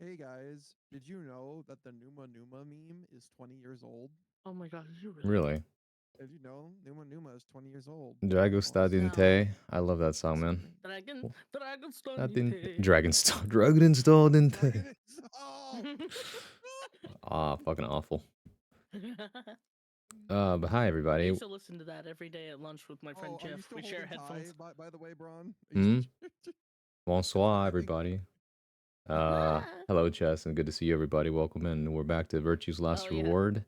Hey guys, did you know that the Numa Numa meme is 20 years old? Oh my god, did you really? Really? Did you know Numa Numa is 20 years old? Dragosta Awesome. No. Dinte. I love that song, man. Awesome. Dragonstone Dragonstone Dinte. Dragon is oh. Ah, fucking awful. But hi I everybody. used to listen to that every day at lunch with my friend Oh, are you Jeff. still We share holding tie? headphones. By the way, Braun, are you Hmm. still? Bonsoir, I think. everybody. Hello, Chess, and good to see you, everybody. Welcome in. We're back to Virtue's Oh Last yeah. Reward.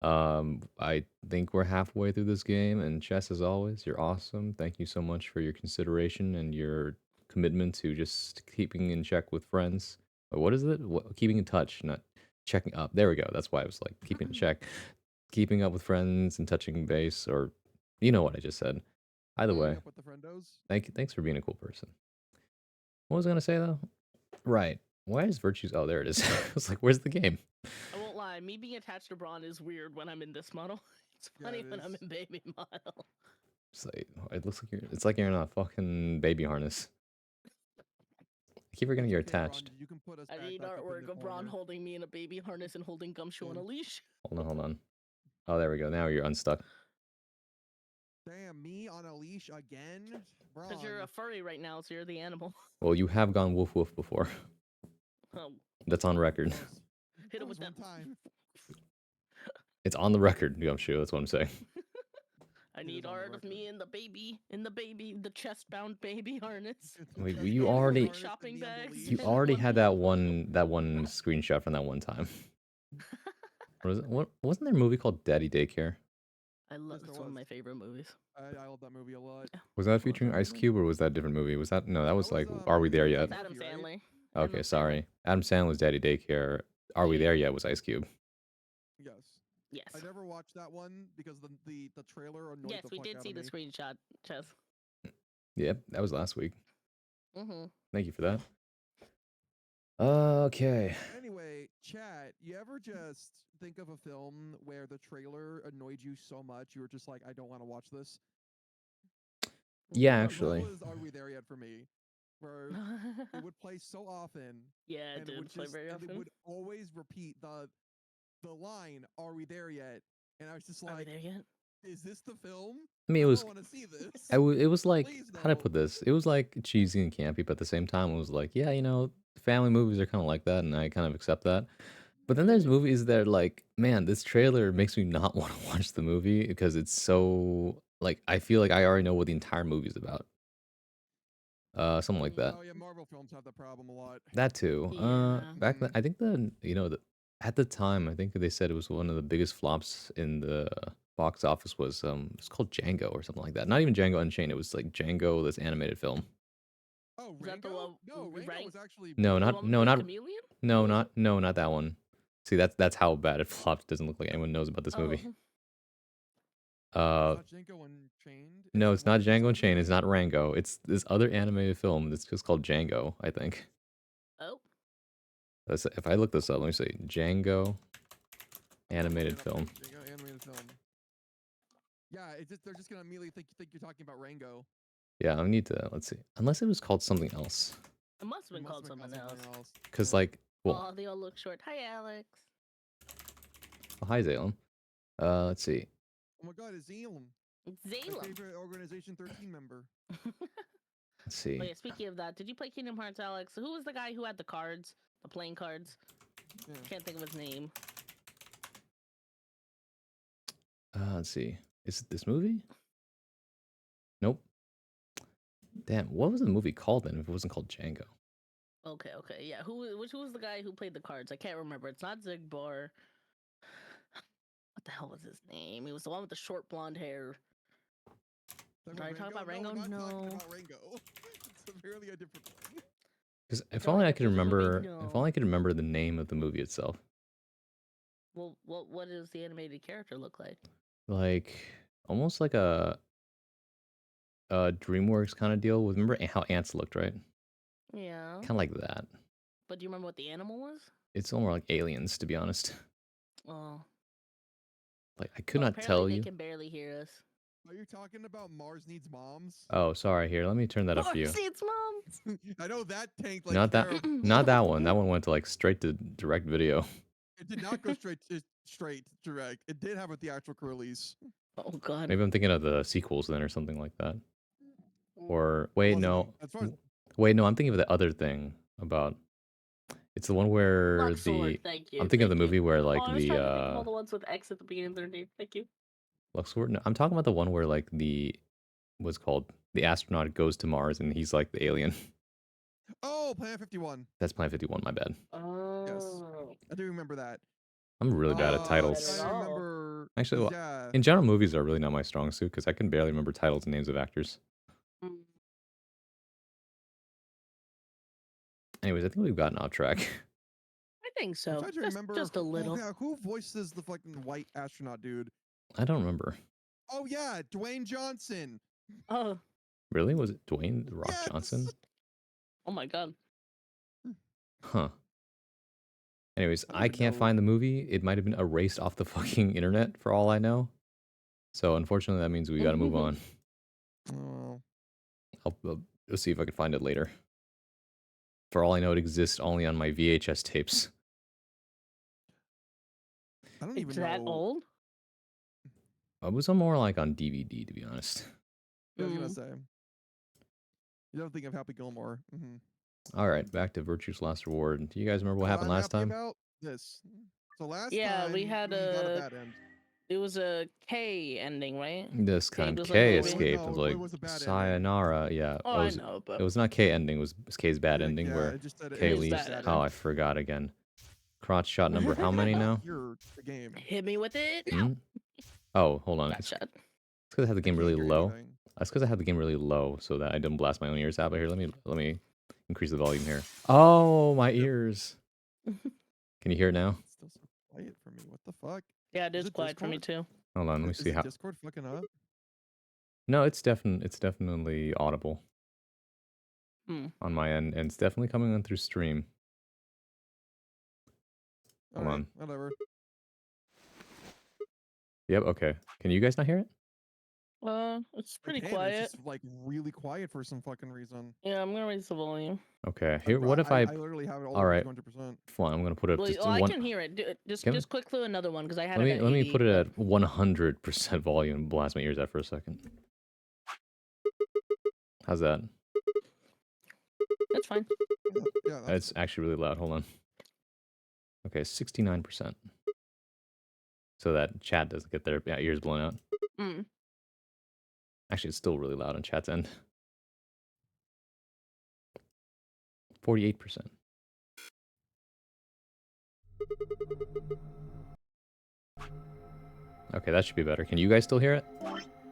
I think we're halfway through this game, and Chess, as always, you're awesome. Thank you so much for your consideration and your commitment to just keeping in check with friends. What is it? Keeping in touch, not checking up. There we go. That's why I was like keeping in check, keeping up with friends and touching base, or you know what I just said. Either Mm. Keeping way, up with the friendos. thanks for being a cool person. What was I gonna say though? Right. Why is Virtues? Oh, there it is. I was like, where's the game? I won't lie, me being attached to Braun is weird when I'm in this model. It's Yeah, funny it when I'm is. in baby model. It's like, it looks like it's like you're in a fucking baby harness. I keep forgetting It's you're okay, Braun. attached. You can put us I need back up in artwork the of Braun corner. holding me in a baby harness and holding Gumshoe on a And leash. Hold on. Oh, there we go. Now you're unstuck. damn, me on a leash again, Because you're a Braun. furry right now, so you're the animal. Well, you have gone woof woof before. Oh, That's on record. That was hit that him was with that. one time. It's on the record, Gumshoe. That's what I'm saying. I It is need on the art of record. me the chest-bound baby harness. The Wait, chest you bound baby already Holding harness and shopping me on the bags. you leash. And in already one had hand. that one screenshot from that one time. What was it? What wasn't there a movie called Daddy Daycare? I love Yes, there it's one of was. my favorite movies. I love that movie a lot. Yeah. Was that Love featuring that Ice movie. Cube or was that a different movie? Was that no? That That was was like, Are We There Eddie Yet? That's Adam Murphy, right? Sandler. Okay, Adam Sandler. sorry. Adam Sandler's Daddy Daycare. Are We There Yeah. Yet? Was Ice Cube. Yes. Yes. I never watched that one because the trailer annoyed Yes, the we fuck did out see of the me. screenshot, Chess. Yep, that was last week. Mm-hmm. Thank you for that. Okay. Anyway, chat, you ever just think of a film where the trailer annoyed you so much you were just like, I don't want to watch this? Yeah, What That actually. movie? was Are We There Yet for me, where it would play so often Yeah, it and it would did play just very and it often. would always repeat the line, Are we there yet? And I was just Are we like, there yet? is this the film? I mean, I don't want to see this. it was like, Please how do I no. put this? It was like cheesy and campy, but at the same time, it was like, yeah, family movies are kind of like that, and I kind of accept that. But then there's Mm-hmm. movies that are like, man, this trailer makes me not want to watch the movie because it's so like I feel like I already know what the entire movie's about. Something like that. Oh yeah, Marvel films have that problem a lot. That too. Yeah. Back then, I think at the time, I think they said it was one of the biggest flops in the box office was it's called Django or something like that. Not even Django Unchained. It was like Django, this animated film. Oh, Is that the Rango? one? No, Rango Rank was actually No, pretty the not one good. with no, the not chameleon? no, not no, not that one. See, that's how bad it flopped. It doesn't look like anyone knows about this movie. Oh. It's Uh, not Django Unchained. It's no, the it's one not with the Django zombie Unchained. It's guy. not Rango. It's this other animated film that's just called Django. I think. Oh. If I look this up, let me see. Django I'm looking animated it up too. film. Django animated film. Yeah, it's just they're just gonna immediately think you're talking about Rango. Yeah, I need to. Let's see. Unless it was called something else. It must have It been must called have been called something else. something else. Cause Yeah. like, well, Oh, they all look short. Hi, Alex. hi Zalem. Let's see. Oh my God, it's Zealem, my Zalem. favorite Organization 13 member. Let's Oh see. yeah, speaking of that, did you play Kingdom Hearts, Alex? Who was the guy who had the cards? The playing cards? Yeah. Can't think of his name. Let's see. Is it this movie? Nope. Damn. What was the movie called then? If it wasn't called Django. Okay, okay. Yeah, who was the guy who played the cards? I can't remember. It's not Zigbar. What the hell was his name? He was the one with the short blonde hair. Talking Did I talk about Rango? No, we're not talking No. about Rango. It's apparently a different one. Because I feel like I'm thinking of if Rango. only I could remember the name of the movie itself. Well, what does the animated character look like? Like almost like a DreamWorks kind of deal with. Remember how ants looked, right? Yeah. Kind of like that. But do you remember what the animal was? It's more like aliens, to be honest. Oh. Like I could Well, not apparently tell they you. can barely hear us. Are you talking about Mars Needs Moms? Oh, sorry. Here, let me turn that up for you. See, it's mom. I know that tanked like Not that, terrible. not that one. That one went to like straight to direct video. It did not go straight direct. It did have a theatrical release. Oh god. Maybe I'm thinking of the sequels then, or something like that. Or wait, Wasn't no, me. As far as wait, no. I'm thinking of the other thing about. It's the one where Luxor, thank you. I'm thinking of the thank you. movie where like Oh, I was trying to think of all the ones with X at the beginning of their name. Thank you. Luxor. No, I'm talking about the one where like what's called the astronaut goes to Mars and he's like the alien. Oh, Planet 51. That's Planet 51. My bad. Oh. I do remember that. I'm really bad at Oh, titles. I I remember. Actually, well, Yeah. in general, movies are really not my strong suit because I can barely remember titles and names of actors. Mm. Anyways, I think we've gotten off track. I think I'm so. trying to remember. Just a little. Oh, yeah, who voices the fucking white astronaut dude? I don't remember. Oh yeah, Dwayne Johnson. Oh. Really? Was it Dwayne The Rock Yes! Johnson? Oh my god. Huh. Anyways, I don't I even can't know. find the movie. It might have been erased off the fucking internet for all I know. So unfortunately, that means we got to move on. Oh. I'll see if I can find it later. For all I know, it exists only on my VHS tapes. I don't It's even that know. old? It was more like on DVD, to be honest. Yeah, I was gonna Mm. say. You don't think of Happy Gilmore? Mm-hmm. All right, back to Virtue's Last Reward. Do you guys remember what What happened I'm last happy time? about this. So last Yeah, time we had got a a. bad end. It was a K ending, right? This K time, was K like the movie. escaped. No, It was it like was a bad ending. sayonara. Yeah, Oh, I know, but it was not K ending. It was K's bad ending Yeah, where it just said K It is leaves. bad Oh, ending. I forgot again. Crotch shot number how many now? You're the game. hit me with it. Hmm? Oh, hold on. It's Gotcha. because I had the I game can't really hear low. anything. That's because I had the game really low so that I didn't blast my own ears out. But here, let me increase the volume here. Oh, my ears. Can you hear it now? It's still so quiet for me. What the fuck? Yeah, it Is is it quiet for me Discord? too. Hold on, let me Is see it how. Discord fucking up? No, it's definitely audible Hmm. on my end, and it's definitely coming on through stream. Hold Alright, on. whatever. Yep. Okay. Can you guys not hear it? It's I pretty can, quiet. It's just like really quiet for some fucking reason. Yeah, I'm gonna raise the volume. Okay. Here. What if I? I literally have it all All over right. 200%. Fine. I'm gonna put it up Well, just oh, I one. can hear it. Just Can- click through another one because I had Let it me at let me 80, put it but- at 100% volume and blast my ears out for a second. How's that? That's fine. Yeah, It's actually really loud. Hold on. Okay, 69%. So that chat doesn't get their ears blown out. Mm. Actually, it's still really loud on chat's end. 48%. Okay, that should be better. Can you guys still hear it?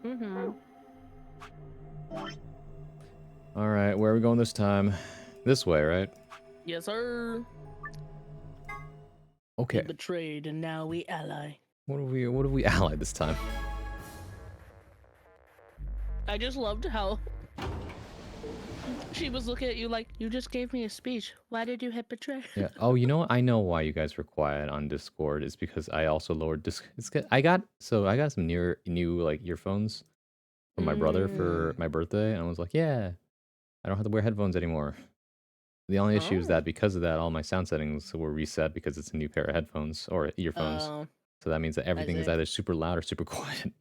Mm-hmm. All right, where are we going this time? This way, right? Yes, sir. Okay. We betrayed, and now we ally. What have we allied this time? I just loved how she was looking at you like, you just gave me a speech. Why did you hit betray? Yeah. Oh, you know what? I know why you guys were quiet on Discord. It's because I also lowered I got some new like earphones from my brother for my birthday, and I was like, yeah, I don't have to wear headphones anymore. The only issue is Oh. that because of that, all my sound settings were reset because it's a new pair of headphones or earphones. Oh, So that means that everything is see. either super loud or super quiet.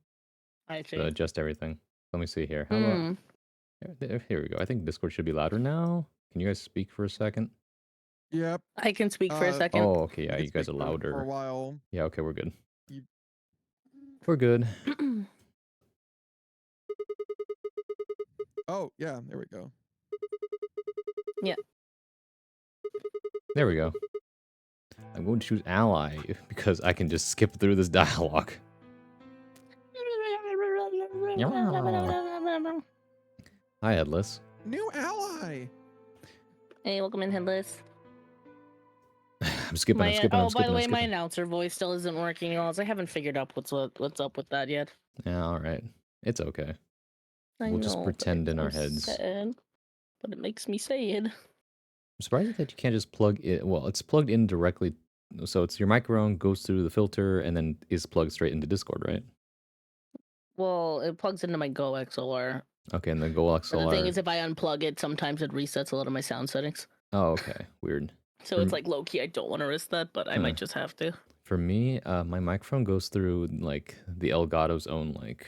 I see. So adjust everything. Let me see here. How about here we go. I think Discord should be louder now. Can you guys speak for a second? Yep. I can speak for a second. Oh, okay. Yeah, can you guys are speak for a louder. while. Yeah, okay, we're good. You- We're good. Oh, yeah, there we go. There we go. I'm going to choose ally because I can just skip through this dialogue. Hi, Headless. New ally. Hey, welcome in, Headless. I'm skipping. By the way, I'm my skipping. announcer voice still isn't working. I haven't figured out what's up with that yet. Yeah, all right. It's okay. I We'll just know, pretend but in our it's heads. sad, but it makes me sad. I'm surprised that you can't just plug it. Well, it's plugged in directly. So it's your microphone goes through the filter and then is plugged straight into Discord, right? Well, it plugs into my Go XLR. Okay, and then Go But the thing XLR. is, if I unplug it, sometimes it resets a lot of my sound settings. Oh, okay. Weird. So it's like low key. I don't want to risk that, but I might just have to. For me, my microphone goes through like the Elgato's own like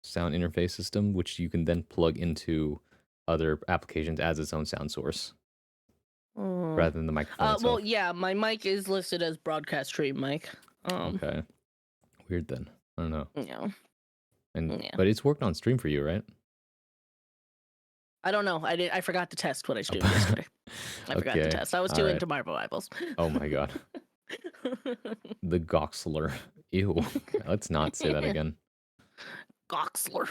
sound interface system, which you can then plug into other applications as its own sound source rather than the microphone itself. Well, yeah, my mic is listed as broadcast stream mic. Okay. Weird then. I don't know. Yeah. And but it's worked on stream for you, right? I don't know. I forgot to test what I streamed yesterday. I forgot to test. I was too into Marvel Rivals. Oh my god. The Goxler. Ew. Let's not say that again. Goxler.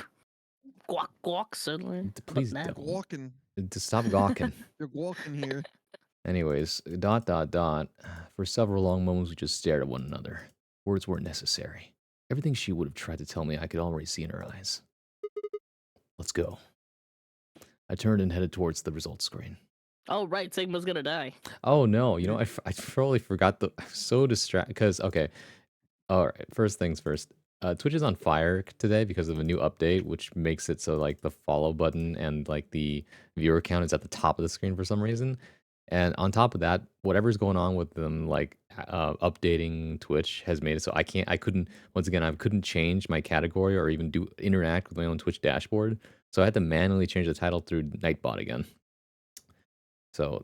Goxler. Please don't. Walking. To stop gawking. You're walking here. Anyways, ... For several long moments, we just stared at one another. Words weren't necessary. Everything she would have tried to tell me, I could already see in her eyes. Let's go. I turned and headed towards the results screen. Oh, right. Sigma's gonna die. Oh, no. You know, I totally forgot the... I'm so distracted. Because, okay. All right. First things first. Twitch is on fire today because of a new update, which makes it so, like, the follow button and, like, the viewer count is at the top of the screen for some reason. And on top of that, whatever's going on with them, like, updating Twitch has made it so I couldn't change my category or even interact with my own Twitch dashboard. So I had to manually change the title through Nightbot again. So,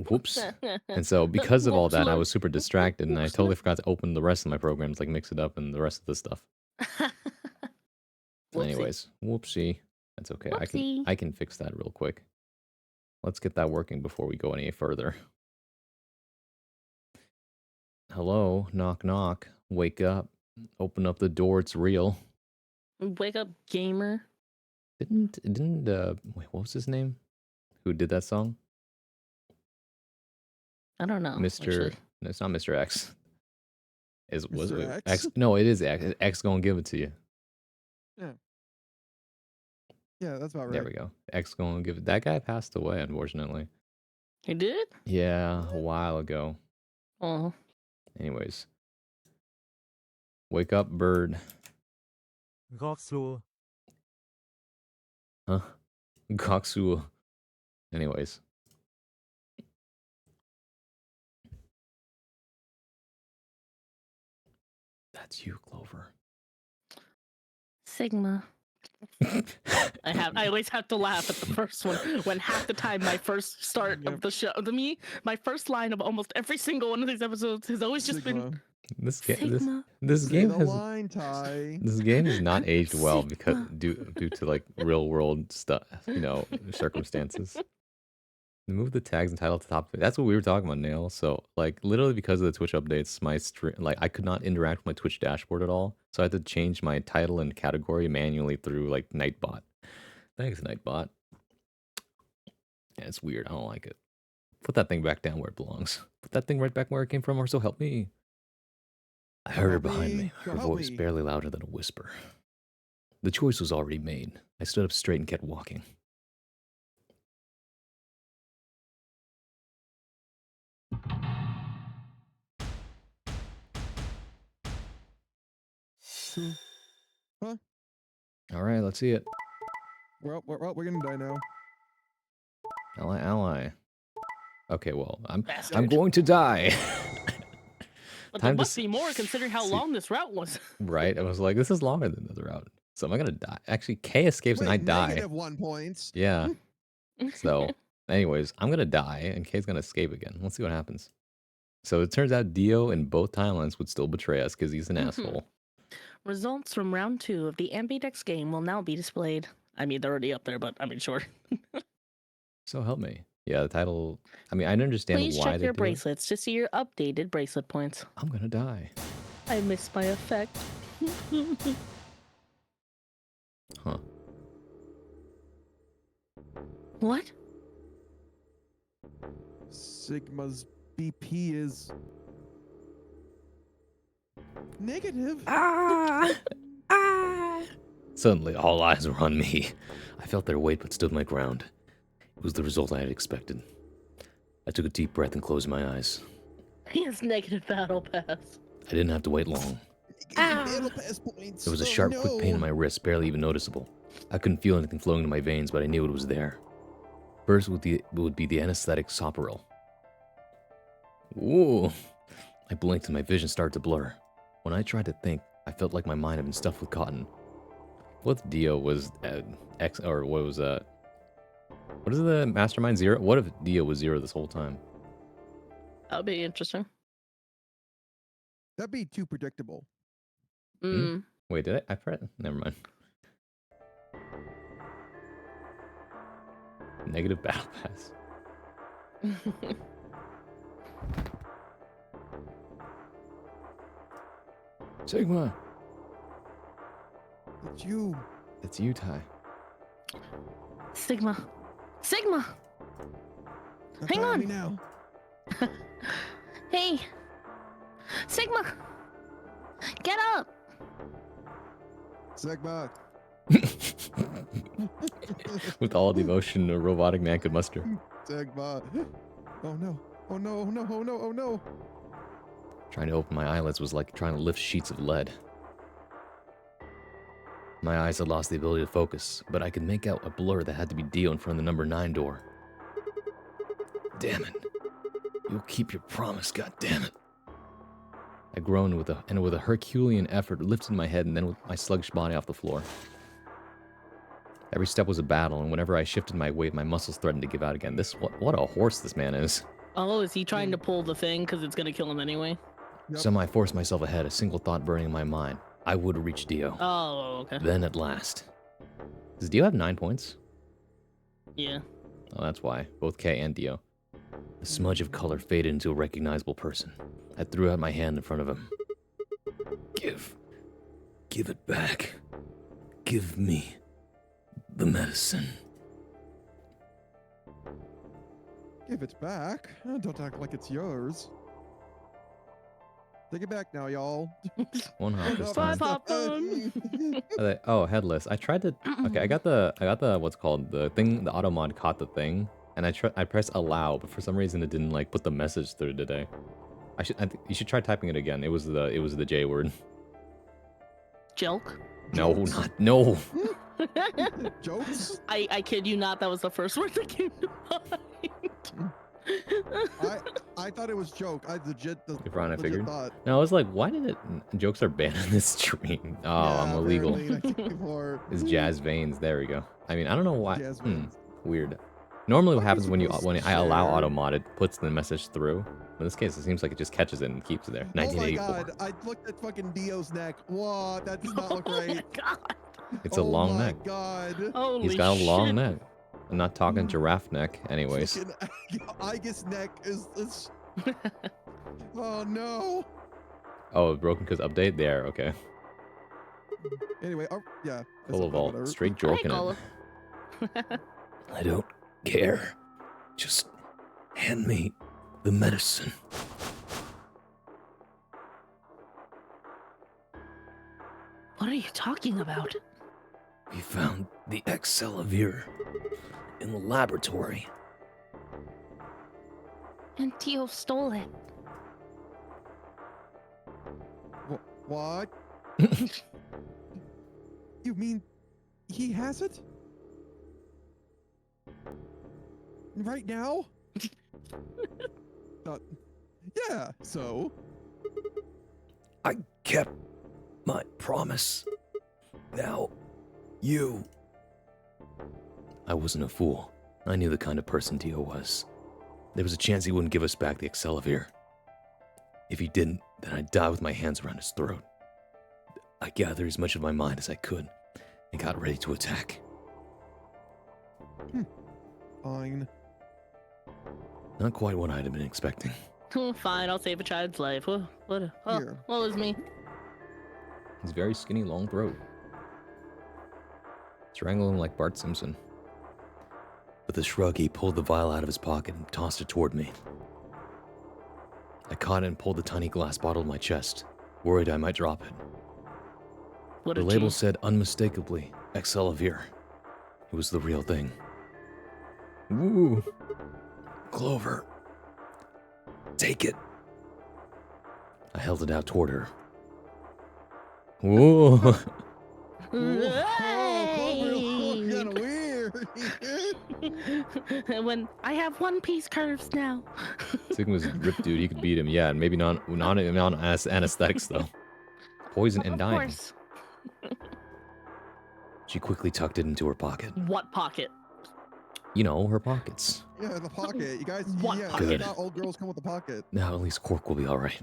whoops. And so because of all that, I was super distracted and I totally forgot to open the rest of my programs, like Mix It Up and the rest of the stuff. Anyways, whoopsie. That's okay. Whoopsie. I can fix that real quick. Let's get that working before we go any further. Hello, knock knock. Wake up. Open up the door, it's real. Wake up, gamer. Wait, what was his name? Who did that song? I don't know. No, it's not Mr. X. Was Mr. it X? X? No, it is X. X gonna give it to you. Yeah. Yeah, that's about right. There we go. X gonna give it. That guy passed away, unfortunately. He did? Yeah, a while ago. Oh. Anyways. Wake up, bird. Goksu. Huh? Goksu. Anyways. That's you, Clover. Sigma. I always have to laugh at the first one when half the time my first start of the show my first line of almost every single one of these episodes has always just been this Sigma. This game has line tie. This game has not aged well because due to like real world stuff, circumstances. Move the tags and title to the top. That's what we were talking about, Nail. So like literally because of the Twitch updates, my stream I could not interact with my Twitch dashboard at all. So I had to change my title and category manually through like Nightbot. Thanks, Nightbot. Yeah, it's weird. I don't like it. Put that thing back down where it belongs. Put that thing right back where it came from, or so help me. I heard her behind me, her voice barely louder than a whisper. The choice was already made. I stood up straight and kept walking. Huh? All right, let's see it. Well, we're gonna die now. Ally. Okay, well, I'm going to die. But there must be more considering how long this route was. Right? I was like, this is longer than the other route. So am I gonna die? Actually, K escapes and I die. -1 points. Yeah. So, anyways, I'm gonna die and K's gonna escape again. Let's see what happens. So it turns out Dio in both timelines would still betray us because he's an asshole. Results from round 2 of the Ambidex game will now be displayed. I mean, they're already up there, but I mean, sure. So help me. Yeah, the title. I mean, I understand Please why check they your do bracelets to see your updated bracelet points. I'm gonna die. I missed my effect. Huh. What? Sigma's BP is negative. Suddenly, all eyes were on me. I felt their weight but stood my ground. It was the result I had expected. I took a deep breath and closed my eyes. He has negative battle pass. I didn't have to wait long. Battle pass points. There was a sharp, quick pain in my wrist, barely even noticeable. I couldn't feel anything flowing to my veins, but I knew it was there. First would be the anesthetic soporil. Ooh. I blinked and my vision started to blur. When I tried to think, I felt like my mind had been stuffed with cotton. What if Dio was X, or what was what is the mastermind 0? What if Dio was 0 this whole time? That would be interesting. That'd be too predictable. Mm. Wait, did I press? Never mind. Negative battle pass. Sigma! It's you. It's you, Ty. Sigma. Sigma! Don't Hang tire on. me now. Hey! Sigma! Get up! Sigma. With all the emotion a robotic man could muster. Sigma. Oh no. Oh no. Oh no. Oh no. Oh no. Trying to open my eyelids was like trying to lift sheets of lead. My eyes had lost the ability to focus, but I could make out a blur that had to be Dio in front of the number 9 door. Damn it. You'll keep your promise, goddammit. I groaned with a Herculean effort lifted my head and then with my sluggish body off the floor. Every step was a battle, and whenever I shifted my weight, my muscles threatened to give out again. What a horse this man is. Oh, is he trying to pull the thing because it's going to kill him anyway? Yep. Somehow I forced myself ahead, a single thought burning in my mind. I would reach Dio. Oh, okay. Then at last. Does Dio have 9 points? Yeah. Oh, that's why. Both K and Dio. The smudge of color faded into a recognizable person. I threw out my hand in front of him. Give it back. Give me the medicine. Give it back. Don't act like it's yours. Take it back now, y'all. One hop this Bye, time. Papa. Oh, headless. I tried to. Okay, I got the what's called the thing. The auto mod caught the thing, and I pressed allow, but for some reason it didn't like put the message through today. You should try typing it again. It was the J word. Joke? No, Jokes. not no. Jokes? I kid you not, that was the first word that came to mind. I thought it was joke. I legit figured. thought. No, I was like, why did it? Jokes are banned in this stream. Oh, I'm Yeah, illegal. apparently, I think before. It's jazz veins. There we go. I mean, I don't know why. Jazz veins. Weird. Normally, what Why happens would when you I allow share? auto mod, it puts the message through. In this case, it seems like it just catches it and keeps it there. Oh my 1984. god! I looked at fucking Dio's neck. Whoa, that does not look Oh my right. god. It's a long neck. Oh my god. Holy He's got a long shit. neck. I'm not talking giraffe neck, anyways. Igus neck is. Oh no. Oh, broken because update there. Okay. Anyway, yeah. Full of all whatever. straight Hey, jorking Colo. it. I don't care. Just hand me the medicine. What are you talking about? We found the Excelavir in the laboratory. And Tio stole it. What? You mean he has it? Right now? Yeah, so? I kept my promise. Now, you. I wasn't a fool. I knew the kind of person Dio was. There was a chance he wouldn't give us back the Excelavir. If he didn't, then I'd die with my hands around his throat. I gathered as much of my mind as I could and got ready to attack. Fine. Not quite what I'd have been expecting. Fine, I'll save a child's life. What Here. was me? His very skinny, long throat. Strangling him like Bart Simpson. With a shrug, he pulled the vial out of his pocket and tossed it toward me. I caught it and pulled the tiny glass bottle to my chest, worried I might drop it. What The a label G. said unmistakably, Excelavir. It was the real thing. Woo! Clover. Take it. I held it out toward her. Whoa! Whoa, Hey! When I have One Piece curves now. Sigma's ripped, dude. He could beat him. Yeah, maybe not anesthetics though. Poison and Of dying. course. She quickly tucked it into her pocket. What pocket? You know, her pockets. Yeah, the pocket. You guys, What yeah, pocket? not all girls come with a pocket. Now at least Cork will be alright.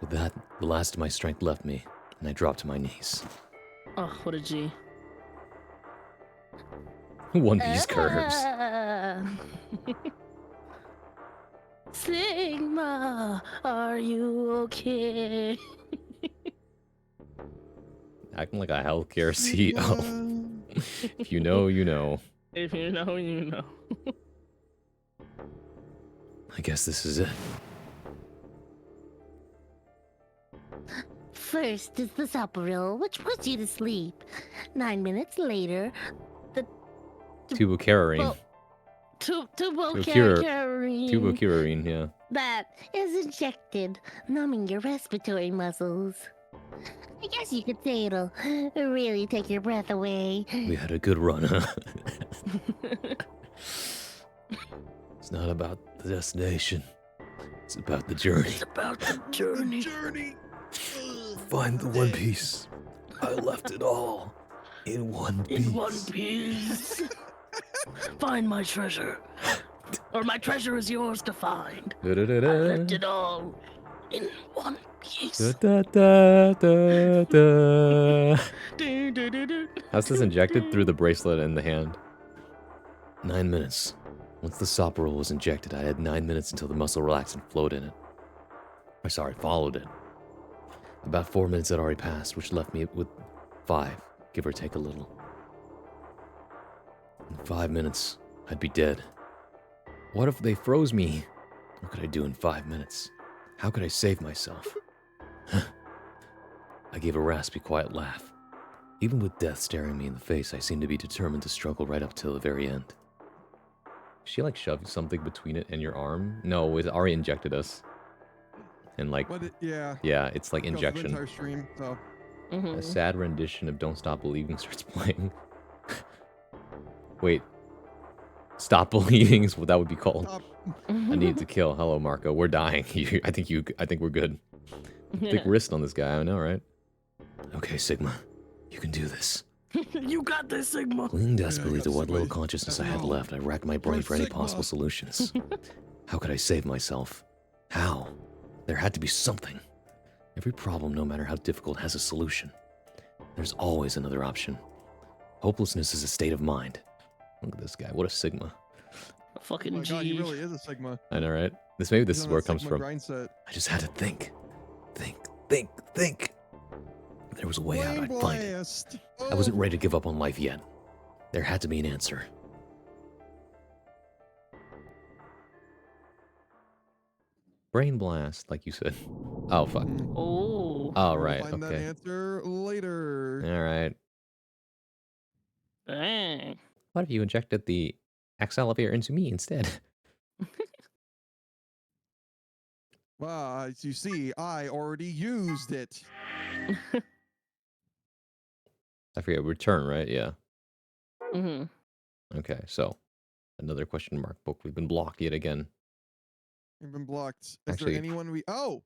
With that, the last of my strength left me, and I dropped to my knees. Oh, what a G. One Piece curves. Sigma, are you okay? Acting like a healthcare CEO. If you know, you know. If you know, you know. I guess this is it. First is the supper which puts you to sleep. 9 minutes later, Tubocarine. Well, Tubocarine. Tubocarine, yeah. that is injected, numbing your respiratory muscles. I guess you could say it'll really take your breath away. We had a good run, huh? It's not about the destination. It's about the journey. It's about the journey. Find the One Piece. I left it all in one piece. In one piece. Find my treasure. Or my treasure is yours to find. I left it all in one piece. How's this injected? Through the bracelet in the hand. 9 minutes. Once the Soparil was injected, I had 9 minutes until the muscle relaxed and flowed in it. Followed it. About 4 minutes had already passed, which left me with 5, give or take a little. In 5 minutes, I'd be dead. What if they froze me? What could I do in 5 minutes? How could I save myself? I gave a raspy, quiet laugh. Even with death staring me in the face, I seemed to be determined to struggle right up till the very end. She like shoved something between it and your arm? No, it already injected us. And like, yeah. yeah, it's like Goes the injection. entire stream, so. A sad rendition of Don't Stop Believing starts playing. Wait. Stop Believing is what that would be called. Stop. I need to kill. Hello, Marco. We're dying. I think we're good. Thick wrist on this guy. I know, right? Okay, Sigma. You can do this. You got this, Sigma. Clinging desperately got to what little Sigma. consciousness I had left, I racked my brain for any Sigma. possible solutions. How could I save myself? How? There had to be something. Every problem, no matter how difficult, has a solution. There's always another option. Hopelessness is a state of mind. Look at this guy. What a Sigma. Oh Fucking my god, he G. really is a Sigma. I know, right? Maybe this He's is on where that it comes Sigma from. grind set. I just had to think. Think. There was a way out. I'd find it. Blast. I wasn't ready to give up on life yet. There had to be an answer. Brain blast, like you said. Oh, fuck. Oh. Oh, We'll right, find that okay. answer later. All right. Dang. What if you injected the accelerator into me instead? Well, as you see, I already used it. I forget, return, right? Yeah. hmm Okay, so another question mark book. We've been blocked yet again. You've been blocked. Is Actually- there anyone we... Oh!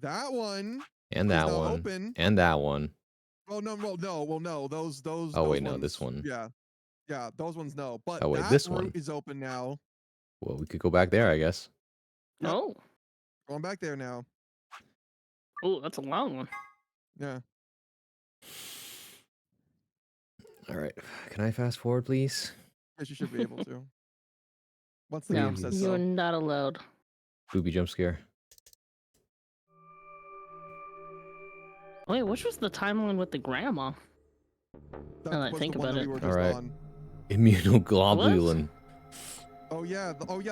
That one And is that now one. open. And that one. Oh, no, no. Those Oh, wait, ones, no, this one. Yeah. Yeah, those ones, no. But Oh, wait, that this route one. is open now. Well, we could go back there, I guess. Yep. Oh. Going back there now. Oh, that's a long one. Yeah. All right. Can I fast forward, please? Guess you should be able to. Once the No, game says you're so. not allowed. Booby jump scare. Wait, which was the timeline with the grandma? That Now that I was think the one about that it. we were just Alright. on. Immunoglobulin. Oh yeah, goblin.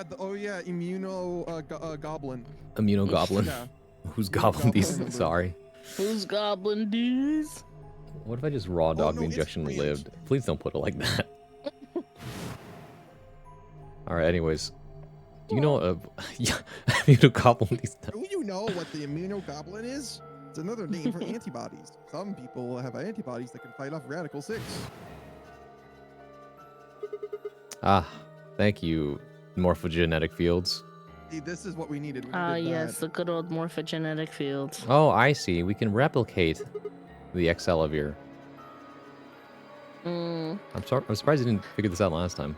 Immunogoblin. Yeah. Who's goblin these? Goblin. Sorry. Who's goblin these? What if I just raw dog no, the it's injection cringe. lived? Please don't put it like that. Alright, anyways. Do you know immunogoblin these? Do you know what the immunogoblin is? It's another name for antibodies. Some people have antibodies that can fight off Radical 6. Ah, thank you, morphogenetic fields. See, this is what we needed. We Ah, needed yes, that. the good old morphogenetic fields. Oh, I see. We can replicate the Excelavir. Mm, I'm surprised you didn't figure this out last time.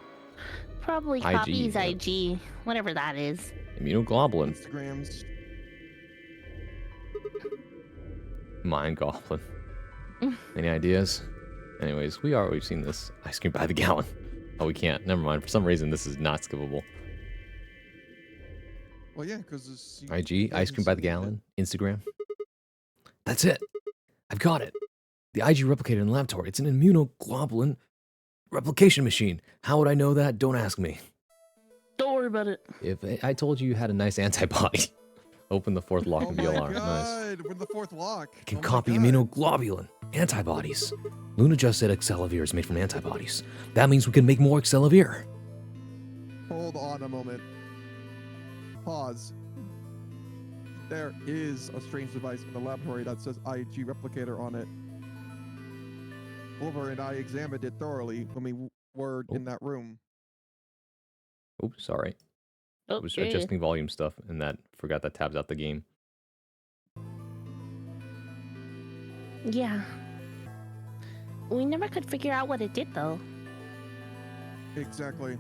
Probably IG, copies yeah. IG, whatever that is. Immunoglobulin. Instagrams. Mind goblin. Any ideas? Anyways, we've seen this. Ice cream by the gallon. Oh, we can't. Never mind. For some reason, this is not skippable. Well, yeah, because IG, ice cream by the gallon. Instagram. That's it. I've got it. The IG replicator in the laboratory. It's an immunoglobulin replication machine. How would I know that? Don't ask me. don't worry about it. If I told you you had a nice antibody. Open the fourth lock Oh of my VLR. Nice. god, we're the fourth lock. It can Oh my copy God. immunoglobulin antibodies. Luna just said Excelavir is made from antibodies. That means we can make more Excelavir. Hold on a moment. Pause. There is a strange device in the laboratory that says IG replicator on it. Oliver and I examined it thoroughly when we were in that room. Oops, sorry. I was Okay. adjusting volume stuff and that forgot that tabs out the game. Yeah. We never could figure out what it did, though. Exactly.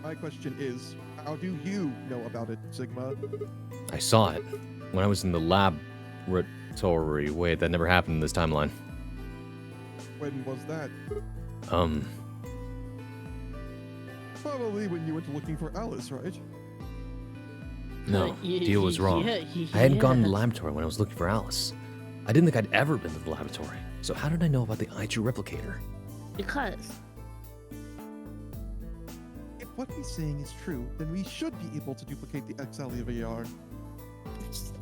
My question is, how do you know about it, Sigma? I saw it when I was in the laboratory. Wait, that never happened in this timeline. When was that? Probably when you went looking for Alice, right? No, deal was wrong. I hadn't gone to the laboratory when I was looking for Alice. I didn't think I'd ever been to the laboratory. So how did I know about the IG replicator? Because. If what he's saying is true, then we should be able to duplicate the XLVR. Is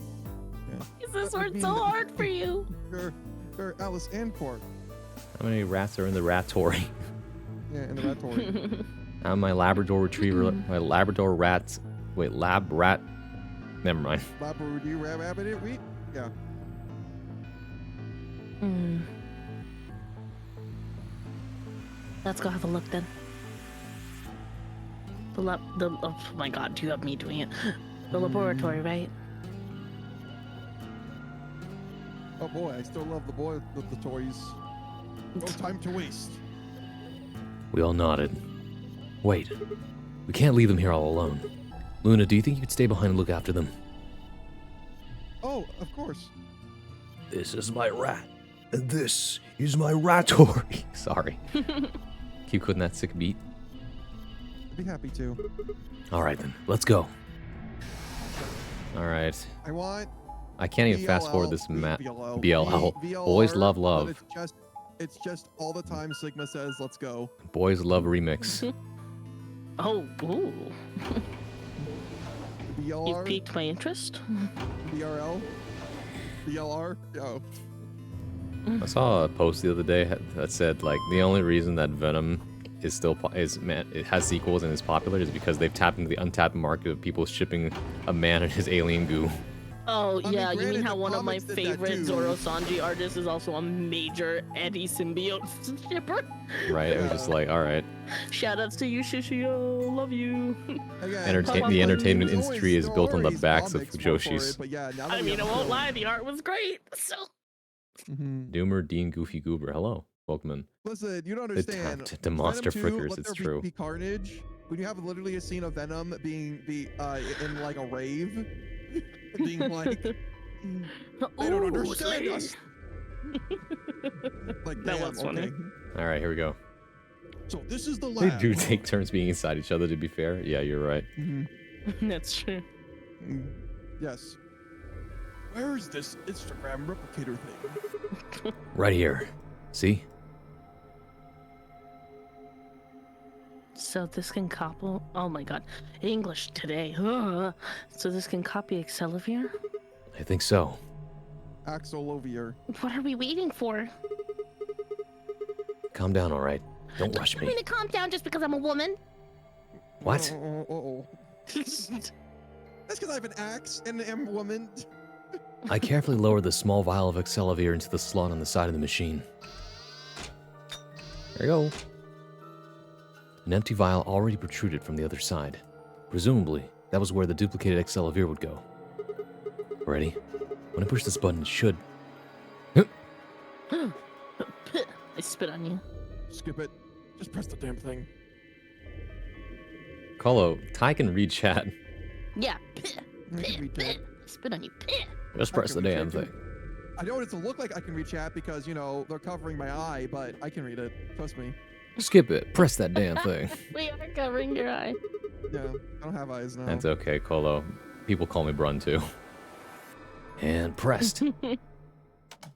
this That would word mean so that- hard for you? For Alice and Court. How many rats are in the ratory? Yeah, in the Ratory. I'm my Labrador retriever, my Labrador rat. Wait, lab rat. Never mind. Labrudi rabbit it wheat? Yeah. Hmm. Let's go have a look then. Oh my god, do you have me doing it? The laboratory, right? Oh boy, I still love the boy with the toys. No time to waste. We all nodded. Wait, we can't leave them here all alone. Luna, do you think you could stay behind and look after them? Oh, of course. This is my rat, and this is my ratory. Sorry. Keep quitting that sick beat. I'd be happy to. All right then, let's go. All right. I want I can't even fast forward this map. BLL. VLR, Boys love but love. It's just all the time Sigma says, let's go. Boys love remix. Oh, ooh. You've VLR, piqued my interest. VRL, VLR, oh. I saw a post the other day that said like the only reason that Venom is still it has sequels and is popular is because they've tapped into the untapped market of people shipping a man and his alien goo. Oh, I mean, yeah, you mean granted, how the one of my comics did that favorite too. Zoro Sanji artists is also a major Eddie symbiote shipper? Right? It was just like, all right. Shoutouts to you, Shishio. Love you. Again, The entertainment there's industry is always built on the stories, backs of comics more for Fujoshis. it, but yeah, now that I we mean, I have won't film- lie, the art was great. So, Doomer, Dean, Goofy, Goober. Hello. Welcome in. Listen, you don't The understand. the monster Venom 2, frickers, Let it's There true. Be carnage. When you have literally a scene of Venom being in like a rave, being like, they don't Ooh, understand slay. us. Like That damn, was funny. okay. All right, here we go. So this is the They lab. do take turns being inside each other, to be fair. Yeah, you're right. Mhm. That's true. Yes. Where is this Instagram replicator thing? Right here. See? So this can copy. Oh my god, English today. Ugh. So this can copy Excelavir. I think so. Axolovier. What are we waiting for? Calm down, all right? Don't rush I'm me. gonna calm down just because I'm a woman. What? Uh-oh. That's because I have an axe and am a woman. I carefully lowered the small vial of Excelavir into the slot on the side of the machine. There you go. An empty vial already protruded from the other side. Presumably, that was where the duplicated Excelavir would go. Ready? When I push this button, it should... I spit on you. Skip it. Just press the damn thing. Colo, Ty can read chat. Yeah. I can read chat. Spit on you. Just I press can the read damn chat, thing. too. I know what it's to look like I can read chat because, you know, they're covering my eye, but I can read it. Trust me. Skip it. Press that damn thing. We are covering your eye. Yeah, I don't have eyes now. That's okay, Colo. People call me Brun too. And pressed.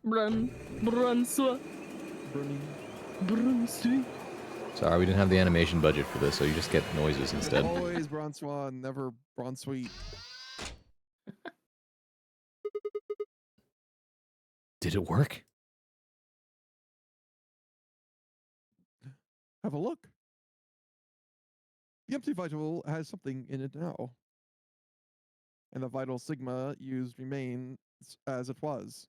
Run. Brunswa. Burning. Brunswa. Sorry, we didn't have the animation budget for this, so you just get noises instead. Always Bronze Swan, never Bronze Sweet. Did it work? Have a look. The empty vital has something in it now. And the vital sigma used remains as it was.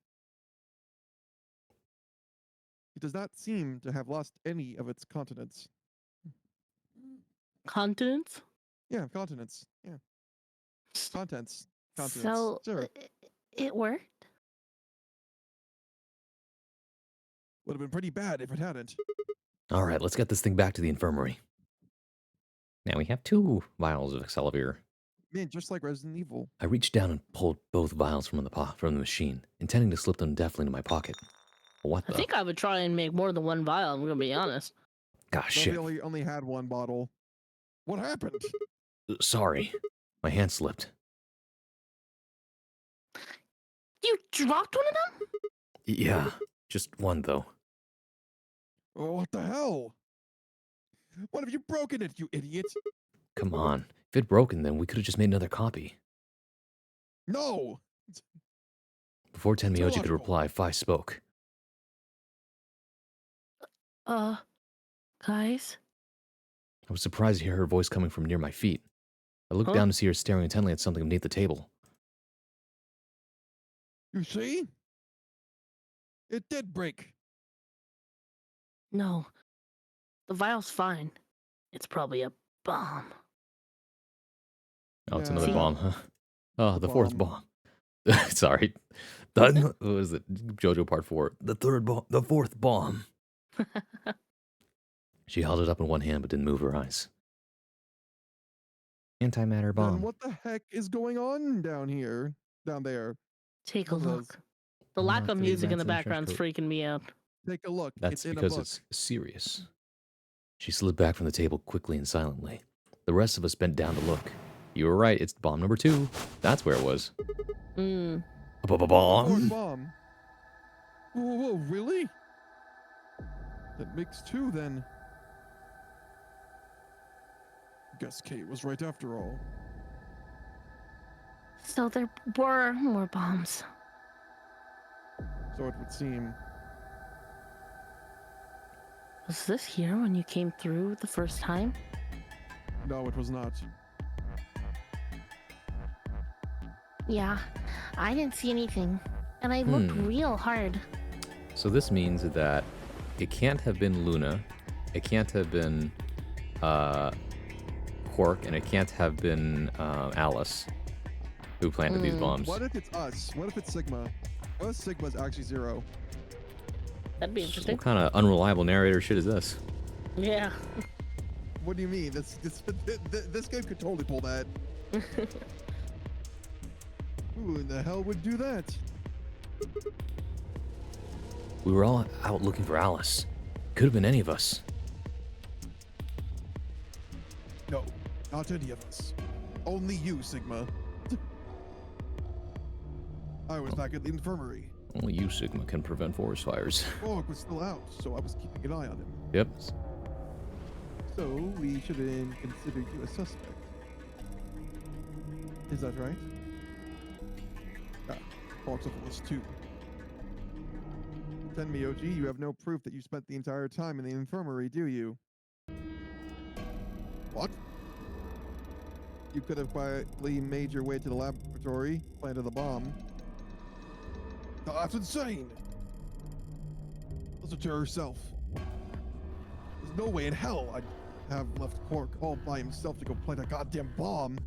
It does not seem to have lost any of its continents. Continents? Yeah, continents. Yeah. Contents. Continents. So Sure. it worked. Would have been pretty bad if it hadn't. All right, let's get this thing back to the infirmary. Now we have 2 vials of Excelavir. Man, just like Resident Evil. I reached down and pulled both vials from the machine, intending to slip them deftly into my pocket. What I the? think I would try and make more than one vial, I'm gonna be honest. Gosh, Well, shit. they only had one bottle. What happened? Sorry. My hand slipped. You dropped one of them? Yeah, just one though. Oh, what the hell? What have you broken it, you idiot? Come on. If it'd broken, then we could have just made another copy. No! Before Tenmyoji could illogical. reply, Fi spoke. Guys? I was surprised to hear her voice coming from near my feet. I looked Huh? down to see her staring intently at something beneath the table. You see? It did break. No. The vial's fine. It's probably a bomb. Oh, it's Yeah. another See? bomb, huh? Oh, the 4th Bomb. bomb. Sorry. What was it? JoJo Part 4. The 4th bomb. She held it up in one hand but didn't move her eyes. Antimatter Then bomb. what the heck is going on down here? Down there? Take a What does- look. The lack Unlock of the music in the advanced background's soundtrack freaking me out. Take a look. That's it's in because a book. it's serious. She slid back from the table quickly and silently. The rest of us bent down to look. You were right, it's bomb number 2. That's where it was. Mm. Fourth Bomb? bomb. Whoa, really? That makes 2 then. Guess Kate was right after all. So there were more bombs. So it would seem. Was this here when you came through the first time? No, it was not. Yeah, I didn't see anything. And I looked real hard. So this means that it can't have been Luna, it can't have been Quark, and it can't have been Alice who planted these bombs. What if it's us? What if it's Sigma? What if Sigma's actually 0? That'd be interesting. What kind of unreliable narrator shit is this? Yeah. What do you mean? This game could totally pull that. Who in the hell would do that? We were all out looking for Alice. Could have been any of us. No, not any of us. Only you, Sigma. I was back at the infirmary. Only you, Sigma, can prevent forest fires. Borg was still out, so I was keeping an eye on him. Yep. So we shouldn't consider you a suspect. Is that right? Ah, Borg's on the list too. Tenmyoji, you have no proof that you spent the entire time in the infirmary, do you? What? You could have quietly made your way to the laboratory, planted the bomb. That's insane! Listen to herself. There's no way in hell I'd have left Quark all by himself to go plant a goddamn bomb.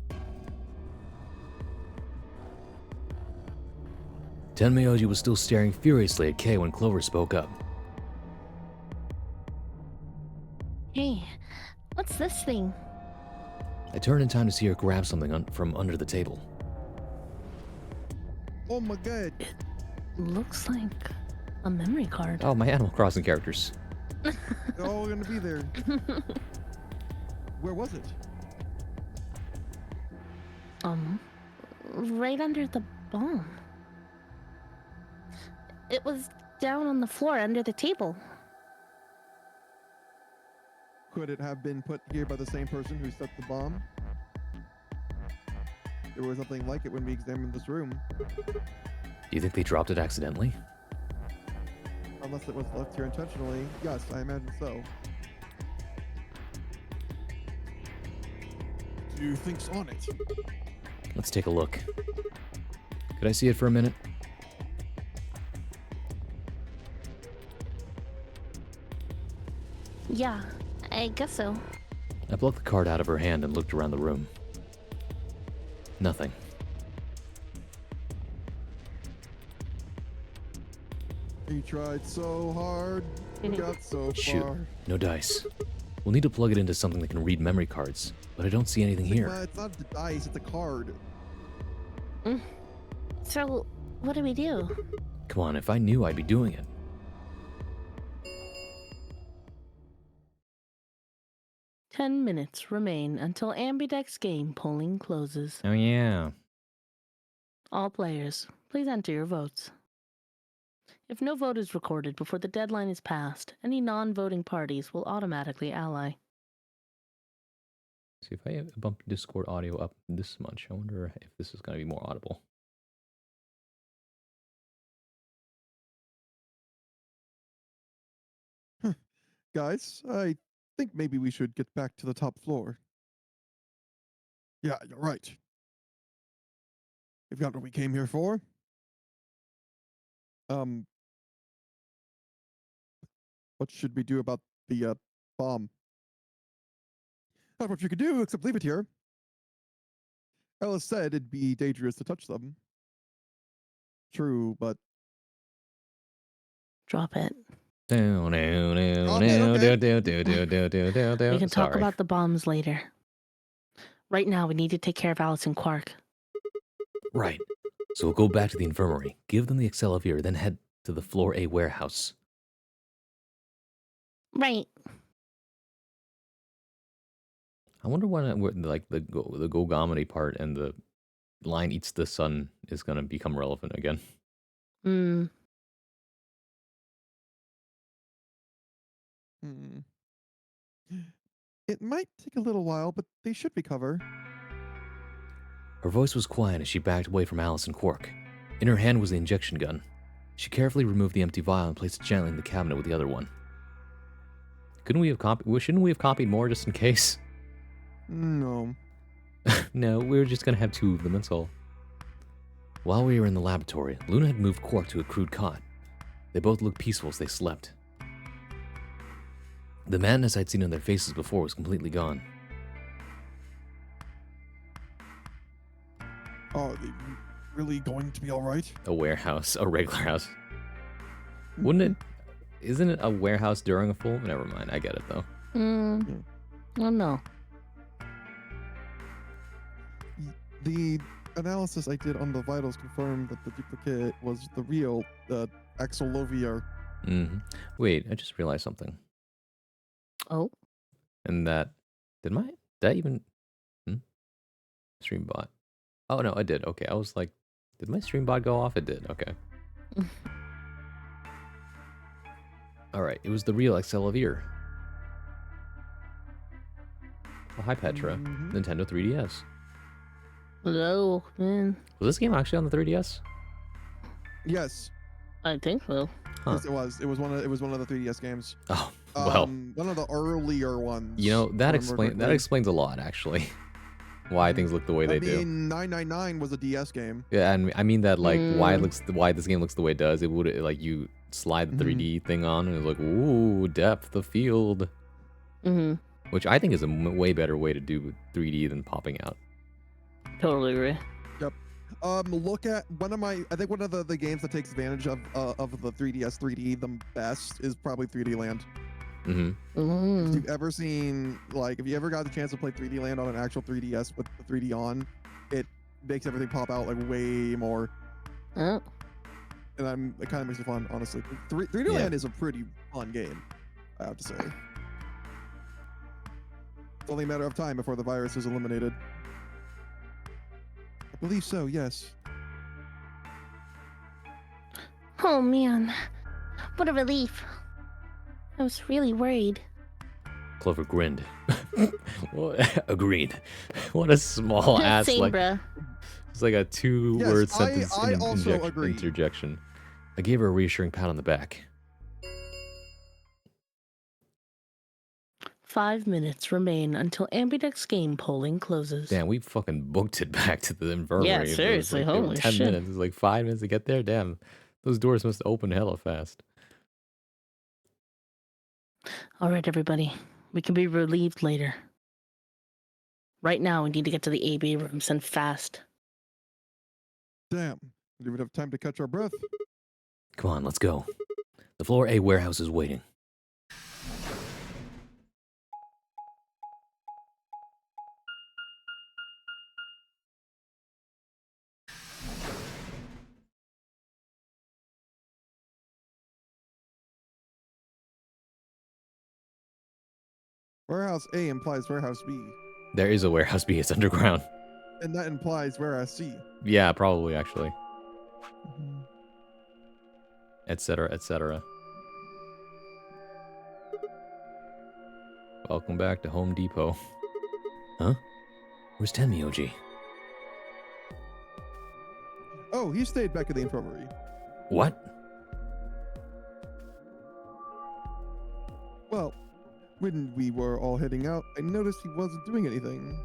Tenmyoji was still staring furiously at Kay when Clover spoke up. Hey, what's this thing? I turned in time to see her grab something from under the table. Oh my god. Looks like a memory card. Oh, my Animal Crossing characters. They're all gonna be there. Where was it? Right under the bomb. It was down on the floor under the table. Could it have been put here by the same person who set the bomb? There was nothing like it when we examined this room. You think they dropped it accidentally? Unless it was left here intentionally. Yes, I imagine so. Do things on it. Let's take a look. Could I see it for a minute? Yeah, I guess so. I plucked the card out of her hand and looked around the room. Nothing. He tried so hard, got so Shoot, far. no dice. We'll need to plug it into something that can read memory cards, but I don't see anything here. It's not the dice, it's a card. So, what do we do? Come on, if I knew, I'd be doing it. Ten minutes remain until Ambidex's game polling closes. Oh yeah. All players, please enter your votes. If no vote is recorded before the deadline is passed, any non-voting parties will automatically ally. See, if I bump Discord audio up this much, I wonder if this is going to be more audible. Guys, I think maybe we should get back to the top floor. Yeah, you're right. We've got what we came here for. What should we do about the bomb? Not much you could do except leave it here. Ellis said it'd be dangerous to touch them. True, but Drop it. We We can talk about the bombs later. Right now, we need to take care of Alice and Quark. Right. So we'll go back to the infirmary, give them the Excelavir, then head to the Floor A warehouse. Right. I wonder when like the Gogomity part and the line eats the sun is going to become relevant again. It might take a little while, but they should recover. Her voice was quiet as she backed away from Alice and Quark. In her hand was the injection gun. She carefully removed the empty vial and placed it gently in the cabinet with the other one. Shouldn't we have copied more just in case? No. No, we were just going to have two of them, that's all. While we were in the laboratory, Luna had moved Quark to a crude cot. They both looked peaceful as they slept. The madness I'd seen on their faces before was completely gone. Are they really going to be all right? A warehouse, a regular house. Wouldn't it? Isn't it a warehouse during a full? Never mind, I get it though. Oh no. The analysis I did on the vitals confirmed that the duplicate was the real Excelavir. Wait, I just realized something. Oh? And that, did I even, stream bot. Oh no, I did, okay. I was like, did my stream bot go off? It did, okay. Alright, it was the real Excelavir. Oh, hi Petra. Nintendo 3DS. Hello, man. Was this game actually on the 3DS? Yes. I think so. Huh. Yes, it was. It was one of the 3DS games. Oh, well. One of the earlier ones. You know, that explains a lot, actually. Why things look the way they do. 999 was a DS game. Yeah, and I mean that, like, why this game looks the way it does. It would, like, you slide the 3D thing on, and it's like, ooh, depth of field. which I think is a way better way to do 3D than popping out. Totally agree. Look at I think one of the games that takes advantage of the 3DS 3D the best is probably 3D Land. Mm-hmm. If you've ever seen, like, if you ever got the chance to play 3D Land on an actual 3DS with the 3D on, it makes everything pop out like way more. Oh. And it kind of makes it fun, honestly. 3D Yeah. Land is a pretty fun game, I have to say. It's only a matter of time before the virus is eliminated. I believe so, yes. Oh man, what a relief. I was really worried. Clover grinned. Agreed. What a small ass, Same, like, bruh. it's like a 2-word Yes, sentence I also agree. interjection. I gave her a reassuring pat on the back. 5 minutes remain until Ambidex game polling closes. Damn, we fucking booked it back to the infirmary. Yeah, It was seriously, like, they were holy 10 shit. minutes. It was like 5 minutes to get there. Damn, those doors must have opened hella fast. All right, everybody. We can be relieved later. Right now, we need to get to the AB rooms and fast. Damn. We don't even have time to catch our breath. Come on, let's go. The floor A warehouse is waiting. Warehouse A implies warehouse B, There is a warehouse B. It's underground. and that implies warehouse C. Yeah, probably, actually. Mhm. Etc., etc. Welcome back to Home Depot. Huh? Where's Tenmyoji? Oh, he stayed back at the infirmary. What? Well, when we were all heading out, I noticed he wasn't doing anything.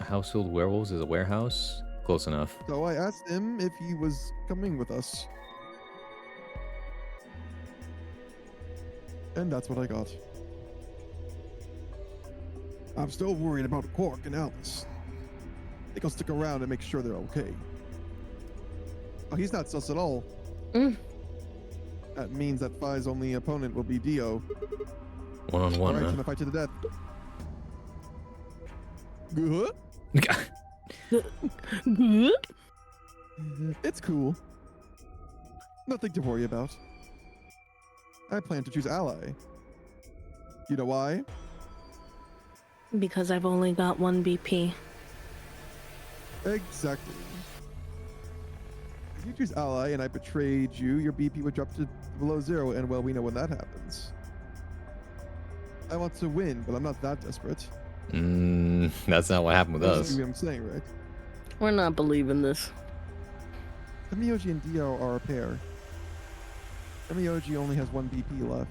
A house filled with werewolves is a warehouse? Close enough. So I asked him if he was coming with us. And that's what I got. I'm still worried about Quark and Alice. I think I'll stick around and make sure they're okay. Oh, he's not sus at all. Mm. That means that Phi's only opponent will be Dio. One-on-one, Alright, huh? gonna fight to the death. Good? Good? It's cool. Nothing to worry about. I plan to choose ally. You know why? Because I've only got 1 BP. Exactly. If you choose ally and I betrayed you, your BP would drop to below 0, and well, we know when that happens. I want to win, but I'm not that desperate. That's not what happened with You us. see what I'm saying, right? We're not believing this. Tenmyoji and Dio are a pair. Tenmyoji only has 1 BP left.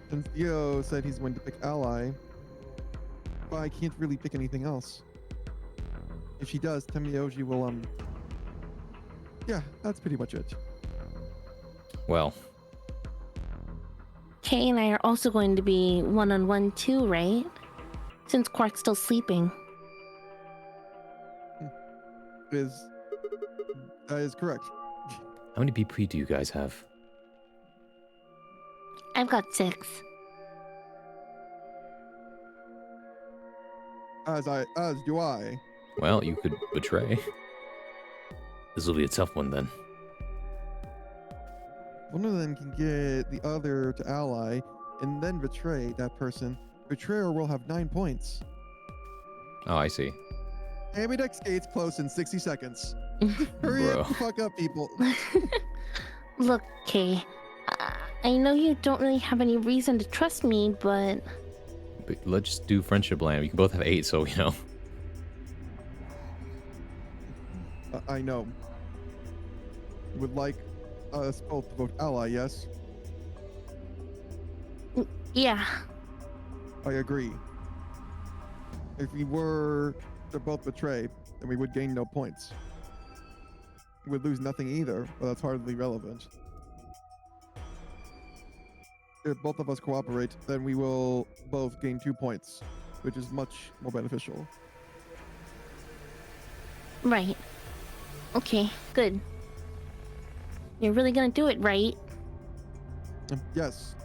Since Dio said he's going to pick ally, but I can't really pick anything else. If she does, Tenmyoji will, yeah, that's pretty much it. Well, Kay and I are also going to be one-on-one too, right? Since Quark's still sleeping. That is correct. how many BP do you guys have? I've got 6. As do I. Well, you could betray. This will be a tough one then. One of them can get the other to ally and then betray that person. Betrayer will have 9 points. Oh, I see. Ambidex gates close in 60 seconds. Hurry Bro. up, fuck up, people. Look, Kay, I know you don't really have any reason to trust me, but But let's just do friendship land. We can both have 8, so you know. I know. Would like us both to vote ally, yes? yeah. I agree. If we were to both betray, then we would gain no points. We would lose nothing either, but that's hardly relevant. if both of us cooperate, then we will both gain 2 points, which is much more beneficial. Right. Okay, good. You're really gonna do it, right? Yes.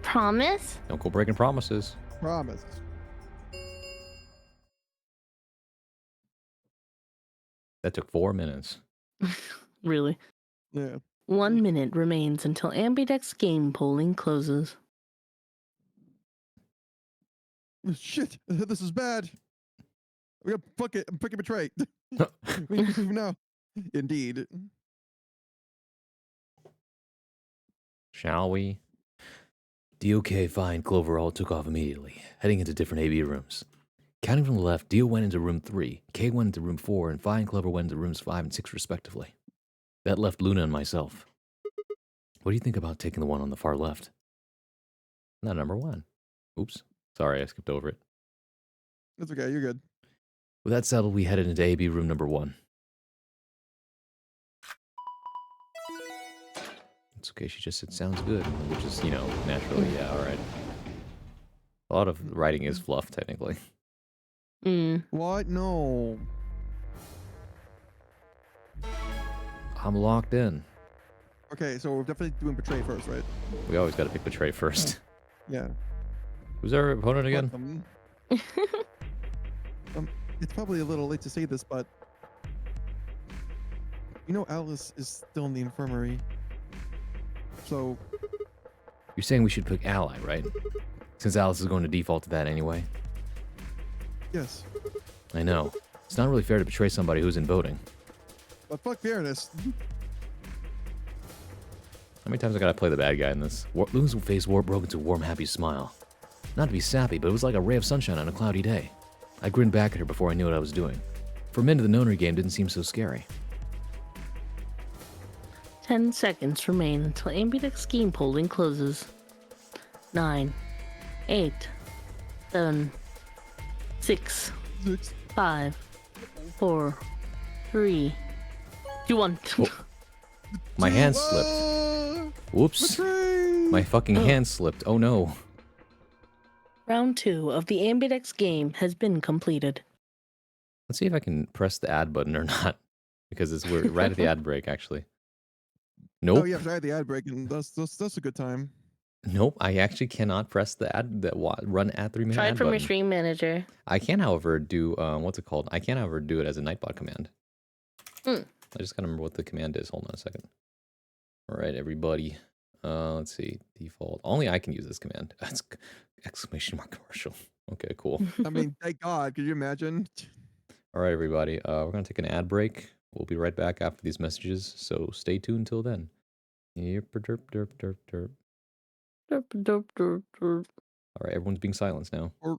Promise? Don't go breaking promises. Promise. That took 4 minutes. Really. Yeah. 1 minute remains until Ambidex game polling closes. Shit, this is bad. We got fuck it. I'm fucking betrayed. We need to move now. Indeed. Shall we? DOK, fine. Clover all took off immediately, heading into different AB rooms. Counting from the left, Dio went into room 3, K went into room 4, and Fi and Clover went into rooms 5 and 6 respectively. That left Luna and myself. What do you think about taking the one on the far left? Not number 1. Oops. Sorry, I skipped over it. That's okay. You're good. With that settled, we headed into AB room number 1. It's okay, she just said sounds good, which is, naturally, yeah, alright. A lot of writing is fluff, technically. What? No. I'm locked in. Okay, so we're definitely doing betray first, right? We always gotta pick Betray first. Yeah. Who's our opponent again? It's probably a little late to say this, but Alice is still in the infirmary. So You're saying we should pick Ally, right? Since Alice is going to default to that anyway. yes, I know. It's not really fair to betray somebody who's in voting. but fuck fairness. How many times I gotta play the bad guy in this? Luna's face broke into a warm, happy smile. Not to be sappy, but it was like a ray of sunshine on a cloudy day. I grinned back at her before I knew what I was doing. For a minute, the nonary game didn't seem so scary. 10 seconds remain until Ambidex game polling closes. 9, 8, 7, 6, 5, 4, 3, 2, 1. My hand slipped. Whoops. Betray! My fucking hand slipped. Oh no. Round 2 of the Ambidex game has been completed. Let's see if I can press the ad button or not. Because we're right at the ad break, actually. Nope. Oh yeah, I had the ad break, and that's a good time. Nope, I actually cannot press the run ad 3 minute Try ad it from button. your stream manager. I can, however, do what's it called? I can, however, do it as a Nightbot command. I just gotta remember what the command is. Hold on a second. All right, everybody. Let's see. Default. Only I can use this command. That's exclamation mark commercial. Okay, cool. I mean, thank God. Could you imagine? All right, everybody. We're gonna take an ad break. We'll be right back after these messages. So stay tuned till then. Yep, derp, derp, derp, derp. Derp, derp, derp, derp. All right, everyone's being silenced now. Or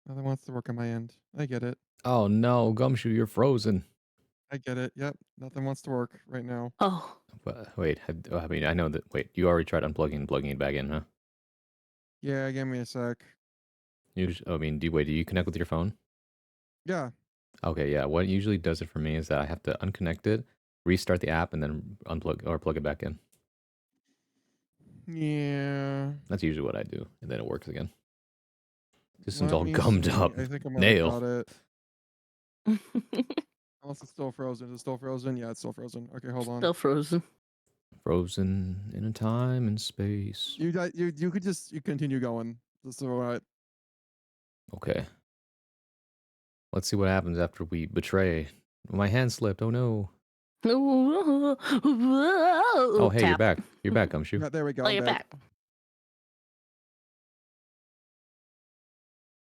Nothing wants to work on my end. I get it. Oh no, Gumshoe, you're frozen. I get it. Yep. Nothing wants to work right now. Oh, But wait, I mean, I know that. Wait, you already tried unplugging and plugging it back in, huh? Yeah, give me a sec. I mean, do you connect with your phone? Yeah. Okay, yeah. What usually does it for me is that I have to unconnect it, restart the app, and then unplug or plug it back in. Yeah. That's usually what I do, and then it works again. System's Let all me gummed see. up. I think I might Nail. have got it. Unless it's still frozen. Is it still frozen? Yeah, it's still frozen. Okay, hold on. still frozen. Frozen in a time and space. You could just continue going. Just so Okay. Let's see what happens after we betray. My hand slipped. Oh no. Oh, Oh hey, you're tap. back. You're back, Gumshoe. yeah, there we go. Oh, I'm you're back. back.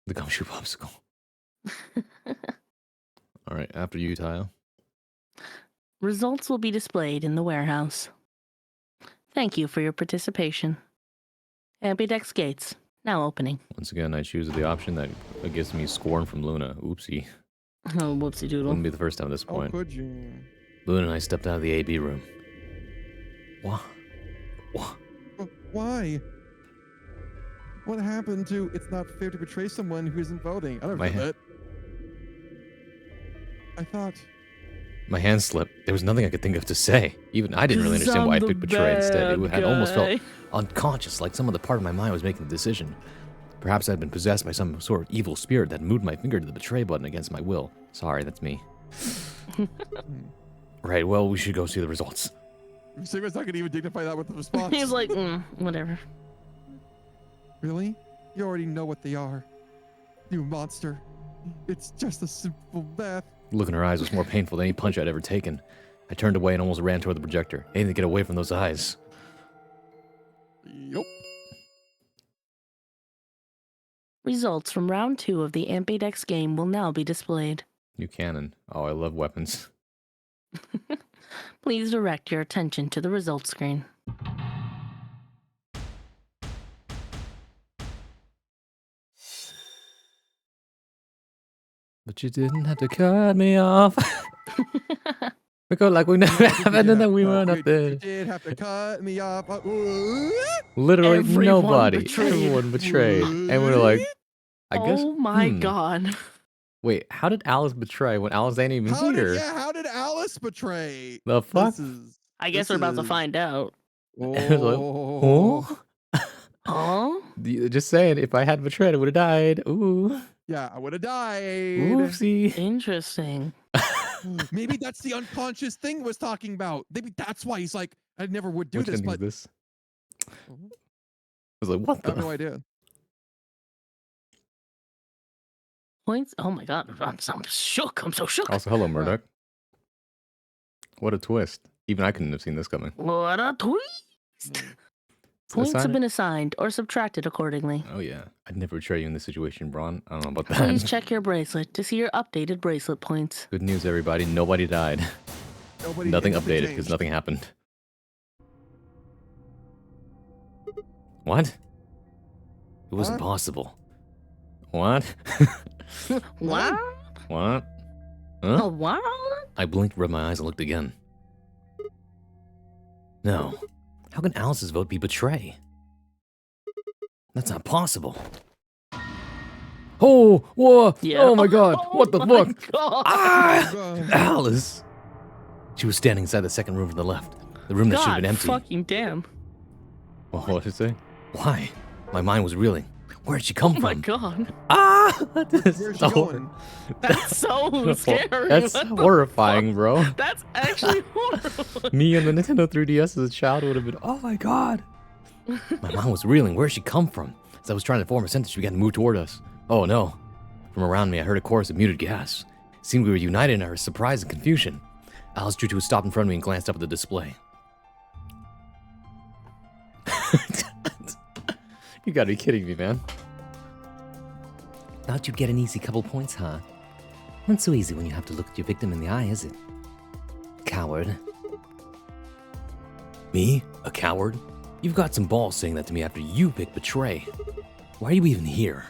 The Gumshoe popsicle. All right, after you, Tile. Results will be displayed in the warehouse. Thank you for your participation. Ambidex gates now opening. Once again, I choose the option that gives me scorn from Luna. Oopsie. Oh, whoopsie doodle. Wouldn't be the first time at this Oh, point. could you? Luna and I stepped out of the AB room. What? What? Why? What happened to it's not fair to betray someone who isn't voting? I don't My get ha- that. I thought. My hand slipped. There was nothing I could think of to say. Even I didn't really 'Cause understand why I I'm the picked betray instead. It bad had almost felt guy. unconscious, like some other part of my mind was making the decision. Perhaps I'd been possessed by some sort of evil spirit that moved my finger to the betray button against my will. Sorry, that's me. Right, well, we should go see the results. Sigma's not gonna even dignify that with the response. He's like, whatever. Really? You already know what they are. You monster. It's just a simple math. The look in her eyes was more painful than any punch I'd ever taken. I turned away and almost ran toward the projector, aiming to get away from those eyes. Yup. Results from round 2 of the Ambidex game will now be displayed. New cannon. Oh, I love weapons. Please direct your attention to the results screen. But you didn't have to cut me off. We go like we never happened and then we were not You there. did have to cut me off. Literally Everyone nobody. betrayed. Everyone betrayed. And we're like, I guess. Oh my god. Wait, how did Alice betray when Alice ain't even here? How did Alice betray? The fuck? I guess we're about to find out. It was like, huh? Huh? Just saying, if I hadn't betrayed, I would have died. Ooh. Yeah, I would have died. Oopsie. Interesting. Maybe that's the unconscious thing was talking about. Maybe that's why he's like, I never would do Which this, ending is but this? I was like, what I have the? no idea. Points? Oh my god. I'm shook. I'm so shook. Also, hello, Murdoch. What a twist. Even I couldn't have seen this coming. What a twist. Points have been assigned or subtracted accordingly. Oh, yeah. I'd never betray you in this situation, Braun. I don't know about Please that. check your bracelet to see your updated bracelet points. Good news, everybody. Nobody died. Nothing updated because nothing happened. What? It was What? impossible. What? What? What? Oh, Huh? what? I blinked, rubbed my eyes, and looked again. No. How can Alice's vote be betray? That's not possible. Oh, whoa! Yeah. Oh my god! What the Oh my fuck? God. Ah! Alice! She was standing inside the second room from the left. The room that should have God been empty. fucking damn. Oh, what did it say? Why? My mind was reeling. Where'd she come Oh my from? god. Ah! Where's she going? That's so scary. That's What the horrifying, bro. fuck? That's actually horrible. Me and the Nintendo 3DS as a child would have been, oh my god. My mind was reeling. Where'd she come from? As I was trying to form a sentence, she began to move toward us. Oh no. From around me, I heard a chorus of muted gas. It seemed we were united in our surprise and confusion. Alice drew to a stop in front of me and glanced up at the display. You gotta be kidding me, man. Thought you'd get an easy couple points, huh? Not so easy when you have to look at your victim in the eye, is it? Coward. Me? A coward? You've got some balls saying that to me after you picked Betray. Why are you even here?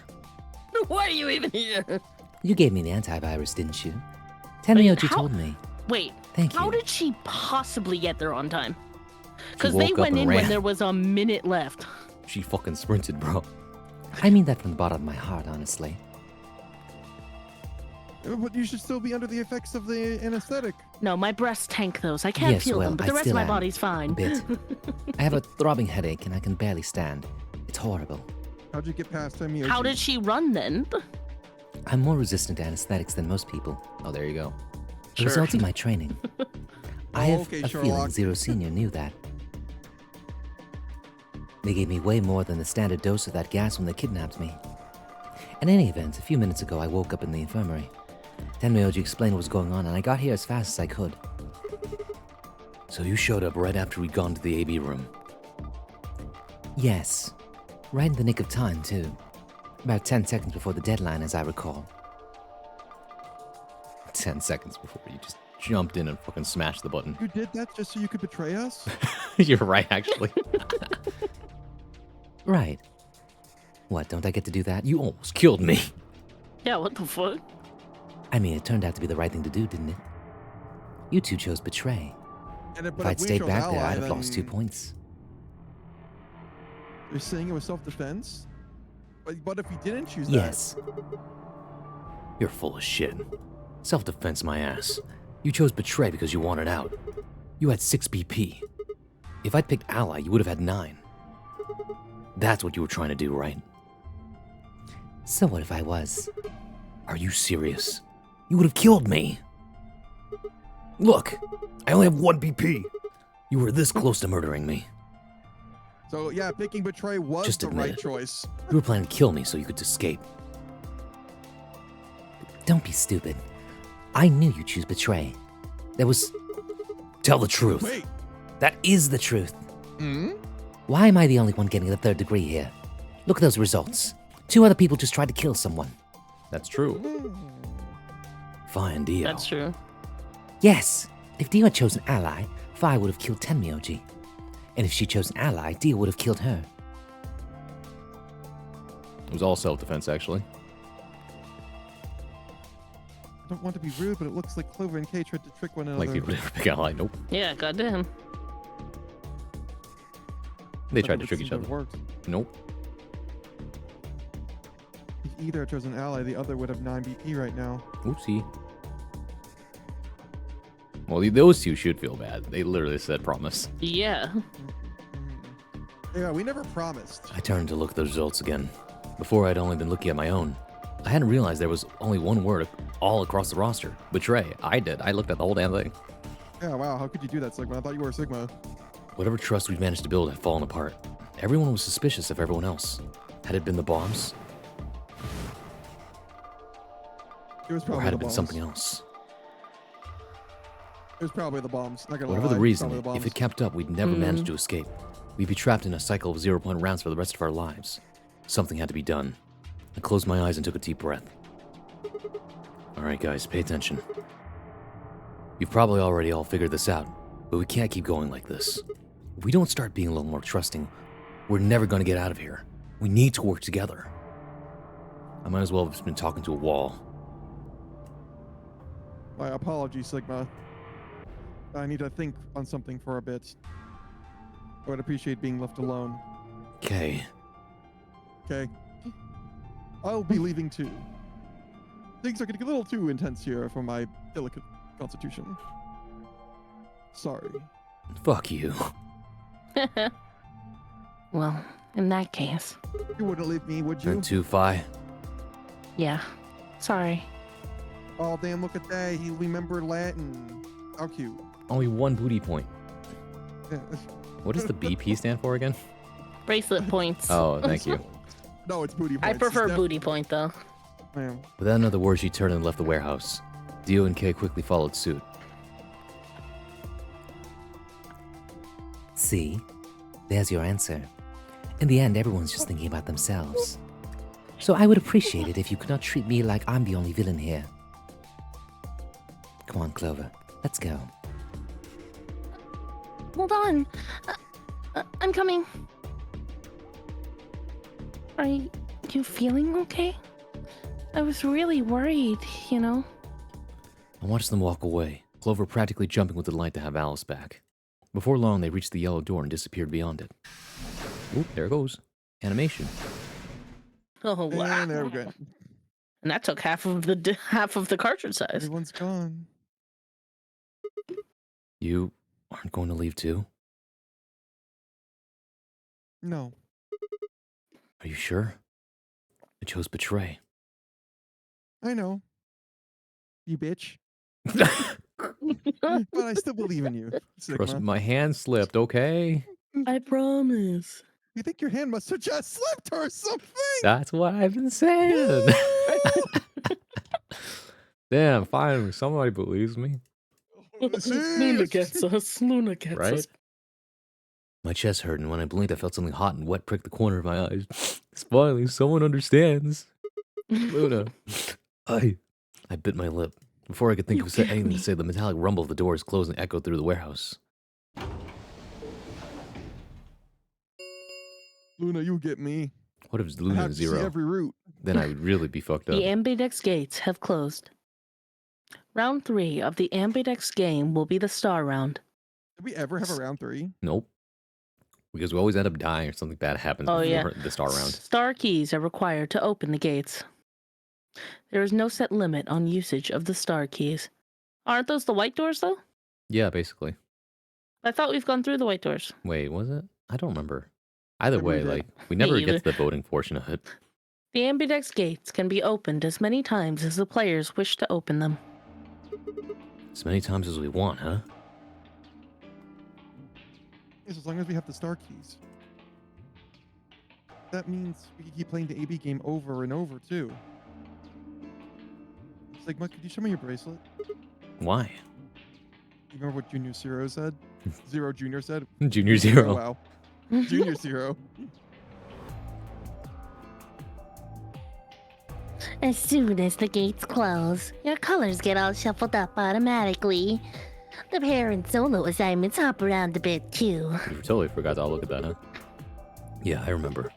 Why are you even here? You gave me the antivirus, didn't you? Tell me what you how- told me. Wait, Thank how you. did she possibly get there on time? Because woke they up went and in when ran. there was a minute left. She fucking sprinted, bro. I mean that from the bottom of my heart, honestly. But you should still be under the effects of the anesthetic. No, my breasts tank those. I can't Yes, feel well, them, but I the rest of still my am. body's fine. A bit. I have a throbbing headache and I can barely stand. It's horrible. How'd you get past Miyoshi? How did she run then? I'm more resistant to anesthetics than most people. Oh, there you go. The Sure. result of my training. I Oh, have okay, a feeling Sherlock. Zero Senior knew that. They gave me way more than the standard dose of that gas when they kidnapped me. In any event, a few minutes ago I woke up in the infirmary. Tenmyoji explained what was going on and I got here as fast as I could. So you showed up right after we'd gone to the AB room. Yes. Right in the nick of time, too. About 10 seconds before the deadline, as I recall. 10 seconds before you just jumped in and fucking smashed the button. You did that just so you could betray us? You're right, actually. Right. What, don't I get to do that? You almost killed me. Yeah, what the fuck? I mean, it turned out to be the right thing to do, didn't it? You two chose betray. And If I'd we stayed chose back there, ally, I'd have lost 2 then points. You're saying it was self-defense? But if we didn't choose Yes. You're full of shit. Self-defense, my ass. You chose Betray because you wanted out. You had 6 BP. If I'd picked Ally, you would have had 9. That's what you were trying to do, right? So what if I was? Are you serious? You would have killed me. Look, I only have 1 BP. You were this close to murdering me. that, so yeah, picking betray was Just the admit right it. choice. You were planning to kill me so you could escape. Don't be stupid. I knew you'd choose betray. There was... Tell the truth. Wait. That is the truth. Hmm? Why am I the only one getting the 3rd degree here? Look at those results. 2 other people just tried to kill someone. That's true. Fine deal. That's true. Yes, if Dio had chosen ally, Fi would have killed Tenmyoji. And if she chose an ally, Dio would have killed her. It was all self-defense, actually. I don't want to be rude, but it looks like Clover and Kay tried to trick one another. Like people didn't pick Ally. Nope. Yeah, goddamn. They But tried it to trick seemed each to other. have worked. Nope. If either chose an ally, the other would have 9 BP right now. Oopsie. Well, those two should feel bad. They literally said promise. Yeah. Yeah, we never promised. I turned to look at the results again. Before, I'd only been looking at my own. I hadn't realized there was only one word all across the roster. Betray. I did. I looked at the whole damn thing. Yeah, wow, how could you do that, Sigma? I thought you were a Sigma. Whatever trust we'd managed to build had fallen apart. Everyone was suspicious of everyone else. Had it been the bombs? It was Or probably had the it been bombs. something else? It was probably the bombs. Not gonna Whatever lie, the it was reason, probably the if it bombs. kept up, we'd never manage to escape. We'd be trapped in a cycle of 0-point rounds for the rest of our lives. Something had to be done. I closed my eyes and took a deep breath. Alright guys, pay attention. You've probably already all figured this out, but we can't keep going like this. If we don't start being a little more trusting, we're never going to get out of here. We need to work together. I might as well have just been talking to a wall. My apologies, Sigma. I need to think on something for a bit. I would appreciate being left alone. Okay. Okay? I'll be leaving too. Things are getting a little too intense here for my delicate constitution. Sorry. Fuck you. Well, in that case, You wouldn't leave me, would you? And two fi. yeah. Sorry. Oh, damn, look at that. He remembered Latin. How cute. Only 1 booty point. Yeah. What does the BP stand for again? Bracelet points. Oh, thank you. No, it's booty points. I It's prefer def- booty point though. Yeah. Without another word, she turned and left the warehouse. Dio and Kay quickly followed suit. See? There's your answer. In the end, everyone's just thinking about themselves. So I would appreciate it if you could not treat me like I'm the only villain here. Come on, Clover. Let's go. Hold on. I'm coming. Are you feeling okay? I was really worried, you know. I watched them walk away, Clover practically jumping with delight to have Alice back. Before long, they reached the yellow door and disappeared beyond it. Oop, there it goes. Animation. Oh wow. And there we go. And that took half of the cartridge size. Everyone's gone. You aren't going to leave too? No. Are you sure? I chose betray. I know. You bitch. But I still believe in you, Trust Sigma. my hand slipped, okay? I promise. You think your hand must have just slipped or something? That's what I've been saying. Damn, finally, somebody believes me. Luna gets us. Luna gets Right? us. My chest hurt, and when I blinked, I felt something hot and wet prick the corner of my eyes. Finally, someone understands. Luna. I bit my lip. Before I could think You of get anything me. to say, the metallic rumble of the doors closing echoed through the warehouse. Luna, you get me. What if I Luna have is to see 0? every route. Then I would really be fucked up. The ambidex gates have closed. Round 3 of the ambidex game will be the star round. Did we ever have a round 3? Nope. Because we always end up dying or something bad happens Oh, before yeah. the star round. Star keys are required to open the gates. There is no set limit on usage of the star keys. Aren't those the white doors, though? Yeah, basically. I thought we've gone through the white doors. Wait, was it? I don't remember. Either Never we way, did. like, we never get either. to the voting portion of it. The ambidex gates can be opened as many times as the players wish to open them. As many times as we want, huh? Yes, as long as we have the star keys. That means we can keep playing the AB game over and over, too. Sigma, could you show me your bracelet? Why? You remember what Junior Zero said? Zero Junior said? Junior Zero. Wow. Junior Zero. As soon as the gates close, your colors get all shuffled up automatically. The pair and solo assignments hop around a bit too. You totally forgot to look at that, huh? Yeah, I remember.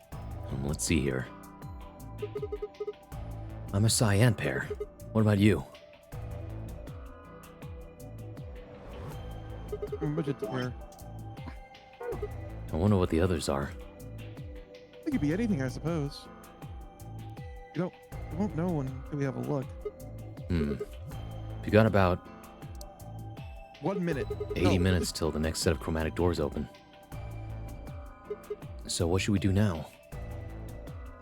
Let's see here. I'm a cyan pair. What about you? Magentaire. I wonder what the others are. It could be anything, I suppose. We won't know until we have a look. You got about 1 minute. 80 No. minutes till the next set of chromatic doors open. So what should we do now?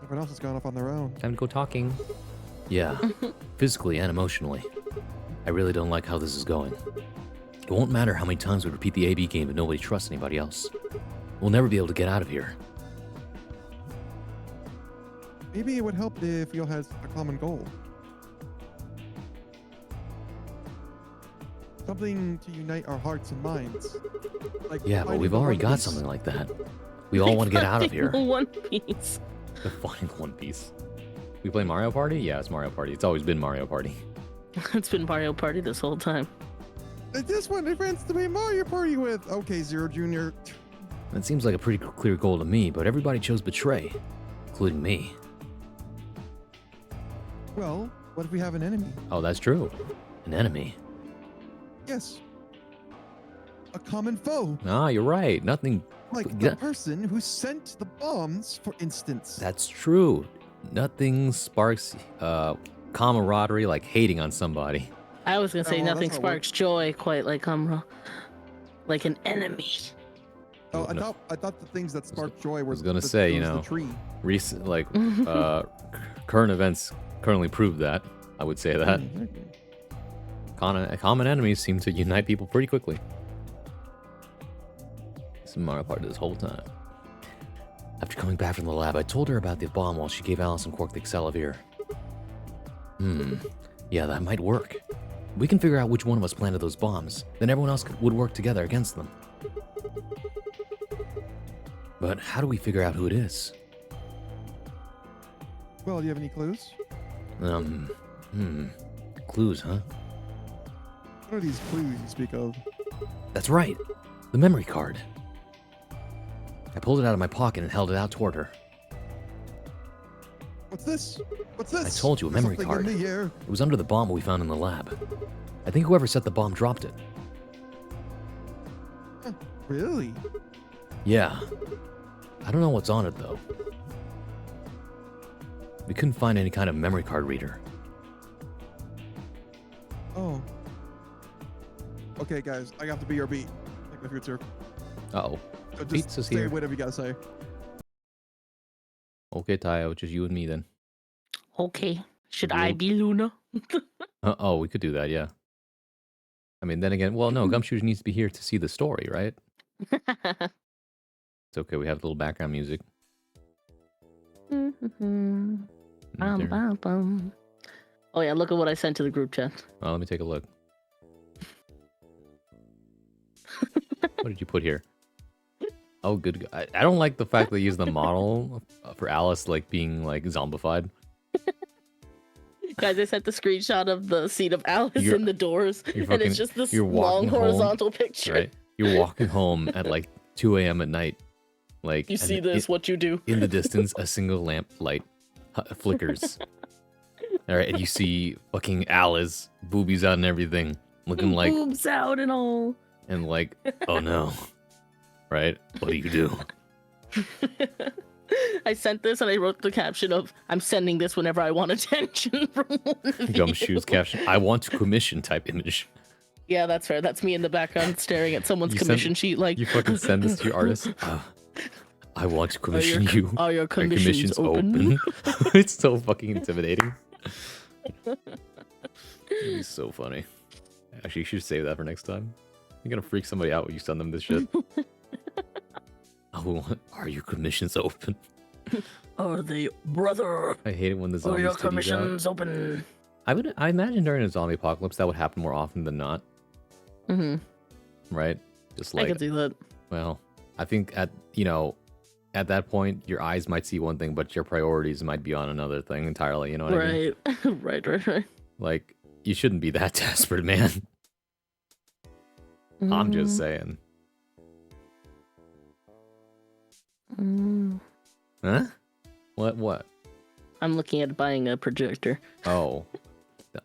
Everyone else has gone off on their own. Time to go talking. Yeah, physically and emotionally. I really don't like how this is going. It won't matter how many times we repeat the AB game, but nobody trusts anybody else. We'll never be able to get out of here. Maybe it would help if we all had a common goal. Something to unite our hearts and minds. Like Yeah, but finding we've the already One got Piece. something like that. We all want to get out of here. One Piece. The fucking One Piece. We play Mario Party? Yeah, it's Mario Party. It's always been Mario Party. It's been Mario Party this whole time. This one, my friends to play Mario Party with. Okay, Zero Junior. That seems like a pretty clear goal to me, but everybody chose betray, including me. Well, what if we have an enemy? Oh, that's true. An enemy. Yes. A common foe. Ah, you're right. Nothing. Like Yeah. the person who sent the bombs, for instance. That's true. Nothing sparks camaraderie like hating on somebody. I was gonna say Oh, nothing that's not what- sparks joy quite like an enemy. Oh, No, I thought the things that sparked joy were. was gonna say, it you was know, the tree. recent current events currently prove that. I would say that common enemies seem to unite people pretty quickly. This is Mario Party this whole time. After coming back from the lab, I told her about the bomb while she gave Alice and Quark the Excalibur. Yeah, that might work. We can figure out which one of us planted those bombs, then everyone else would work together against them. But how do we figure out who it is? Well, do you have any clues? Clues, huh? What are these clues you speak of? That's right. The memory card. I pulled it out of my pocket and held it out toward her. What's this? What's this? I told you, a There's memory something card. in the air. It was under the bomb we found in the lab. I think whoever set the bomb dropped it. Really? Yeah. I don't know what's on it, though. We couldn't find any kind of memory card reader. Oh. Okay, guys, I got to be your beat. Like my future. Uh-oh. So just Beats is say here. whatever you gotta say. Okay, Tayo, just you and me then. Okay. Should We'll- I be Luna? Oh, we could do that, yeah. I mean, then again, well, no, Gumshoe needs to be here to see the story, right? It's okay, we have a little background music. Bum, There. bum, bum. Oh yeah, look at what I sent to the group chat. Oh, let me take a look. What did you put here? Oh, good. I don't like the fact that they use the model for Alice, like, being, like, zombified. Guys, I sent the screenshot of the scene of Alice You're- in the doors, you're and it's fucking- just this you're long walking home, horizontal picture. Right? You're walking home at, like, 2 a.m. at night. Like, You and see this, what you do. in the distance, a single lamp light flickers. All right, and you see fucking Alice, boobies out and everything, looking like, boobs out and all. and like, oh no, right? What do you do? I sent this and I wrote the caption of "I'm sending this whenever I want attention from one of you." Gumshoe's caption: "I want to commission" type image. Yeah, that's fair. That's me in the background staring at someone's You send- commission sheet, like You fucking send this to your artist. I want to commission your- you. are your Are commissions open? It's so fucking intimidating. It'd be so funny. Actually, you should save that for next time. You're gonna freak somebody out when you send them this shit. Are your commissions open? Are they, brother? I hate it when the Are zombies your titties out. commissions open? I imagine during a zombie apocalypse that would happen more often than not, Mm-hmm. right? Just I like, can see that. well, I think at that point your eyes might see one thing, but your priorities might be on another thing entirely. You know what I mean? Right. right. Like, you shouldn't be that desperate, man. I'm just saying. Huh? What? I'm looking at buying a projector. Oh.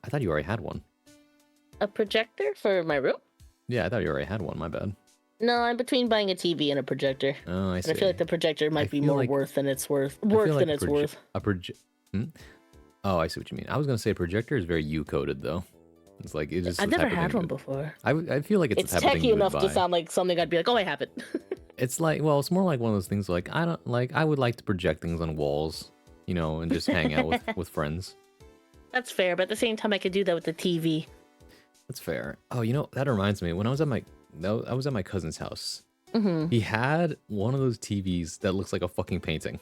I thought you already had one. A projector for my room? Yeah, I thought you already had one. My bad. No, I'm between buying a TV and a projector. Oh, I And see. I feel like the projector might be feel more like- worth than it's worth. I feel Worth like than it's worth. Oh, I see what you mean. I was gonna say projector is very U-coded though. It's like it's just. I've the never type of had thing one you would- before. I feel like it's It's the type of thing techie you would enough to buy. sound like something I'd be like, oh, I have it. It's like, well, it's more like one of those things like I would like to project things on walls, and just hang out with friends. That's fair, but at the same time, I could do that with the TV. That's fair. Oh, that reminds me. When I was at my cousin's house, Mm-hmm. he had one of those TVs that looks like a fucking painting.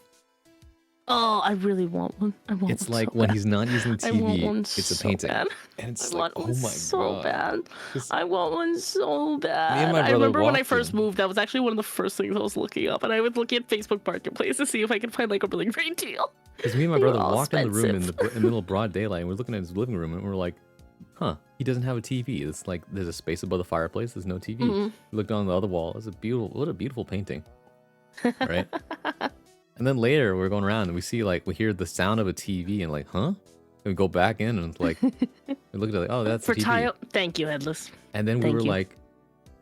Oh, I really want one. I want It's one like so when bad. he's not using the I want TV, one it's a so painting, bad. and it's I like, want oh one my so god. bad. This- I want one so bad. my I brother remember when I walked first in. moved, that was actually one of the first things I was looking up, and I was looking at Facebook Marketplace to see if I could find like a really great deal. Because me and my They were brother all walked in the room in expensive. the middle of broad daylight, and we're looking at his living room, and we're like, huh, he doesn't have a TV. It's like there's a space above the fireplace. There's no TV. Mhm. We looked on the other wall. It's what a beautiful painting, right? And then later we're going around and we hear the sound of a TV and like, huh? And we go back in and it's like, we look at it like, oh, that's For the TV. Tayo, thank you, Headless. And then we Thank were you. like,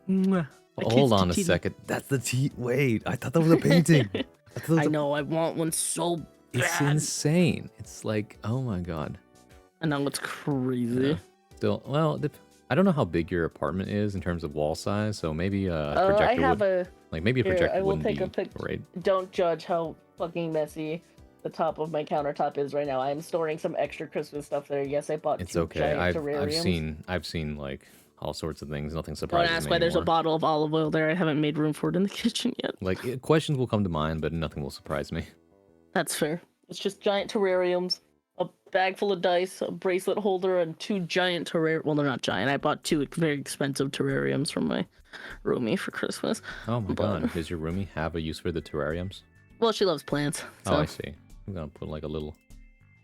Mwah. My hold kid's on a TV. second, that's the TV. Wait, I thought that was a painting. I thought that was I a- know, I want one so It's bad. insane. It's like, oh my god. I know it's crazy. Yeah. Still, well, I don't know how big your apartment is in terms of wall size, so maybe a I projector have would a. like maybe a Here, projector I will wouldn't take be a picture. great. Don't judge how fucking messy the top of my countertop is right now. I am storing some extra Christmas stuff there. Yes, I bought It's 2 okay. giant I've terrariums. I've seen like all sorts of things. Nothing Don't surprises ask me why there's a anymore. bottle of olive oil there. I haven't made room for it in the kitchen yet. Like questions will come to mind, but nothing will surprise me. That's fair. It's just giant terrariums, a bag full of dice, a bracelet holder, and 2 giant terrariums. Well, they're not giant. I bought 2 very expensive terrariums from my roomie for Christmas. Oh my But- god, does your roomie have a use for the terrariums? Well, she loves plants, so Oh, I see. I'm gonna put like a little.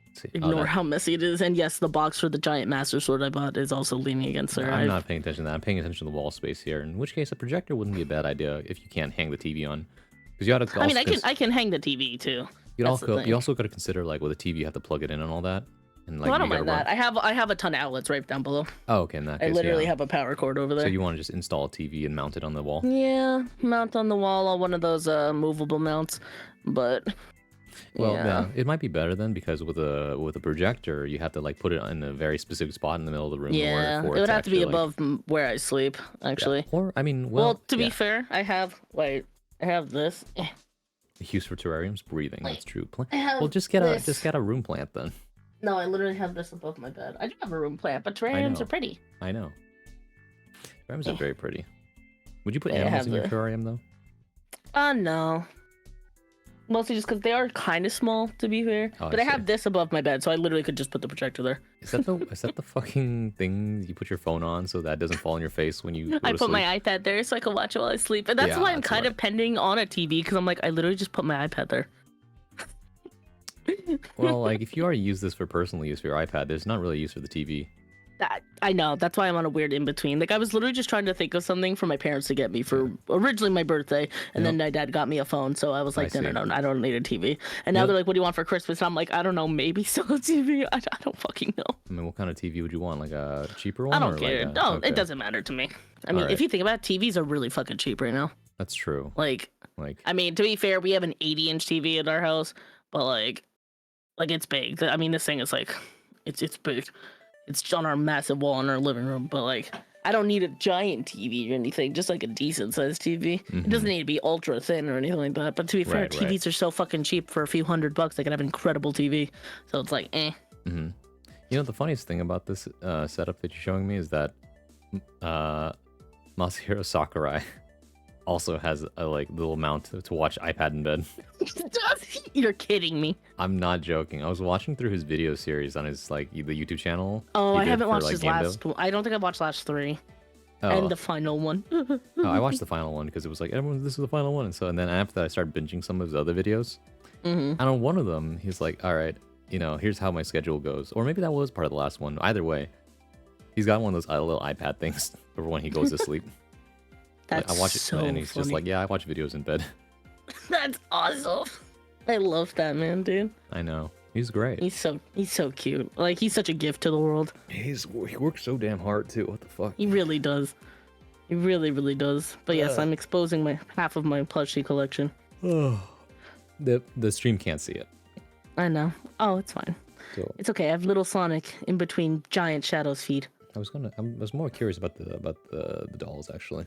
Let's see. ignore how messy it is. And yes, the box for the giant master sword I bought is also leaning against her. I'm not paying attention to that. I'm paying attention to the wall space here. In which case, a projector wouldn't be a bad idea if you can't hang the TV on. Because you gotta. I mean, also I can hang the TV too. You That's the also thing. you also got to consider like with a TV you have to plug it in and all that, and like Well, I don't you gotta mind that. run- I have a ton of outlets right down below. Oh, okay. In that I case, literally yeah. have a power cord over there. So you want to just install a TV and mount it on the wall? Yeah, mount on the wall on one of those movable mounts, but Well, yeah, it might be better then because with a projector you have to like put it in a very specific spot in the middle of the room. yeah, in order for it would have to be actually, like- above where I sleep. Actually, Or I mean, well, well, to be yeah. fair, I have I have this. Use for terrariums, breathing. That's true. I have Well, just get a room plant then. No, I literally have this above my bed. I do have a room plant, but terrariums know. are pretty. I know. Terrariums are very pretty. Would you put Yeah, I animals have in your the- terrarium though? No. Mostly just because they are kind of small, to be fair. Oh, I But I see. have this above my bed, so I literally could just put the projector there. Is that the fucking thing you put your phone on so that doesn't fall in your face when you? Go I to put sleep? my iPad there so I can watch it while I sleep. And that's Yeah, why I'm that's kind right. of pending on a TV, because I'm like, I literally just put my iPad there. Well, like if you already use this for personal use for your iPad, there's not really use for the TV. I know. That's why I'm on a weird in between. Like I was literally just trying to think of something for my parents to get me for originally my birthday, and then my dad got me a phone. So I was like, I no, see. I don't need a TV. And now Yep. they're like, what do you want for Christmas? And I'm like, I don't know, maybe still a TV. I don't fucking know. I mean, what kind of TV would you want? Like a cheaper one? I don't or care. Like No, okay. it doesn't matter to me. I mean, Alright. if you think about it, TVs are really fucking cheap right now. That's true. Like, Like I mean, to be fair, we have an 80-inch TV at our house, but like it's big. I mean, this thing is like, it's big. It's on our massive wall in our living room, but like, I don't need a giant TV or anything. Just like a decent sized TV. It doesn't need to be ultra thin or anything like that. But to be fair, Right, right. TVs are so fucking cheap. For a few $100, they can have an incredible TV. So it's like, eh. You know, the funniest thing about this setup that you're showing me is that Masahiro Sakurai also has a like little mount to watch iPad in bed. You're kidding me. I'm not joking. I was watching through his video series on his like the YouTube channel. Oh, he I did haven't for, watched like, his Game Dev. last. I don't think I've watched last 3 Oh, and the final one. oh, I watched the final one because it was like everyone. This is the final one, and then after that, I started binging some of his other videos. And on one of them, he's like, "All right, you know, here's how my schedule goes," or maybe that was part of the last one. Either way, he's got one of those little iPad things for when he goes to sleep. That's I watch it, so and he's funny. just like, "Yeah, I watch videos in bed." That's awesome. I love that man, dude. I know he's great. He's so cute. Like he's such a gift to the world. He works so damn hard too. What the fuck? He really does. He really, really does. But yes, I'm exposing my half of my plushie collection. The stream can't see it. I know. Oh, it's fine. So It's okay. I have little Sonic in between giant Shadow's feet. I was more curious about the dolls actually.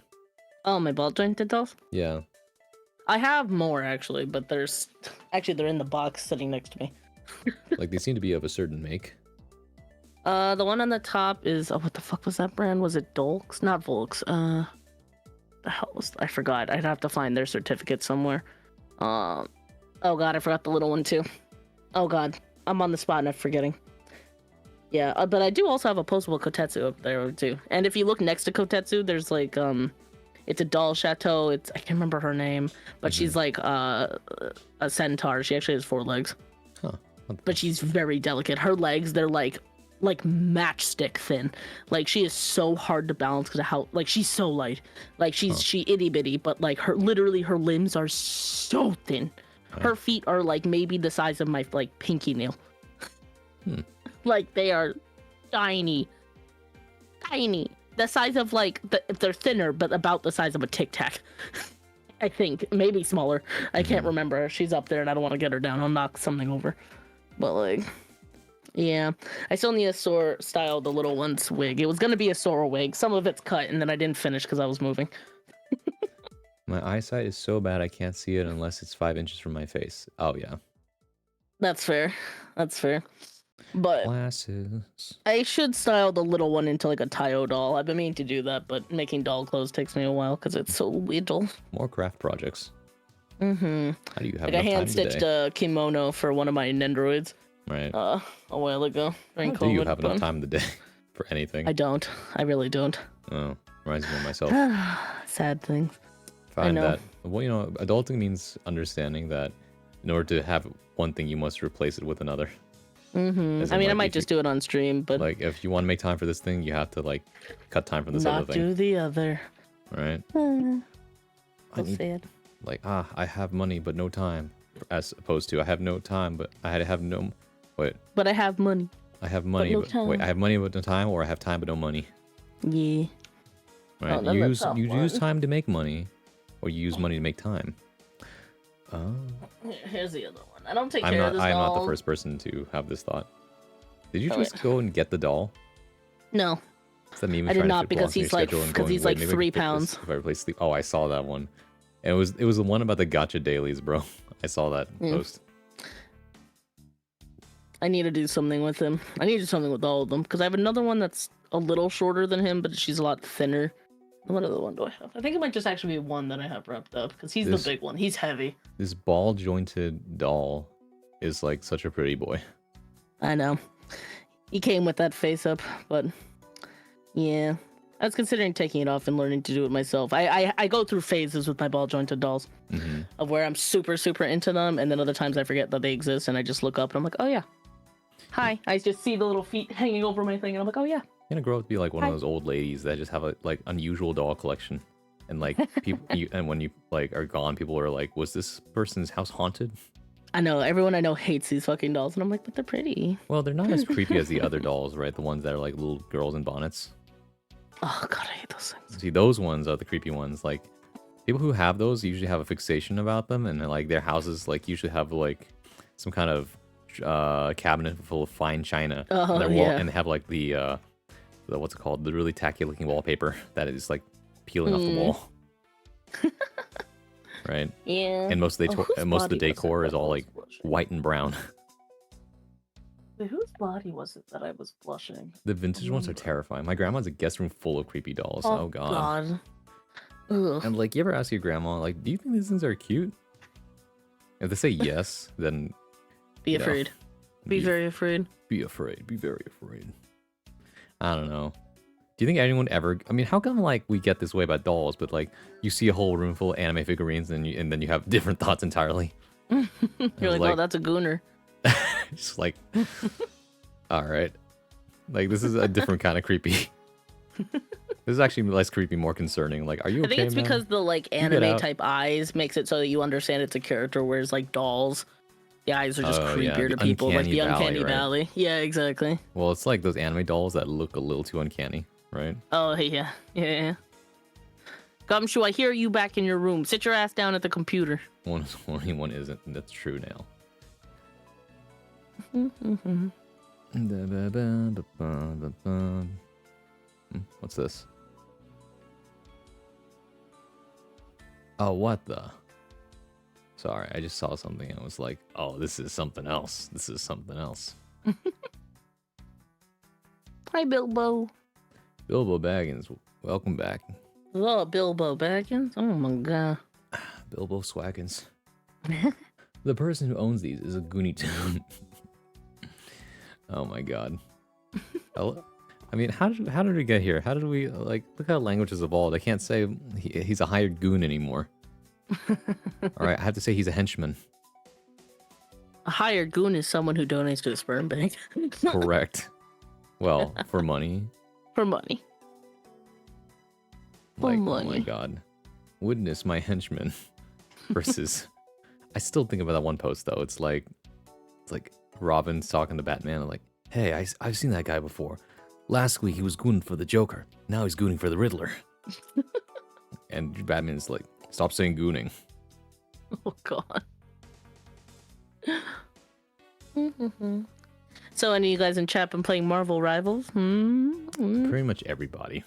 Oh, my ball jointed dolls? Yeah. I have more actually, but they're in the box sitting next to me. Like they seem to be of a certain make. The one on the top is what the fuck was that brand? Was it Dolks? Not Volks. The hell was I forgot. I'd have to find their certificate somewhere. Oh god, I forgot the little one too. Oh god, I'm on the spot and I'm forgetting. Yeah, but I do also have a postable Kotetsu up there too. And if you look next to Kotetsu, there's like it's a doll chateau. I can't remember her name, but she's like a centaur. She actually has 4 legs. Huh. But she's very delicate. Her legs, they're like matchstick thin. Like she is so hard to balance because of how like she's so light. Like she itty bitty, but like her limbs are so thin. Her feet are like maybe the size of my like pinky nail. Like they are tiny. The size of like if they're thinner, but about the size of a Tic Tac. I think maybe smaller. I can't remember. She's up there, and I don't want to get her down. I'll knock something over. But like, Yeah, I still need to style the little one's wig. It was gonna be a Sora wig. Some of it's cut, and then I didn't finish because I was moving. My eyesight is so bad I can't see it unless it's 5 inches from my face. Oh yeah. That's fair. That's fair. But Glasses. I should style the little one into like a Tayo doll. I've been meaning to do that, but making doll clothes takes me a while because it's so little. More craft projects. Mm-hmm. How do you have Like I enough time hand stitched today? a kimono for one of my Nendoroids Right. a while ago during How COVID. do you have enough but time in the day for anything? I don't. I really don't. Oh, reminds me of myself. Sad things. Find know. that, well, you know, adulting means understanding that in order to have one thing, you must replace it with another. Mm-hmm. As I in, mean, I like, might if you- just do it on stream, but Like, if you want to make time for this thing, you have to, like, cut time from this not other thing. do the other. Right? So I need, sad. like, I have money, but no time. As opposed to, I have no time, but I have no... Wait, But I have money. I have money, no but... time. Wait, I have money, but no time, or I have time, but no money. Yeah. Right? then You the use top you use one. time to make money, or you use money to make time. Oh. Here's the other one. I don't take I'm care not. of this I'm not the doll. first person to have this thought. Did you Oh, just wait. go and get the doll? No. Is that me even I did trying to not, fit because balance in your he's like- schedule and because going, he's "Wait, like maybe I can 3 fit this pounds." if I replace sleep. Oh, I saw that one. And it was the one about the gotcha dailies, bro. I saw that post. I need to do something with him. I need to do something with all of them because I have another one that's a little shorter than him, but she's a lot thinner. What other one do I have? I think it might just actually be one that I have wrapped up because he's This- the big one. He's heavy. This ball jointed doll is like such a pretty boy. I know. He came with that face up, but yeah. I was considering taking it off and learning to do it myself. I go through phases with my ball jointed dolls of where I'm super, super into them, and then other times I forget that they exist and I just look up and I'm like, oh yeah. Hi. I just see the little feet hanging over my thing and I'm like, oh yeah. You're gonna grow up to be like one of Hi. those old ladies that just have a like unusual doll collection, and like people, and when you like are gone, people are like, "Was this person's house haunted?" I know, everyone I know hates these fucking dolls, and I'm like, but they're pretty. Well, they're not as creepy as the other dolls, right? The ones that are like little girls in bonnets. Oh god, I hate those things. See, those ones are the creepy ones. Like people who have those usually have a fixation about them, and like their houses like usually have like some kind of cabinet full of fine china. Oh, on their wall, yeah. and they have like the what's it called? The really tacky looking wallpaper that is like peeling off the wall. Right? Yeah. And most of Oh, whose and most of the body was it decor that is all was like blushing? white and brown. Wait, whose body was it that I was blushing? The vintage ones are remember. terrifying. My grandma has a guest room full of creepy dolls. Oh, god. Ugh. And like, you ever ask your grandma, like, do you think these things are cute? If they say yes, then Be you know, afraid. Be very afraid. be afraid. Be very afraid. I don't know. Do you think anyone ever? I mean, how come like we get this way about dolls, but like you see a whole room full of anime figurines, and then you have different thoughts entirely? You're like, like- oh, that's a gooner. Just like, all right, like this is a different kind of creepy. This is actually less creepy, more concerning. Like, are you I okay, think it's man? because the like get anime out. type eyes makes it so that you understand it's a character, whereas like dolls, the eyes are just Oh, yeah, creepier the to people, like uncanny the valley, uncanny right? valley. Yeah, exactly. Well, it's like those anime dolls that look a little too uncanny, right? Oh yeah, yeah. Gumshoe, I hear you back in your room. Sit your ass down at the computer. One isn't. That's true now. What's this? Oh, what the? Sorry, I just saw something and I was like, oh, this is something else. This is something else. Hi, Bilbo. Bilbo Baggins, welcome back. Oh, Bilbo Baggins. Oh my god. Bilbo Swaggins. The person who owns these is a Goonie Toon. Oh my god. I mean, how did we get here? How did we, like, look how language has evolved. I can't say he's a hired goon anymore. Alright, I have to say he's a henchman. A hired goon is someone who donates to the sperm bank Correct. Well, for money. for money. For Like, oh my money. god. Witness my henchman versus... I still think about that one post, though. It's like Robin's talking to Batman and like, hey, I've seen that guy before. Last week he was gooning for the Joker. Now he's gooning for the Riddler. And Batman's like, stop saying gooning. Oh god. So, any of you guys in chat been playing Marvel Rivals? Pretty much everybody.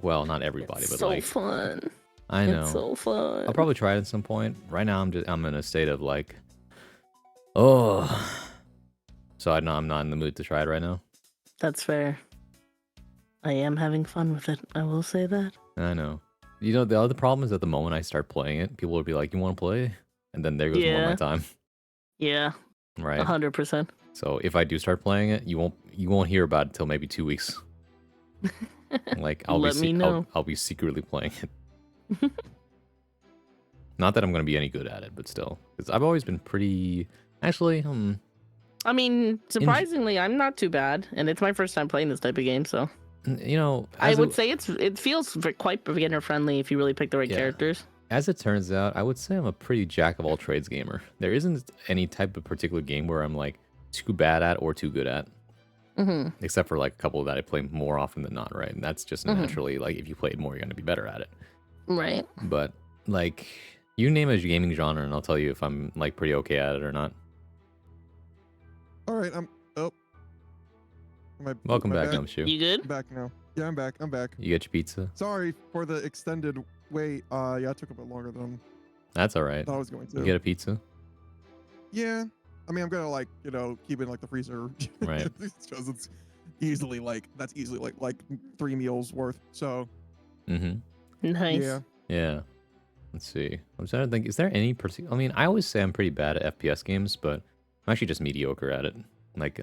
Well, not everybody, It's but so like fun. I know. It's so fun. I'll probably try it at some point. Right now, I'm in a state of like, oh, so I'm not in the mood to try it right now. That's fair. I am having fun with it. I will say that. I know. You know, the other problem is at the moment I start playing it, people will be like, "You want to play?" And then there goes more of my Yeah. time. Yeah, Right. 100%. So if I do start playing it, you won't hear about it till maybe 2 weeks. Like Let me know. I'll be secretly playing it. Not that I'm gonna be any good at it, but still, because I've always been pretty. Actually, I mean, surprisingly, I'm not too bad, and it's my first time playing this type of game, so you know, I would say it feels quite beginner friendly if you really pick the right Yeah. characters. As it turns out, I would say I'm a pretty jack of all trades gamer. There isn't any type of particular game where I'm like too bad at or too good at, except for like a couple that I play more often than not, right? And that's just naturally like if you play it more, you're gonna be better at it. Right. But like, you name a gaming genre, and I'll tell you if I'm like pretty okay at it or not. All right, Welcome am I back, Gumshoe. You good? I'm back now. Yeah, I'm back. I'm back. You get your pizza. Sorry for the extended wait. Yeah, it took a bit longer than That's all right. I thought I was going to. You get a pizza. Yeah, I mean, I'm gonna like keep it in like the freezer, Right. Because it's easily like 3 meals worth. So Nice. yeah, Yeah. Let's see. I'm trying to think. Is there any particular? I mean, I always say I'm pretty bad at FPS games, but I'm actually just mediocre at it. Like,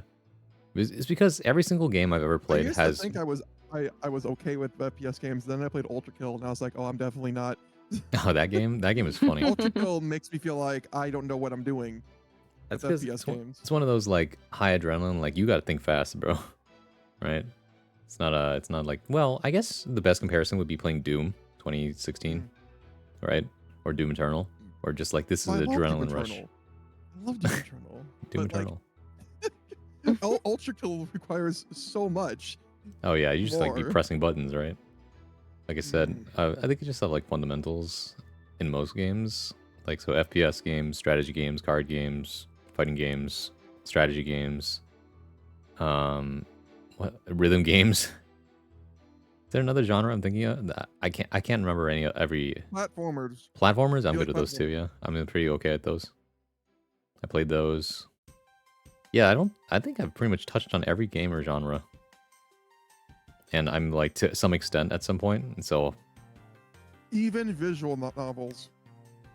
it's because every single game I've ever I played used has. to think I was okay with FPS games. Then I played Ultra Kill, and I was like, oh, I'm definitely not. Oh, that game is funny. Ultra Kill makes me feel like I don't know what I'm doing. That's with because FPS games. it's one of those like high adrenaline. Like you got to think fast, bro. Right? It's not like. Well, I guess the best comparison would be playing Doom 2016, right? Or Doom Eternal, or just like this is I an love Doom adrenaline rush. Eternal. I love Doom Eternal. Doom but, like, Eternal. Ultra Kill requires so much. Oh yeah, you just like be more. pressing buttons, right? Like I said, I think you just have like fundamentals in most games. Like so FPS games, strategy games, card games, fighting games, strategy games, what rhythm games. Is there another genre I'm thinking of? I can't remember every Platformers. platformers. I'm You good like at those too, platformers? yeah. I'm pretty okay at those. I played those. Yeah, I think I've pretty much touched on every gamer genre. And I'm like to some extent at some point, and so Even visual novels.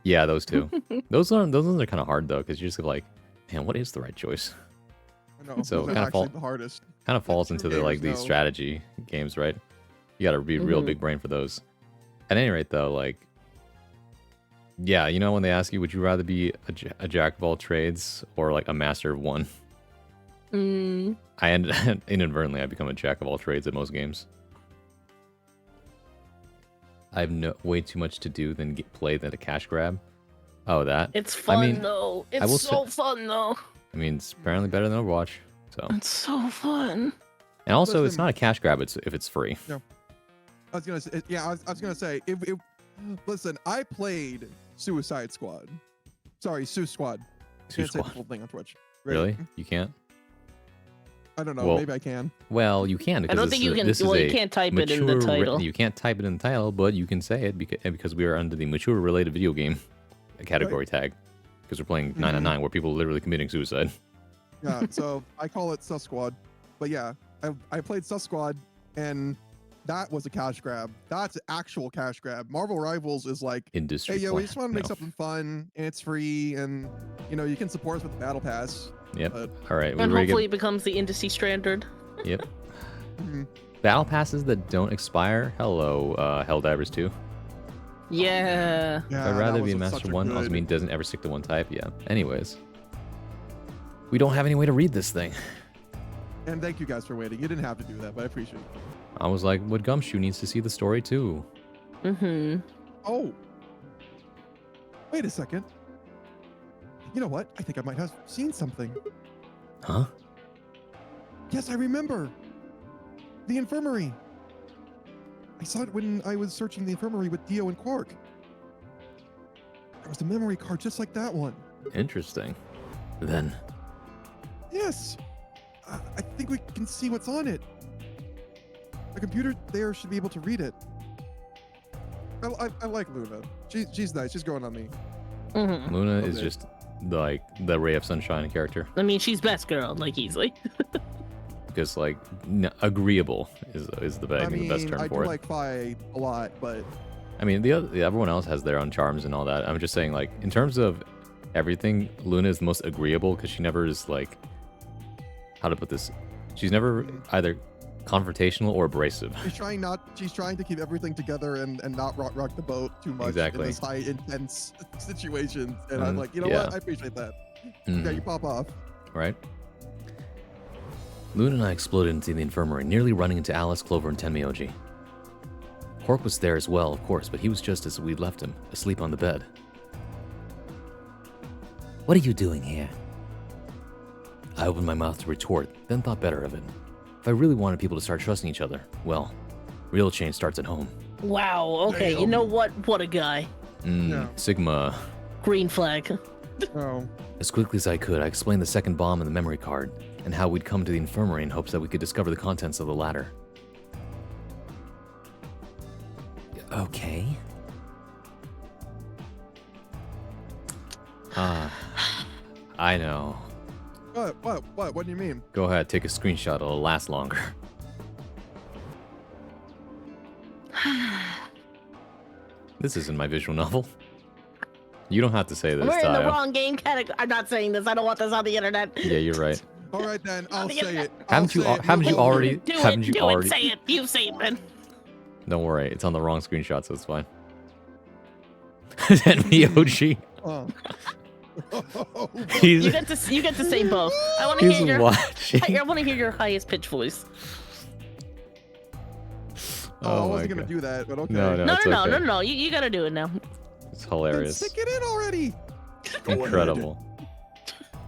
yeah, those two. those ones are kind of hard though, because you're just like, man, what is the right choice? I know. So Those are kinda actually fall- the hardest. Kind of falls True into the like gamers these know. strategy games, right? You got to be real Mhm. big brain for those. At any rate, though, like, yeah, you know when they ask you, would you rather be a jack of all trades or like a master of one? I inadvertently I become a jack of all trades at most games. I have way too much to do than play than a cash grab. Oh, that. It's fun mean, though. I will It's so fun though. I mean, it's apparently better than Overwatch. So, It's so fun. and also, it's Listen- not a cash grab. If it's free. I was gonna say, yeah, I was gonna say, if listen, I played Suicide Squad. Sorry, Sue Squad. I Sue can't say the Squad. full thing on Twitch. Right? Really? You can't? I don't know. Well, maybe I can. Well, you can. I Because don't this think is you a- can. this is Well, you a can't type it in the mature title. You can't type it in the title, but you can say it because we are under the mature related video game category tag. Because we're playing 999, where people are literally committing suicide. Yeah, so I call it Sus Squad. But yeah, I played Sus Squad, and that was a cash grab. That's actual cash grab. Marvel Rivals is like, Industry. hey, yo, we plan. just want to make No. something fun, and it's free, and you can support us with the Battle Pass. Yep. But, All right. And We're ready to hopefully it becomes the industry standard. Yep. mhm. Battle passes that don't expire. Hello, Helldivers 2. Yeah. yeah, I'd that rather was be a such master one. Also good- mean doesn't ever stick to one type. Yeah. Anyways, we don't have any way to read this thing. And thank you guys for waiting. You didn't have to do that, but I appreciate it. I was like, what Gumshoe needs to see the story too. Oh. Wait a second. You know what? I think I might have seen something. Huh? Yes, I remember. The infirmary. I saw it when I was searching the infirmary with Dio and Quark. There was a memory card just like that one. Interesting. Then Yes. I think we can see what's on it. The computer there should be able to read it. I like Luna. She's nice. She's growing on me. Mhm. Luna Okay. is just like the ray of sunshine character. I mean, she's best girl, like easily. Just like agreeable is the, I the best mean, term I for do it. like Fi a lot, but I mean, everyone else has their own charms and all that. I'm just saying, like, in terms of everything, Luna is the most agreeable because she never is like, how to put this? She's never either confrontational or abrasive. she's trying to keep everything together and not rock the boat too much Exactly. in this high intense situations. And I'm like, you know yeah. what? I appreciate that. Mhm. Yeah, you pop off. Right? Luna and I exploded into the infirmary, nearly running into Alice, Clover, and Tenmyoji. Cork was there as well, of course, but he was just as we'd left him, asleep on the bed. What are you doing here? I opened my mouth to retort, then thought better of it. If I really wanted people to start trusting each other, well, real change starts at home. Wow. Okay. You know what? What a guy. Yeah. Sigma. Green flag. Oh. As quickly as I could, I explained the second bomb and the memory card, and how we'd come to the infirmary in hopes that we could discover the contents of the latter. Okay. I know. What do you mean? Go ahead, take a screenshot, it'll last longer. This isn't my visual novel. You don't have to say this, We're in the Tayo. wrong game category. I'm not saying this. I don't want this on the internet. Yeah, you're right. All right then, I'll say it. Haven't you already? Do haven't it. you Do already? it. Say it. You say it, man. Don't worry, it's on the wrong screenshot, so it's fine. Tenmyoji. Oh. He's, You get to say both. I want to he's hear your. watching. I want to hear your highest pitch voice. I Oh my wasn't gonna god. do that, but okay. No, No, it's no, okay. no. You gotta do it now. It's Then hilarious. stick it in already. Incredible.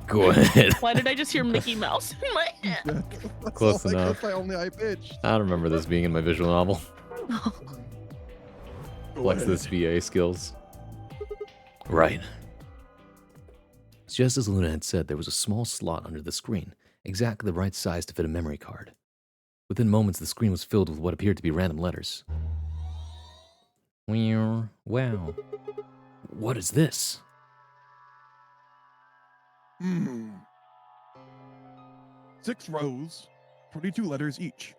Go ahead. Why did I just hear Mickey Mouse in my head? Yeah, that's Close all, enough. That's my only high pitch. I don't remember this being in my visual novel. Flex this VA skills. Right. Just as Luna had said, there was a small slot under the screen, exactly the right size to fit a memory card. Within moments, the screen was filled with what appeared to be random letters. Wow. What is this? Hmm. 6 rows, 22 letters each.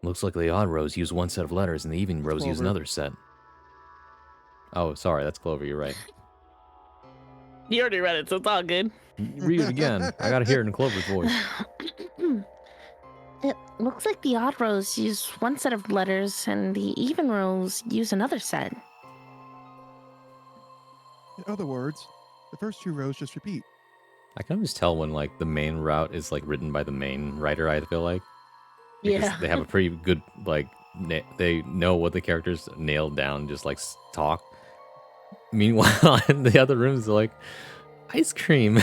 Looks like the odd rows use one set of letters and the even rows use Clover. another set. Oh, sorry, that's Clover, you're right. You already read it, so it's all good. Read it again. I gotta hear it in Clover's voice. It looks like the odd rows use one set of letters and the even rows use another set. In other words, the first 2 rows just repeat. I can always tell when like the main route is like written by the main writer, I feel like. Because Yeah. they have a pretty good like they know what the characters nailed down, just like talk. Meanwhile, in the other rooms, they're like ice cream.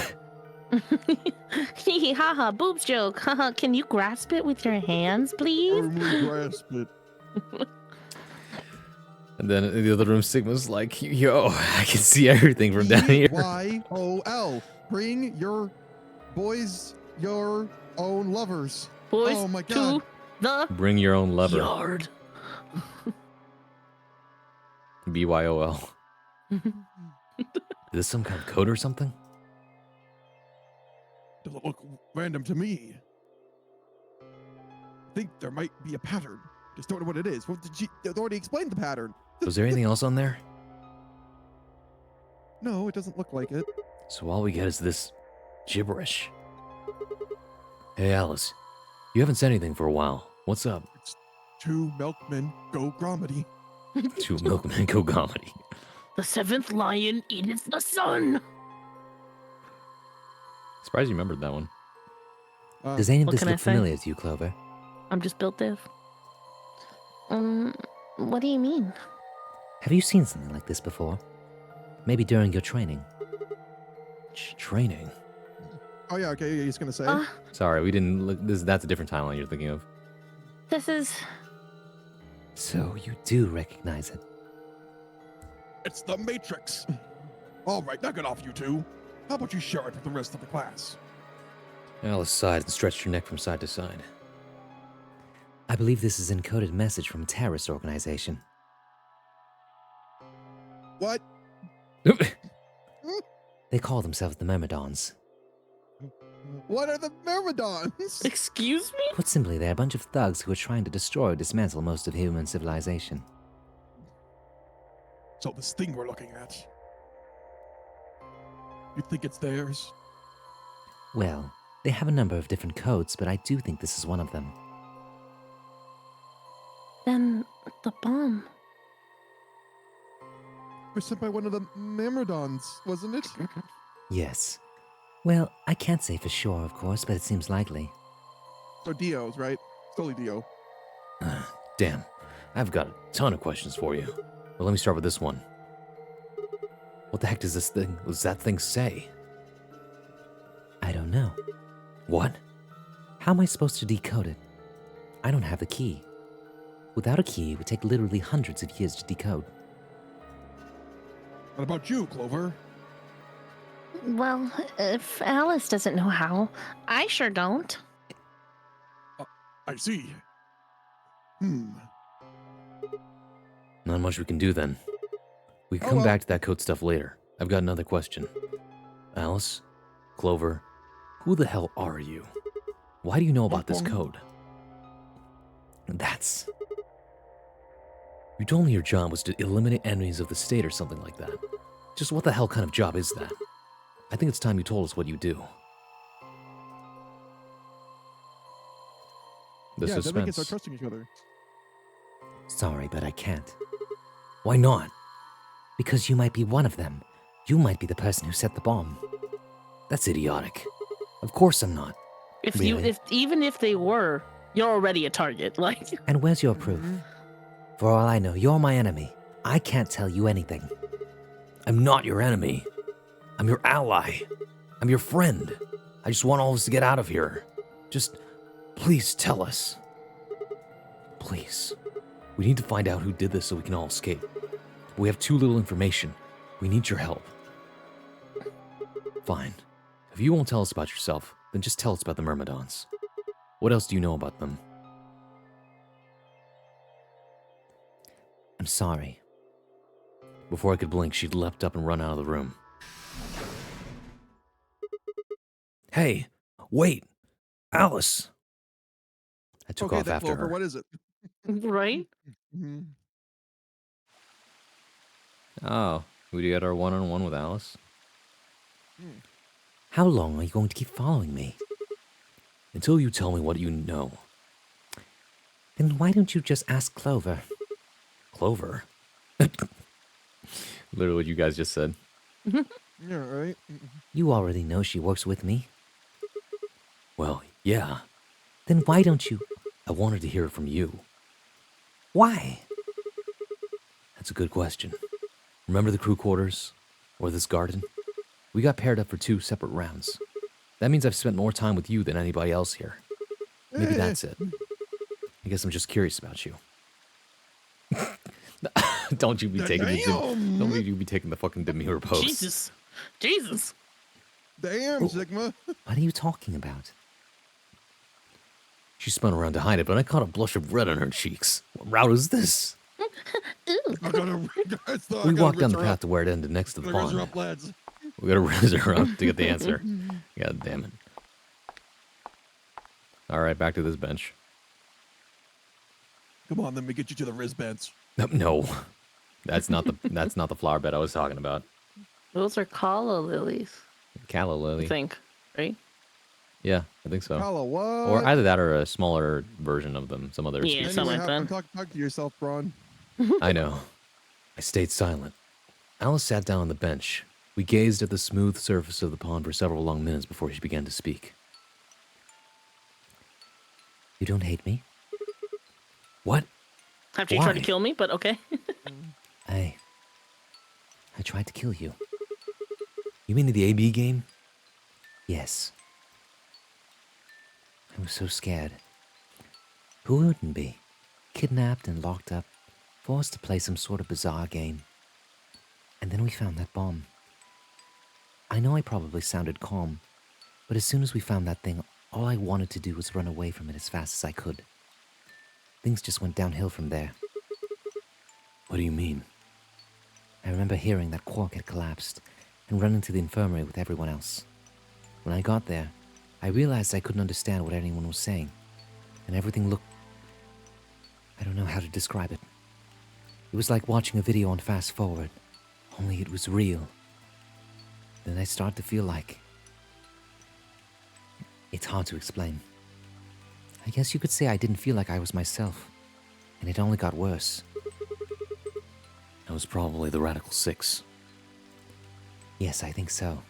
Hee haha, boobs joke. Haha, can you grasp it with your hands, please? Firmly grasp it. And then in the other room, Sigma's like, yo, I can see everything from down here. YOL. Bring your boys your own lovers. Boys Oh my to God. the Bring your own lever. yard. BYOL. Is this some kind of code or something? Doesn't look random to me. I think there might be a pattern. Just don't know what it is. Well, did you already explained the pattern? Was there anything else on there? No, it doesn't look like it. So all we get is this gibberish. Hey, Alice. You haven't said anything for a while. What's up? 2 milkmen go gromedy. 2 milkmen go comedy. The 7th lion eateth the sun. Surprised you remembered that one. Does any of What this can I look say? familiar to you, Clover? I'm just built diff. What do you mean? Have you seen something like this before? Maybe during your training. Training. Oh yeah, okay, he's gonna say. Sorry, we didn't look. That's a different timeline you're thinking of. This is... So you do recognize it. It's the Matrix. All right, knock it off, you two. How about you share it with the rest of the class? Alice sighed and stretched her neck from side to side. I believe this is an encoded message from a terrorist organization. What? They call themselves the Myrmidons. What are the Myrmidons? Excuse me? Put simply, they're a bunch of thugs who are trying to destroy or dismantle most of human civilization. So this thing we're looking at. You think it's theirs? Well, they have a number of different codes, but I do think this is one of them. Then the bomb. It was sent by one of the Myrmidons, wasn't it? Yes. Well, I can't say for sure, of course, but it seems likely. So Dio's, right? Solely Dio. Damn, I've got a ton of questions for you. But let me start with this one. What the heck does that thing say? I don't know. What? How am I supposed to decode it? I don't have the key. Without a key, it would take literally hundreds of years to decode. What about you, Clover? Well, if Alice doesn't know how, I sure don't. I see. Not much we can do then. We can Oh, come well. back to that code stuff later. I've got another question. Alice? Clover? Who the hell are you? Why do you know about this code? That's... You told me your job was to eliminate enemies of the state or something like that. Just what the hell kind of job is that? I think it's time you told us what you do. The Yeah, then we can suspense. start trusting each other. Sorry, but I can't. Why not? Because you might be one of them. You might be the person who set the bomb. That's idiotic. Of course I'm not. Really? Even if they were, you're already a target. Like, And where's your proof? For all I know, you're my enemy. I can't tell you anything. I'm not your enemy. I'm your ally. I'm your friend. I just want all of us to get out of here. Just, please tell us. Please. We need to find out who did this so we can all escape. We have too little information. We need your help. Fine. If you won't tell us about yourself, then just tell us about the Myrmidons. What else do you know about them? I'm sorry. Before I could blink, she'd leapt up and run out of the room. Hey, wait! Alice! I took Okay, off then, after Clover, her. what is it? right? Mhm. Oh, we get our one-on-one with Alice? How long are you going to keep following me? Until you tell me what you know. Then why don't you just ask Clover? Clover? Literally what you guys just said. Yeah, right? You already know she works with me. Well, yeah. Then why don't you... I wanted to hear it from you. Why? That's a good question. Remember the crew quarters? Or this garden? We got paired up for 2 separate rounds. That means I've spent more time with you than anybody else here. Maybe that's it. I guess I'm just curious about you. Don't you be taking don't you be taking the fucking demure pose. Jesus. Damn, Sigma. What are you talking about? She spun around to hide it, but I caught a blush of red on her cheeks. What route is this? I gotta, We walked down the path to where it ended next to the Raise her pond. up, lads. We gotta raise her up to get the answer. God damn it. Alright, back to this bench. Come on, let me get you to the wristbands. No. That's not the flower bed I was talking about. Those are calla lilies, Calla I lily. think. Right? Yeah, I think so. Kala, what? Or either that or a smaller version of them. Some other Yeah, species. something like that. Talk to yourself, Braun. I know. I stayed silent. Alice sat down on the bench. We gazed at the smooth surface of the pond for several long minutes before she began to speak. You don't hate me? What? After you tried to Why? kill me, but okay. I tried to kill you. You mean the AB game? Yes. I was so scared. Who wouldn't be? Kidnapped and locked up, forced to play some sort of bizarre game. And then we found that bomb. I know I probably sounded calm, But as soon as we found that thing, all I wanted to do was run away from it as fast as I could. Things just went downhill from there. What do you mean? I remember hearing that Quark had collapsed and running to the infirmary with everyone else. When I got there, I realized I couldn't understand what anyone was saying, and everything looked... I don't know how to describe it. It was like watching a video on fast forward, only it was real. Then I started to feel like... It's hard to explain. I guess you could say I didn't feel like I was myself, and it only got worse. That was probably the Radical 6. Yes, I think so.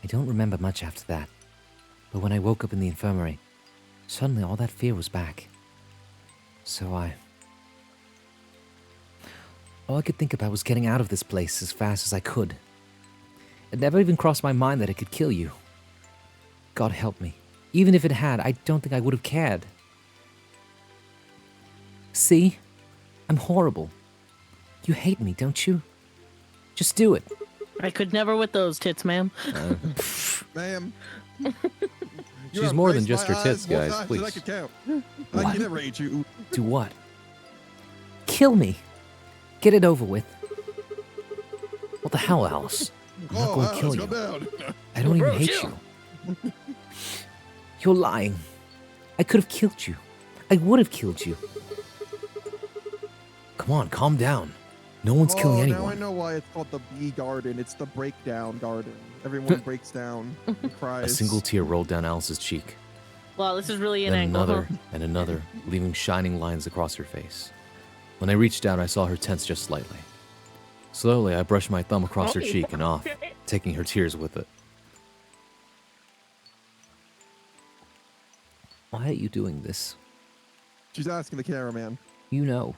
I don't remember much after that, but when I woke up in the infirmary, suddenly all that fear was back. So all I could think about was getting out of this place as fast as I could. It never even crossed my mind that it could kill you. God help me. Even if it had, I don't think I would have cared. See? I'm horrible. You hate me, don't you? Just do it. I could never with those tits, ma'am. Ma'am. She's more than just her tits, guys, I please. could count. I What? can never hate you. Do what? Kill me. Get it over with. What the hell, Alice? I'm not going to kill you. Down. I don't even Bro, hate chill. you. You're lying. I could have killed you. I would have killed you. Come on, calm down. No one's killing Now I anyone. know why it's called the bee garden. It's the breakdown garden. Everyone breaks down and A cries. single tear rolled down Alice's cheek. Wow, this is really an Then angle. another huh? and another, leaving shining lines across her face. When I reached down, I saw her tense just slightly. Slowly, I brushed my thumb across her Oh. cheek and off, taking her tears with it. Why are you doing this? She's asking the cameraman. You know.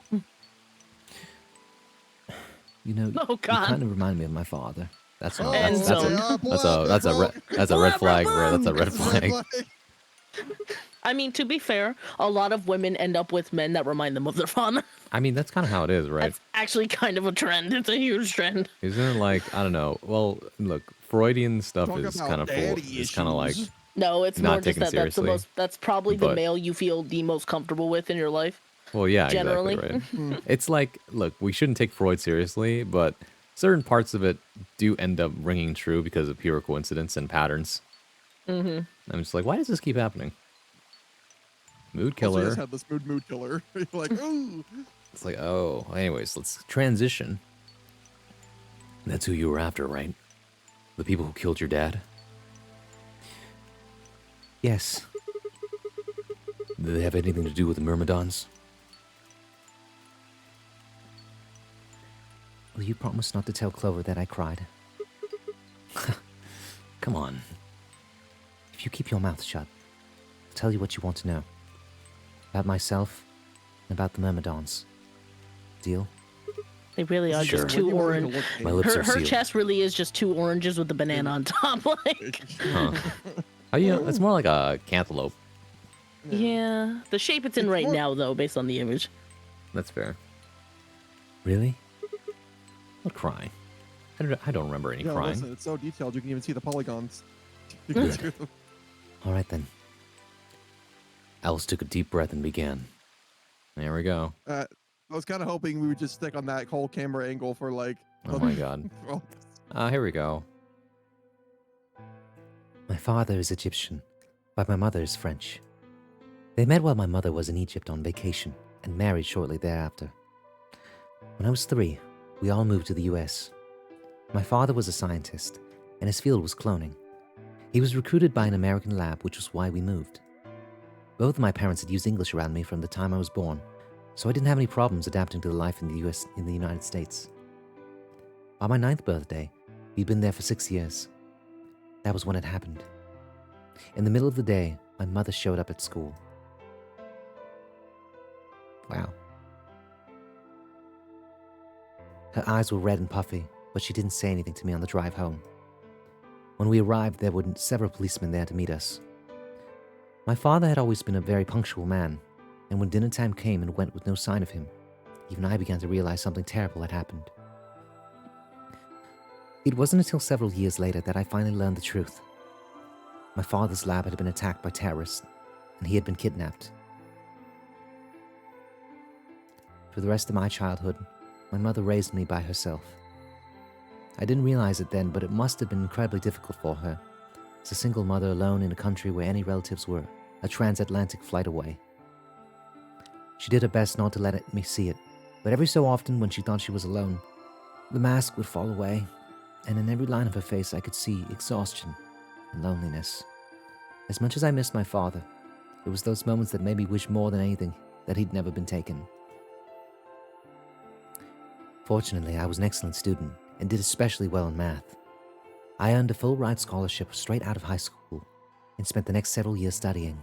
You know, Oh, you God. kind of remind me of my father. That's Oh, not. And That's so- a red flag, bro. That's a red flag. I mean, to be fair, a lot of women end up with men that remind them of their father. I mean, that's kind of how it is, right? That's actually kind of a trend. It's a huge trend. Isn't it like, I don't know. Well, look, Freudian stuff Talk is about kind of full. daddy It's kind of like, issues. No, it's Not more just taken that that's the seriously, most. That's probably the but- male you feel the most comfortable with in your life. well, yeah, Generally. exactly right. It's like, look, we shouldn't take Freud seriously, but certain parts of it do end up ringing true because of pure coincidence and patterns. Mm-hmm. I'm just like, why does this keep happening? Mood Also, he killer. just had this mood killer. You're like, ooh. It's like, oh, anyways, let's transition. That's who you were after, right? The people who killed your dad? Yes. Did they have anything to do with the Myrmidons? Will you promise not to tell Clover that I cried? Come on. If you keep your mouth shut, I'll tell you what you want to know. About myself and about the Myrmidons. Deal? They really are Sure. just two orange. My lips Her, are her sealed. chest really is just two oranges with a banana on top. Like, Huh. Oh, yeah, it's more like a cantaloupe. yeah, the shape it's in It's right more- now, though, based on the image. That's fair. Really? What crying? I don't remember any Yeah, crying. listen, it's so detailed you can even see the polygons. You Good. can see them. Alright then. Alice took a deep breath and began. There we go. I was kind of hoping we would just stick on that whole camera angle for like. Oh my god. well, Here we go. My father is Egyptian, but my mother is French. They met while my mother was in Egypt on vacation and married shortly thereafter. When I was 3, we all moved to the US. My father was a scientist, and his field was cloning. He was recruited by an American lab, which was why we moved. Both of my parents had used English around me from the time I was born, so I didn't have any problems adapting to the life in the United States. By my 9th birthday, we'd been there for 6 years. That was when it happened. In the middle of the day, my mother showed up at school. Wow. Her eyes were red and puffy, but she didn't say anything to me on the drive home. When we arrived, there were several policemen there to meet us. My father had always been a very punctual man, and when dinner time came and went with no sign of him, even I began to realize something terrible had happened. It wasn't until several years later that I finally learned the truth. My father's lab had been attacked by terrorists, and he had been kidnapped. For the rest of my childhood, my mother raised me by herself. I didn't realize it then, but it must have been incredibly difficult for her, as a single mother alone in a country where any relatives were a transatlantic flight away. She did her best not to let me see it, but every so often when she thought she was alone, the mask would fall away, and in every line of her face I could see exhaustion and loneliness. As much as I missed my father, it was those moments that made me wish more than anything that he'd never been taken. Fortunately, I was an excellent student and did especially well in math. I earned a full ride scholarship straight out of high school and spent the next several years studying.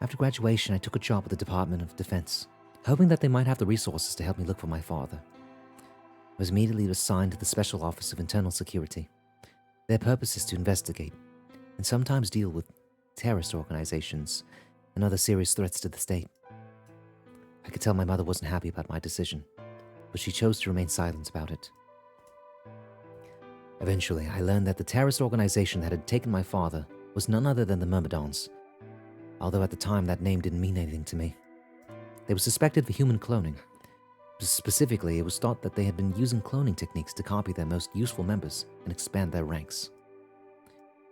After graduation, I took a job at the Department of Defense, hoping that they might have the resources to help me look for my father. I was immediately assigned to the Special Office of Internal Security. Their purpose is to investigate and sometimes deal with terrorist organizations and other serious threats to the state. I could tell my mother wasn't happy about my decision, but she chose to remain silent about it. Eventually, I learned that the terrorist organization that had taken my father was none other than the Myrmidons, although at the time that name didn't mean anything to me. They were suspected for human cloning. Specifically, it was thought that they had been using cloning techniques to copy their most useful members and expand their ranks.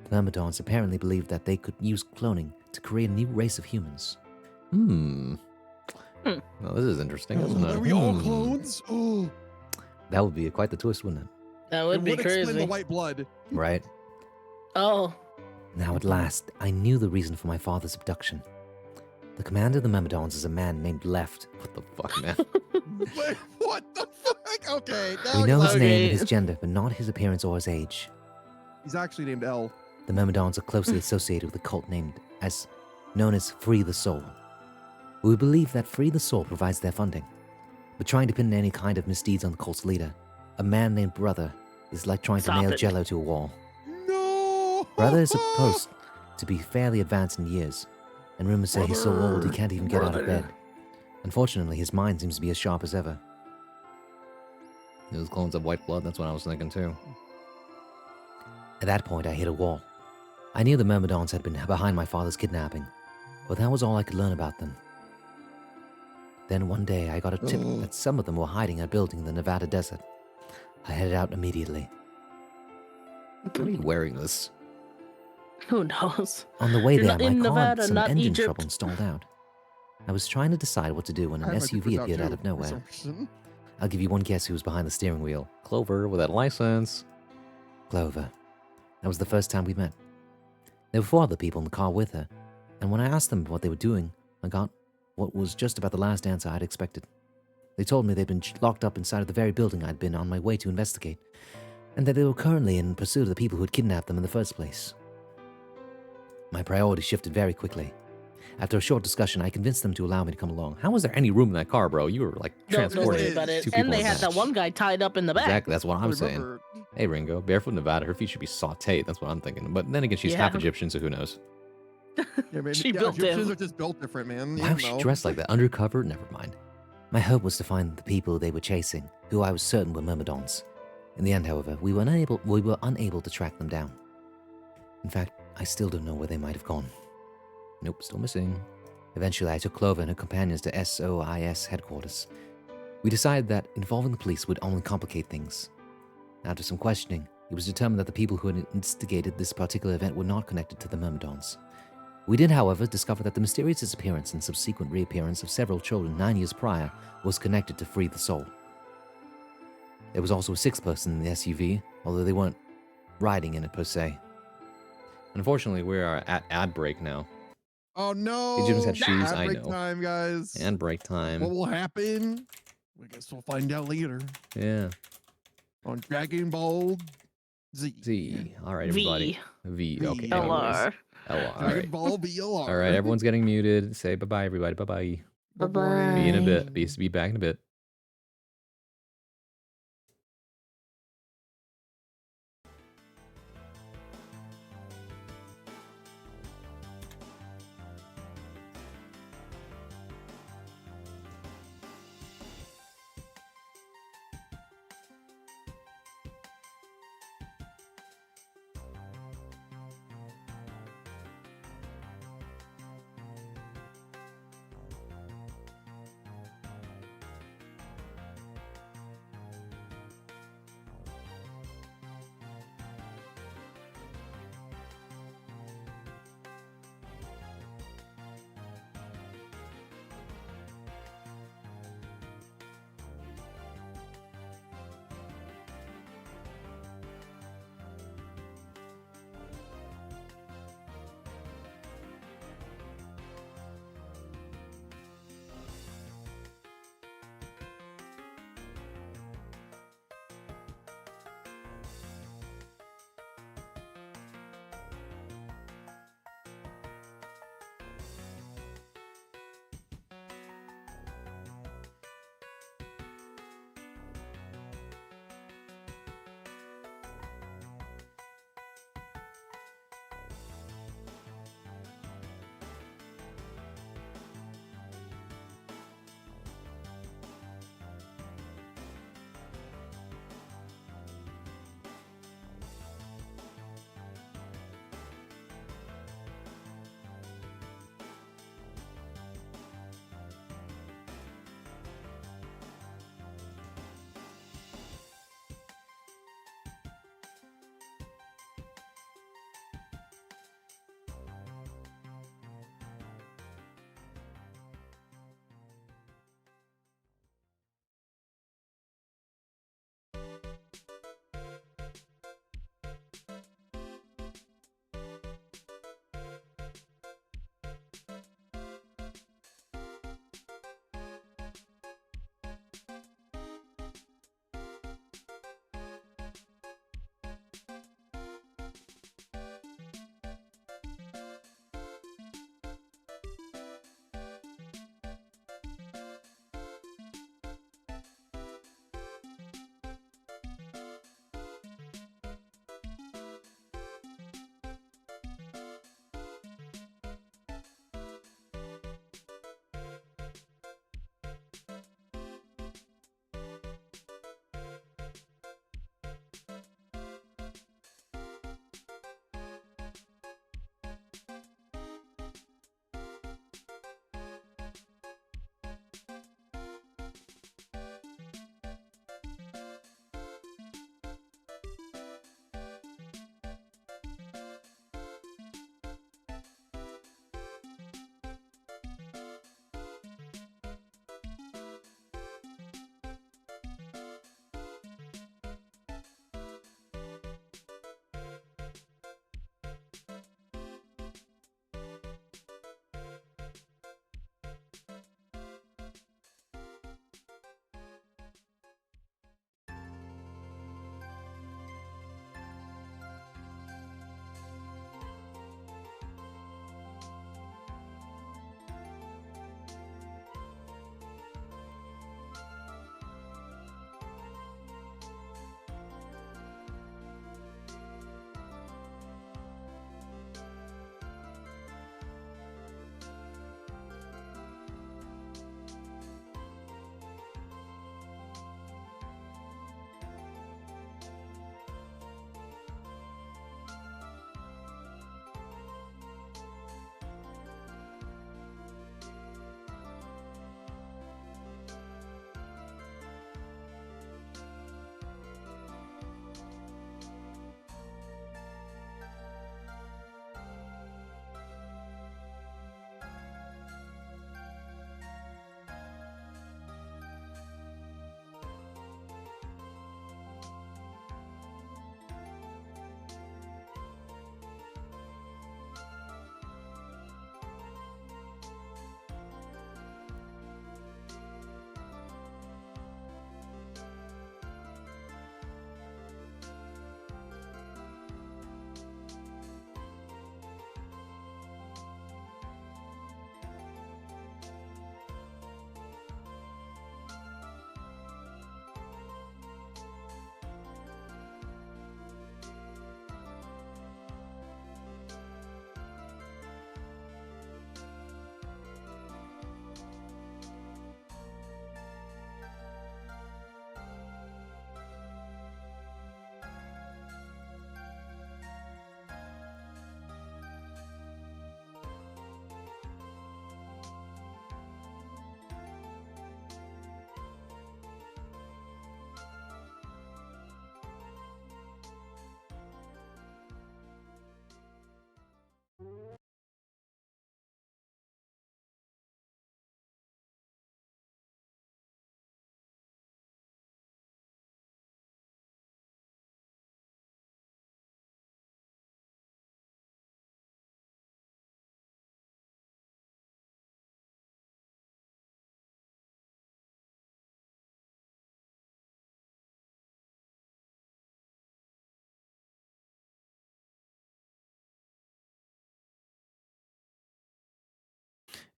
The Myrmidons apparently believed that they could use cloning to create a new race of humans. Well, this is interesting, isn't it? Are we all clones? Oh, That would be quite the twist, wouldn't it? That would be explain crazy. the white blood. Right? Oh, Now at last, I knew the reason for my father's abduction. The commander of the Myrmidons is a man named Left. What the fuck, man? Wait, what the fuck? Okay, now We know his Okay. name and his gender, but not his appearance or his age. he's actually named L. The Myrmidons are closely associated with a cult known as Free the Soul. We believe that Free the Soul provides their funding, but trying to pin any kind of misdeeds on the cult's leader, a man named Brother, is like trying Stop to nail it. Jello to a wall. No! Brother is supposed to be fairly advanced in years, and rumors say he's so old he can't even get out of bed. Unfortunately, his mind seems to be as sharp as ever. Those clones of white blood, that's what I was thinking too. At that point, I hit a wall. I knew the Myrmidons had been behind my father's kidnapping, but that was all I could learn about them. Then one day, I got a tip that some of them were hiding in a building in the Nevada desert. I headed out immediately. Why are you wearing this? who knows? On the way You're there, not my in car Nevada, had some not engine Egypt. trouble and stalled out. I was trying to decide what to do when I an had my papers SUV appeared too, out of for nowhere. some reason. I'll give you one guess who was behind the steering wheel. Clover with that license. Clover. That was the first time we met. There were 4 other people in the car with her, and when I asked them what they were doing, I got what was just about the last answer I'd expected. They told me they'd been locked up inside of the very building I'd been on my way to investigate, and that they were currently in pursuit of the people who had kidnapped them in the first place. My priorities shifted very quickly. After a short discussion, I convinced them to allow me to come along. How was there any room in that car, bro? You were like Don't worry transporting about it. two people And they in had that. that one guy tied up in the back. Exactly, that's what I'm saying. Remember, Hey, Ringo, barefoot Nevada, her feet should be sauteed. That's what I'm thinking. But then again, she's half Yeah. Egyptian, so who knows? yeah, man, She yeah, built Egyptians him. are just built different, man. Why you was she know. dressed like that? Undercover? Never mind. My hope was to find the people they were chasing, who I was certain were Myrmidons. In the end, however, we were unable to track them down. In fact, I still don't know where they might have gone. Nope, still missing. Eventually, I took Clover and her companions to SOIS headquarters. We decided that involving the police would only complicate things. After some questioning, it was determined that the people who had instigated this particular event were not connected to the Myrmidons. We did, however, discover that the mysterious disappearance and subsequent reappearance of several children 9 years prior was connected to Free the Soul. There was also a 6th person in the SUV, although they weren't riding in it per se. Unfortunately, we are at ad break now. Oh no! Egyptians had shoes, Ad I break know. time, guys. And break time. What will happen? I guess we'll find out later Yeah. on Dragon Ball Z. Z. All right, everybody. V. V. Okay. LR. anyways. LR. All Dragon right. Ball VLR. All right, everyone's getting muted. Say bye-bye, everybody. Bye-bye. Bye-bye. Be in a bit. Bye. Be back in a bit.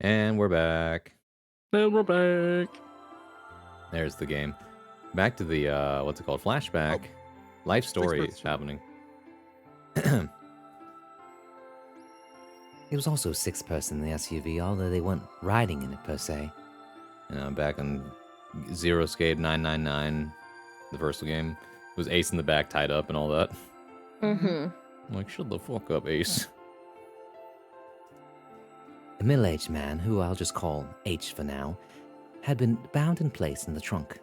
And we're back. And we're back. There's the game. Back to the what's it called? Flashback. Life story is happening. It was also a sixth person in the SUV, although they weren't riding in it per se. You know, back on Zero Escape 999, the first game, it was Ace in the back tied up and all that. Mm-hmm. I'm like, shut the fuck up, Ace. A middle-aged man, who I'll just call H for now, had been bound in place in the trunk.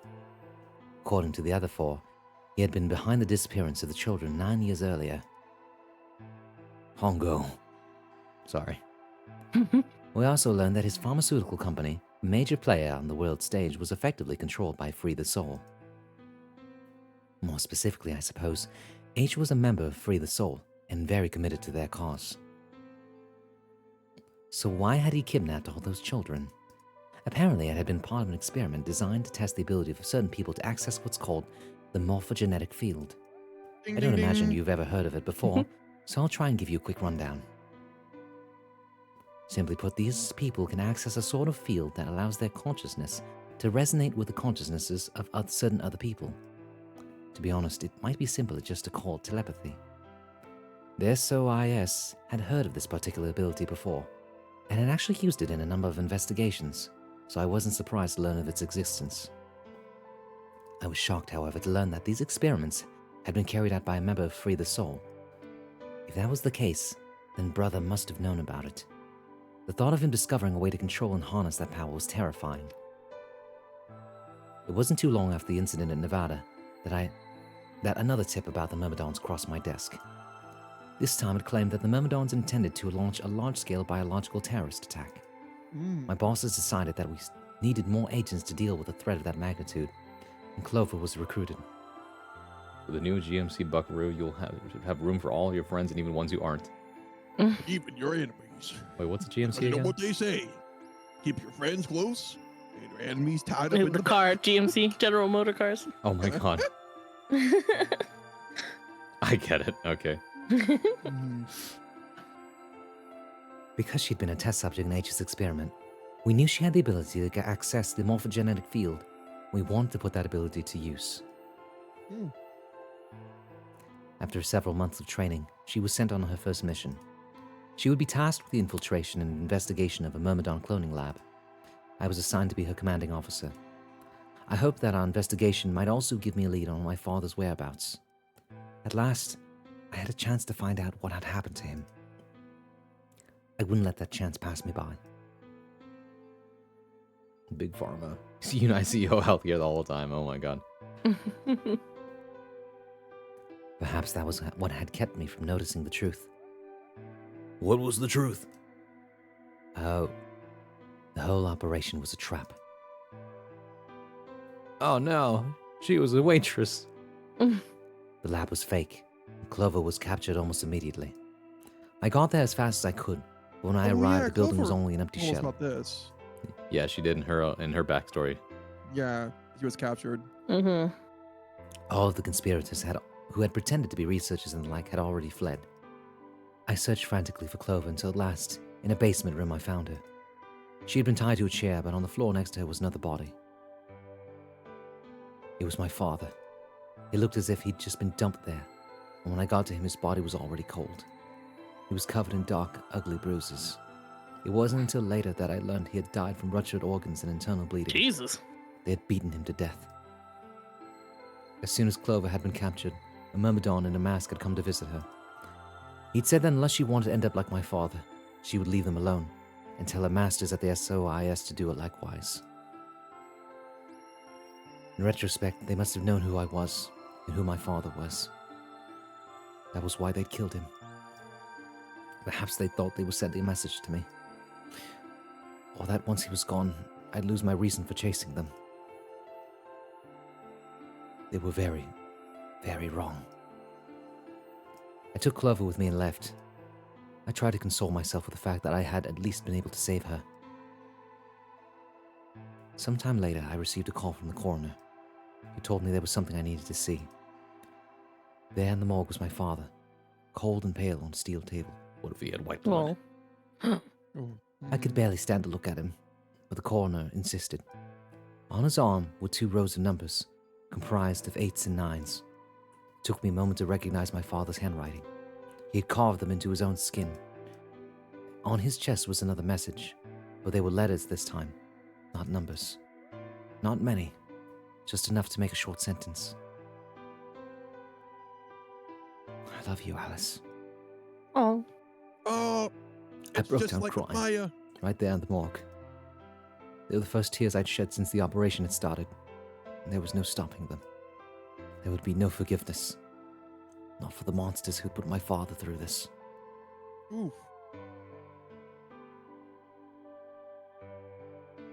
According to the other four, he had been behind the disappearance of the children 9 years earlier. Hongo. Sorry. We also learned that his pharmaceutical company, a major player on the world stage, was effectively controlled by Free the Soul. More specifically, I suppose, H was a member of Free the Soul and very committed to their cause. So why had he kidnapped all those children? Apparently, it had been part of an experiment designed to test the ability of certain people to access what's called the morphogenetic field. I don't imagine you've ever heard of it before, so I'll try and give you a quick rundown. Simply put, these people can access a sort of field that allows their consciousness to resonate with the consciousnesses of certain other people. To be honest, it might be simpler just to call it telepathy. The SOIS had heard of this particular ability before, and had actually used it in a number of investigations, so I wasn't surprised to learn of its existence. I was shocked, however, to learn that these experiments had been carried out by a member of Free the Soul. If that was the case, then Brother must have known about it. The thought of him discovering a way to control and harness that power was terrifying. It wasn't too long after the incident in Nevada that another tip about the Myrmidons crossed my desk. This time it claimed that the Myrmidons intended to launch a large-scale biological terrorist attack. My bosses decided that we needed more agents to deal with a threat of that magnitude, and Clover was recruited. With the new GMC Buckaroo, you'll have room for all your friends and even ones who aren't. Even your enemies. Wait, what's a GMC You know again? what they say. Keep your friends close and your enemies tied up in The car, GMC, General Motor Cars. Oh my god. I get it. Okay. Because she'd been a test subject in H's experiment, we knew she had the ability to access the morphogenetic field. We wanted to put that ability to use. After several months of training, she was sent on her first mission. She would be tasked with the infiltration and investigation of a Myrmidon cloning lab. I was assigned to be her commanding officer. I hoped that our investigation might also give me a lead on my father's whereabouts. At last, I had a chance to find out what had happened to him. I wouldn't let that chance pass me by. Big Pharma. I see CEO healthcare all the time. Oh my god. Perhaps that was what had kept me from noticing the truth. What was the truth? Oh, the whole operation was a trap. Oh no, she was a waitress. The lab was fake, and Clover was captured almost immediately. I got there as fast as I could, but when I arrived, the building was only an empty Told us shell. about this. Yeah, she did in her backstory. Yeah, he was captured. Mm-hmm. All of the conspirators who had pretended to be researchers and the like had already fled. I searched frantically for Clover until at last, in a basement room, I found her. She had been tied to a chair, but on the floor next to her was another body. It was my father. It looked as if he'd just been dumped there, and when I got to him, his body was already cold. He was covered in dark, ugly bruises. It wasn't until later that I learned he had died from ruptured organs and internal bleeding. Jesus. They had beaten him to death. As soon as Clover had been captured, a Myrmidon in a mask had come to visit her. He'd said that unless she wanted to end up like my father, she would leave them alone and tell her masters at the SOIS to do it likewise. In retrospect, they must have known who I was and who my father was. That was why they'd killed him. Perhaps they thought they were sending a message to me. Or that once he was gone, I'd lose my reason for chasing them. They were very, very wrong. I took Clover with me and left. I tried to console myself with the fact that I had at least been able to save her. Sometime later, I received a call from the coroner. He told me there was something I needed to see. There in the morgue was my father, cold and pale on a steel table. What if he had white blood? Well. I could barely stand to look at him, but the coroner insisted. On his arm were 2 rows of numbers, comprised of 8s and 9s. It took me a moment to recognize my father's handwriting. He had carved them into his own skin. On his chest was another message, but they were letters this time, not numbers. Not many, just enough to make a short sentence. I love you, Alice. Oh. Oh, I it's broke just down like crying. Maya. Right there in the morgue. They were the first tears I'd shed since the operation had started, and there was no stopping them. There would be no forgiveness. Not for the monsters who put my father through this. Oof.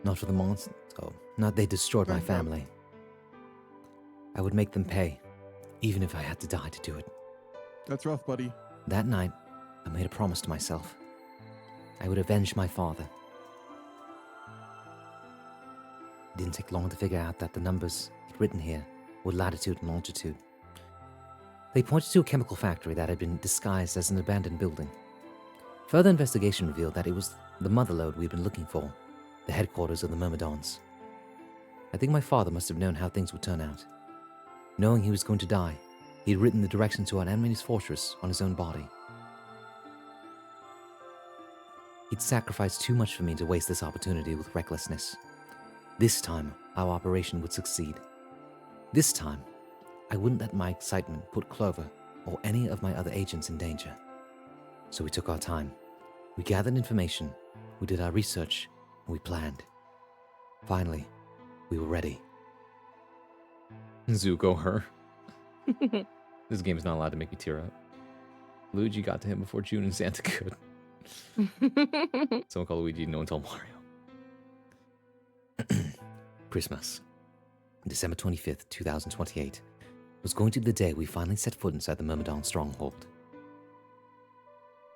Not for the monsters. Oh, not they destroyed my Thank God. family. I would make them pay, even if I had to die to do it. That's rough, buddy. That night, I made a promise to myself. I would avenge my father. It didn't take long to figure out that the numbers he'd written here were latitude and longitude. They pointed to a chemical factory that had been disguised as an abandoned building. Further investigation revealed that it was the motherlode we'd been looking for, the headquarters of the Myrmidons. I think my father must have known how things would turn out. Knowing he was going to die, he had written the direction to our enemy's fortress on his own body. He'd sacrificed too much for me to waste this opportunity with recklessness. This time, our operation would succeed. This time, I wouldn't let my excitement put Clover or any of my other agents in danger. So we took our time. We gathered information, we did our research, and we planned. Finally, we were ready. Zuko, her. This game is not allowed to make you tear up. Luigi got to him before June and Santa could. Someone called Luigi, no one told Mario. Christmas, December 25th, 2028, was going to be the day we finally set foot inside the Myrmidon stronghold.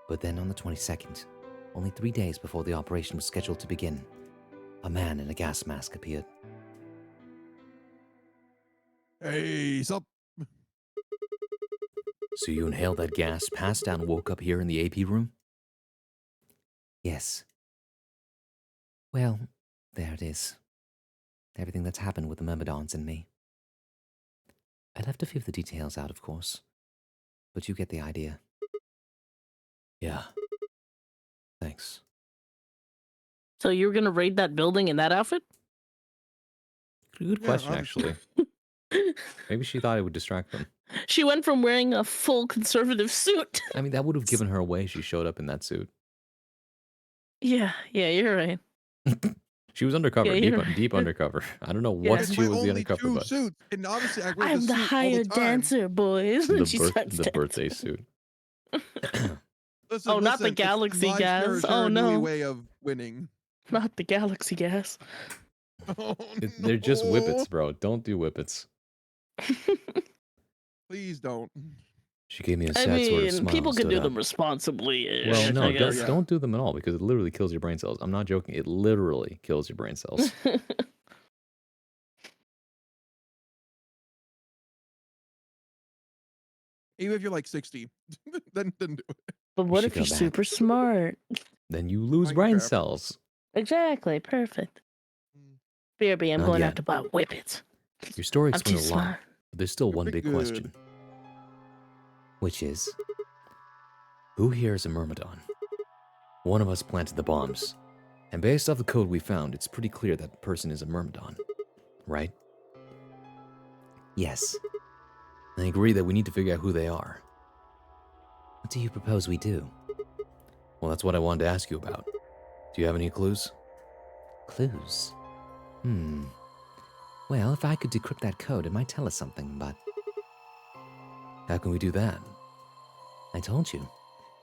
But then on the 22nd, only 3 days before the operation was scheduled to begin, a man in a gas mask appeared. Hey, sup? So you inhaled that gas, passed out, and woke up here in the AP room? Yes. Well, there it is. Everything that's happened with the Myrmidons and me. I left a few of the details out, of course, but you get the idea. Yeah. Thanks. So you were gonna raid that building in that outfit? Good Yeah, question, honestly. actually. Maybe she thought it would distract them. She went from wearing a full conservative suit. I mean, that would have given her away. She showed up in that suit. Yeah, you're right. She was undercover, Yeah, you're deep undercover. I don't know Yeah. what It's she my was the only undercover, two but suits, and obviously I wear I'm the the suit all hired the time. dancer, boys. the, She birth, starts the dancing. birthday suit. Listen, Oh, not the listen, galaxy it's my gas. Oh, Sharanui no. way of winning. Not the galaxy gas. Oh, They're just no. whippets, bro. Don't do whippets. Please don't. She gave me a I sad sort of mean, smile. people and can stood do up. them responsibly. Well, Yeah, no, I don't, guess. yeah. don't do them at all because it literally kills your brain cells. I'm not joking. It literally kills your brain cells. Even if you're like 60, then do it. But what should if go you're back. super smart? Then you lose Mind brain trap. cells. Exactly, perfect. Mm. BRB, I'm Not going yet. out to buy whippets. Your story I'm too explained a lot, smart. but there's still one Pretty big good. question. Which is, who here is a Myrmidon? One of us planted the bombs, and based off the code we found, it's pretty clear that person is a Myrmidon, right? Yes. I agree that we need to figure out who they are. What do you propose we do? Well, that's what I wanted to ask you about. Do you have any clues? Clues? Well, if I could decrypt that code, it might tell us something, but... How can we do that? I told you,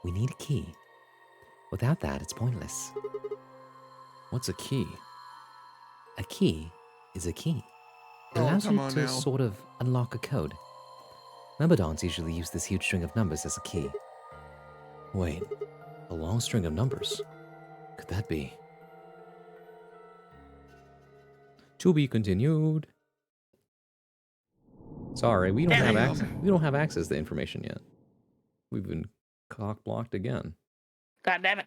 we need a key. Without that, it's pointless. What's a key? A key is a key. It Oh, allows come you on to now. sort of unlock a code. Myrmidons usually use this huge string of numbers as a key. Wait, a long string of numbers? Could that be? To be continued. Sorry, we don't Damn have it. access. We don't have access to information yet. We've been cock blocked again. God damn it.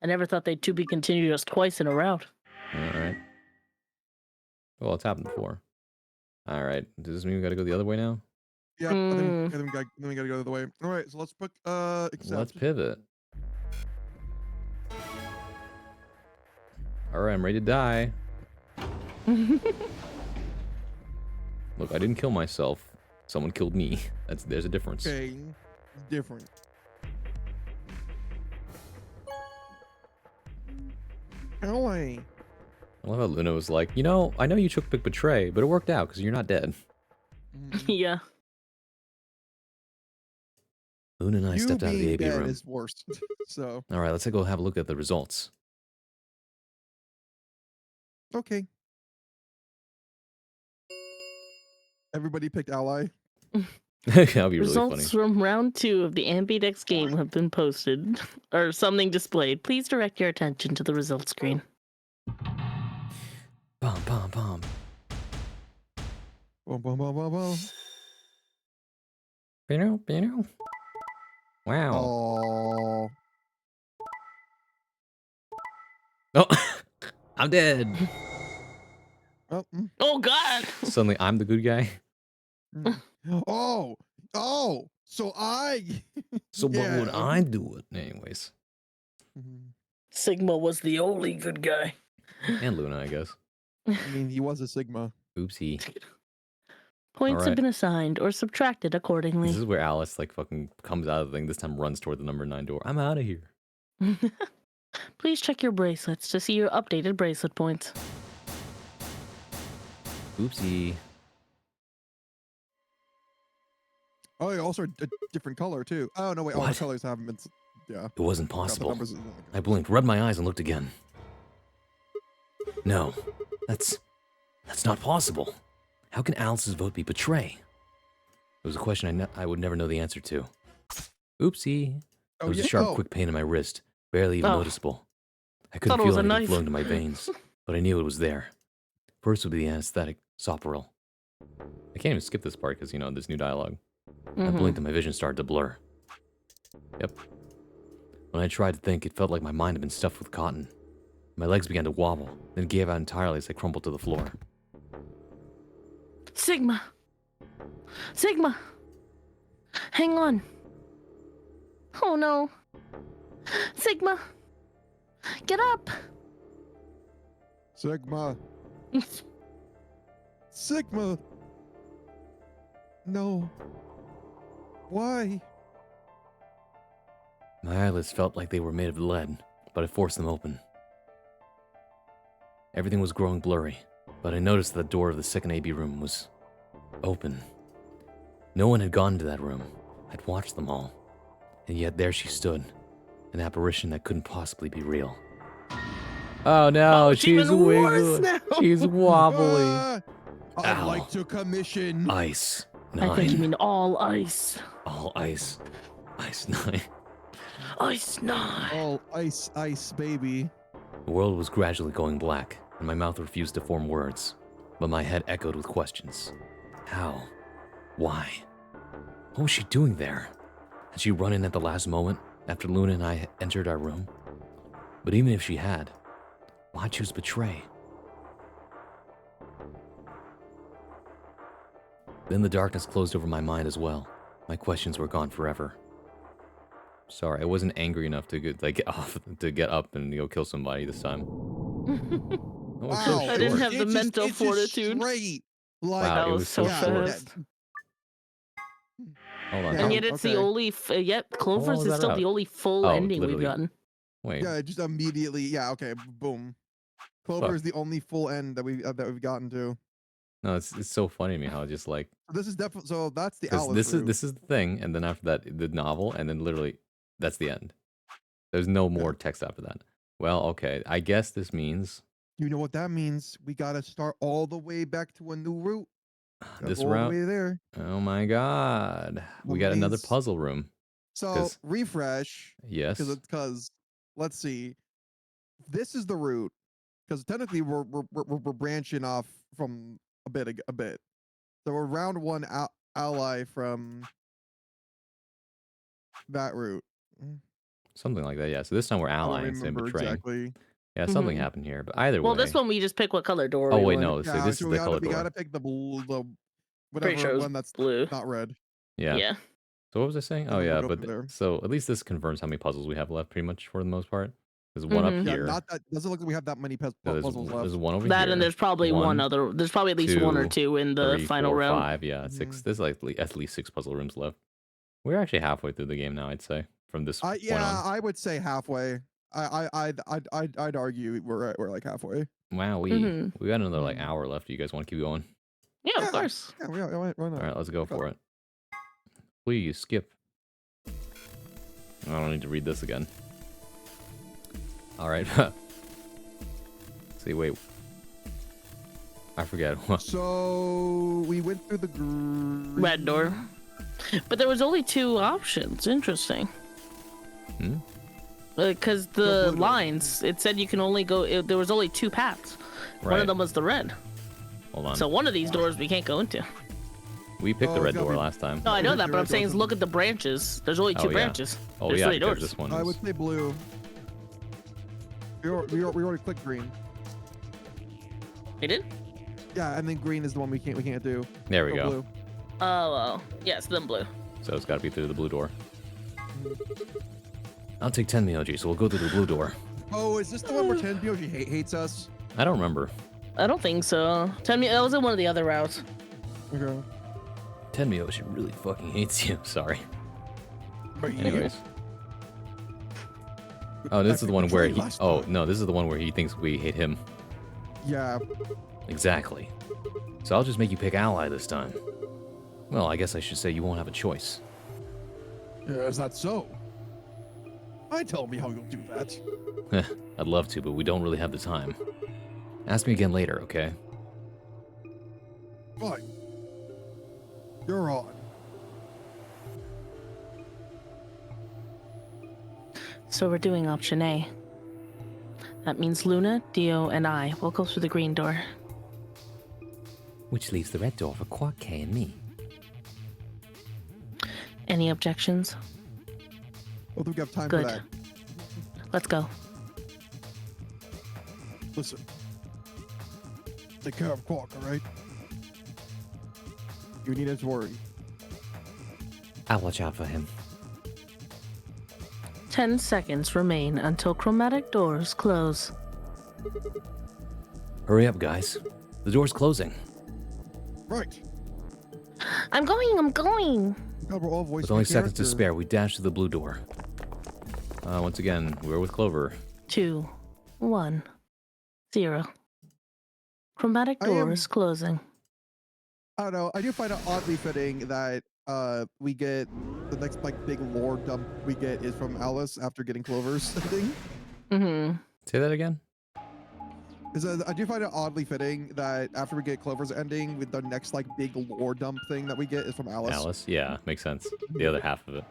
I never thought they'd to be continued just twice in a route. All right. Well, it's happened before. All right. Does this mean we got to go the other way now? Yeah, I think we gotta go the other way. All right, so let's pick accept. Let's pivot. All right, I'm ready to die. Look, I didn't kill myself. Someone killed me. There's a difference. Okay, different. Ally. I love how Luna was like, you know, I know you took Big Betray, but it worked out because you're not dead. Yeah. Luna and I stepped out of the being AB dead room. is worse. So All right, let's go have a look at the results. okay. Everybody picked ally. That'd be really Results funny. from round 2 of the Ambidex game have been posted, or something displayed. Please direct your attention to the results screen. Bum, bum, bum. Boom, boom, boom, boom, boom. Wow. Oh, Oh, I'm dead. oh, Oh God! Suddenly, I'm the good guy. oh, oh. So I. So what Yeah. would I do it anyways? Sigma was the only good guy. And Luna, I guess. I mean, he was a Sigma. Oopsie. Points have Alright. been assigned or subtracted This accordingly. is where Alice like fucking comes out of the thing. This time runs toward the number 9 door. I'm out of here. Please check your bracelets to see your updated bracelet points. Oopsie. Oh, yeah, also a different color too. Oh no, wait. All the What? colors haven't been. Yeah. It wasn't Forgot the possible. numbers. I blinked, rubbed my eyes, and looked again. No, that's not possible. How can Alice's vote be betray? It was a question I would never know the answer to. Oopsie. There was a sharp, quick pain in my wrist, barely even Oh. noticeable. I couldn't Thought it was feel a anything knife. flowing to my veins, but I knew it was there. First would be the anesthetic, Soparil. I can't even skip this part because, you know, there's new dialogue. I blinked and my vision started to blur. Yep. When I tried to think, it felt like my mind had been stuffed with cotton. My legs began to wobble, then gave out entirely as I crumpled to the floor. Sigma! Sigma! Hang on. Oh no. Sigma! Get up! Sigma. Sigma. No. Why? My eyelids felt like they were made of lead, but I forced them open. Everything was growing blurry, but I noticed that the door of the second AB room was open. No one had gone into that room. I'd watched them all. And yet there she stood, an apparition that couldn't possibly be real. Oh no, it's she's even worse wiggling. now. She's wobbly. I'd Ow. like to commission. Ice. I think you 9. mean all ice. All ice. Ice 9. Ice 9. All ice, ice, baby. The world was gradually going black, and my mouth refused to form words, but my head echoed with questions. How? Why? What was she doing there? Had she run in at the last moment, after Luna and I entered our room? But even if she had, why choose betray? Then the darkness closed over my mind as well. My questions were gone forever. Sorry, I wasn't angry enough to get off to get up and go kill somebody this time. Oh, it's so Wow, I didn't short. have the mental fortitude. Straight, like, Wow, That it was was so so short. fast. Hold on. Yeah. And how- yet it's Okay. the only, yet Clover's was is that still route? the only full Oh, ending we've literally. gotten. Wait. yeah, just immediately. Yeah, okay, boom. Clover Fuck. is the only full end that we've gotten to. No, it's so funny to me how just like This is definitely so. That's the because Alice route. this is the thing, and then after that the novel, and then literally that's the end. There's no more text after that. Well, okay, I guess this means You know what that means? We gotta start all the way back to a new route. Gotta this go all the route. way there. Oh my god, we Well, got another means- puzzle room. So 'Cause- refresh. Yes. Because let's see, this is the route. Because technically we're branching off from a bit. So we're round one ally from that route. Something like that, yeah. So this time we're I don't allies and remember betraying. exactly. Yeah, something Mhm. happened here. But either Well, way. this one we just pick what color door Oh we wait, want. no. So Yeah, this so is the color we door. gotta pick the Pretty whatever sure it was one that's blue. not red. Yeah. Yeah. So what was I saying? And Oh then we'll yeah, go but from there. so at least this confirms how many puzzles we have left, pretty much for the most part. There's one up Mhm. Yeah, here. not that doesn't look like we have that many No, puzzles there's left. one over That here. and there's probably one One, other. There's probably at least one or 2, two in the 3, final 4, round. 5. Yeah, 6. There's like at least 6 puzzle rooms left. We're actually halfway through the game now, I'd say, from this point Yeah, on. I would say halfway. I'd argue we're like halfway. Wow, Mhm. we got another like hour left. Do you guys want to keep going? Yeah, of Yeah. course. Yeah, why All not? right, let's go Okay. for it. Please skip. I don't need to read this again. All right. See, wait. I forget. So we went through the Red door. But there was only 2 options. Interesting. Hmm? Because The the blue door. lines, it said you can only go. There was only 2 paths. One Right. of them was the red. Hold on. So one of these doors we can't go into. We picked Oh, the it's red gotta door be- last time. No, I know You're- that, but you're I'm saying right, is look at the branches. There's only 2 Oh, yeah. branches. Oh There's yeah, 3 because doors. this one I is. would say blue. We already clicked green. They did? Yeah, and then green is the one we can't do. There we Go go. blue. Oh, yes, then blue. So it's got to be through the blue door. I'll take 10 Miyoji, so we'll go through the blue door. Oh, is this the one where Tenbyo hates us? I don't remember. I don't think so. Tell me, that was in one of the other routes. Okay. Tenmyo, really fucking hates you. Sorry. Anyways. Oh, this is the one where he. Oh no, this is the one where he thinks we hate him. Yeah. Exactly. So I'll just make you pick ally this time. Well, I guess I should say you won't have a choice. Yeah, is that so? I tell me how you'll do that. I'd love to, but we don't really have the time. Ask me again later, okay? Fine. You're on. So we're doing option A. That means Luna, Dio, and I will go through the green door. Which leaves the red door for Quark, K, and me. Any objections? I don't think we have time Good. for that. Let's go. Listen. Take care of Quark, alright? You needn't to worry. I'll watch out for him. 10 seconds remain until chromatic doors close. Hurry up, guys. The door's closing. Right. I'm going! God, we're all voicing With only a seconds to character. spare, we dash to the blue door. Once again, we're with Clover. 2, 1, 0. Chromatic I am- doors closing. I don't know. I do find it oddly fitting that we get the next like big lore dump we get is from Alice after getting Clover's thing. Mm-hmm. Say that again? I do find it oddly fitting that after we get Clover's ending, with the next like big lore dump thing that we get is from Alice. Alice? Yeah, makes sense. The other half of it.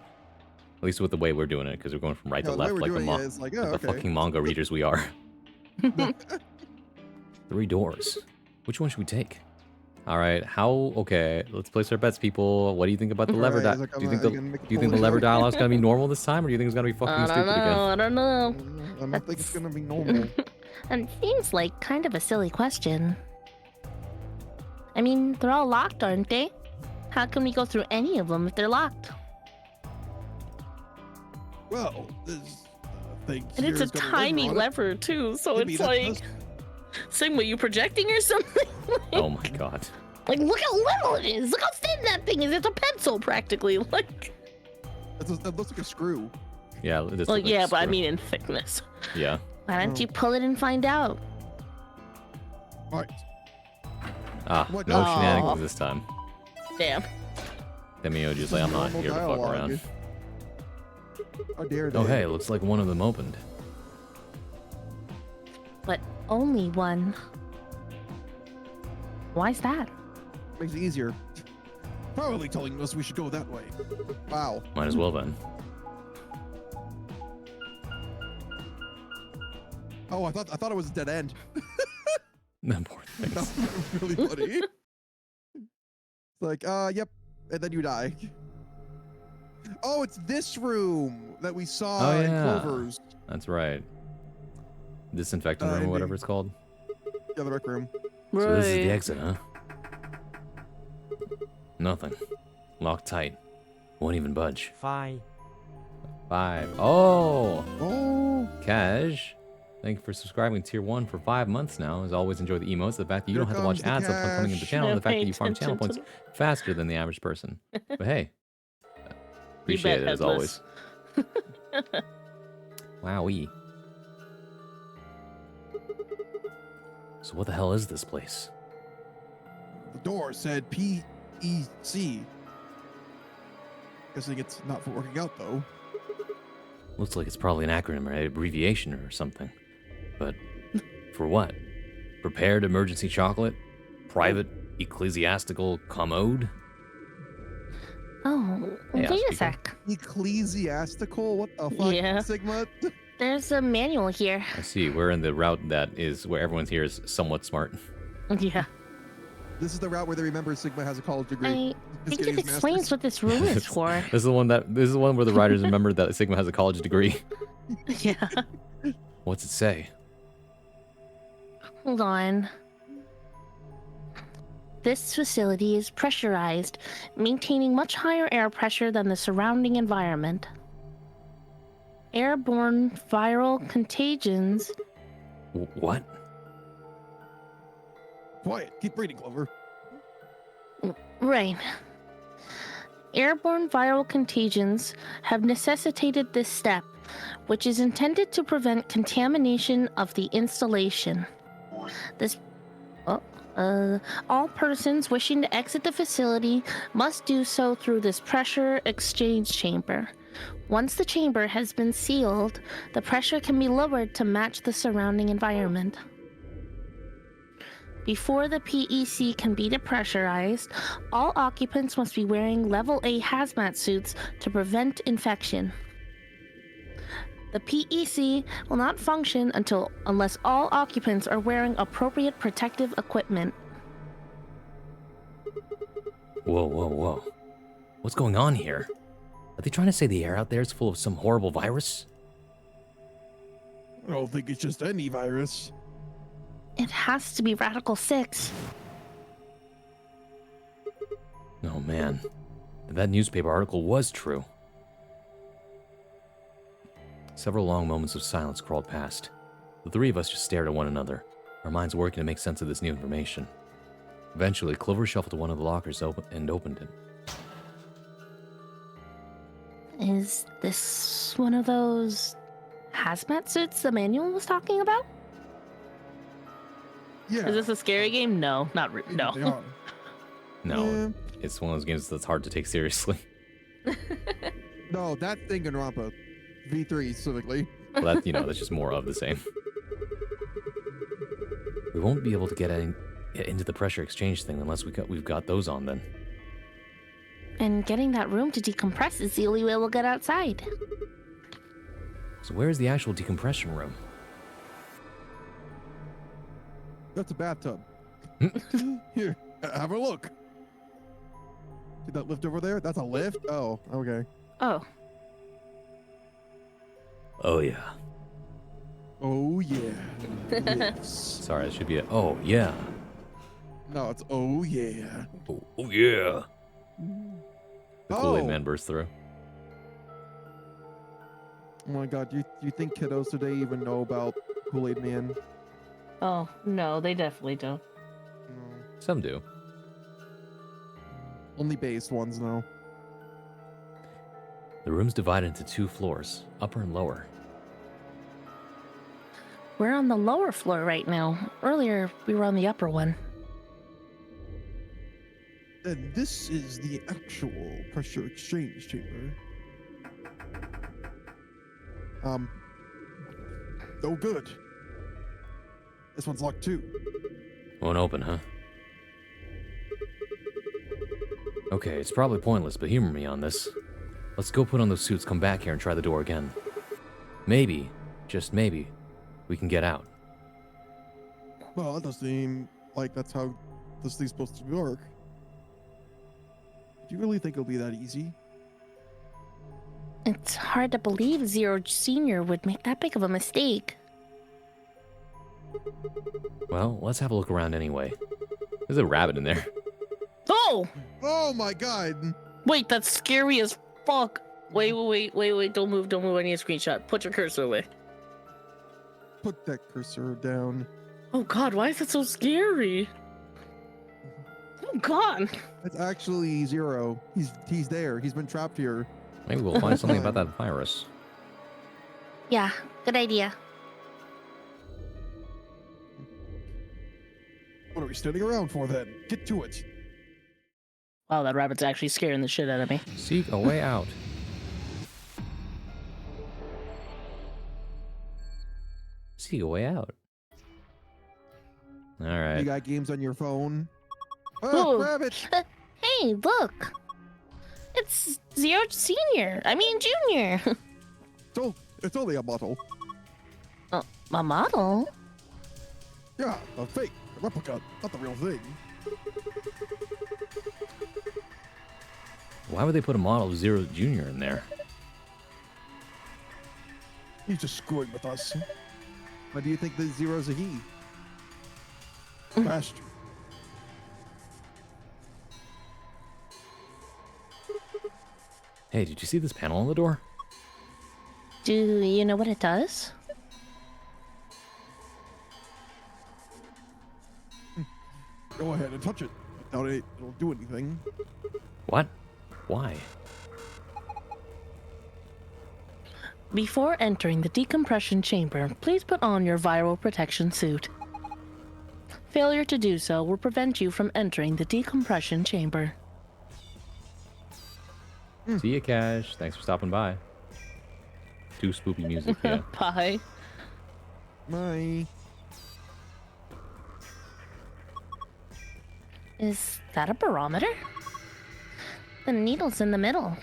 At least with the way we're doing it, because we're going from right Yeah, to the way left we're like the, doing it is like, oh, like the okay. fucking manga readers we are. 3 doors. Which one should we take? All right, okay, let's place our bets, people. What do you think about the lever Alright, dial? is it Do you gonna- think are you gonna make a do you think the poll lever joke? dialogue's gonna be normal this time, or do you think it's gonna be fucking I don't stupid again? know, I don't know. I don't think it's gonna be normal. And seems like kind of a silly question. I mean, they're all locked, aren't they? How can we go through any of them if they're locked? Well, this thing And it's here a is got tiny lever on it. lever, too, so Maybe it's that like... does- Sing, were you projecting or something? Oh my god. Like, look how little it is! Look how thin that thing is! It's a pencil, practically. Like, It looks like a screw. Yeah, this well, looks yeah, but I screw- mean in thickness. Yeah. Why don't you pull it and find out? Right. No What the- shenanigans Aw. this time. Damn. Demioji's like, I'm not Normal here to fuck dialogue. around. How dare they? Oh hey, looks like one of them opened. But only one. Why's that? Makes it easier. Probably telling us we should go that way. Wow. Might as well then. Oh, I thought it was a dead end. Poor That things. was really funny. It's like, yep, and then you die. Oh, it's this room. that we saw Oh, in yeah. Clover's. That's right. Disinfectant room or ending. whatever it's called. Yeah, the rec room. Right. So this is the exit, huh? Nothing. Locked tight. Won't even budge. 5, 5. Oh! Oh, Cash. Thank you for subscribing to Tier 1 for 5 months now. As always, enjoy the emotes. The fact that you Here don't have to watch comes the ads upon coming into the cash. channel. And the fact that Pay you farm channel attention points to faster than the average person. But hey, appreciate bet, it as Headless. always. Wowee. So what the hell is this place? The door said PEC. Guessing it's not for working out though. Looks like it's probably an acronym or abbreviation or something. But for what? Prepared emergency chocolate? Private ecclesiastical commode? Oh, Hey, wait a Speaker. sec. Ecclesiastical? What the fuck, Yeah. Sigma? There's a manual here. I see. We're in the route that is where everyone's here is somewhat smart. Yeah. This is the route where they remember Sigma has a college degree. I He's think getting it his explains master's. what this room is for. This is the one where the writers remembered that Sigma has a college degree. Yeah. What's it say? Hold on. This facility is pressurized, maintaining much higher air pressure than the surrounding environment. Airborne viral contagions. What? Quiet. Keep reading, Clover. Right. Airborne viral contagions have necessitated this step, which is intended to prevent contamination of the installation. All persons wishing to exit the facility must do so through this pressure exchange chamber. Once the chamber has been sealed, the pressure can be lowered to match the surrounding environment. Before the PEC can be depressurized, all occupants must be wearing level A hazmat suits to prevent infection. The PEC will not function unless all occupants are wearing appropriate protective equipment. Whoa. What's going on here? Are they trying to say the air out there is full of some horrible virus? I don't think it's just any virus. It has to be Radical 6. Oh man, that newspaper article was true. Several long moments of silence crawled past. The three of us just stared at one another, our minds working to make sense of this new information. Eventually, Clover shuffled to one of the lockers and opened it. Is this one of those hazmat suits the manual was talking about? Yeah. Is this a scary game? No, not they no. are. No, it's one of those games that's hard to take seriously. No, that thing in Rampa. V3 specifically. Well, that's just more of the same. We won't be able to get into the pressure exchange thing unless we've got those on then. And getting that room to decompress is the only way we'll get outside. So where is the actual decompression room? That's a bathtub. Here, have a look. See that lift over there? That's a lift? Oh, okay. Oh, Oh yeah. Oh, yeah. Lifts. Sorry, it should be oh yeah. No, it's oh, yeah. Oh yeah. The Kool-Aid Oh. Man burst through. Oh my god, do you think kiddos today even know about Kool-Aid Man? oh no, they definitely don't. No. Some do. Only based ones know. The room's divided into 2 floors, upper and lower. We're on the lower floor right now. Earlier, we were on the upper one. And this is the actual pressure exchange chamber. Oh good. This one's locked too. Won't open, huh? Okay, it's probably pointless, but humor me on this. Let's go put on those suits, come back here, and try the door again. Maybe, just maybe, we can get out. Well, that doesn't seem like that's how this thing's supposed to work. Do you really think it'll be that easy? It's hard to believe Zero Senior would make that big of a mistake. Well, let's have a look around anyway. There's a rabbit in there. Oh! Oh my god! Wait, that's scary as fuck. Wait, don't move, I need a screenshot. Put your cursor away. Put that cursor down. Oh god, why is it so scary? Oh god. It's actually Zero. He's there. He's been trapped here. Maybe we'll find something about that virus. Yeah, good idea. What are we standing around for then? Get to it. Wow, that rabbit's actually scaring the shit out of me. Seek a way out. Seek a way out. All You right. got games on your phone? Ooh. Oh, rabbit! Hey, look! It's Zero Senior. I mean Junior. It's only a bottle. A model? Yeah, a fake, a replica, not the real thing. Why would they put a model of Zero Jr. in there? He's just screwing with us. Why do you think that Zero's a he? Bastard. Hey, did you see this panel on the door? Do you know what it does? Go ahead and touch it. Doubt it'll do anything. What? Why? Before entering the decompression chamber, please put on your viral protection suit. Failure to do so will prevent you from entering the decompression chamber. See ya, Cash. Thanks for stopping by. Too spoopy music, yeah. Bye. My. Is that a barometer? The needle's in the middle.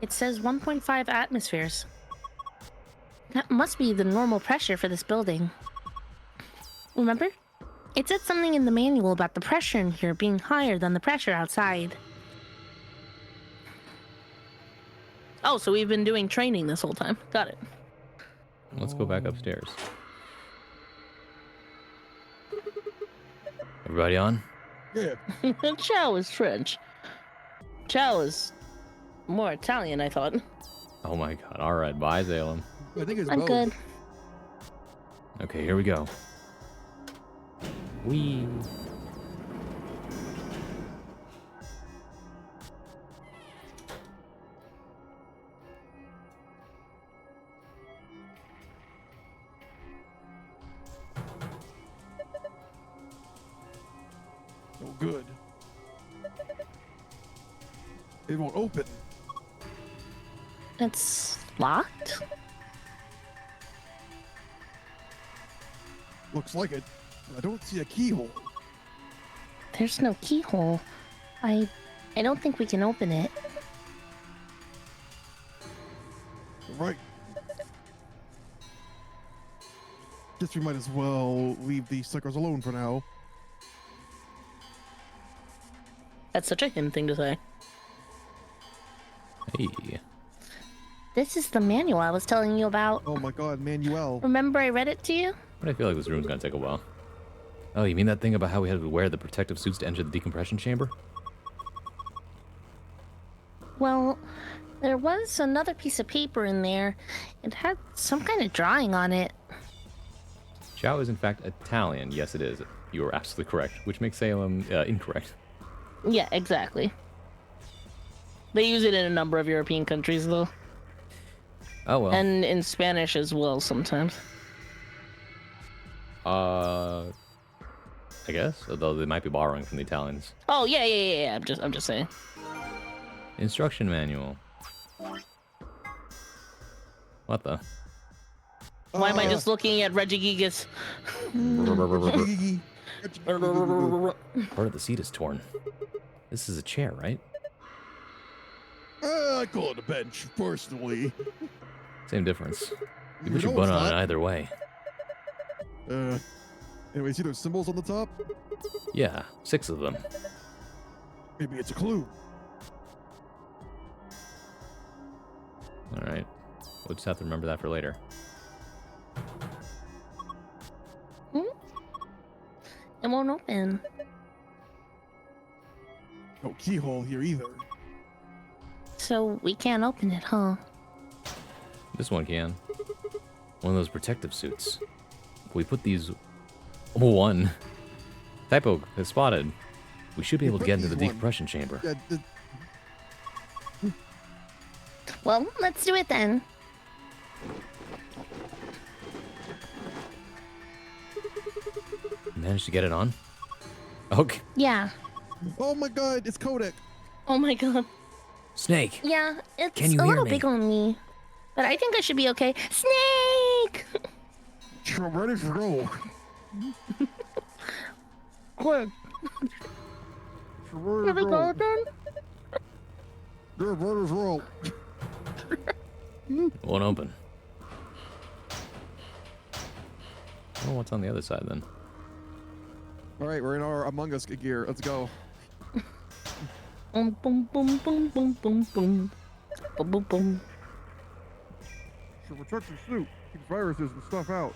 It says 1.5 atmospheres. That must be the normal pressure for this building. Remember? It said something in the manual about the pressure in here being higher than the pressure outside. Oh, so we've been doing training this whole time. Got it. Let's go back upstairs. Everybody on? Yeah. Ciao is French. Ciao is more Italian, I thought. Oh my god. Alright, bye, Zalem. I think it's I'm both. good. Okay, here we go. Whee! Oh, good. It won't open. It's locked? Looks like it. I don't see a keyhole. There's no keyhole. I don't think we can open it. Right. Guess we might as well leave these suckers alone for now. That's such a him thing to say. Hey. This is the manual I was telling you about. Oh my god, Manuel. Remember I read it to you? But I feel like this room's gonna take a while. Oh, you mean that thing about how we had to wear the protective suits to enter the decompression chamber? Well, there was another piece of paper in there. It had some kind of drawing on it. Ciao is in fact Italian. Yes, it is. You are absolutely correct, which makes Salem incorrect. Yeah, exactly. They use it in a number of European countries, though. Oh well. And in Spanish as well, sometimes. I guess, although they might be borrowing from the Italians. Oh, yeah. I'm just saying. Instruction manual. What the? Why am I just looking at Regigigas? Part of the seat is torn. This is a chair, right? I call it a bench, personally. Same difference. You You put your know butt it's on it not. either way. Anyway, see those symbols on the top? Yeah, 6 of them. Maybe it's a clue. All right. We'll just have to remember that for later. It won't open. No keyhole here either. So we can't open it, huh? This one can. One of those protective suits. If we put these... One. Typo is spotted. We should be able to get into the decompression chamber. Yeah, Well, let's do it then. Managed to get it on? Okay. Yeah. oh my god, it's Kodak. Oh my god. Snake! Yeah, it's Can you a hear little me? big on me. But I think I should be okay. Snake! You're ready to go. Quick. You're Here ready we to go go. then. You're ready to roll. Won't open. Oh, what's on the other side then? All right, we're in our Among Us gear. Let's go. Boom, boom, boom, boom, boom, boom, boom. Boom, boom, boom. So protect your suit. Keeps viruses and stuff out.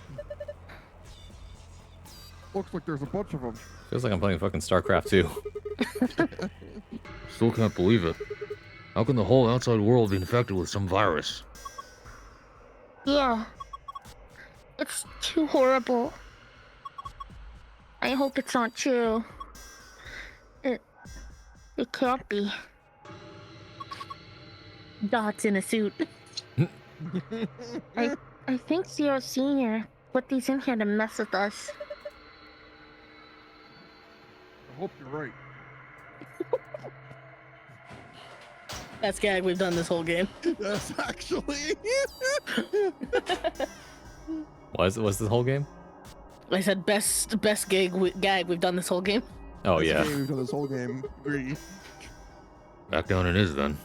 Looks like there's a bunch of them. Feels like I'm playing fucking StarCraft 2. Still can't believe it. How can the whole outside world be infected with some virus? Yeah. It's too horrible. I hope it's not true. It can't be. Dot's in a suit. I think Zero Senior put these in here to mess with us. I hope you're right. Best gag we've done this whole game. Yes, actually. What's the whole game? I said best gag we've done this whole game. Oh, That's yeah. the game we've done this whole game. Agree. Back down it is then.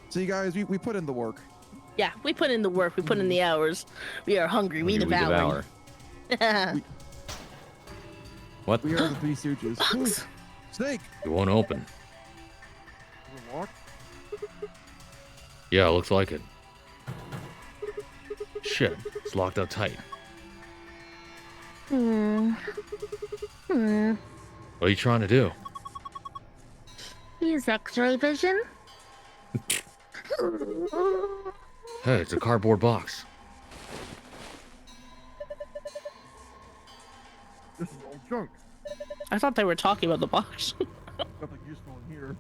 See, guys, we put in the work. Yeah, we put in the work. We put in the hours. We are hungry. We devour. What? We are the Three Stooges. Bugs. Snake. It won't open. Is it locked? Yeah, looks like it. Shit, it's locked up tight. Hmm. What are you trying to do? Use X-ray vision? Hey, it's a cardboard box. This is all junk. I thought they were talking about the box. Nothing useful in here.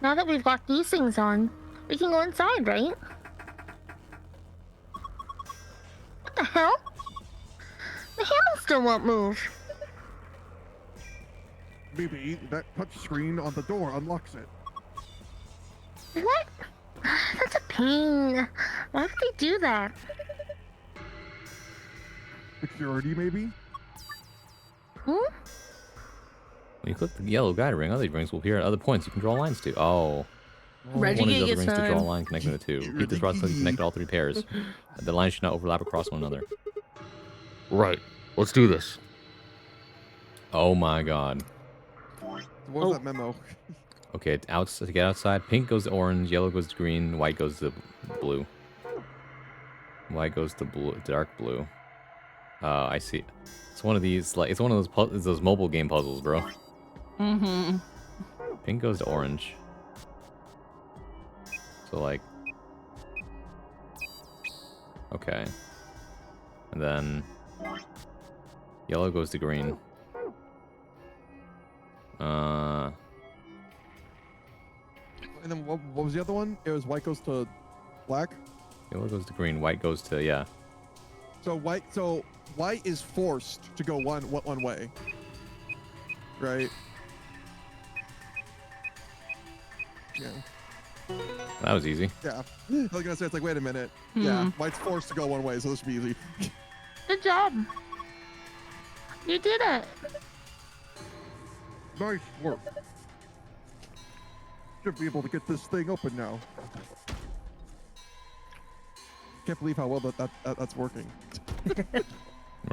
Now that we've got these things on, we can go inside, right? What the hell? The handle still won't move. Maybe that touch screen on the door unlocks it. What? That's a pain. Why would they do that? Security, maybe? Hmm? When you click the yellow guide ring, other rings will appear at other points you can draw lines to. Oh. Reggie One of these other gets rings to draw a time. line connecting the two. Keep this rod so you can connect all three pairs. The lines should not overlap across one another. Right, let's do this. Oh my god. What was that memo? Okay, it's to get outside, pink goes to orange, yellow goes to green, white goes to blue. White goes to blue, dark blue. I see. It's one of these, like, it's one of those mobile game puzzles, bro. Mm-hmm. Pink goes to orange. So, like... Okay. And then... Yellow goes to green. And then what was the other one? It was white goes to black. Yellow goes to green, white goes to, yeah. So white is forced to go one way. Right? Yeah. That was easy. Yeah. I was gonna say, it's like, wait a minute. Yeah, white's forced to go one way, so this should be easy. Good job. You did it. Nice work. Should be able to get this thing open now. can't believe how well that's working.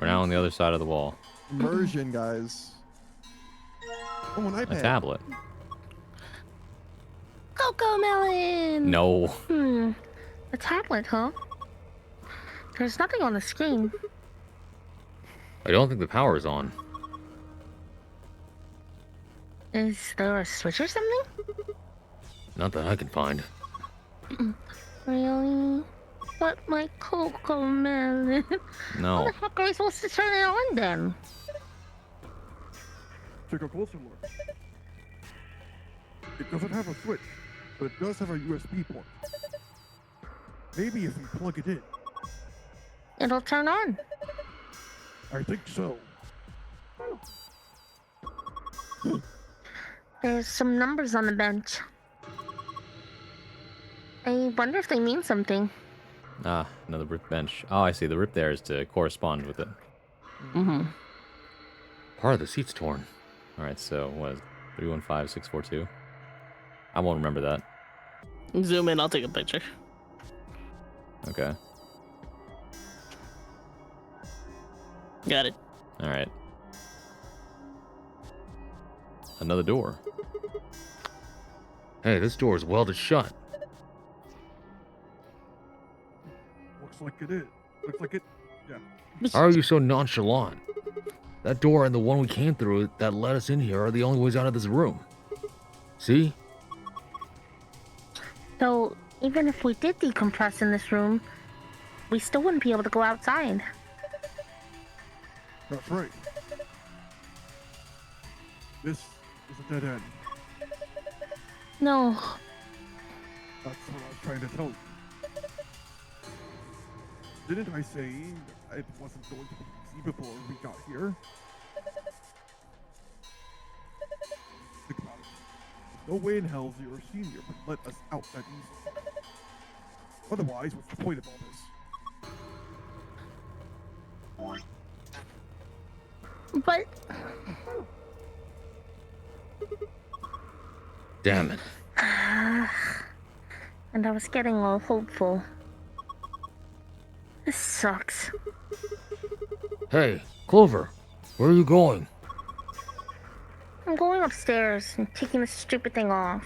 We're now on the other side of the wall. Immersion, guys. Oh, an A iPad. tablet. Cocoa melon. No. A tablet, huh? There's nothing on the screen. I don't think the power is on. Is there a switch or something? Not that I can find. Really? But my cocoa melon. How No. the fuck are we supposed to turn it on then? Take a closer look. It doesn't have a switch, but it does have a USB port. Maybe if we plug it in. It'll turn on. I think so. There's some numbers on the bench. I wonder if they mean something. Ah, another rip bench. Oh, I see. The rip there is to correspond with it. Mm-hmm. Part of the seat's torn. All right, so what is it? 315642? I won't remember that. Zoom in, I'll take a picture. Okay. Got it. All right. Another door. Hey, this door is welded shut. Looks like it is. Looks like it. Yeah. How are you so nonchalant? That door and the one we came through that let us in here are the only ways out of this room. See? So, even if we did decompress in this room, we still wouldn't be able to go outside. That's right. This is a dead end. No. That's what I was trying to tell you. Didn't I say it wasn't going to be easy before we got here? Think about it. No way in hell Zero Senior would let us out that easily. Otherwise, what's the point of all this? But Damn it. and I was getting all hopeful. This sucks. Hey, Clover, where are you going? I'm going upstairs and taking this stupid thing off.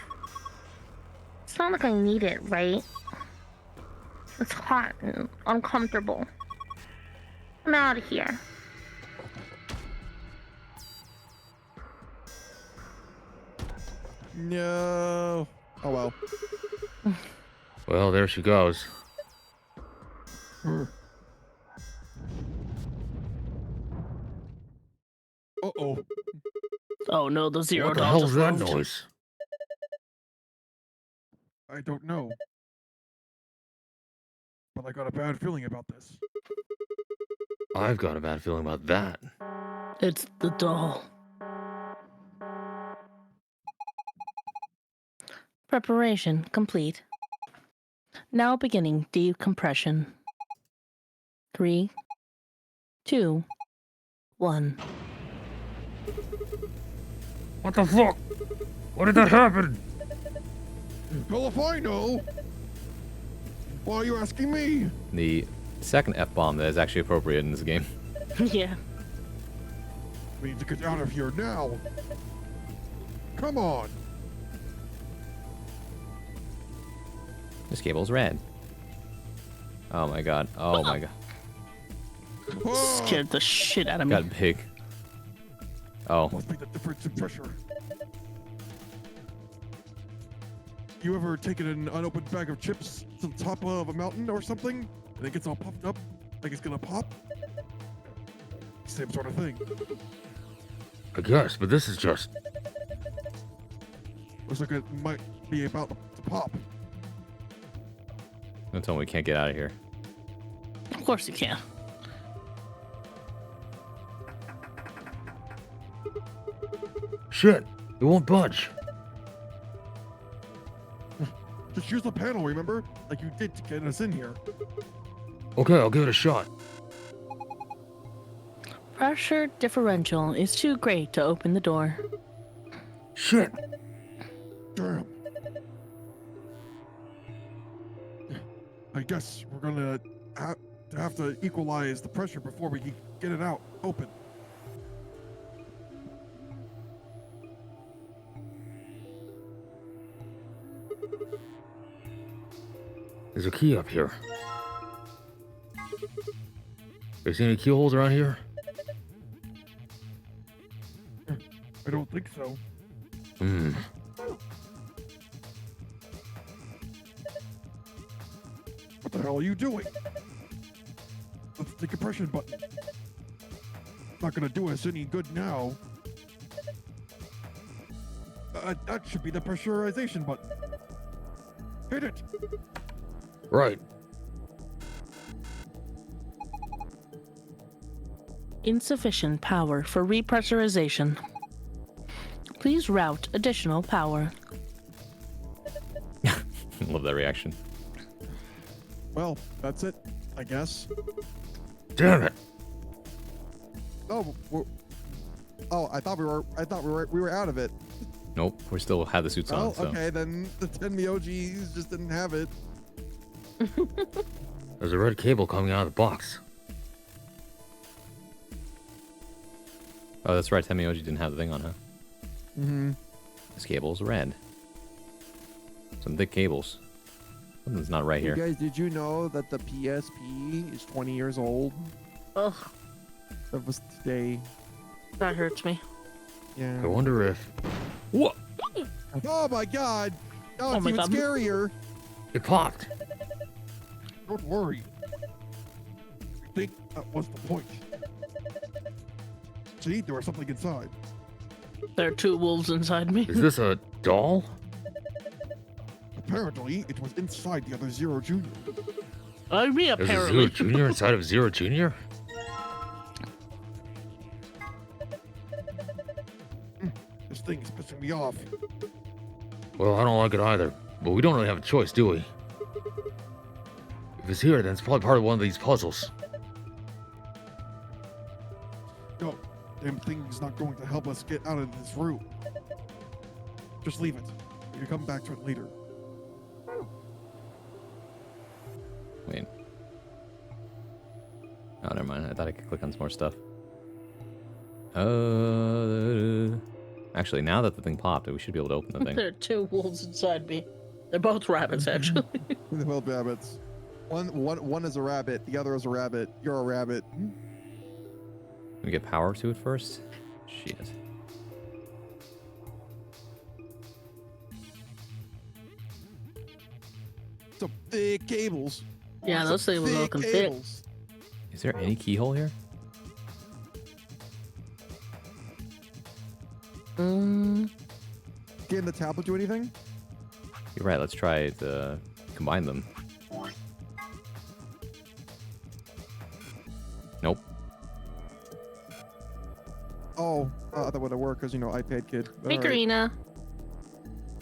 It's not like I need it, right? It's hot and uncomfortable. I'm out of here. No. Oh well. Well, there she goes. Uh-oh. Oh no, the zero What the dogs hell is that approved. noise? I don't know. But I got a bad feeling about this. I've got a bad feeling about that. It's the doll. Preparation complete. Now beginning decompression. 3, 2, 1. What the fuck? What did that happen? Well, if I know. Why are you asking me? The second F-bomb that is actually appropriate in this game. Yeah. We need to get out of here now. Come on. This cable's red. Oh my god. Oh my god. Ah, Scared the shit out of me. Got big. Oh. must be the difference in pressure. You ever taken an unopened bag of chips to the top of a mountain or something, and it gets all puffed up like it's gonna pop? Same sort of thing. I guess, but this is just... Looks like it might be about to pop. Don't tell me we can't get out of here. Of course you can. Shit, it won't budge. Just use the panel, remember? Like you did to get us in here. Okay, I'll give it a shot. Pressure differential is too great to open the door. Shit. Damn. I guess we're gonna have to equalize the pressure before we can get it out open. There's a key up here. You see any keyholes around here? I don't think so. Hmm. What the hell are you doing? Let's the compression button. Not gonna do us any good now. That should be the pressurization button. Hit it. Right. Insufficient power for repressurization. Please route additional power. Love that reaction. Well, that's it, I guess. Damn it. Oh, I thought we were out of it. Nope, we still have the suits Oh, on. So. okay, then the 10 Myojis just didn't have it. There's a red cable coming out of the box. Oh, that's right. Temioji didn't have the thing on, huh? Mm-hmm. This cable's red. Some thick cables. Something's not right You here. guys, did you know that the PSP is 20 years old? Ugh, That was today. that hurts me. Yeah. I wonder if... What? Oh my god! Oh, it's my even God. scarier. It popped. Don't worry. I think that was the point. See, there was something inside. There are two wolves inside me. Is this a doll? Apparently, it was inside the other Zero Junior. I mean, There's a Zero apparently. Junior inside of Zero Junior? This thing is pissing me off. Well, I don't like it either. But we don't really have a choice, do we? If it's here, then it's probably part of one of these puzzles. No, damn thing's not going to help us get out of this room. Just leave it. We can come back to it later. Wait. Oh, never mind. I thought I could click on some more stuff. Actually, now that the thing popped, we should be able to open the thing. There are two wolves inside me. They're both rabbits, actually. The little rabbits. One is a rabbit. The other is a rabbit. You're a rabbit. Can we get power to it first? Shit. Some thick cables. Yeah, Some those things thick all can fit. cables. Is there any keyhole here? Mm, Can the tablet do anything? You're right. Let's try to combine them. Nope. Oh, that would have worked because, iPad kid. All right. Macarena.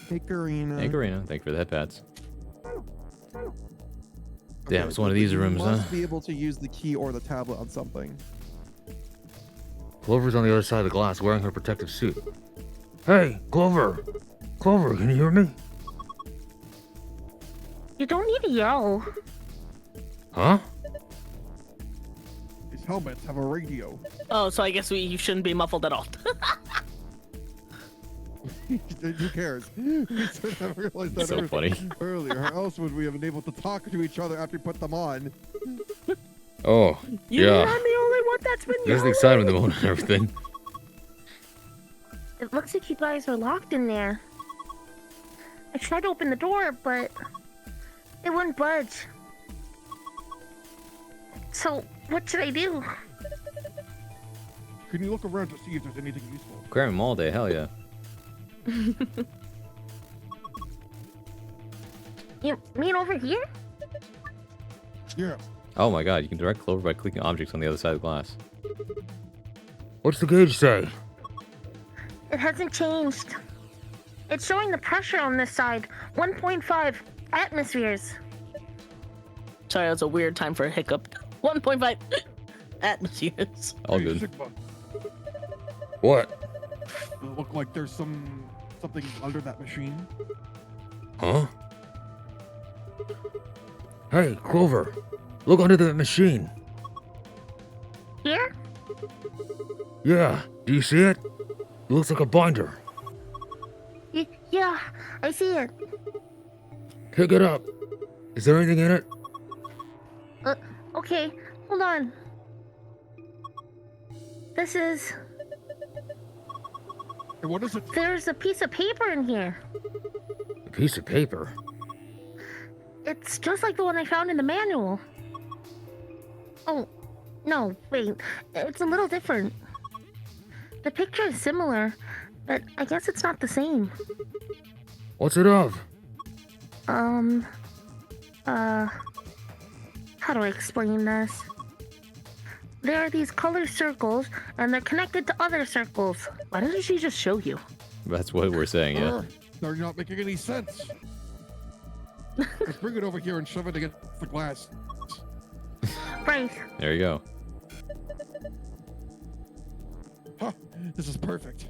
Hey, Karina. Hey, Karina. Thank you for the headpads. Okay, Damn, it's one of but these you rooms, huh? must be able to use the key or the tablet on something. Clover's on the other side of the glass wearing her protective suit. Hey, Clover! Clover, can you hear me? You don't need to yell. Huh? These helmets have a radio. Oh, so I guess you shouldn't be muffled at all. Who cares? We should have realized that So funny. earlier. How else would we have been able to talk to each other after we put them on? Oh, You're yeah. not the only one that's been There's the yelling. excitement in the moment and everything. It looks like you guys are locked in there. I tried to open the door, but it wouldn't budge. So, what should I do? Can you look around to see if there's anything useful? Grab him all day. Hell yeah. You mean over here? Yeah. Oh my god, you can direct Clover by clicking objects on the other side of the glass. What's the gauge say? It hasn't changed. It's showing the pressure on this side, 1.5 atmospheres. Sorry, that's a weird time for a hiccup. 1.5 atmospheres. All Hey, good. Sigma, What? it look like there's something under that machine. Huh? Hey, Clover. Look under the machine. Here? Yeah, do you see it? It looks like a binder. Yeah, I see it. Pick it up. Is there anything in it? Okay, hold on. This is... And what is it? There's a piece of paper in here. A piece of paper. It's just like the one I found in the manual. Oh, no, wait. It's a little different. The picture is similar, but I guess it's not the same. What's it of? How do I explain this? There are these color circles, and they're connected to other circles. Why doesn't she just show you? That's what we're saying, yeah. They're not making any sense. Let's bring it over here and shove it against the glass. Right. There you go. Huh, this is perfect.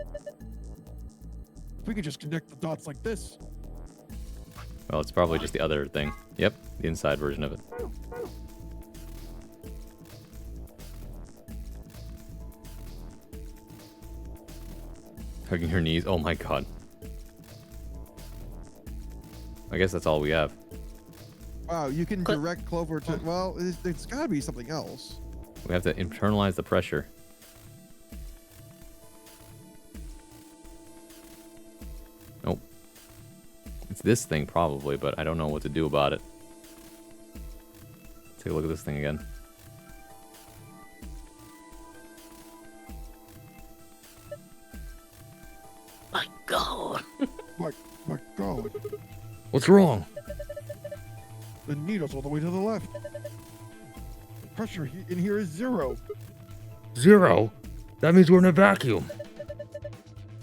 If we could just connect the dots like this. Well, it's probably just the other thing. Yep, the inside version of it. Hugging her knees. Oh my god. I guess that's all we have. Wow, you can direct Clover to... Well, it's got to be something else. We have to internalize the pressure. Nope. It's this thing probably, but I don't know what to do about it. Take a look at this thing again. My god. My god. What's wrong? The needle's all the way to the left. The pressure in here is 0. 0? That means we're in a vacuum.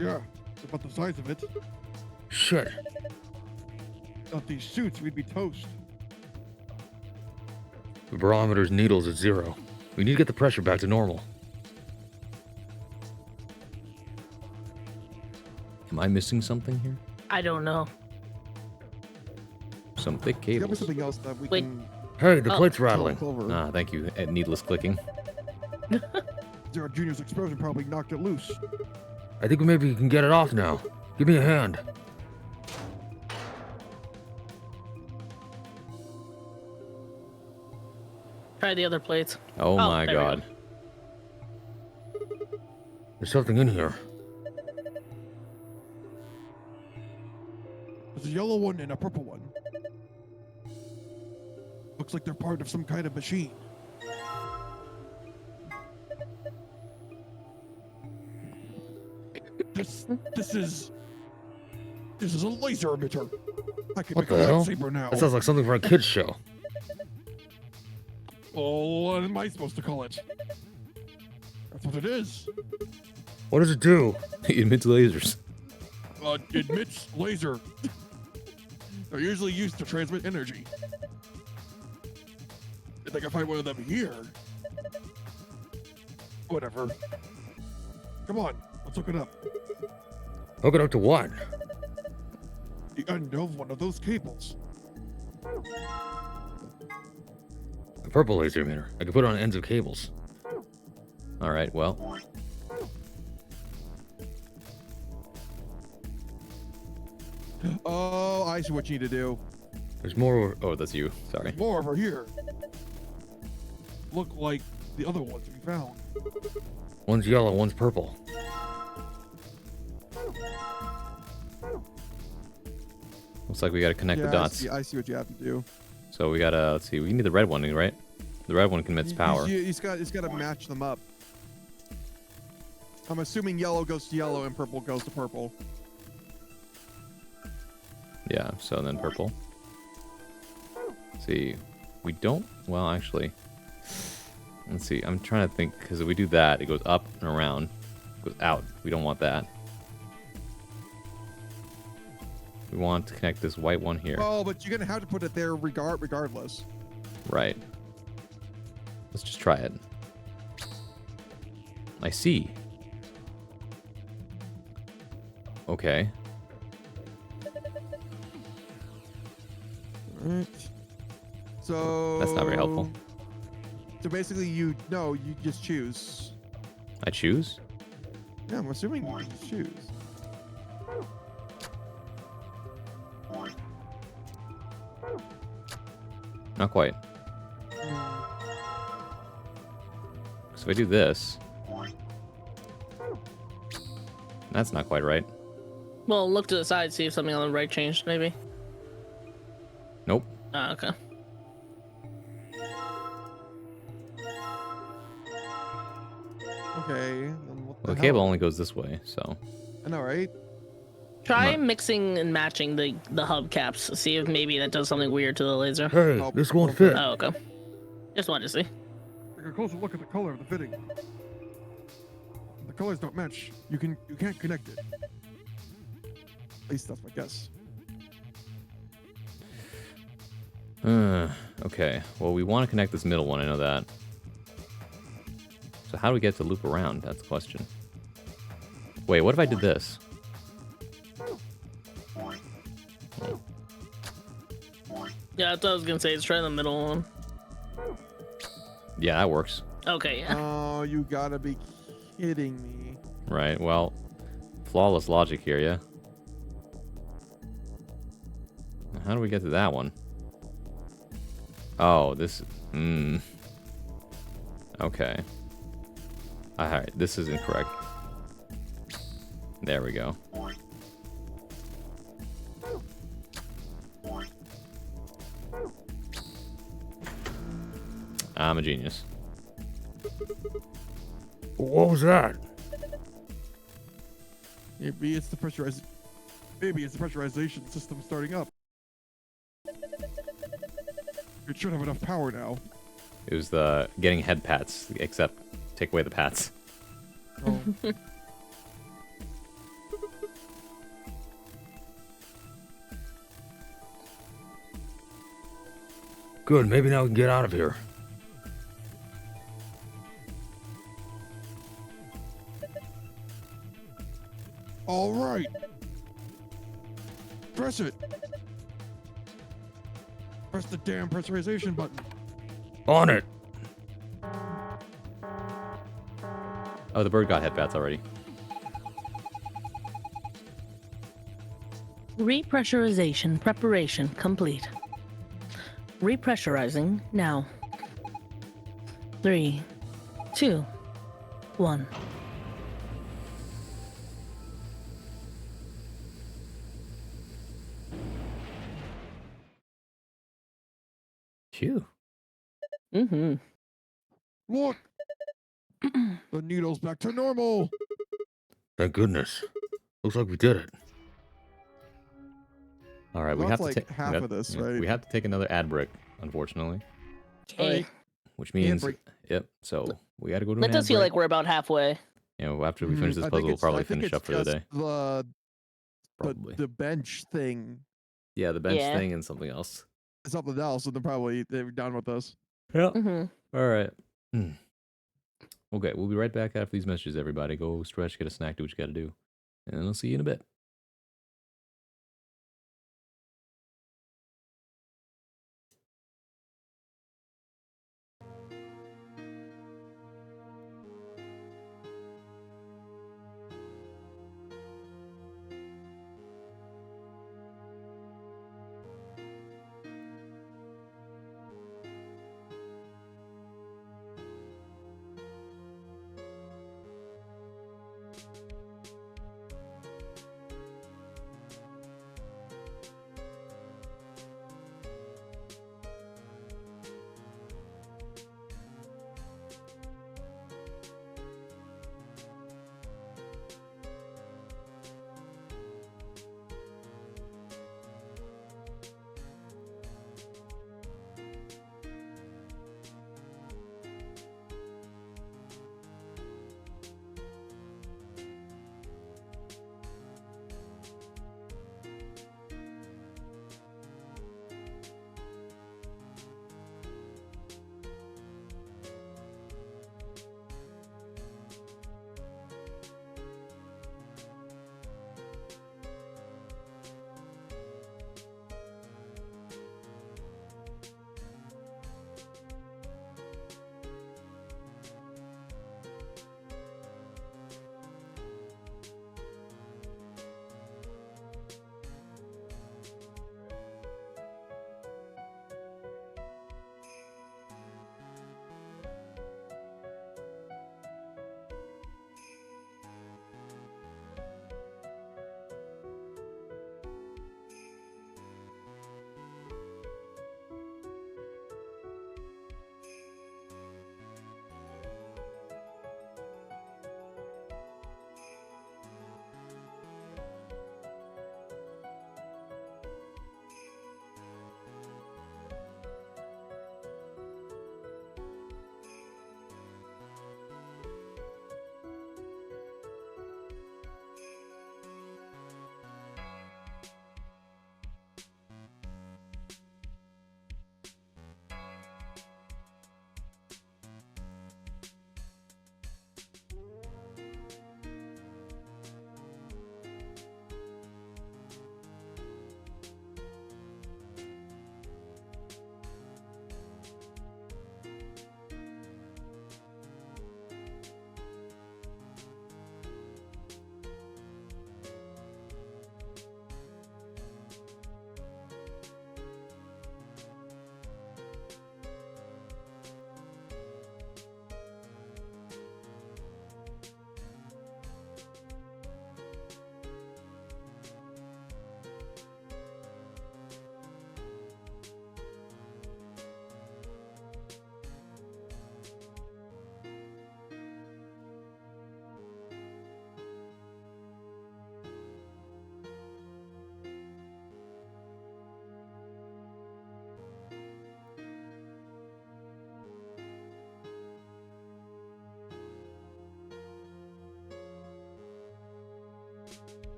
Yeah, it's about the size of it. Shit. Without these suits, we'd be toast. The barometer's needle's at 0. We need to get the pressure back to normal. Am I missing something here? I don't know. Some thick There's got to be cables. something else that we Wait. can Hey, the Oh. plate's tell rattling. Clover. Ah, thank you. Needless clicking. Zero Junior's explosion probably knocked it loose. I think maybe we can get it off now. Give me a hand. Try the other plates. Oh, my there we go. god. There's something in here. There's a yellow one and a purple one. Looks like they're part of some kind of machine. This is a laser emitter. I can What make a the hell? lightsaber now. That sounds like something for a kid's show. Oh, what am I supposed to call it? That's what it is. What does it do? It emits lasers. It emits laser. They're usually used to transmit energy. If I can find one of them here. Whatever. Come on, let's hook it up. Hook it up to what? The end of one of those cables. A purple laser emitter. I can put it on ends of cables. Alright, well. Oh, I see what you need to do. There's more. Oh, that's you. Sorry. More over here. Look like the other ones we found. One's yellow, one's purple. Looks like we gotta connect the dots. I see what you have to do. So we gotta, let's see, we need the red one, right? The red one emits power. It's got to match them up. I'm assuming yellow goes to yellow and purple goes to purple. Yeah, so then purple. Let's see, we don't, well, actually, let's see, I'm trying to think, because if we do that, it goes up and around, it goes out. We don't want that. We want to connect this white one here. Oh, but you're gonna have to put it there regardless. Right. Let's just try it. I see. Okay. Alright. So That's not very helpful. So basically, you just choose. I choose? Yeah, I'm assuming you just choose. Not quite. So if I do this, that's not quite right. Well, look to the side, see if something on the right changed, maybe. Nope. Ah, okay. Okay. Then what Well, the the cable hell? only goes this way, so I know, right? Try not- mixing and matching the hubcaps. See if maybe that does something weird to the laser. Hey, Oh, this won't okay. fit. Oh, okay. Just wanted to see. Take a closer look at the color of the fitting. The colors don't match. You can't connect it. At least that's my guess. Okay. Well, we want to connect this middle one. I know that. So how do we get to loop around? That's the question. Wait, what if I did this? Yeah, that's what I was gonna say. Let's try the middle one. Yeah, that works. Okay, yeah. Oh, you gotta be kidding me. Right. Well, flawless logic here, yeah. How do we get to that one? Oh, this. Okay. Alright, this is incorrect. There we go. I'm a genius. What was that? Maybe it's the pressurization system starting up. It should have enough power now. It was the getting head pats, except take away the pats. Oh. Good, maybe now we can get out of here. All right. Press it. Press the damn pressurization button. On it. Oh, the bird got head pats already. Repressurization preparation complete. Repressurizing now. 3, 2, 1. Phew. Mm-hmm. Look. The needle's back to normal. Thank goodness. Looks like we did it. All right, we Well, have that's to like take half of this, right? We have to take another ad break, unfortunately, Okay. which means break. yep. So we got to go to That an does ad feel break. like we're about halfway. You know, after we finish this I think puzzle, we'll it's- probably I think finish it's up for the just day. The, the bench thing Yeah, the bench Yeah. thing and something else. is something else, and they're done with this. Yeah. Mm-hmm. All right. Okay, we'll be right back after these messages, everybody. Go stretch, get a snack, do what you got to do. And I'll see you in a bit.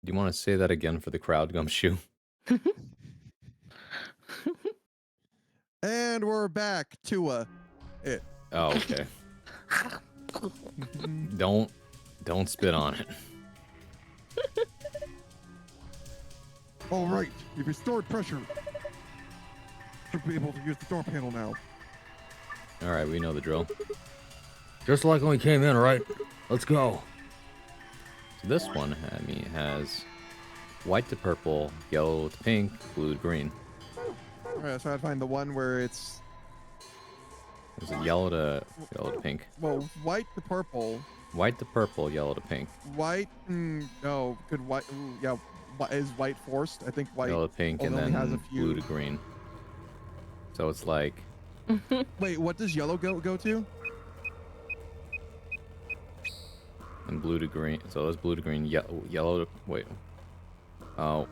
Do you want to say that again for the crowd, Gumshoe? And we're back to it. Oh, okay. Mhm. Don't spit on it. All right, you've restored pressure. Should be able to use the door panel now. All right, we know the drill. Just like when we came in, right? Let's go. So this one, I mean, has white to purple, yellow to pink, blue to green. All right, so I find the one where it's Is it yellow to pink? well, white to purple. White to purple, yellow to pink. White, no, good white. Ooh, yeah, is white forced? I think white. Yellow to pink, and only has a then blue to few. green. So it's like Wait, what does yellow go to? and blue to green. So it's blue to green, yellow to wait. Oh,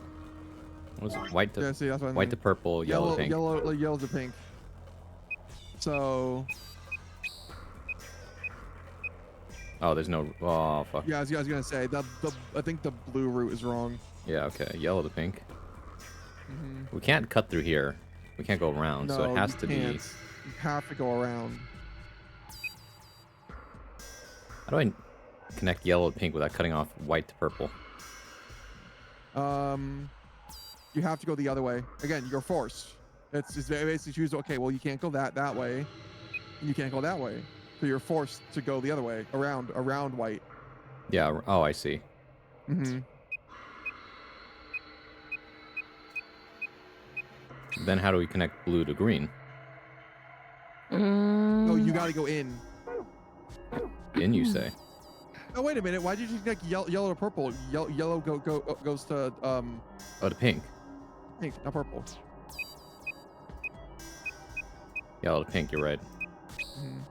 what was it? White to Yeah, see, that's what I white mean. to purple, yellow to pink. Yellow to pink. So Oh, there's no. Oh fuck. yeah, I was gonna say that I think the blue route is wrong. Yeah. Okay. Yellow to pink. Mhm. We can't cut through here. We can't go around. No, so it has you to can't. be. You have to go around. How do I connect yellow to pink without cutting off white to purple? You have to go the other way. Again, you're forced. It's basically choose. Okay, well, you can't go that way, and you can't go that way. So you're forced to go the other way, around white. Yeah. Oh, I see. Mm-hmm. Then how do we connect blue to green? No, you got to go in. In, you say? Oh, wait a minute. Why did you connect yellow to purple? Yellow goes to Oh, to pink. pink, not purple. Yellow to pink. You're right. Mhm.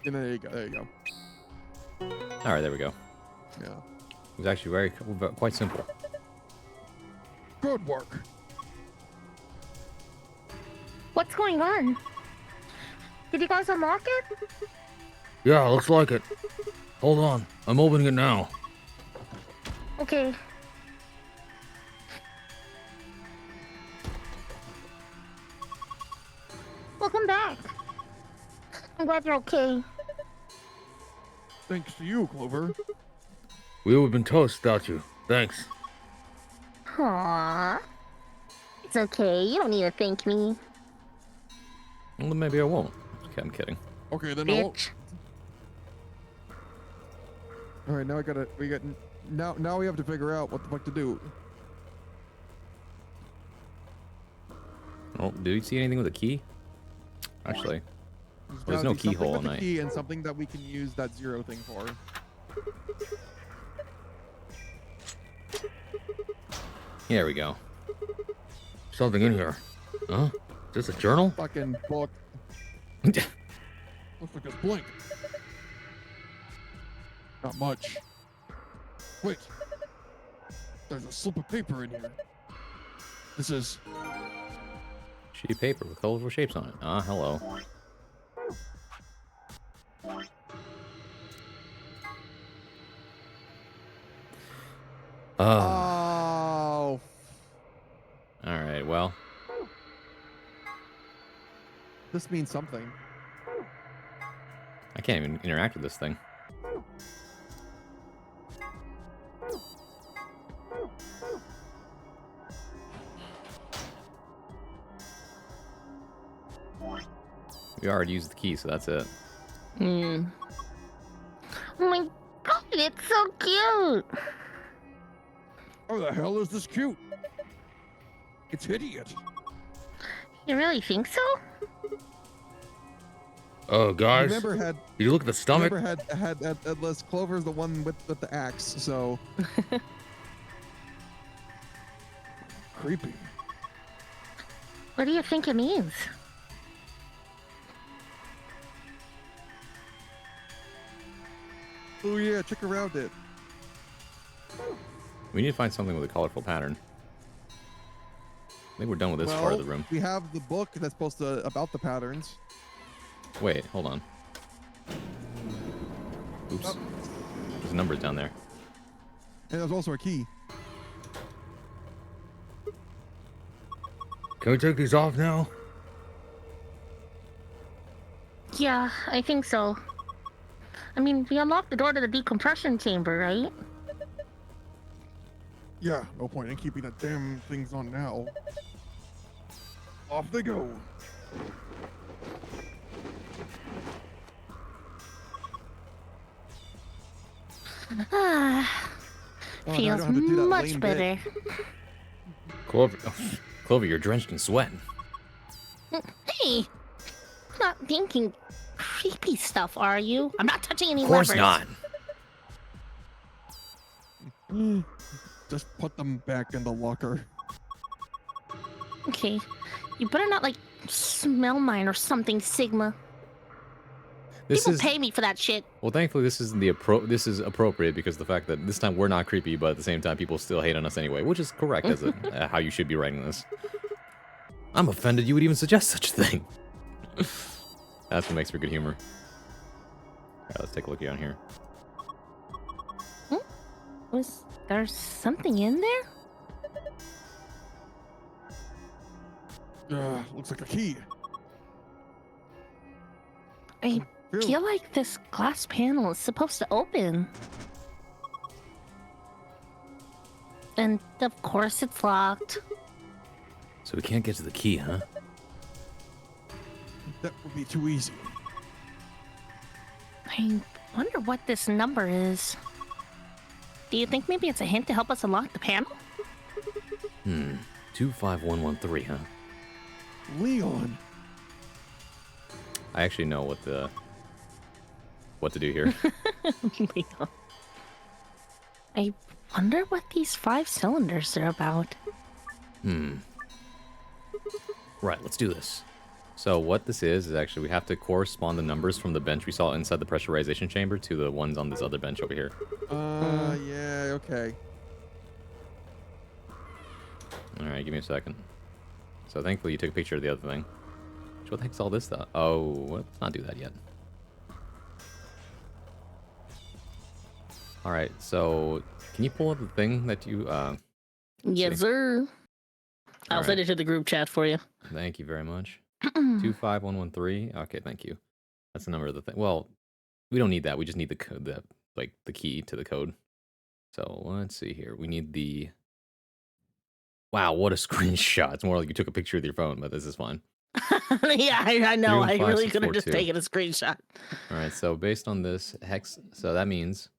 And then there you go. There you go. All right. There we go. Yeah. It was actually quite simple. Good work. What's going on? Did you guys unlock it? Yeah, looks like it. Hold on. I'm opening it now. Okay. Welcome back. I'm glad you're okay. Thanks to you, Clover. We would have been toast without you. Thanks. Aww. It's okay. You don't need to thank me, Well, then maybe I won't. Okay, I'm kidding. Okay, then bitch. all right, now now we have to figure out what the fuck to do. Oh, do you see anything with a key? Actually, There's gotta no be something keyhole with in a it. key and something that we can use that zero thing for. here we go. Something in here. Huh? Is this a journal? Fucking book. Looks like it's blank. Not much. Wait. There's a slip of paper in here. This is Sheet of paper with colorful shapes on it. Ah, hello. oh All right. Well, this means something. I can't even interact with this thing. We already used the key, so that's it. Oh my god, it's so cute. Oh, the hell is this cute? It's hideous. You really think so? Oh, guys. Remember Did you look at the stomach? Remember had Les Clover's the one with the axe, so creepy. What do you think it means? Oh yeah, check around it. We need to find something with a colorful pattern. I think we're done with this part of the room. We have the book that's supposed to about the patterns. Wait, hold on. Oops. Oh. There's numbers down there. And there's also a key. Can we take these off now? Yeah, I think so. I mean, we unlocked the door to the decompression chamber, right? Yeah, no point in keeping the damn things on now. Off they go. Ah, Oh, now I feels don't have to do that much lame bit. better. Clover. Clover, you're drenched in sweat. Hey, not thinking creepy stuff, are you? I'm not touching any Of course levers. not. Just put them back in the locker. Okay, you better not like smell mine or something, Sigma. This People is pay me for that shit. well. Thankfully, this isn't this is appropriate because the fact that this time we're not creepy, but at the same time, people still hate on us anyway, which is correct as how you should be writing this. I'm offended you would even suggest such a thing. That's what makes for good humor. Alright, let's take a look down here. Was there something in there? Looks like a key. I feel like this glass panel is supposed to open. And of course it's locked. So we can't get to the key, huh? That would be too easy. I wonder what this number is. Do you think maybe it's a hint to help us unlock the panel? 25113, huh? Leon. I actually know what to do here. I wonder what these 5 cylinders are about. Right, let's do this. So what this is actually we have to correspond the numbers from the bench we saw inside the pressurization chamber to the ones on this other bench over here. Yeah, okay. All right, give me a second. So thankfully you took a picture of the other thing. What the heck's all this stuff? Oh, let's not do that yet. All right, so can you pull up the thing that you? Yes, see. sir. I'll All send right. it to the group chat for you. Thank you very much. 25113. Okay, thank you. That's the number of the thing. Well, we don't need that. We just need the code, the key to the code. So let's see here. We need the. Wow, what a screenshot! It's more like you took a picture with your phone, but this is fine. Yeah, I know. I really could have 315, just taken a screenshot. All right, so based on this hex, so that means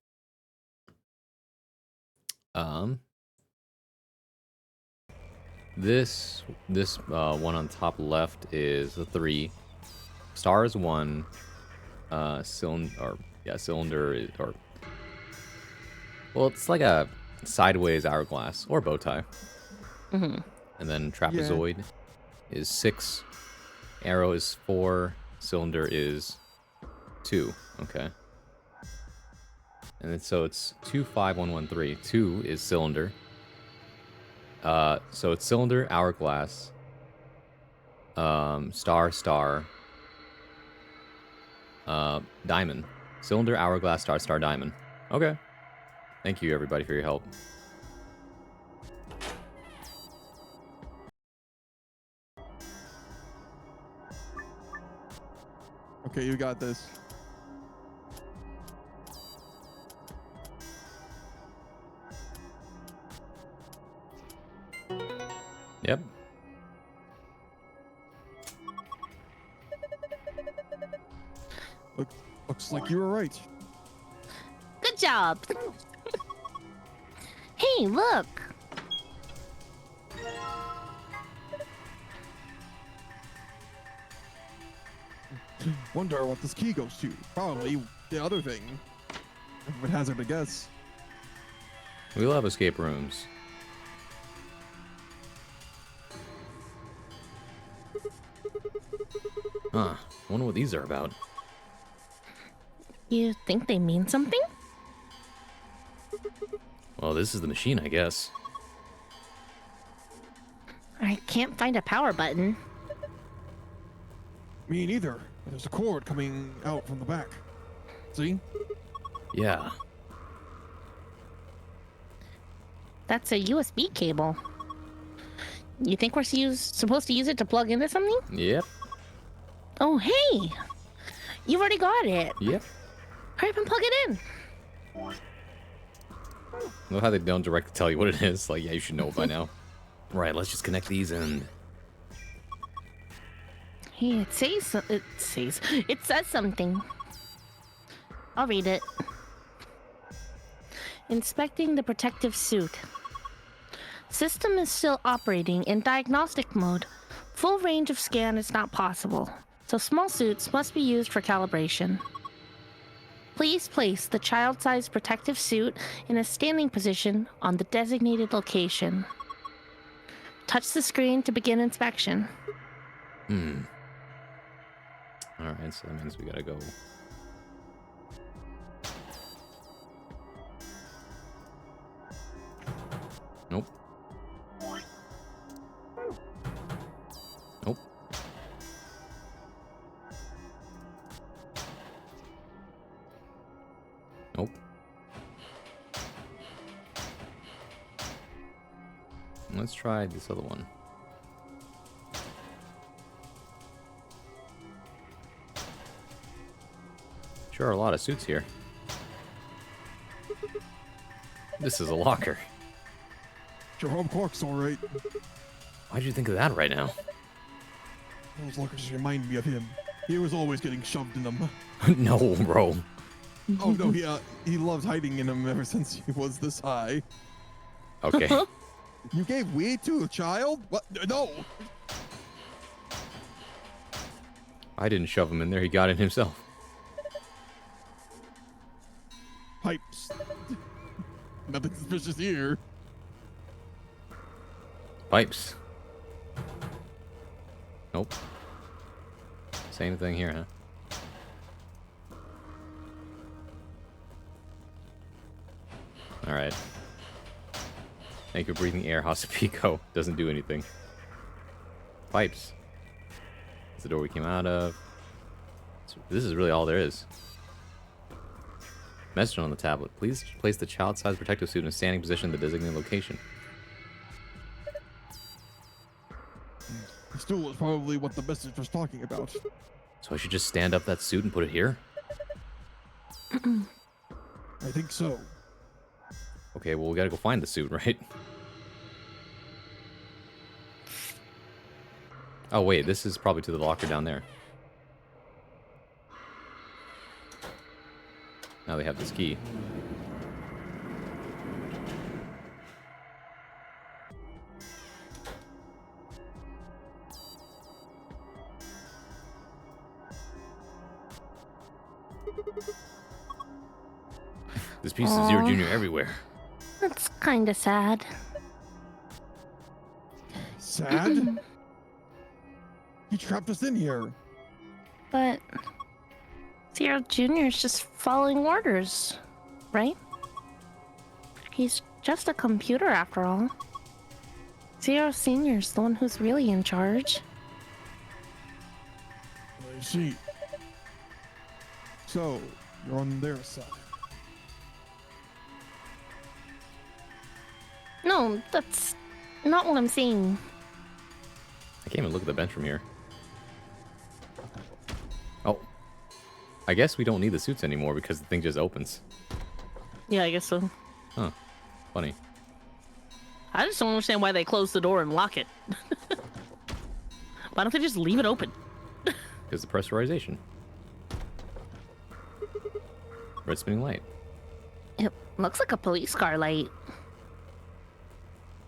this one on top left is a 3, star is 1, cylinder is, or well, it's like a sideways hourglass or bow tie, and then trapezoid is 6, arrow is 4, cylinder is 2. Okay. And then, so it's 25113. 2 is cylinder. So it's cylinder, hourglass, star, diamond. Cylinder, hourglass, star, diamond. Okay. Thank you, everybody, for your help. Okay, you got this. Yep. Looks like you were right. Good job. Hey, look. Wonder what this key goes to. Probably the other thing. If it hazard to guess. We love escape rooms. Huh. Wonder what these are about. You think they mean something? Well, this is the machine, I guess. I can't find a power button. Me neither. There's a cord coming out from the back. See? Yeah. That's a USB cable. You think we're supposed to use it to plug into something? Yep. Oh, hey! You've already got it. Yep. Hurry up and plug it in. I love how they don't directly tell you what it is. Like, yeah, you should know it by now. Right, let's just connect these and... Hey, it says something. I'll read it. Inspecting the protective suit. System is still operating in diagnostic mode. Full range of scan is not possible, so small suits must be used for calibration. Please place the child-sized protective suit in a standing position on the designated location. Touch the screen to begin inspection. Alright, so that means we gotta go... Nope. Nope. Nope. Let's try this other one. Sure are a lot of suits here. This is a locker. Jerome Clark's alright. Why'd you think of that right now? Those lockers remind me of him. He was always getting shoved in them. No, bro. Oh no, he loves hiding in them ever since he was this high. Okay. You gave weed to a child? What? No! I didn't shove him in there. He got in himself. Pipes. Nothing suspicious here. Pipes. Nope. Same thing here, huh? Alright. Thank you for breathing air. Hospico doesn't do anything. Pipes. That's the door we came out of. So this is really all there is. Message on the tablet. Please place the child-sized protective suit in a standing position in the designated location. The stool is probably what the message was talking about. So I should just stand up that suit and put it here? I think so. Okay, well, we gotta go find the suit, right? Oh, wait, this is probably to the locker down there. Now they have this key. This piece of Zero Junior everywhere. That's kinda sad. Sad? He trapped us in here. But Zero Jr. is just following orders, right? He's just a computer after all. Zero Senior's the one who's really in charge. I see. So, you're on their side. No, that's not what I'm saying. I can't even look at the bench from here. Oh. I guess we don't need the suits anymore because the thing just opens. Yeah, I guess so. Huh. Funny. I just don't understand why they close the door and lock it. Why don't they just leave it open? Because the pressurization. Red spinning light. It looks like a police car light.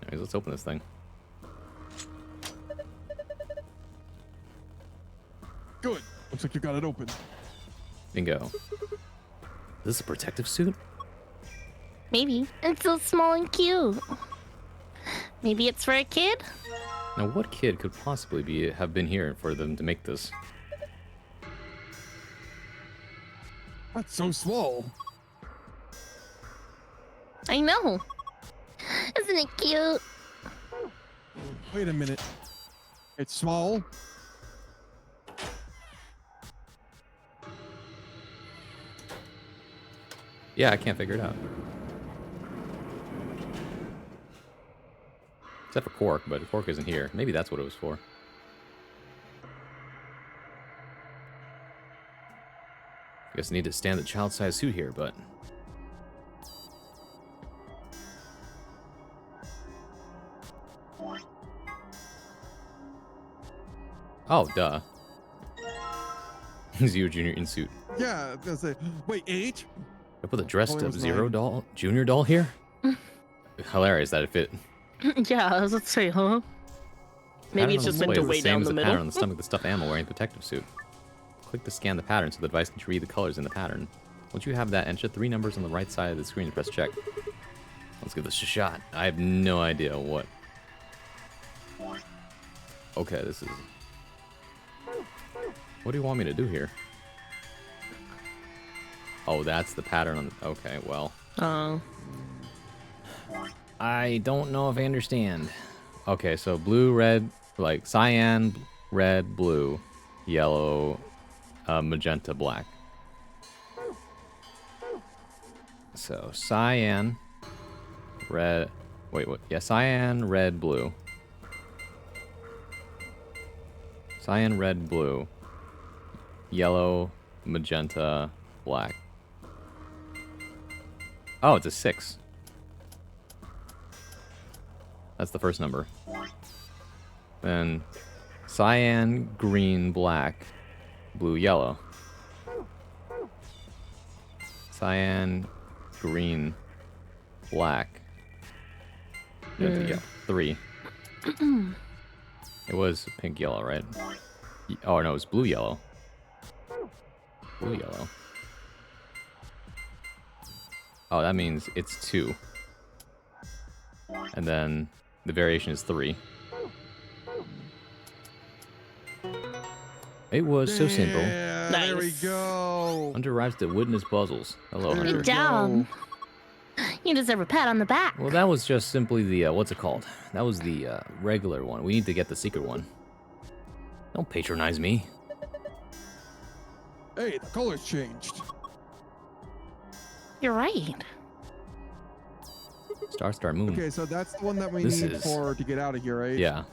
Anyways, let's open this thing. Good. Looks like you got it open. Bingo. Is this a protective suit? Maybe. It's so small and cute. Maybe it's for a kid? Now, what kid could possibly have been here for them to make this? That's so small. I know. Isn't it cute? Wait a minute. It's small? Yeah, I can't figure it out. Except for Quark, but Quark isn't here. Maybe that's what it was for. Guess I need to stand the child-sized suit here, but... Oh, duh. He's you, Junior, in suit. Yeah, I was gonna say, wait, age? I put the dressed Only up was Zero 9. doll, Junior doll here? Hilarious that it fit. Yeah, I was about to say, huh? Maybe Pattern it's on just display meant to is the weigh same down as the pattern middle. on the stomach of the stuffed animal wearing the protective suit. Click to scan the pattern so the device can read the colors in the pattern. Once you have that, enter 3 numbers on the right side of the screen and press check. Let's give this a shot. I have no idea what. Okay, this is... What do you want me to do here? Oh, that's the pattern on the... Okay, well... Oh. I don't know if I understand. Okay, so blue, red, like cyan, red, blue, yellow, magenta, black. So cyan, red, wait, what? Yeah, cyan, red, blue. Cyan, red, blue, yellow, magenta, black. Oh, it's a 6. That's the first number. Then cyan, green, black, blue, yellow. Cyan, green, black. Magenta, yellow. 3. It was pink, yellow, right? Oh, no, it was blue, yellow. Blue, yellow. Oh, that means it's 2. And then the variation is 3. It was so simple. Yeah, there we Nice. go. Hunter arrives to witness puzzles. Hello, There Hunter. we Good job. go. You deserve a pat on the back. Well, that was just simply the, what's it called? That was the regular one. We need to get the secret one. Don't patronize me. Hey, the color's changed. You're right. Star, moon. Okay, so that's the one that we This need is- for to get out of here, right? Yeah.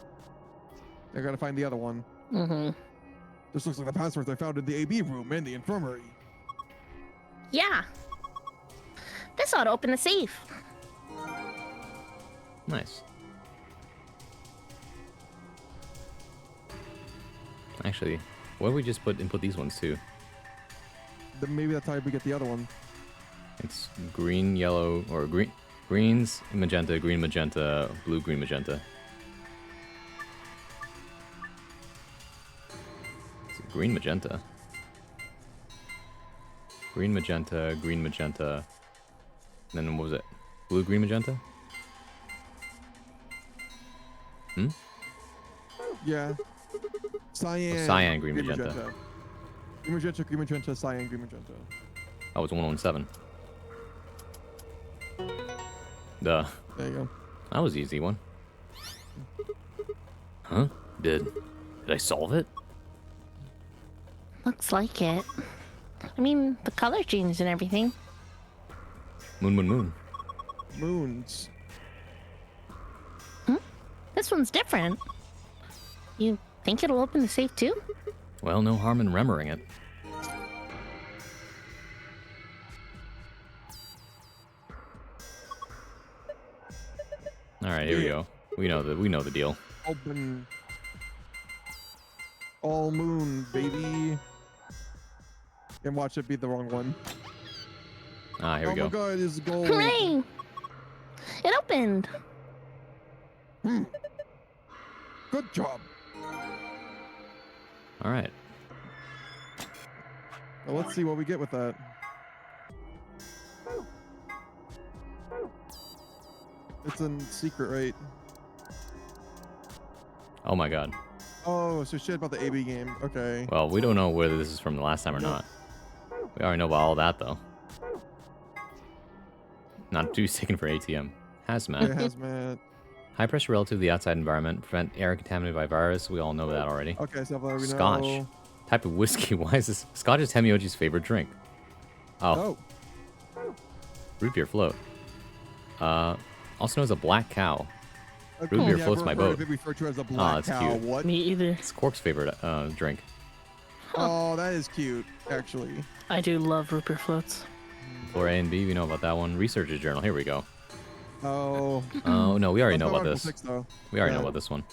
I gotta find the other one. Mm-hmm. This looks like the passwords I found in the AB room and the infirmary. Yeah. This ought to open the safe. Nice. Actually, what if we just input these ones too? Then maybe that's how we get the other one. It's green, yellow, or greens, magenta, green, magenta, blue, green, magenta. It's green, magenta. Green, magenta, green, magenta. And then what was it? Blue, green, magenta? Hmm? Yeah. Cyan. Cyan, green, magenta. Green magenta, green magenta, cyan, green magenta. Oh, it's 117. Duh. There you go. That was an easy one. Huh? Did I solve it? Looks like it. I mean, the color changed and everything. Moon, moon, moon. Moons. This one's different. You think it'll open the safe too? Well, no harm in remembering it. All right, here we go. We know the deal. Open. All moon, baby. And watch it be the wrong one. Ah, here we Oh go. my god, it's gold. Hooray! It opened. Good job. All right. Well, let's see what we get with that. It's in secret, right? Oh my god. Oh, so shit about the AB game. Okay. Well, we don't know whether this is from the last time or not. We already know about all that though. Not too taken for ATM. Hazmat. It has Matt. High pressure relative to the outside environment. Prevent air contaminated by virus. We all know that already. Okay, so far we Scotch. know. Type of whiskey. Why is this? Scotch is Temioji's favorite drink. Oh. Oh. Root beer float. Also known as a black cow. I've Root beer never floats my heard of boat. it referred to as a black that's cow. cute. What? Me either. It's Cork's favorite drink. Oh, that is cute, actually. I do love root beer floats. For A and B, we know about that one. Researcher's journal. Here we go. Oh. Oh no, we already That's know not about Article this. 6, though. We already know Yeah. about this one.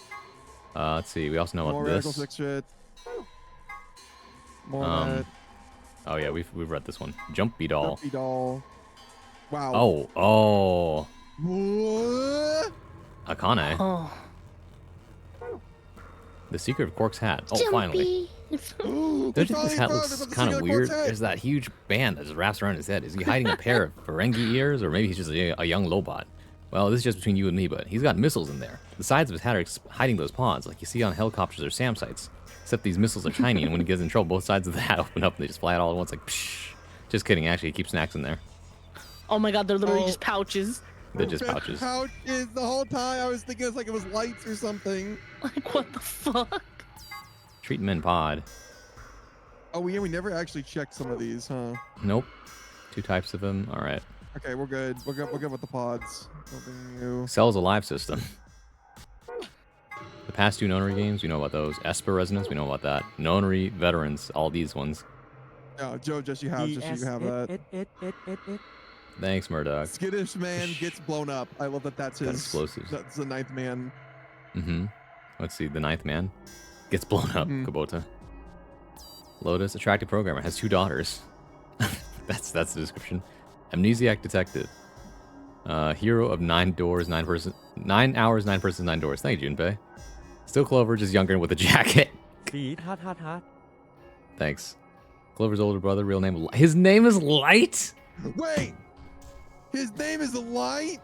Let's see. We also know More about Article this. 6 shit. More Um, Oh yeah, we've read this one. Jumpy doll. Jumpy doll. Wow. Oh. What? Akane. Oh. The secret of Cork's hat. Oh, finally. Jumpy. Don't you think this hat looks kind of weird? There's that huge band that just wraps around his head. Is he hiding a pair of Ferengi ears, or maybe he's just a young Lobot? Well, this is just between you and me, but he's got missiles in there. The sides of his hat are hiding those pods, like you see on helicopters or SAM sites. Except these missiles are tiny, and when he gets in trouble, both sides of the hat open up and they just fly out all at once, like psh. Just kidding, actually, he keeps snacks in there. Oh my god, they're literally Oh. just pouches. They're just pouches. Pouches. The whole time I was thinking it was like it was lights or something. Like, what the fuck? Treatment pod. Oh, yeah, we never actually checked some of these, huh? Nope. 2 types of them. All right. Okay, we're good. We're good with the pods. Nothing new. Cells Alive system. The past 2 Nonary games, we know about those. Esper Resonance, we know about that. Nonary Veterans, all these ones. Yeah, Joe, just you have that. Thanks, Murdoch. Skittish man gets blown up. I love that. That's Got his. explosives. That's the 9th man. Mm-hmm. Let's see. The 9th man gets blown up. Mhm. Kubota. Lotus, attractive programmer, has 2 daughters. that's the description. Amnesiac detective. Hero of 9 doors, 9 hours, 9 persons, 9 doors. Thank you, Junpei. Still Clover, just younger and with a jacket. Feed, hot, hot, hot. Thanks. Clover's older brother, real name. His name is Light? Wait, his name is Light.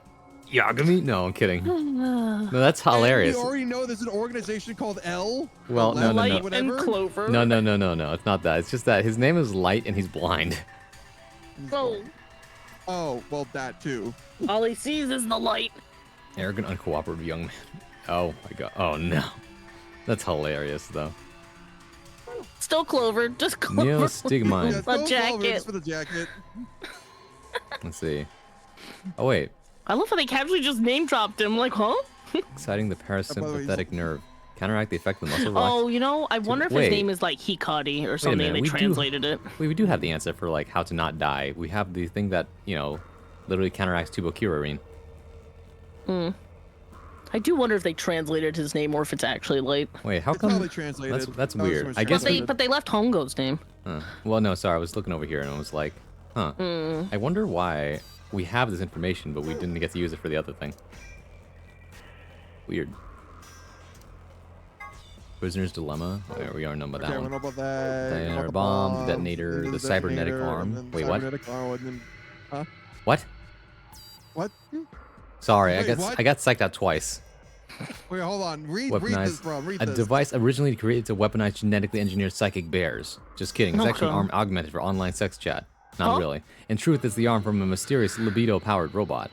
Yagami? No, I'm kidding. No, that's hilarious. And we already know there's an organization called L. Well, or no, no, Light, no. And whatever. Clover. No. It's not that. It's just that his name is Light and he's blind. Oh, Oh, well, that too. all he sees is the light. Arrogant, uncooperative young man. Oh my god. Oh no. That's hilarious though. Still Clover, just Clover. Neo with Stigmine. Yeah, A Clover, jacket. just for the jacket. Let's see. Oh wait. I love how they casually just name dropped him. Like, huh? Exciting the by the way, parasympathetic nerve. Counteract the effect of the muscle relax. Oh, you know, I wonder if wait. his name is like Hikari or something, and minute, they we do- translated it. We do have the answer for like how to not die. We have the thing that, you know, literally counteracts Tubokirarine. I do wonder if they translated his name or if it's actually Light. Wait, how It's come? probably translated. That's That was weird. much I guess translated. But they left Hongo's name. Well, no, sorry. I was looking over here and I was like, huh. I wonder why we have this information, but we didn't get to use it for the other thing. Weird. Prisoner's Dilemma. Where we are know about Okay, that we one. know about that. we know Detonator about the bomb, the bombs, detonator, and then the cybernetic detonator, arm. and then Wait, what? cybernetic arm, and then, What? what? Sorry, Wait, what? I got psyched out twice. Wait, hold on. Read this, Weaponized. bro. Read A this. device originally created to weaponize genetically engineered psychic bears. Just kidding. It's actually an Okay. arm augmented for online sex chat. Not Huh? really. In truth, it's the arm from a mysterious libido-powered robot.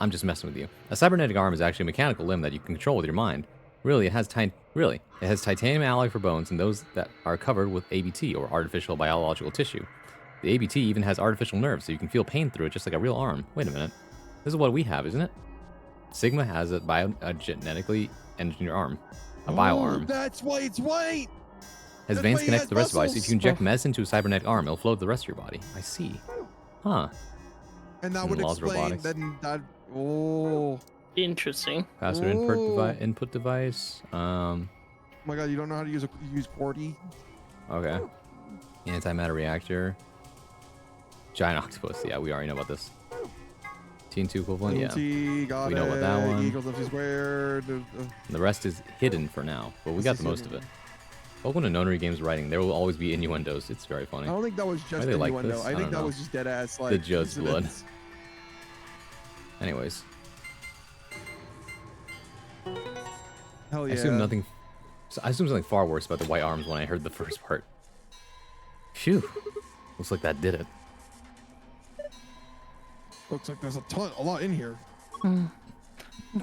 I'm just messing with you. A cybernetic arm is actually a mechanical limb that you can control with your mind. Really, it has titanium alloy for bones and those that are covered with ABT, or artificial biological tissue. The ABT even has artificial nerves, so you can feel pain through it just like a real arm. Wait a minute. This is what we have, isn't it? Sigma has a genetically engineered arm. A bio arm. That's why it's white. Has That's veins why he connected has to the rest of the body, so if muscles. you inject medicine to a cybernetic arm, it'll flow to the rest of your body. I see. Huh. And that And would laws of explain robotics. then that. Oh. Interesting. Password Ooh. input device. Oh my god, you don't know how to use QWERTY? Okay. Antimatter reactor. Giant octopus. Yeah, we already know about this. TN2 equivalent. Yeah. TNT, got We it. know about that one. Equals MC squared. The rest is hidden for now, but we This got is the most of hidden. it. Welcome to Nonary Games writing. There will always be innuendos. It's very funny. I don't think that was just they like innuendo. this? I I think don't that know. was just dead ass like The Judd's blood. incidents. Anyways, Hell I yeah. assume nothing. I assumed something far worse about the white arms when I heard the first part. Phew. Looks like that did it. Looks like there's a lot in here.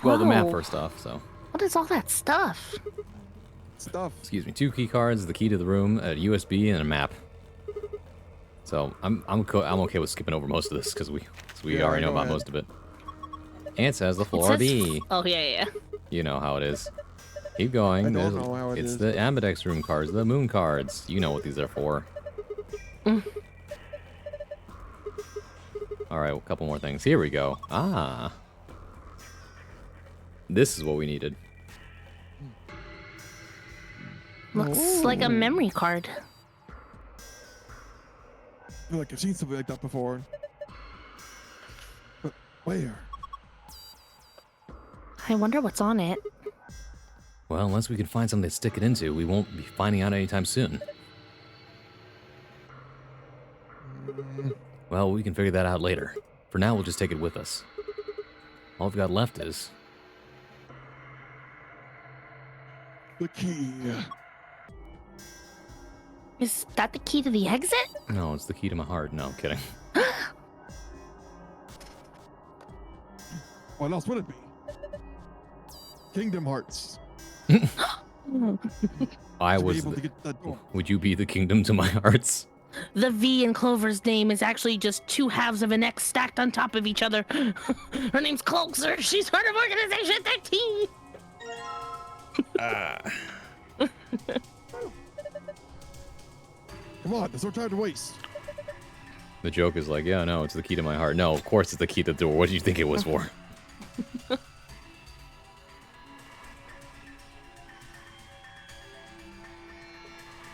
Well, the map Whoa. first off, so. What is all that stuff? Stuff. Excuse me. 2 key cards, the key to the room, a USB, and a map. So I'm okay with skipping over most of this because we Yeah, already know go about ahead. most of it. And it says the It floor says, B. oh yeah, yeah. You know how it is. Keep going. I don't There's, know how it it's is. the Ambidex room cards, the moon cards. You know what these are for. Mm. All right, a couple more things. Here we go. Ah. This is what we needed. Looks like a Oh. memory card. I feel like I've seen something like that before. But where? I wonder what's on it. Well, unless we can find something to stick it into, we won't be finding out anytime soon. Mm, Well, we can figure that out later. For now, we'll just take it with us. All we've got left is... the key. Is that the key to the exit? No, it's the key to my heart. No, I'm kidding. What else would it be? Kingdom Hearts. I To be was... able to get that door. Would you be the kingdom to my hearts? The V in Clover's name is actually just two halves of an X stacked on top of each other. Her name's Cloakser. She's part of Organization 13. Come on, there's no time to waste. The joke is like, yeah, no, it's the key to my heart. No, of course it's the key to the door. What did you think it was for?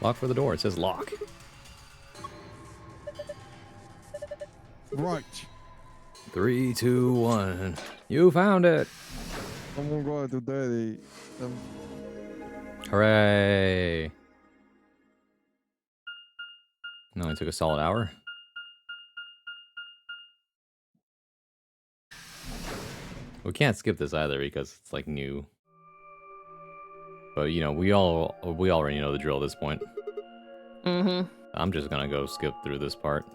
Lock for the door. It says lock. Right. 3, 2, 1. You found it. I'm going to daddy. Hooray. No, it took a solid hour. We can't skip this either because it's like new. But you know, we already know the drill at this point. Mm-hmm. I'm just gonna go skip through this part.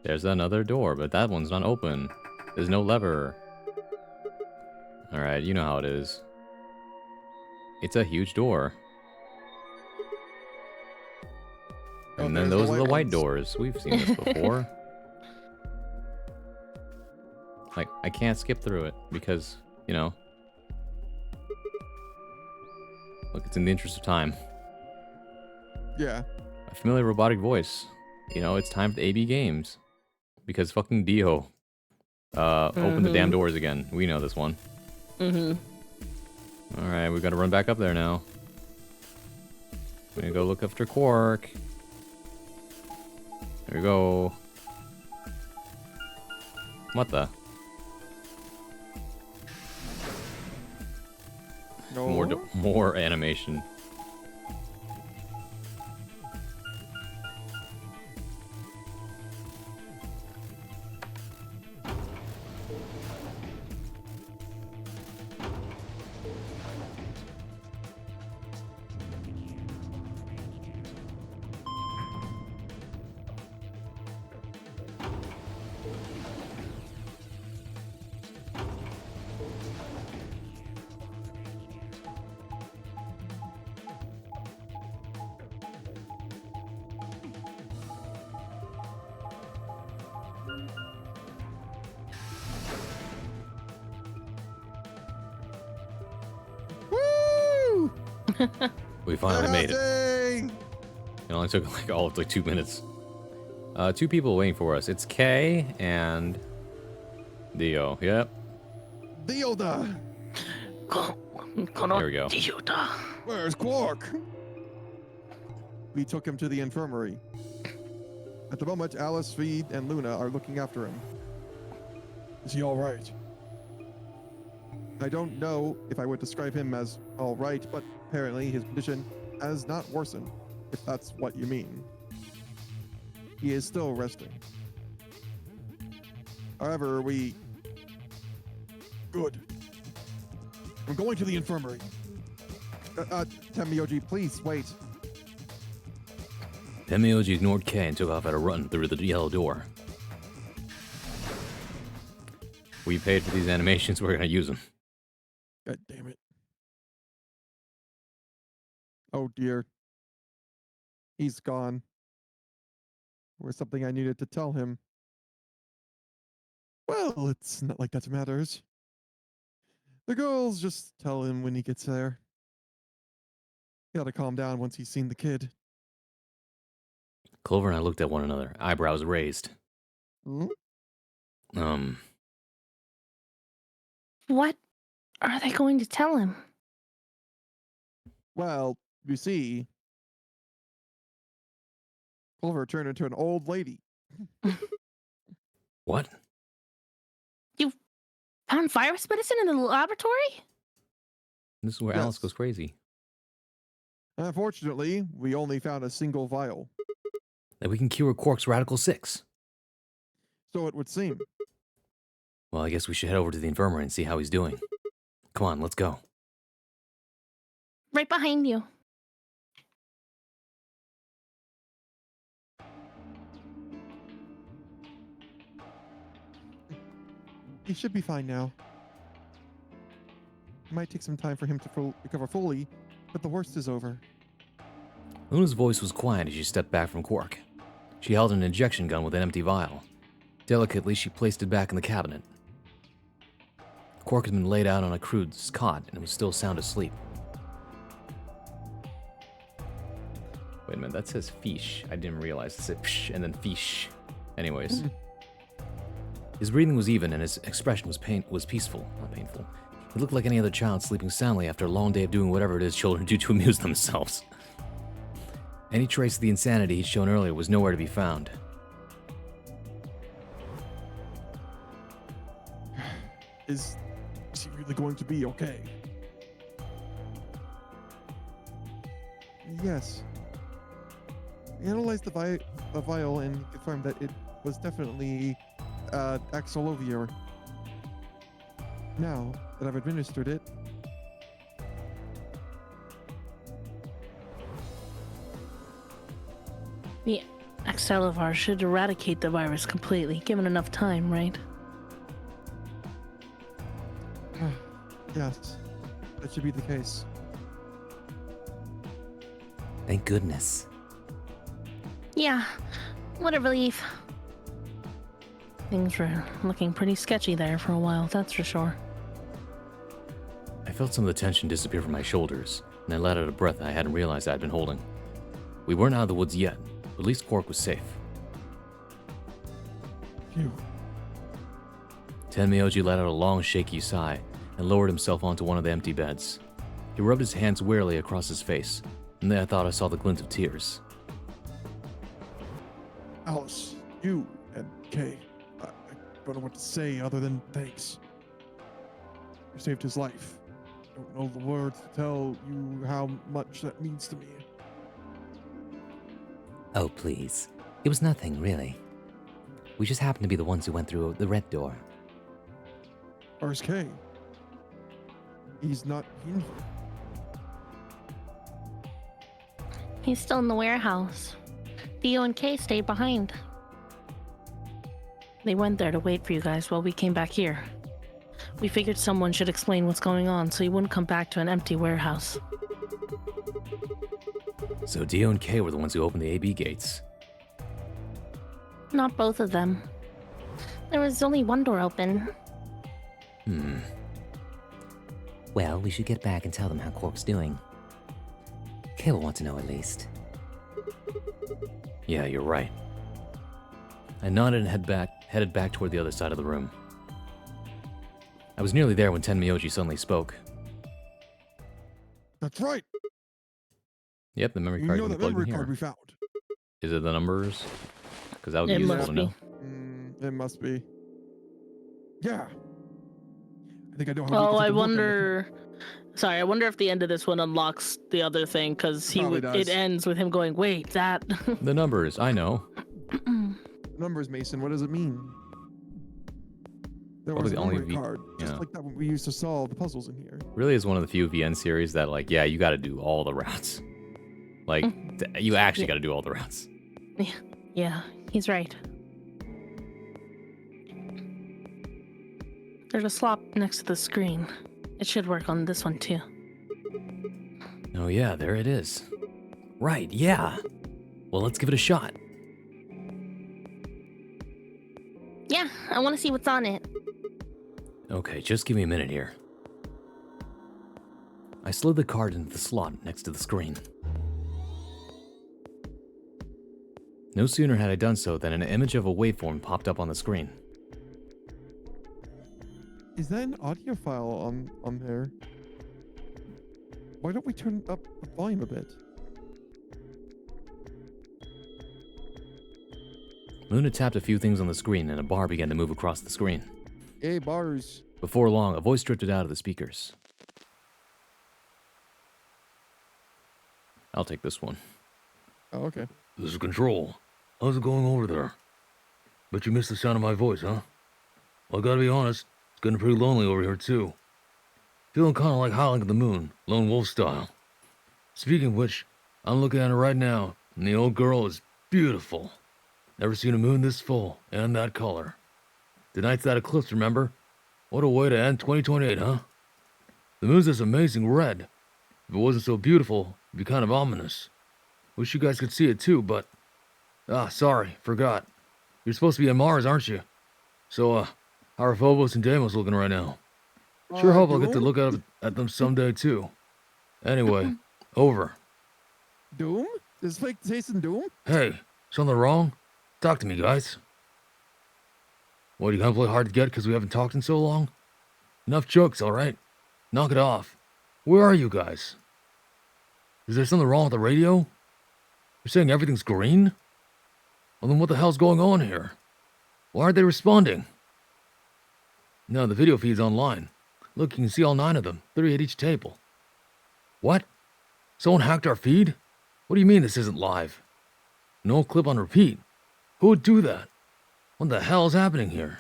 There's another door, but that one's not open. There's no lever. Alright, you know how it is. It's a huge door. Oh, And then there's the those are the white white ones. doors. We've seen this before. Like, I can't skip through it because, you know. Look, it's in the interest of time. Yeah. A familiar robotic voice. You know, it's time for the AB games. Because fucking Dio. Open the damn doors again. We know this one. Mm-hmm. Alright, we gotta run back up there now. We're gonna go look after Quark. There we go. What the? No. More animation. Woo! We finally made it. Blessing! It only took like all of like 2 minutes. Two people waiting for us. It's Kay and Dio. Yep. Theoda! There we go. Where's Quark? We took him to the infirmary. At the moment, Alice, Feed, and Luna are looking after him. Is he all right? I don't know if I would describe him as all right, but apparently his condition has not worsened, if that's what you mean. He is still resting. However, Good. I'm going to the infirmary. Temioji, please wait. Temioji ignored Kay and took off at a run through the yellow door. We paid for these animations, we're gonna use them. God damn it. Oh dear. He's gone. or something I needed to tell him. Well, it's not like that matters. The girls just tell him when he gets there. He gotta calm down once he's seen the kid. Clover and I looked at one another, eyebrows raised. Hmm? What are they going to tell him? Well, you see, Clover turned into an old lady. What? Found virus medicine in the laboratory? This is where Alice Yes. goes crazy. Unfortunately, we only found a single vial. That we can cure Quark's Radical 6. So it would seem. Well, I guess we should head over to the infirmary and see how he's doing. Come on, let's go. Right behind you. He should be fine now. It might take some time for him to recover fully, but the worst is over. Luna's voice was quiet as she stepped back from Quark. She held an injection gun with an empty vial. Delicately, she placed it back in the cabinet. Quark had been laid out on a crude cot and was still sound asleep. Wait a minute, that says fish. I didn't realize it said psh and then fish. Anyways. His breathing was even and his expression was peaceful, not painful. He looked like any other child sleeping soundly after a long day of doing whatever it is children do to amuse themselves. Any trace of the insanity he'd shown earlier was nowhere to be found. Is he really going to be okay? Yes. We analyzed the vial and confirmed that it was definitely Axolovier. Now that I've administered it, The Axolovar should eradicate the virus completely, given enough time, right? yes, that should be the case. Thank goodness. Yeah, what a relief. Things were looking pretty sketchy there for a while, that's for sure. I felt some of the tension disappear from my shoulders, and I let out a breath I hadn't realized I'd been holding. We weren't out of the woods yet, but at least Quark was safe. Phew. Tenmyoji let out a long, shaky sigh and lowered himself onto one of the empty beds. He rubbed his hands wearily across his face, and then I thought I saw the glint of tears. Alice, you and Kay, I don't know what to say other than thanks. You saved his life. I don't know the words to tell you how much that means to me. Oh, please. It was nothing, really. We just happened to be the ones who went through the red door. Where's Kay? He's not in here. He's still in the warehouse. Theo and Kay stayed behind. They went there to wait for you guys while we came back here. We figured someone should explain what's going on so you wouldn't come back to an empty warehouse. So Dio and Kay were the ones who opened the AB gates. Not both of them. There was only one door open. Well, we should get back and tell them how Quark's doing. Kay will want to know at least. Yeah, you're right. I nodded and headed back toward the other side of the room. I was nearly there when Tenmyoji suddenly spoke. That's right. Yep, the memory You card know can be that plugged in memory here. card we found. Is it the numbers? Because that would be It useful must to be. know. It must be. Yeah. I think I know how. we can Oh, take I a look at it. wonder. Sorry, I wonder if the end of this one unlocks the other thing because Probably it does. ends with him going, "Wait, that." The numbers, I know. Numbers, Mason. What does it mean? There Probably was a the only memory card, just yeah. like that when we used to solve the puzzles in here. Really is one of the few VN series that, like, yeah, you got to do all the routes. Like, you actually got to do all the routes. Yeah, he's right. There's a slot next to the screen. It should work on this one too. Oh yeah, there it is. Right, yeah. Well, let's give it a shot. I want to see what's on it. Okay, just give me a minute here. I slid the card into the slot next to the screen. No sooner had I done so than an image of a waveform popped up on the screen. Is that an audio file on there? Why don't we turn up the volume a bit? Luna tapped a few things on the screen and a bar began to move across the screen. Hey, bars. Before long, a voice drifted out of the speakers. I'll take this one. Oh, okay. This is Control. How's it going over there? Bet you missed the sound of my voice, huh? Well, I gotta be honest, it's getting pretty lonely over here, too. Feeling kinda like howling at the moon, lone wolf style. Speaking of which, I'm looking at her right now, and the old girl is beautiful. Never seen a moon this full, and that color. Tonight's that eclipse, remember? What a way to end 2028, huh? The moon's this amazing red. If it wasn't so beautiful, it'd be kind of ominous. Wish you guys could see it too, but... sorry, forgot. You're supposed to be on Mars, aren't you? So, how are Phobos and Deimos looking right now? Sure hope I'll get to Doom? look at them someday too. Anyway, over. Doom? Is fake Jason Doom? Hey, something wrong? Talk to me, guys. What, you gonna play hard to get because we haven't talked in so long? Enough jokes, alright? Knock it off. Where are you guys? Is there something wrong with the radio? You're saying everything's green? Well, then what the hell's going on here? Why aren't they responding? No, the video feed's online. Look, you can see all 9 of them, 3 at each table. What? Someone hacked our feed? What do you mean this isn't live? No clip on repeat? Who would do that? What the hell is happening here?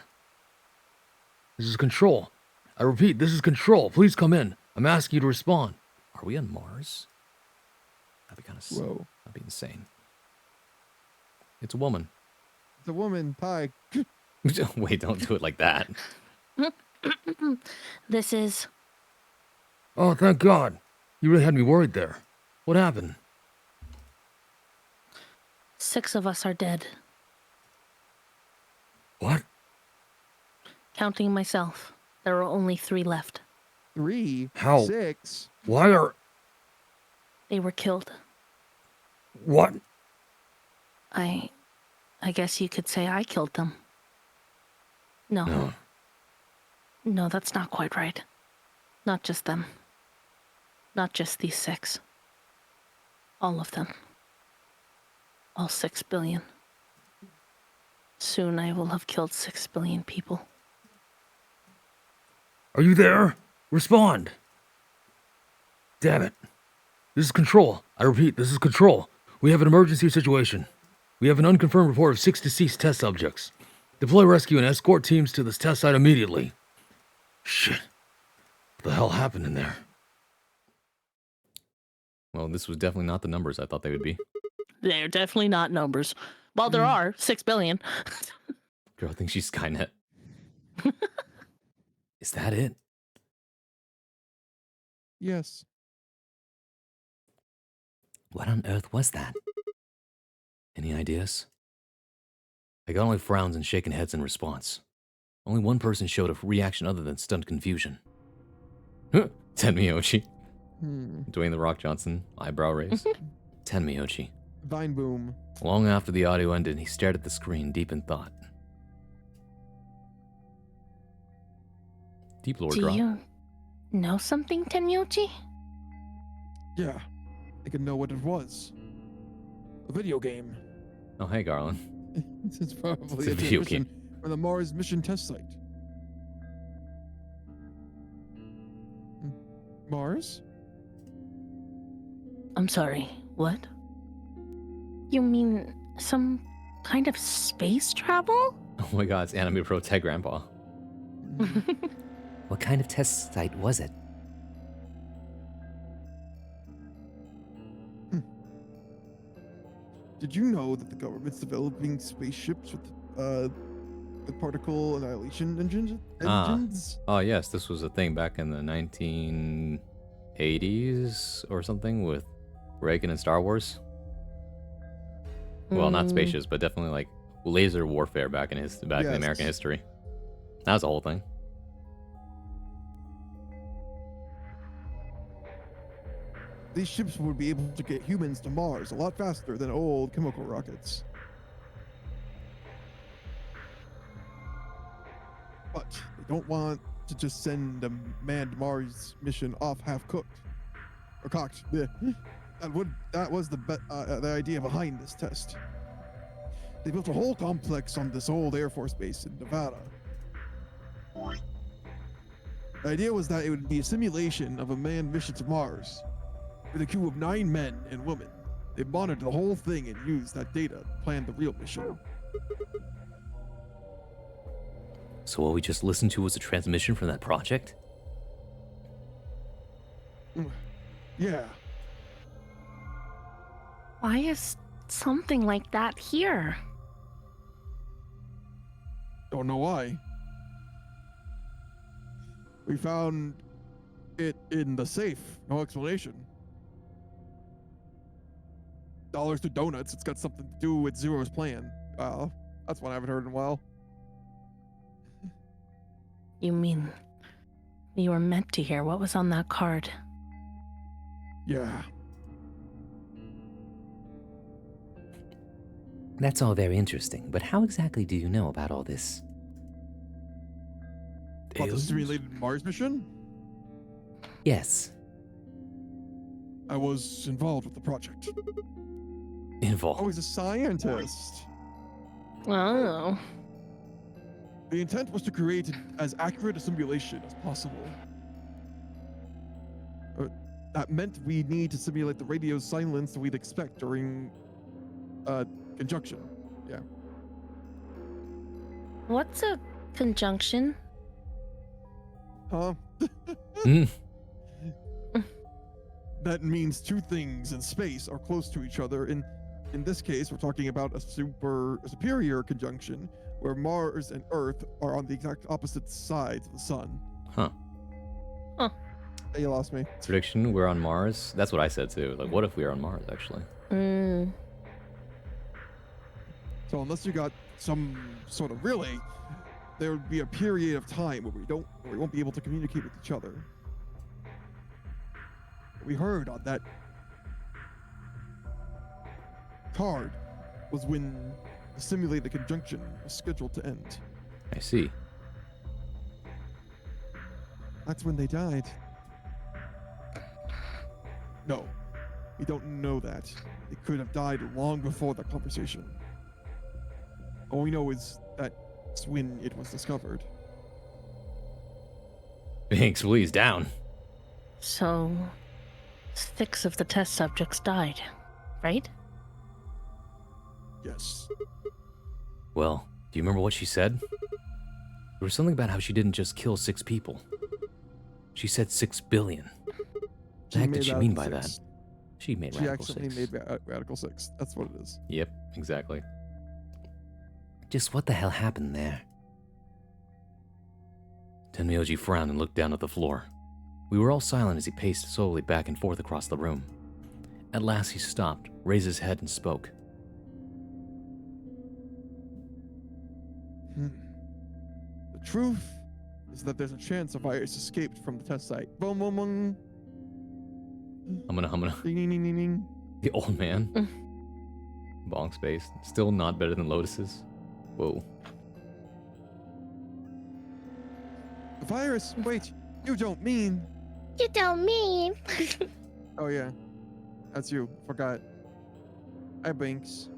This is Control. I repeat, this is Control. Please come in. I'm asking you to respond. Are we on Mars? That'd be kind of... Whoa. That'd be insane. It's a woman. It's a woman. Hi. Wait, don't do it like that. This is... Oh, thank God. You really had me worried there. What happened? 6 of us are dead. What? Counting myself. There are only 3 left. 3. How? 6. Why are... They were killed. What? I guess you could say I killed them. No. No. No, that's not quite right. Not just them. Not just these 6. All of them. All 6 billion. Soon I will have killed 6 billion people. Are you there? Respond. Damn it. This is Control. I repeat, this is Control. We have an emergency situation. We have an unconfirmed report of 6 deceased test subjects. Deploy rescue and escort teams to this test site immediately. Shit. What the hell happened in there? Well, this was definitely not the numbers I thought they would be. They're definitely not numbers. Well, there are 6 billion. Girl thinks she's Skynet. Is that it? Yes. What on earth was that? Any ideas? I got only frowns and shaken heads in response. Only one person showed a reaction other than stunned confusion. Tenmyoshi. Hmm. Dwayne The Rock Johnson, eyebrow raise. Tenmyoshi. Vine boom. Long after the audio ended, he stared at the screen, deep in thought. Deep lore Do drop. you know something, Tenyuchi? Yeah. I could know what it was. A video game. Oh, hey, Garland. It's probably It's a a video transmission from the Mars mission test site. Mars? I'm sorry, what? You mean some kind of space travel? Oh my god, it's Anime Pro Tech Grandpa. What kind of test site was it? Did you know that the government's developing spaceships with particle annihilation engines? Ah. Oh, yes, this was a thing back in the 1980s or something with Reagan and Star Wars. Well, not spaceships, but definitely like laser warfare back in Yes. American history. That was the whole thing. These ships would be able to get humans to Mars a lot faster than old chemical rockets. But they don't want to just send a manned Mars mission off half-cooked. Or cocked. Yeah. That was the idea behind this test. They built a whole complex on this old Air Force base in Nevada. The idea was that it would be a simulation of a manned mission to Mars with a crew of 9 men and women. They monitored the whole thing and used that data to plan the real mission. So what we just listened to was a transmission from that project? Yeah. Why is something like that here? Don't know why. We found it in the safe. No explanation. Dollars to donuts. It's got something to do with Zero's plan. That's one I haven't heard in a while. You mean you were meant to hear what was on that card? Yeah. That's all very interesting, but how exactly do you know about all this? About the Aliens? simulated Mars mission? Yes. I was involved with the project. Involved. Always a scientist. Oh. The intent was to create as accurate a simulation as possible. That meant we need to simulate the radio silence that we'd expect during conjunction. Yeah. What's a conjunction? Huh? Hmm. That means two things in space are close to each other. In this case, we're talking about a superior conjunction where Mars and Earth are on the exact opposite sides of the sun. Huh. Hey, you lost me. Prediction, we're on Mars. That's what I said too. Like, what if we are on Mars, actually? So unless you got some sort of relay, there would be a period of time where we won't be able to communicate with each other. What we heard on that card was when the simulated conjunction was scheduled to end. I see. That's when they died. No, we don't know that. They could have died long before that conversation. All we know is that's when it was discovered. Binks, please, down. So, 6 of the test subjects died, right? Yes. Well, do you remember what she said? There was something about how she didn't just kill 6 people. She said 6 billion. The heck did she mean by that? She made She Radical actually 6. made Radical 6. That's what it is. Yep, exactly. Just what the hell happened there? Tenmyoji frowned and looked down at the floor. We were all silent as he paced slowly back and forth across the room. At last he stopped, raised his head and spoke. The truth is that there's a chance a virus escaped from the test site. Boom, boom, boom. I'm gonna. Ding, ding, ding, ding, ding. The old man. Bonk space. Still not better than Lotus's. Whoa. The virus? Wait, you don't mean... You don't mean. Oh yeah, that's you. Forgot. Hi, Binks.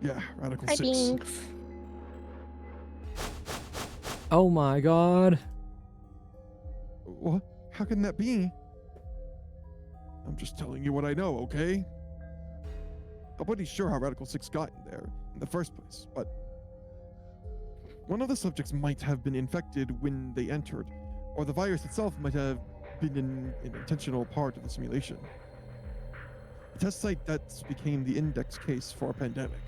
Yeah, Radical Hi, 6. Binks. Oh my god. What? How can that be? I'm just telling you what I know, okay? Nobody's sure how Radical 6 got in there in the first place, but one of the subjects might have been infected when they entered, or the virus itself might have been an intentional part of the simulation. The test site that became the index case for a pandemic.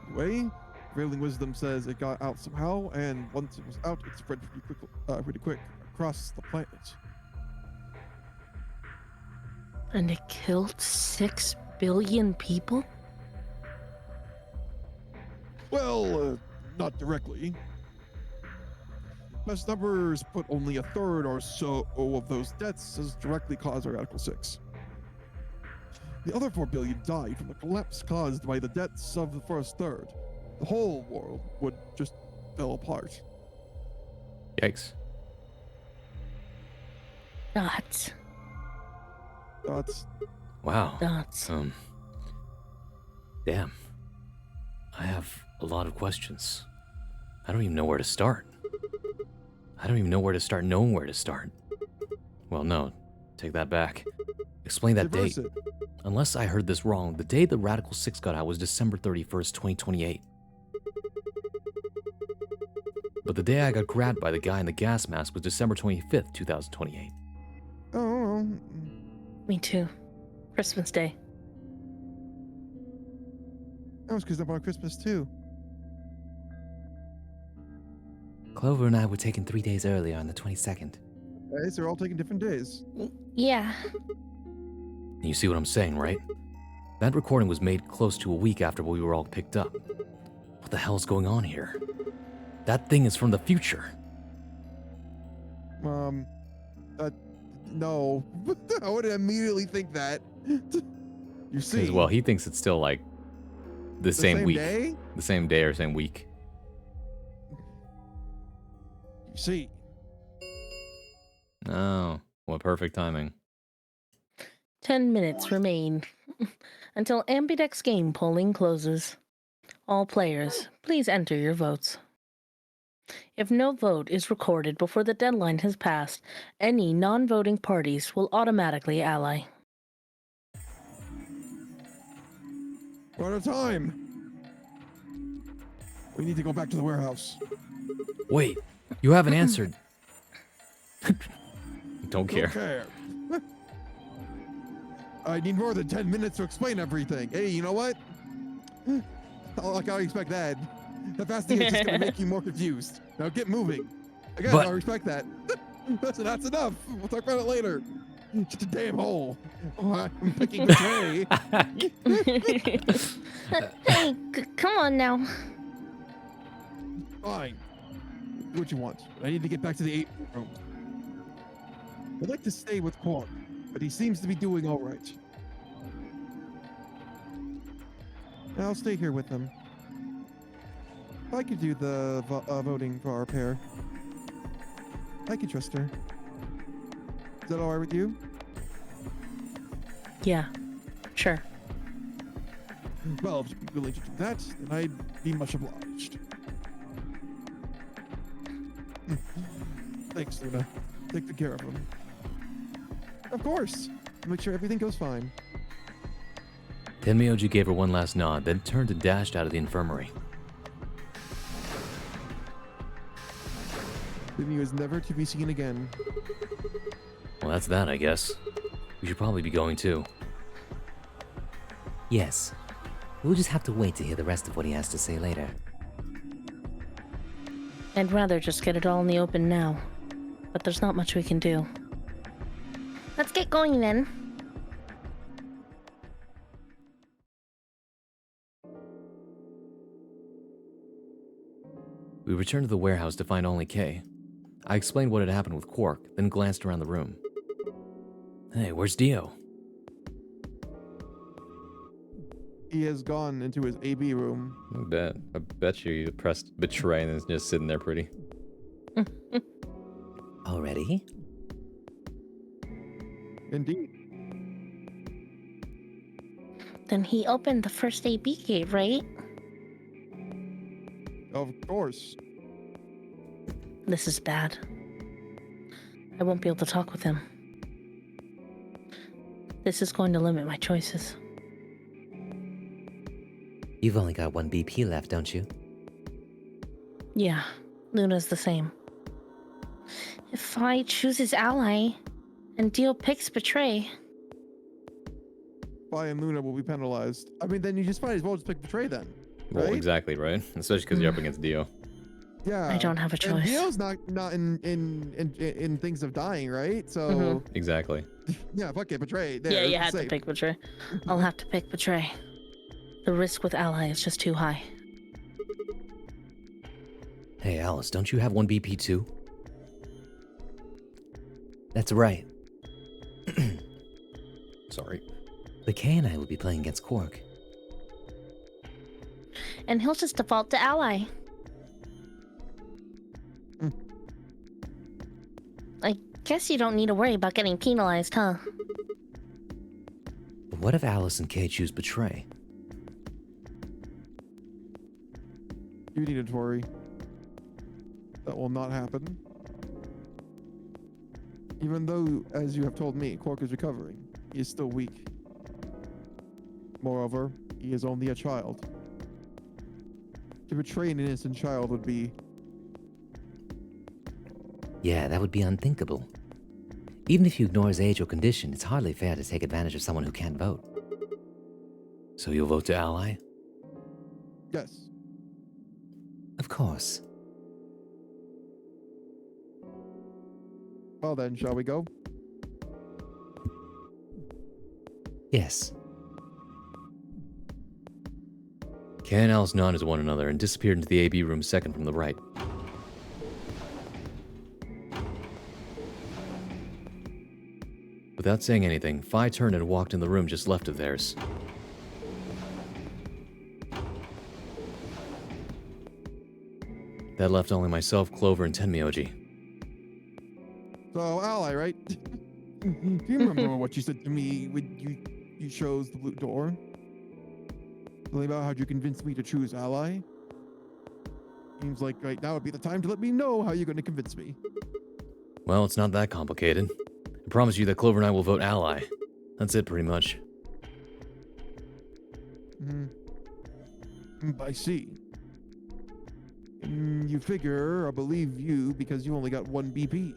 Anyway, prevailing wisdom says it got out somehow, and once it was out, it spread pretty quick across the planet. And it killed 6 billion people? Well, not directly. Best numbers put only a third or so of those deaths as directly caused by Article 6. The other 4 billion died from the collapse caused by the deaths of the first third. The whole world would just fell apart. Yikes. Dots. That's Wow. Dots. Damn. I have a lot of questions. I don't even know where to start. I don't even know where to start knowing where to start. Well, no. Take that back. Explain that reverse date. it. Unless I heard this wrong, the day the Radical 6 got out was December 31st, 2028. But the day I got grabbed by the guy in the gas mask was December 25th, 2028. Oh, Me too. Christmas Day. that was because I'm on Christmas too. Clover and I were taken 3 days earlier on the 22nd. Guys, they're all taking different days. Yeah. You see what I'm saying, right? That recording was made close to a week after we were all picked up. What the hell's going on here? That thing is from the future. No. I would immediately think that. You see, Because, well, he thinks it's still like the same week. day? The same day or same week. You see, Oh, what perfect timing. 10 minutes remain until Ambidex game polling closes. All players, please enter your votes. If no vote is recorded before the deadline has passed, any non-voting parties will automatically ally. we're out of time. We need to go back to the warehouse. Wait, you haven't answered. Don't care. Okay. I need more than 10 minutes to explain everything. Hey, you know what? I can't expect that. The fasting is just going to make you more confused. Now get moving. Again, But- I respect that. Listen, that's enough. We'll talk about it later. Just a damn hole. Oh, I'm picking the tray. Hey, come on now. Fine. Do what you want. I need to get back to the 8 room. I'd like to stay with Quark, but he seems to be doing all right. I'll stay here with him. I could do the voting for our pair. I can trust her. Is that all right with you? Yeah, sure. Well, if you're willing to do that, then I'd be much obliged. Thanks, Luna. Take good care of him. Of course. Make sure everything goes fine. Tenmyoji gave her one last nod, then turned and dashed out of the infirmary. Then he was never to be seen again. Well, that's that, I guess. We should probably be going too. Yes. We'll just have to wait to hear the rest of what he has to say later. I'd rather just get it all in the open now. But there's not much we can do. Let's get going then. We returned to the warehouse to find only Kay. I explained what had happened with Quark, then glanced around the room. Hey, where's Dio? He has gone into his AB room. I bet you pressed betray and it's just sitting there pretty. Already? Indeed. Then he opened the first AB gate, right? Of course. This is bad. I won't be able to talk with him. This is going to limit my choices. You've only got one BP left, don't you? Yeah, Luna's the same. If I choose his ally, and Dio picks Betray, Vi and Luna will be penalized. I mean, then you just might as well just pick Betray then. Well, Right? exactly, right? Especially because you're up against Dio. Yeah. I don't have a And choice. Dio's not in things of dying, right? So Mhm. Exactly. yeah, fuck it, Betray. There, Yeah, you it's had to safe. pick Betray. I'll have to pick Betray. The risk with ally is just too high. Hey, Alice, don't you have one BP too? That's right. Sorry. But Kay and I will be playing against Quark. And he'll just default to ally. I guess you don't need to worry about getting penalized, huh? But what if Alice and Kay choose betray? You needn't worry. That will not happen. Even though, as you have told me, Quark is recovering, he is still weak. Moreover, he is only a child. To betray an innocent child would be... Yeah, that would be unthinkable. Even if you ignore his age or condition, it's hardly fair to take advantage of someone who can't vote. So you'll vote to ally? Yes. Of course. Well then, shall we go? Yes. Kay and Alice nodded to one another and disappeared into the AB room second from the right. Without saying anything, Phi turned and walked in the room just left of theirs. That left only myself, Clover, and Tenmyoji. So, ally, right? Do you remember what you said to me when you chose the blue door? Something about how you convinced me to choose ally? Seems like right now would be the time to let me know how you're going to convince me. Well, it's not that complicated. I promise you that Clover and I will vote ally. That's it, pretty much. I see. You figure I believe you because you only got one BP.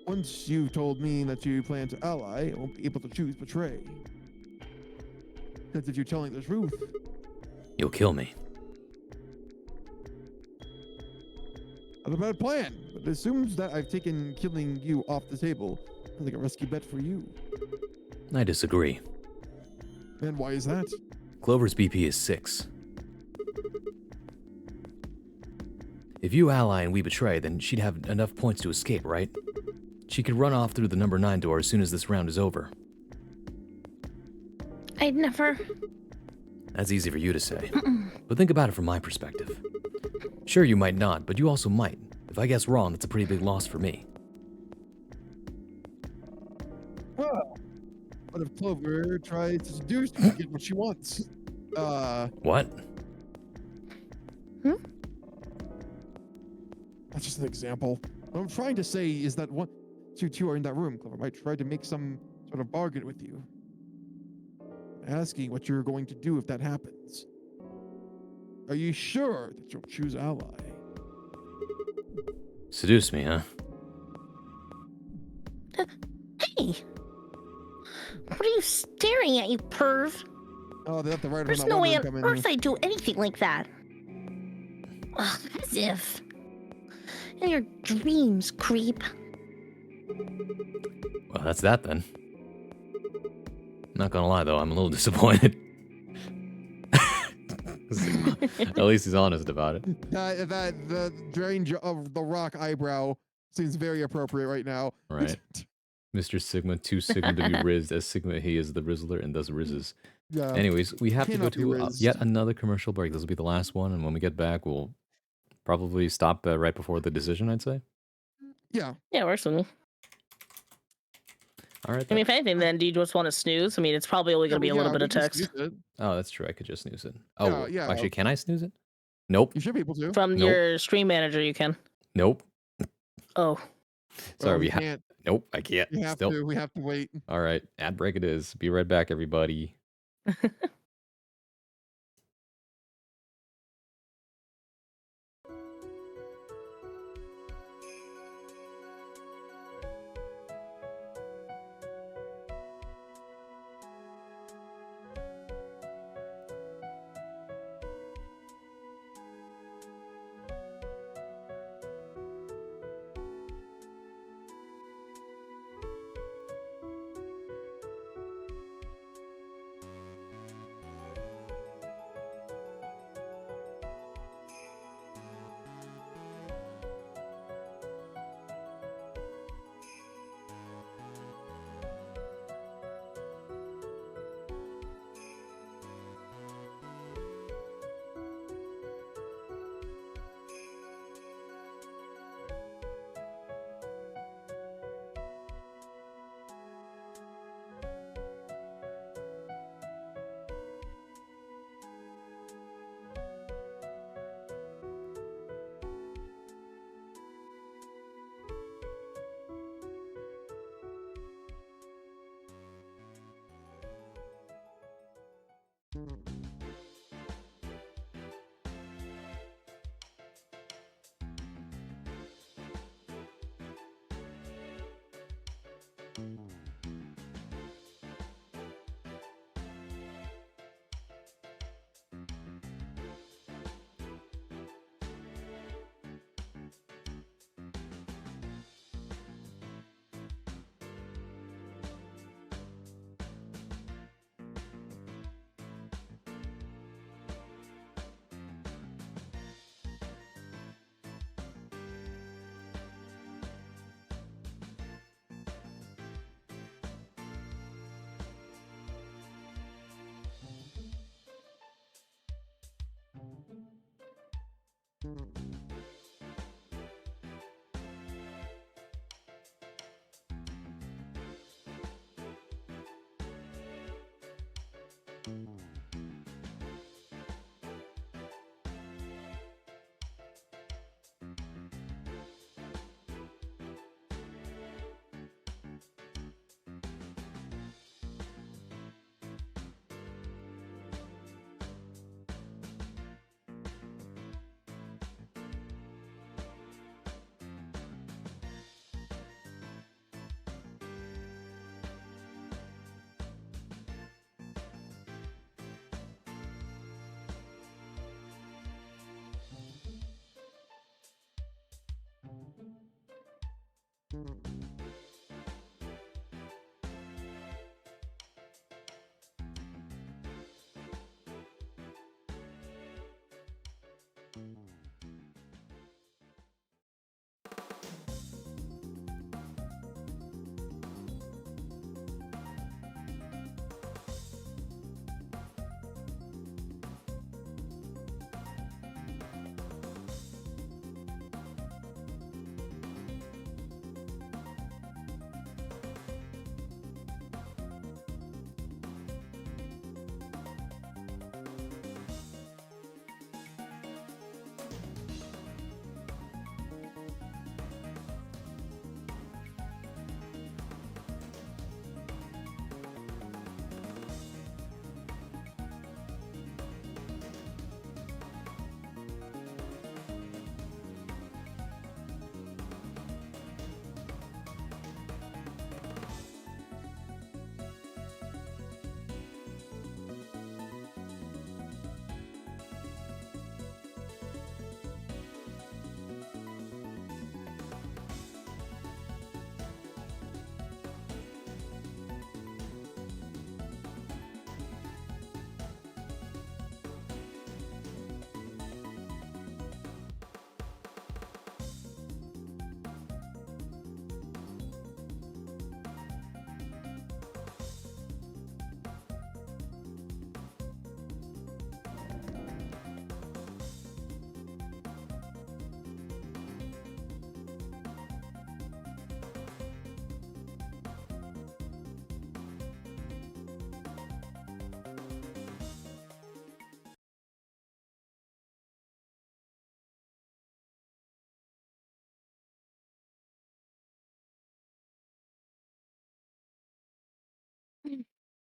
Once you've told me that you plan to ally, I won't be able to choose betray. Because if you're telling the truth, You'll kill me. not a bad plan, but it assumes that I've taken killing you off the table. Sounds like a risky bet for you. I disagree. And why is that? Clover's BP is 6. If you ally and we betray, then she'd have enough points to escape, right? She could run off through the number 9 door as soon as this round is over. I'd never. That's easy for you to say. But think about it from my perspective. Sure, you might not, but you also might. If I guess wrong, that's a pretty big loss for me. Well, what if Clover tries to seduce you to get what she wants? What? That's just an example. What I'm trying to say is that once you two are in that room, Clover might try to make some sort of bargain with you. Asking what you're going to do if that happens. Are you sure that you'll choose ally? Seduce me, huh? Hey! What are you staring at, you perv? Oh, they left the writer on There's that no one way room on come in earth here. I'd do anything like that. Ugh, as if. In your dreams, creep. Well, that's that then. Not gonna lie though, I'm a little disappointed. At least he's honest about it. The range of the rock eyebrow seems very appropriate right now. Right. Mr. Sigma, too Sigma to be rizzed, as Sigma he is the Rizzler and thus rizzes. Yeah. Anyways, we have to go Cannot be to rizzed. yet another commercial break. This will be the last one, and when we get back, we'll probably stop right before the decision, I'd say. Yeah. Yeah, works with me. All right. I mean, if anything, then do you just want to snooze? I mean, it's probably only going to be a little bit we of can text snooze it. Oh, that's true. I could just snooze it. Oh, Yeah. actually, can I snooze it? Nope. You should be able to. from Nope. your stream manager. You can. Nope. Oh, Sorry, we we have. can't. Nope, I can't. We have Still. to. We have to wait. All right, ad break it is. Be right back, everybody.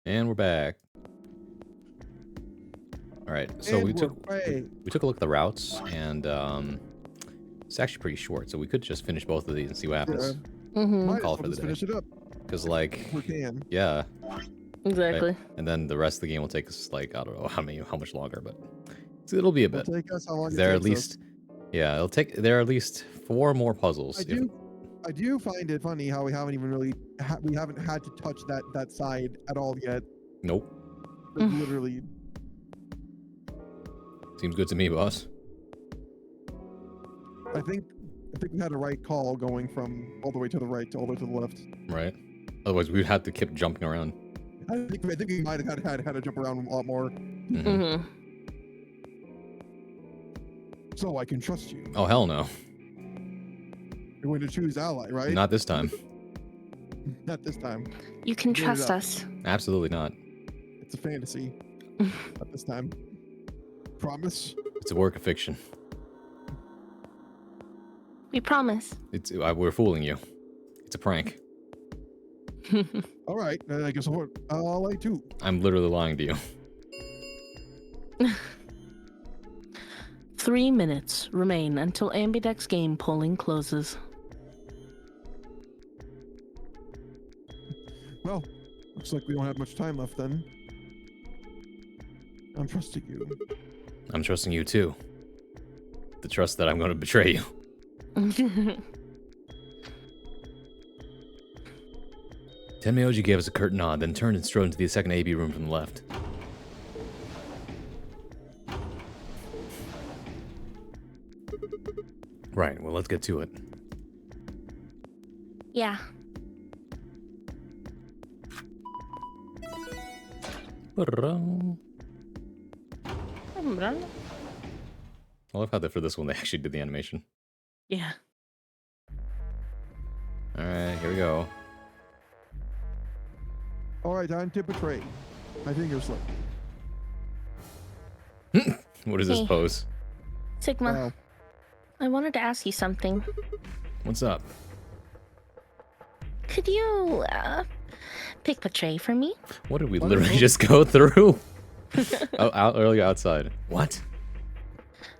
And we're back. All right, so And we we're took back. we took a look at the routes, and it's actually pretty short. So we could just finish both of these and see what happens. Mm-hmm. Might Call as it well for the just day. finish it up Because like, if we can. yeah, Exactly. right? And then the rest of the game will take us like I don't know how much longer, but it'll be a It'll bit. take us how long it There are at takes least us. yeah, there are at least 4 more puzzles. I do find it funny how we haven't even really we haven't had to touch that side at all yet. Nope. Like, literally. Seems good to me, boss. I think we had a right call going from all the way to the right to all the way to the left. Right. Otherwise, we'd have to keep jumping around. I think we might have had to jump around a lot more. Mhm. Mm-hmm. So I can trust you. Oh hell no! You're going to choose ally, right? Not this time. Not this time. You can Give it trust up. us. Absolutely not. It's a fantasy. Not this time. Promise. It's a work of fiction. We promise. We're fooling you. It's a prank. All right. Then I guess I'll lie too. I'm literally lying to you. 3 minutes remain until Ambidex game polling closes. Well, looks like we don't have much time left then. I'm trusting you. I'm trusting you too. The trust that I'm going to betray you. Tenmyoji gave us a curt nod, then turned and strode into the second AB room from the left. Right, well, let's get to it. Yeah. I love how that for this one they actually did the animation. Yeah. Alright, here we go. Alright, time to betray. My fingers slip. What is this Hey. pose? Sigma, Wow. I wanted to ask you something. What's up? Could you, pick Betray for me? What did we What literally is- just go through? Earlier outside. What?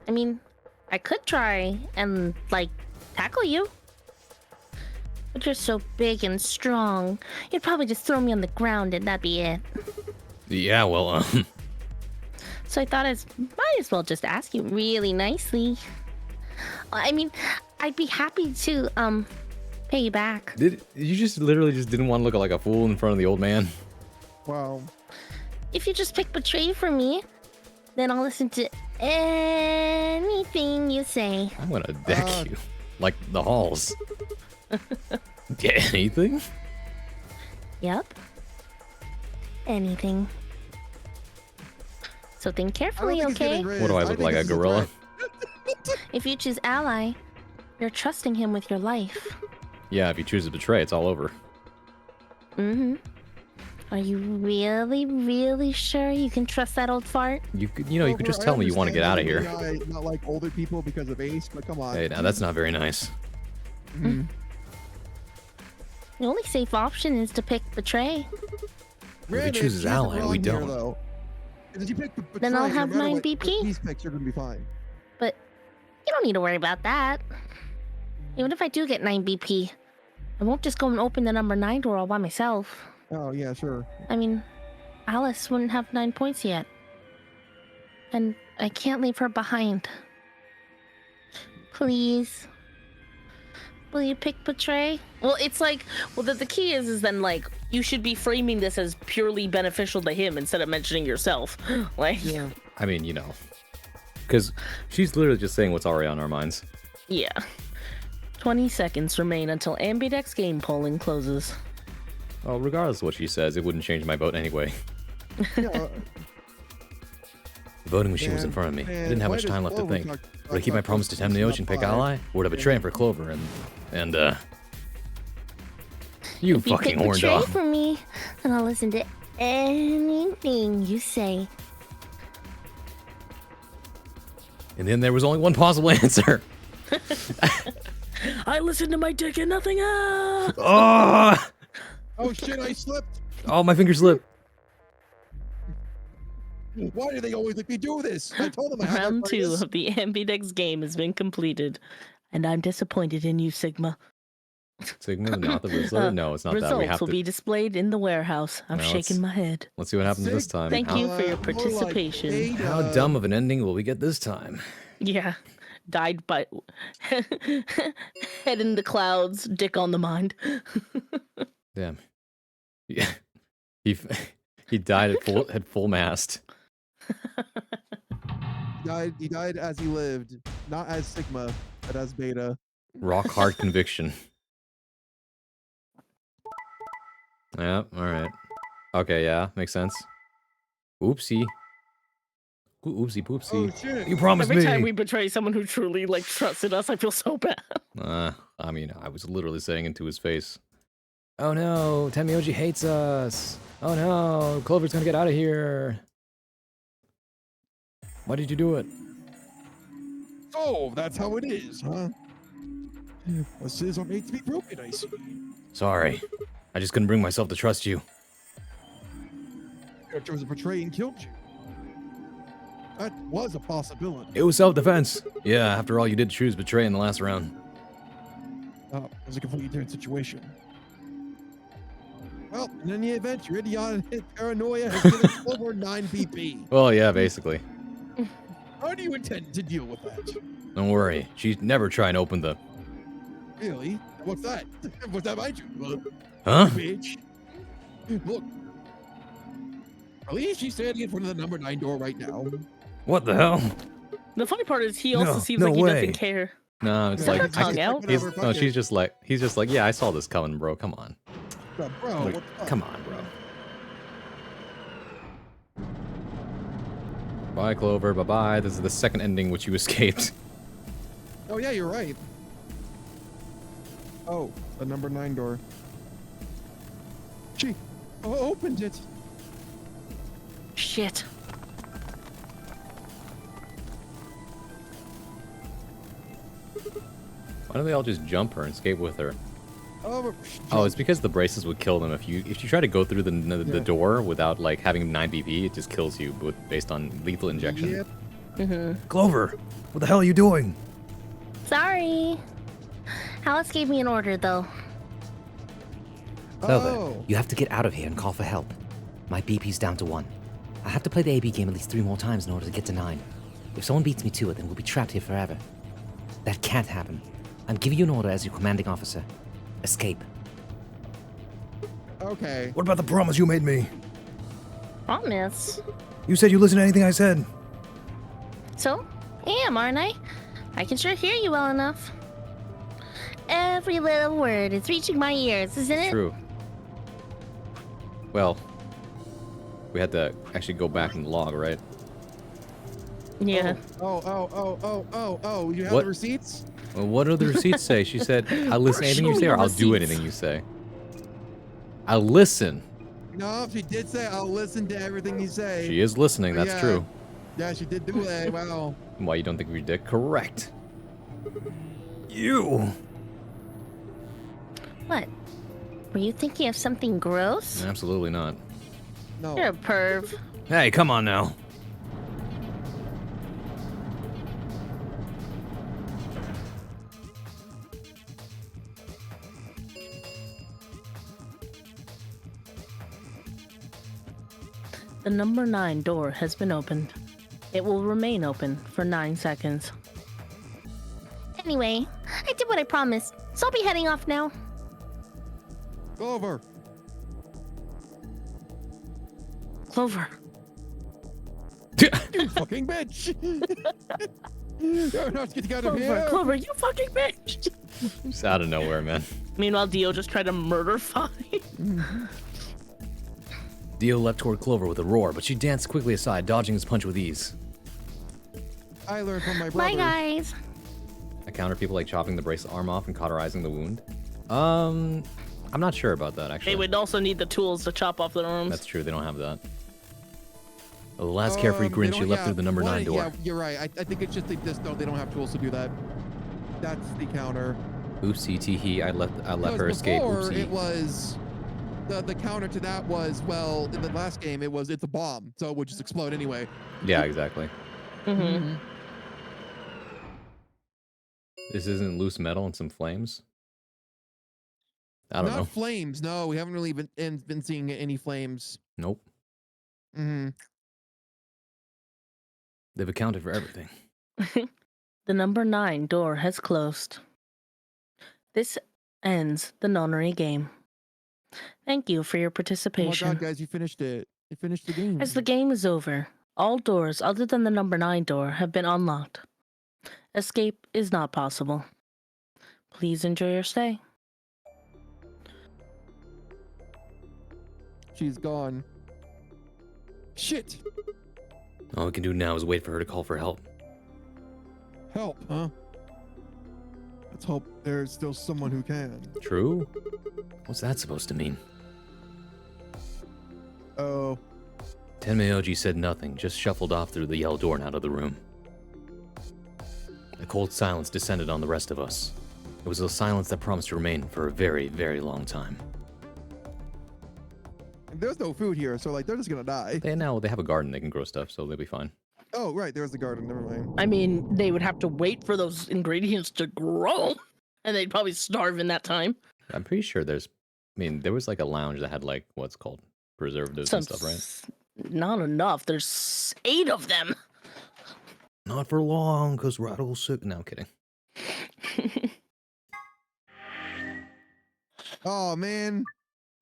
I mean, I could try and, like, tackle you. But you're so big and strong. You'd probably just throw me on the ground and that'd be it. Yeah, well, So I thought I might as well just ask you really nicely. I mean, I'd be happy to, pay you back. did you just literally just didn't want to look like a fool in front of the old man? Wow. If you just pick Betray for me, then I'll listen to anything you say. I'm gonna deck you. Like the halls. Yeah, anything? Yep. Anything. So think I don't carefully, think he's getting okay? raised. What do I look think like, a this is gorilla? threat. If you choose ally, you're trusting him with your life. Yeah, if you choose to betray, it's all over. Mm-hmm. Are you really, really sure you can trust that old fart? You could, you know, you could just I tell me you want to get out of understand here. that you not like older people because of Ace, but come on. Hey, now that's not very nice. Mhm. The only safe option is to pick Betray. Granted, chooses here's the ally, we problem here, don't. though. If you pick Then I'll Betray, have no matter 9 what BP. He's picked, you're gonna be fine. But you don't need to worry about that. Even if I do get 9 BP, I won't just go and open the number 9 door all by myself. Oh yeah, sure. I mean, Alice wouldn't have 9 points yet. And I can't leave her behind. Please. Will you pick Betray? Well, it's like, well, the key is then, like, you should be framing this as purely beneficial to him instead of mentioning yourself. Like, Yeah. I mean, you know. Because she's literally just saying what's already on our minds. yeah. 20 seconds remain until Ambidex game polling closes. Well, regardless of what she says, it wouldn't change my vote anyway. Yeah. The voting machine was in Man, front of me. I man, didn't have why much does time left to Clover think. talk- Would I keep my talk promise to about Temneoch and pick five? ally? Or would I betray him for Clover and you If you fucking pick horn Betray dog. for me, then I'll listen to anything you say. And then there was only one possible answer. I listened to my dick and nothing else. Oh, Oh shit! I slipped. oh, my finger slipped. Why do they always make me do this? I told them I had Round 2 arthritis. of the Ambidex game has been completed, and I'm disappointed in you, Sigma. Sigma, not the result. No, it's not that. Results We have will to. be displayed in the warehouse. I'm Well, shaking let's- my head. Let's see what happens this time. Thank how, you for your More like participation. Beta. How dumb of an ending will we get this time? Yeah. Died by head in the clouds, dick on the mind. Damn. Yeah. He died at full mast. He died as he lived, not as Sigma, but as Beta. Rock hard conviction. Yeah, alright. Okay, yeah, makes sense. Oopsie. Oopsie poopsie. Oh shit! You promised Every me. time we betray someone who truly like trusted us, I feel so bad. I mean, I was literally saying into his face. Oh no, Temioji hates us. Oh no, Clover's gonna get out of here. Why did you do it? Oh, that's how it is, huh? Promises are made to be broken, I see. Sorry. I just couldn't bring myself to trust you. You chose to betray and killed you. That was a possibility. It was self-defense. Yeah, after all, you did choose betray in the last round. Oh, it was a completely different situation. Well, in any event, your idiotic paranoia has given Clover 9 PP. Well, yeah, basically. How do you intend to deal with that? Don't worry. She'd never try and open the... Really? What's that? What's that behind you? Huh? Bitch. Look. At least she's standing in front of the number 9 door right now. What the hell? The funny part is he also No, seems no like he way. doesn't care. No, it's Is that like... her tongue out? He's, Whatever, no, fuck she's it. just like... He's just like, yeah, I saw this coming, bro. Come on. Bro, Like, what the fuck? come on, bro. Bye, Clover. Bye-bye. This is the second ending which you escaped. Oh, yeah, you're right. Oh, the number 9 door. She opened it. Shit. Why don't they all just jump her and escape with her? Oh, Oh, it's because the braces would kill them. If you try to go through the Yeah. door without like having 9 BP, it just kills you based on lethal injection. Yep. Clover, what the hell are you doing? Sorry. Alice gave me an order, though. Clover, Oh. you have to get out of here and call for help. My BP's down to 1. I have to play the AB game at least 3 more times in order to get to 9. If someone beats me to it, then we'll be trapped here forever. That can't happen. I'm giving you an order as your commanding officer. Escape. Okay. What about the promise you made me? Promise. You said you listen to anything I said. So, I am, aren't I? I can sure hear you well enough. Every little word is reaching my ears, isn't it? True. Well, we had to actually go back and log, right? Yeah. Oh. You have What? the receipts? Well, what do the receipts say? She said, "I'll listen to anything you Show say, me or the I'll do receipts. anything you say." I'll listen. No, she did say I'll listen to everything you say. She is listening. That's Yeah. true. Yeah, she did do that. Wow. Why you don't think we did? Correct. You. What? Were you thinking of something gross? Absolutely not. No. You're a perv. Hey, come on now. The number 9 door has been opened. It will remain open for 9 seconds. Anyway, I did what I promised, so I'll be heading off now. Clover. Clover. You fucking bitch. You're not getting out of Clover, here. Clover, you fucking bitch. Just out of nowhere, man. Meanwhile, Dio just tried to murder Fi. Dio leapt toward Clover with a roar, but she danced quickly aside, dodging his punch with ease. I learned from my brother. Bye, guys. I counter people like chopping the bracelet arm off and cauterizing the wound. I'm not sure about that, actually. They would also need the tools to chop off their arms. That's true, they don't have that. The last carefree grin, she leapt through the number 9 door. Yeah, you're right. I think it's just they just don't. They don't have tools to do that. That's the counter. Oopsie tee I let Because her escape. before, Oopsie. it was the counter to that was, well, in the last game it's a bomb, so it would just explode anyway. Yeah, exactly. Mm-hmm. This isn't loose metal and some flames? I don't Not know. flames. No, we haven't really been seeing any flames. Nope. Hmm. They've accounted for everything. The number 9 door has closed. This ends the nonary game. Thank you for your Oh my participation. god, guys, you finished it. You finished the game. As the game is over, all doors other than the number 9 door have been unlocked. Escape is not possible. Please enjoy your stay. She's gone. Shit. All we can do now is wait for her to call for help. Help, huh? Let's hope there's still someone who can. True? What's that supposed to mean? Oh. Tenmyoji said nothing, just shuffled off through the yellow door and out of the room. A cold silence descended on the rest of us. It was a silence that promised to remain for a very, very long time. And there's no food here, so like they're just gonna die. They have a garden, they can grow stuff, so they'll be fine. Oh, right. There was the garden. Never mind. I mean, they would have to wait for those ingredients to grow, and they'd probably starve in that time. I'm pretty sure there's. I mean, there was like a lounge that had like what's called preservatives and stuff, right? Not enough. There's 8 of them. Not for long, cause Rattle's sick. No, I'm kidding. Oh man,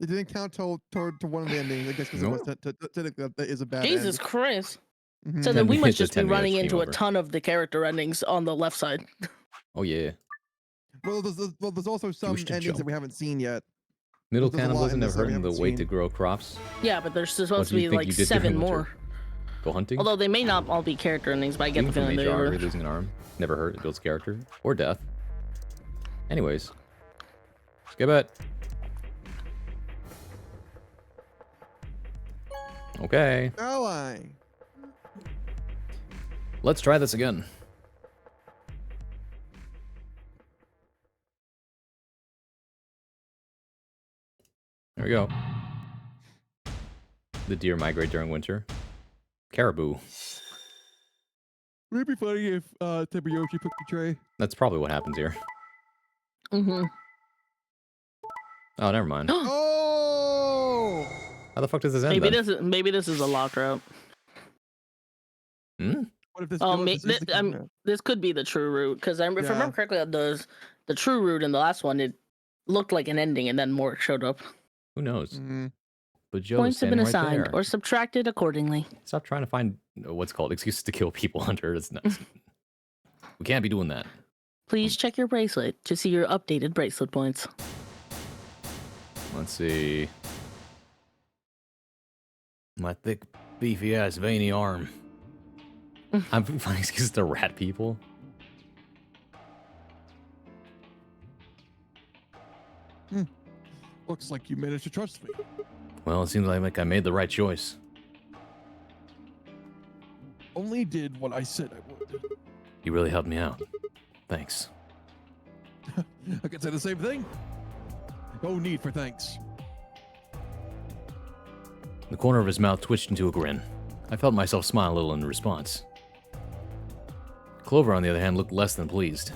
it didn't count toward to one of the endings. I guess because Nope. that is a bad. Jesus end. Christ. Mhm. So then 10 we must minutes, just be 10 minutes, running game into a over. ton of the character endings on the left side. Oh yeah. Well, there's also some wish to endings that jump. we haven't seen yet. Middle There's a lot in cannibalism this never that we heard of the haven't wait to seen. grow crops. Yeah, but there's supposed What to do you be think like you did 7 during winter? more. Go hunting. Although they may not all be character endings, but I get Being the from feeling they HR, were. you're losing an arm. Never hurt. It builds character or death. Anyways, skip it. Okay, Ally. let's try this again. There we go. The deer migrate during winter. Caribou. Would it be funny if Tebayoshi took the tray? That's probably what happens here. Mm-hmm. Oh, never mind. Oh! How the fuck does this end then? Maybe this is a lock route. Hmm? What if this? Oh, what if this is the key route? this could be the true route because if I Yeah. remember correctly, the true route in the last one it looked like an ending and then more showed up. Who knows? Mhm. But Joe's Points have been standing right assigned there. or subtracted accordingly. Stop trying to find what's called excuses to kill people, Hunter. It's nuts. We can't be doing that. Please check your bracelet to see your updated bracelet points. Let's see. My thick, beefy ass, veiny arm. I'm finding excuses to rat people. Looks like you managed to trust me. Well, it seems like I made the right choice. Only did what I said I would. You really helped me out. Thanks. I could say the same thing. No need for thanks. The corner of his mouth twitched into a grin. I felt myself smile a little in response. Clover, on the other hand, looked less than pleased.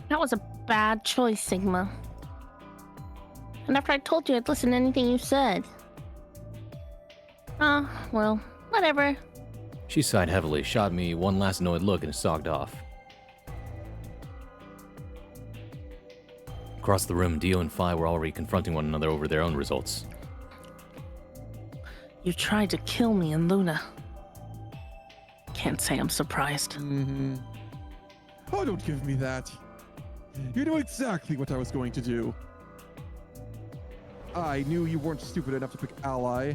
That was a bad choice, Sigma. And after I told you I'd listen to anything you said. Well, whatever. She sighed heavily, shot me one last annoyed look, and sogged off. Across the room, Dio and Phi were already confronting one another over their own results. You tried to kill me and Luna. Can't say I'm surprised. Mm-hmm. Oh, don't give me that. You know exactly what I was going to do. I knew you weren't stupid enough to pick ally.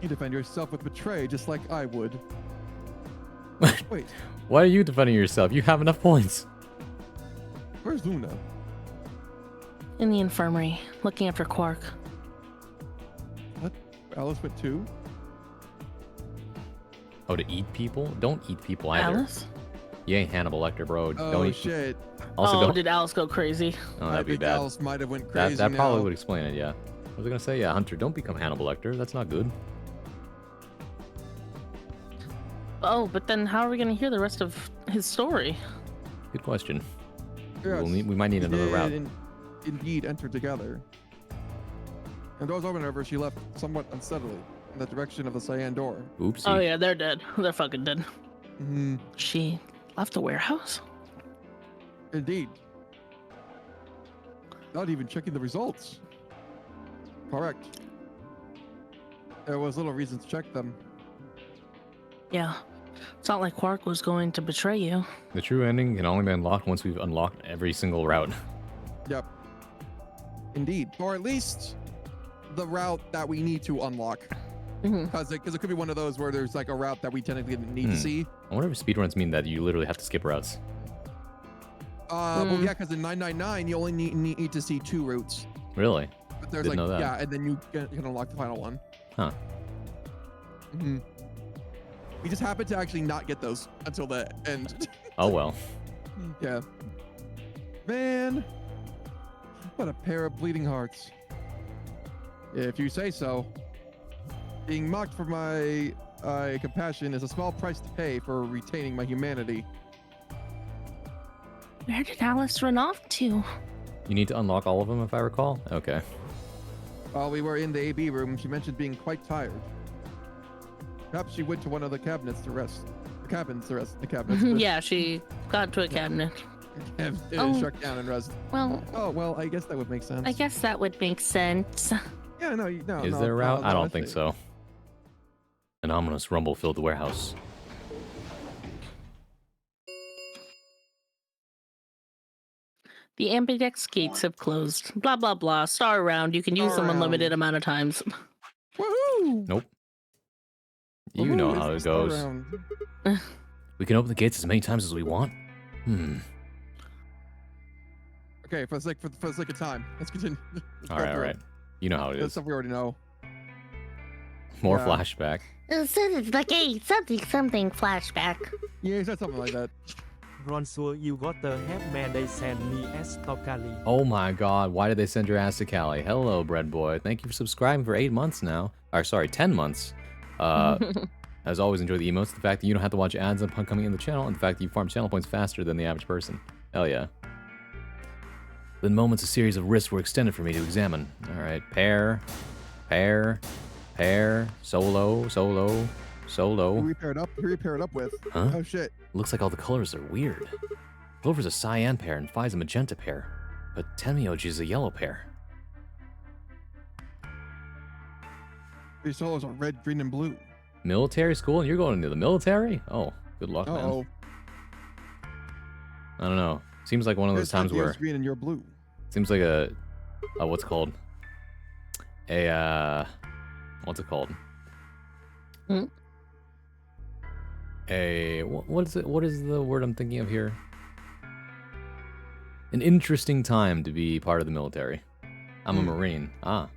You defend yourself with betray just like I would. Wait, Why are you defending yourself? You have enough points. where's Luna? In the infirmary, looking after Quark. What? Alice went too? Oh, to eat people? Don't eat people either. Alice? You ain't Hannibal Lecter, bro. Oh don't eat. shit. Also, oh, don't. did Alice go crazy? Oh, I that'd be think bad. Alice might have went crazy That probably now. would explain it, yeah. What was I gonna say? Yeah, Hunter, don't become Hannibal Lecter. That's not good. Oh, but then how are we gonna hear the rest of his story? Good question. Yes, We might need we another did route. Indeed enter together. And doors opened over, she left somewhat unsteadily in the direction of the cyan door. Oopsie. Oh yeah, they're dead. They're fucking dead. Mm-hmm. She left the warehouse? Indeed. Not even checking the results. Correct. There was little reason to check them. Yeah. It's not like Quark was going to betray you. The true ending can only be unlocked once we've unlocked every single route. Yep. Indeed. Or at least the route that we need to unlock. Mhm. Because it could be one of those where there's like a route that we technically didn't need to see. I wonder if speedruns mean that you literally have to skip routes. Well, yeah, because in 999, you only need to see 2 routes. Really? But there's Didn't like, know that. yeah, and then you can unlock the final one. Huh. hmm We just happened to actually not get those until the end. Oh well. Yeah. Man, what a pair of bleeding hearts. If you say so. Being mocked for my compassion is a small price to pay for retaining my humanity. Where did Alice run off to? You need to unlock all of them, if I recall. Okay. While we were in the AB room, she mentioned being quite tired. Perhaps she went to one of the cabinets to rest. The cabins to rest. The cabinets. Yeah, she got to a cabinet. Oh. Shut down and rest. Well, Oh well, I guess that would make sense. I guess that would make sense. Yeah, no. Is no, there a route? no, I don't honestly. think so. An ominous rumble filled the warehouse. The ambidex gates have closed. Blah, blah, blah. Star around. You can use them Star unlimited around. amount of times. Woohoo! Nope. You Woohoo, know it's how the it star goes. round. We can open the gates as many times as we want. Okay, for the sake of time, let's continue. Let's go All right, all through right. it. You know how it That's is. stuff we already know. More Yeah. flashback. Like a something flashback. Yeah, he said something like that. Ronsul, you got the headman they sent me as Tokali. Oh my god, why did they send your ass to Cali? Hello, Bread Boy. Thank you for subscribing for 8 months now. Or, sorry, 10 months. As always, enjoy the emotes, the fact that you don't have to watch ads upon coming in the channel, and the fact that you farm channel points faster than the average person. Hell yeah. Then moments, a series of risks were extended for me to examine. Alright, pair, solo. Who we paired up with? Huh? Oh shit. Looks like all the colors are weird. Clover's a cyan pair and Phi's a magenta pair, but Tenmyoji's a yellow pair. These solos are red, green, and blue. Military school, and you're going into the military? Oh, good luck, man. Oh. I don't know. Seems like one of those times where green and you're blue. seems like a what's it called? What's it called? Hmm? What is it? What is the word I'm thinking of here? An interesting time to be part of the military. I'm a Marine. Ah.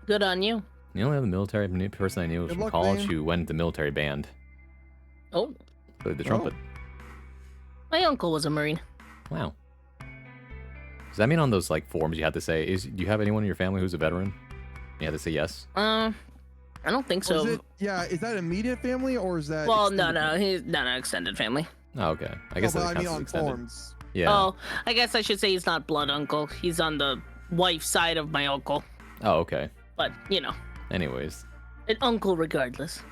Good on you. The only other military person I knew was Good from luck, college man. who went into military band. Oh, Played the trumpet. my uncle was a Marine. Wow. Does that mean on those like forms you have to say, do you have anyone in your family who's a veteran? You have to say yes. I don't think Or so. is that immediate family or is that? Well, extended he's not extended family. Oh, okay. I guess but that I mean counts as on extended. forms. Yeah. Oh, I guess I should say he's not blood uncle. He's on the wife side of my uncle. Oh, okay. But, you know, Anyways, an uncle regardless.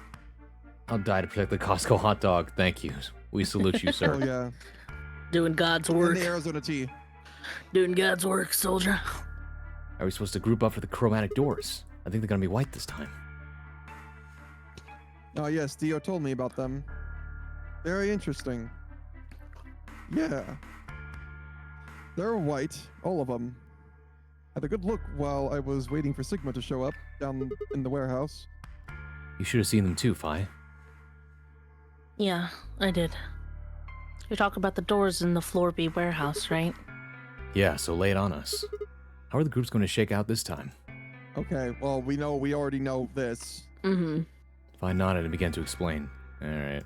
I'll die to protect the Costco hot dog. Thank you. We salute you, Oh sir. yeah. Doing God's And work. the Arizona tea. Doing God's work, soldier. Are we supposed to group up for the chromatic doors? I think they're gonna be white this time. Oh yes, Dio told me about them. Very interesting. Yeah. They're white, all of them. Had a good look while I was waiting for Sigma to show up down in the warehouse. You should have seen them too, Phi. Yeah, I did. You're talking about the doors in the Floor B warehouse, right? Yeah, so lay it on us. How are the groups going to shake out this time? Okay, well we already know this. Mm-hmm. Phi nodded and began to explain. Alright.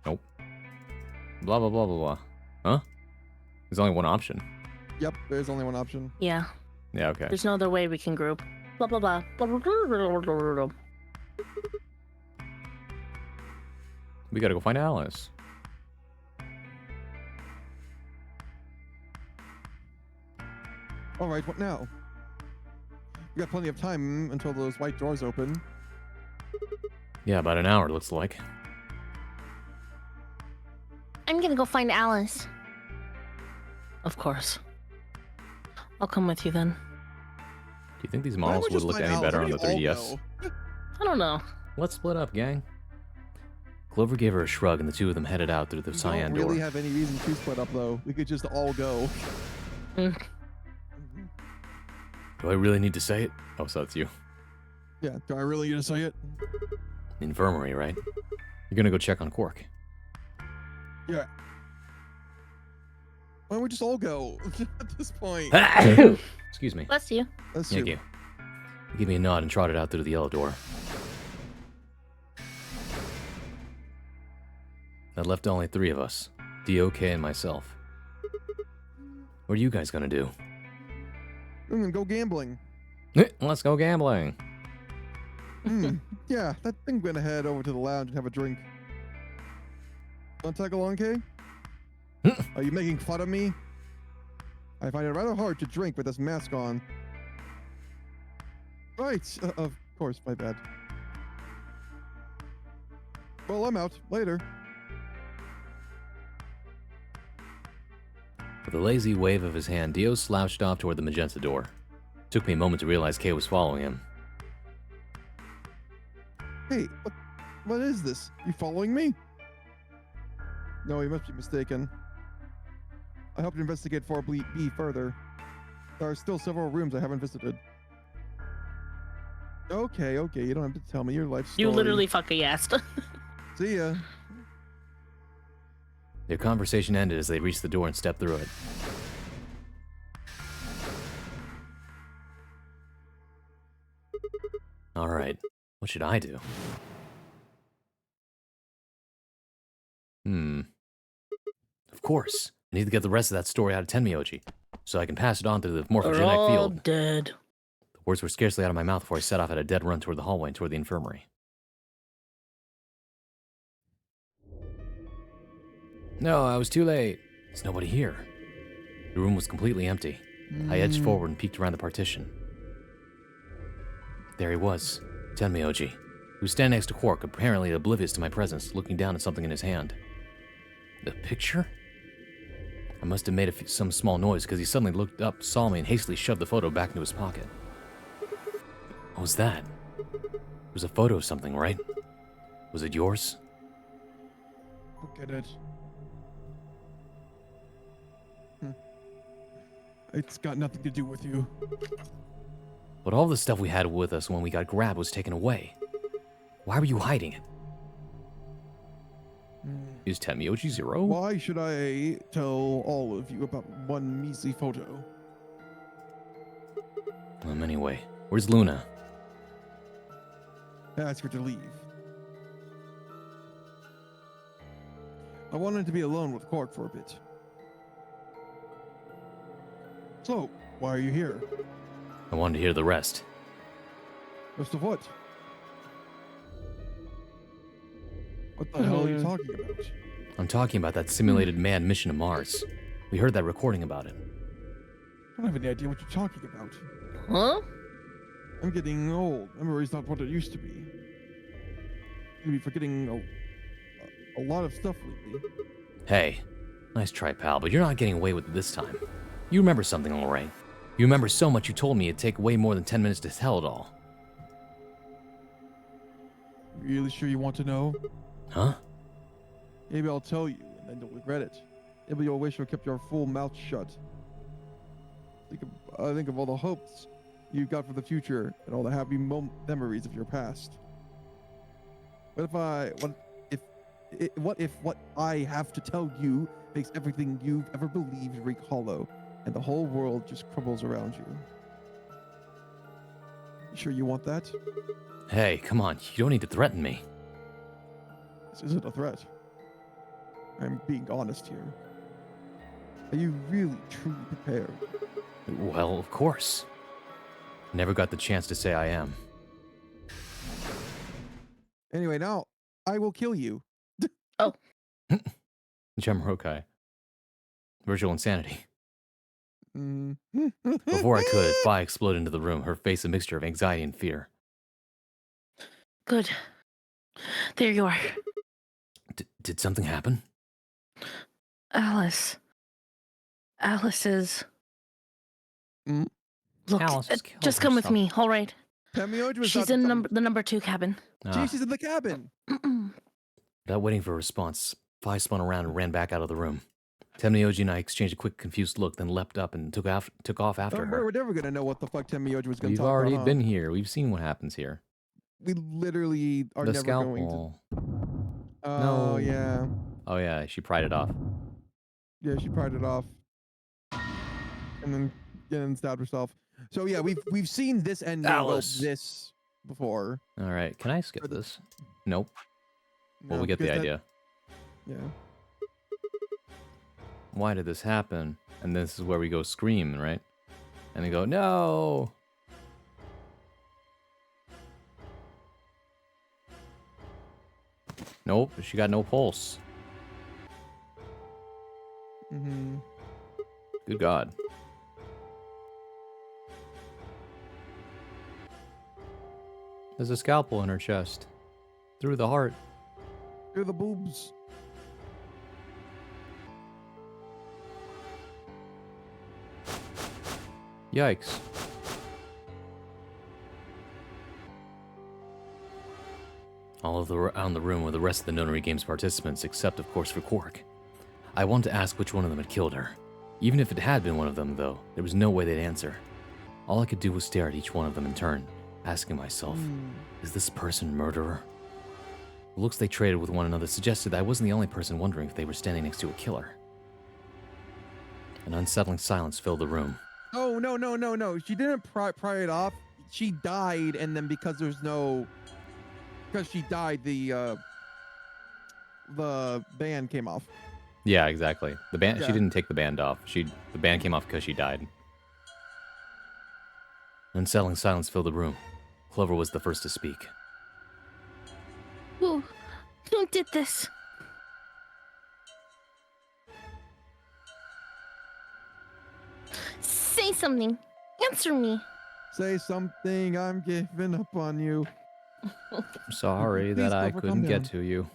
Nope. Blah, blah, blah, blah, blah. Huh? There's only one option. Yep, there's only one option. Yeah, Yeah, okay. there's no other way we can group. Blah, blah, blah. Blah, blah, blah, blah, blah, blah, blah. We gotta go find Alice. Alright, what now? We got plenty of time until those white doors open. Yeah, about an hour, it looks like. I'm gonna go find Alice. Of course. I'll come with you then. Do you think these Why don't models we would just look find any Alice? better Why on the don't we all 3DS? go? I don't know. Let's split up, gang. Clover gave her a shrug, and the two of them headed out through the We cyan don't really door. have any reason to split up though. We could just all go. Mm. Do I really need to say it? Oh, so that's you. Yeah, do I really need to say it? Infirmary, right? You're gonna go check on Quark. Yeah. Why don't we just all go at this point? Excuse me. Bless you. That's Thank true. you. He gave me a nod and trotted out through the yellow door. That left only 3 of us. DOK and myself. What are you guys gonna do? I'm gonna go gambling. Let's go gambling. Yeah, I think I'm gonna head over to the lounge and have a drink. Want to tag along, Kay? Are you making fun of me? I find it rather hard to drink with this mask on. Right, of course, my bad. Well, I'm out. Later. With a lazy wave of his hand, Dio slouched off toward the magenta door. It took me a moment to realize Kay was following him. Hey, what is this? You following me? No, you must be mistaken. I hope to investigate 4B further. There are still several rooms I haven't visited. Okay, you don't have to tell me your life story. You literally fucking asked. See ya. Their conversation ended as they reached the door and stepped through it. Alright, what should I do? Of course, I need to get the rest of that story out of Tenmyoji, so I can pass it on to the We're morphogenic all field. dead. The words were scarcely out of my mouth before I set off at a dead run toward the hallway and toward the infirmary. No, I was too late. There's nobody here. The room was completely empty. I edged forward and peeked around the partition. There he was, Tenmyoji. He was standing next to Quark, apparently oblivious to my presence, looking down at something in his hand. The picture? I must have made some small noise because he suddenly looked up, saw me, and hastily shoved the photo back into his pocket. What was that? It was a photo of something, right? Was it yours? Look at it. It's got nothing to do with you. But all the stuff we had with us when we got grabbed was taken away. Why were you hiding it? Is Tenmyoji zero? Why should I tell all of you about one measly photo? Anyway, where's Luna? Ask her to leave. I wanted to be alone with Quark for a bit. So, why are you here? I wanted to hear the rest. Rest of what? What the hell are you talking about? I'm talking about that simulated manned mission to Mars. We heard that recording about it. I don't have any idea what you're talking about. Huh? I'm getting old. Memory's not what it used to be. You'll be forgetting a lot of stuff lately. Hey, nice try, pal, but you're not getting away with it this time. You remember something, all right. You remember so much you told me it'd take way more than 10 minutes to tell it all. Really sure you want to know? Huh? Maybe I'll tell you, and then you'll regret it. Maybe you'll wish you kept your full mouth shut. Think of all the hopes you've got for the future and all the happy memories of your past. What if what I have to tell you makes everything you've ever believed ring hollow, and the whole world just crumbles around you? You sure you want that? Hey, come on, you don't need to threaten me. This isn't a threat. I'm being honest here. Are you really, truly prepared? Well, of course. Never got the chance to say I am. Anyway, now I will kill you. Oh. Jemrokai. Virtual insanity. Mm. Before I could, Fi exploded into the room, her face a mixture of anxiety and fear. Good. There you are. Did something happen? Alice. Alice is... Mm. Look, Alice has killed just come with herself. me, all right? Tenmyoji was She's not in the number 2 cabin. Ah, She's in the cabin. without waiting for a response, Fi spun around and ran back out of the room. Tenmyoji and I exchanged a quick, confused look, then leapt up and took off after her. We're never gonna know what the fuck Tenmyoji was gonna We've talk already about. been here. We've seen what happens here. We literally are The never going to. scalpel. Oh No. yeah, Oh yeah, she pried it off. yeah. She pried it off, and then stabbed herself. So yeah, we've seen this ending of Alice. this before. All right, can I skip Or the- this? Nope. Well, No, we get the because that- idea. Yeah. Why did this happen? And this is where we go scream, right? And they go, no! Nope, she got no pulse. Mm-hmm. Good God. There's a scalpel in her chest. Through the heart. Through the boobs. Yikes. All around the room were the rest of the Nonary Games participants, except, of course, for Quark. I wanted to ask which one of them had killed her. Even if it had been one of them, though, there was no way they'd answer. All I could do was stare at each one of them in turn, asking myself, is this person murderer? The looks they traded with one another suggested that I wasn't the only person wondering if they were standing next to a killer. An unsettling silence filled the room. Oh, no. She didn't pry it off. She died, and then because she died, the band came off. Yeah, exactly. The band. Yeah. She didn't take the band off. The band came off because she died. An unsettling silence filled the room. Clover was the first to speak. Who did this? Say something. Answer me. Say something. I'm giving up on you. I'm sorry Please, that I Clover, couldn't calm get down. to you.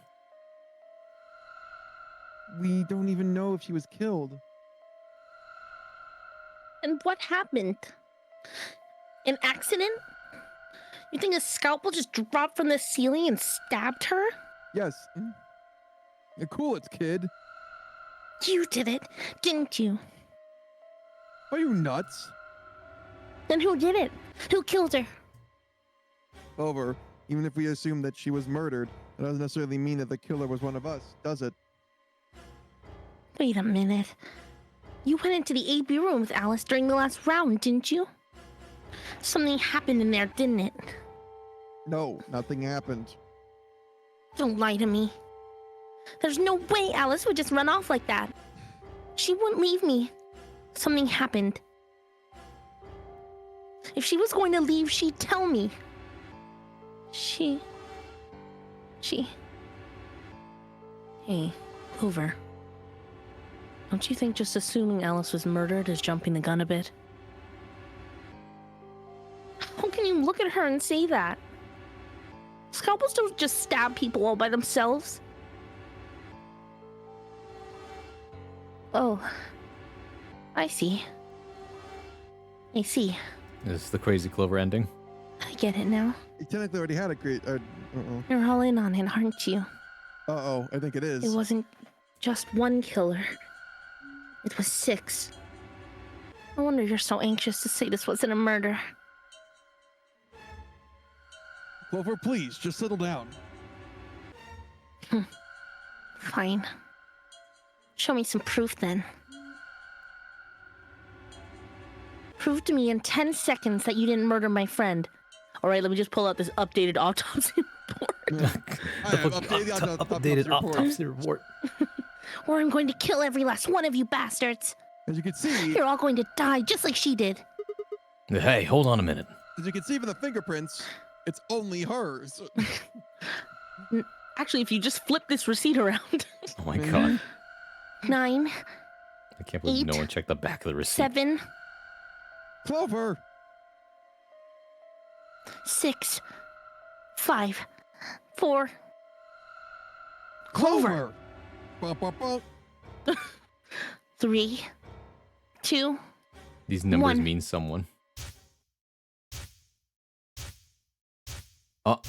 We don't even know if she was killed. And what happened? An accident? You think a scalpel just dropped from the ceiling and stabbed her? Yes. Cool it, kid. You did it, didn't you? Are you nuts? Then who did it? Who killed her? Clover, even if we assume that she was murdered, it doesn't necessarily mean that the killer was one of us, does it? Wait a minute. You went into the AB room with Alice during the last round, didn't you? Something happened in there, didn't it? No, nothing happened. Don't lie to me. There's no way Alice would just run off like that. She wouldn't leave me. Something happened. If she was going to leave, she'd tell me. She... Hey, Clover. Don't you think just assuming Alice was murdered is jumping the gun a bit? How can you look at her and say that? Scalpels don't just stab people all by themselves. Oh. I see. Is this the crazy Clover ending? I get it now. You technically already had a great... You're all in on it, aren't you? Uh-oh, I think it is. It wasn't just one killer. It was 6. No wonder you're so anxious to say this wasn't a murder. Clover, please, just settle down. Fine. Show me some proof then. Prove to me in 10 seconds that you didn't murder my friend. All right, let me just pull out this updated autopsy report. I have updated autopsy report. Or I'm going to kill every last one of you bastards. As you can see, You're all going to die just like she did. Hey, hold on a minute. from the fingerprints, it's only hers. Actually, if you just flip this receipt around. Oh my God. 9, I can't believe no 8, one checked the back of the receipt. 7, Clover! 6, 5, 4. Clover! Bum, bum, bum. 3, 2. These numbers 1. mean someone. Oh.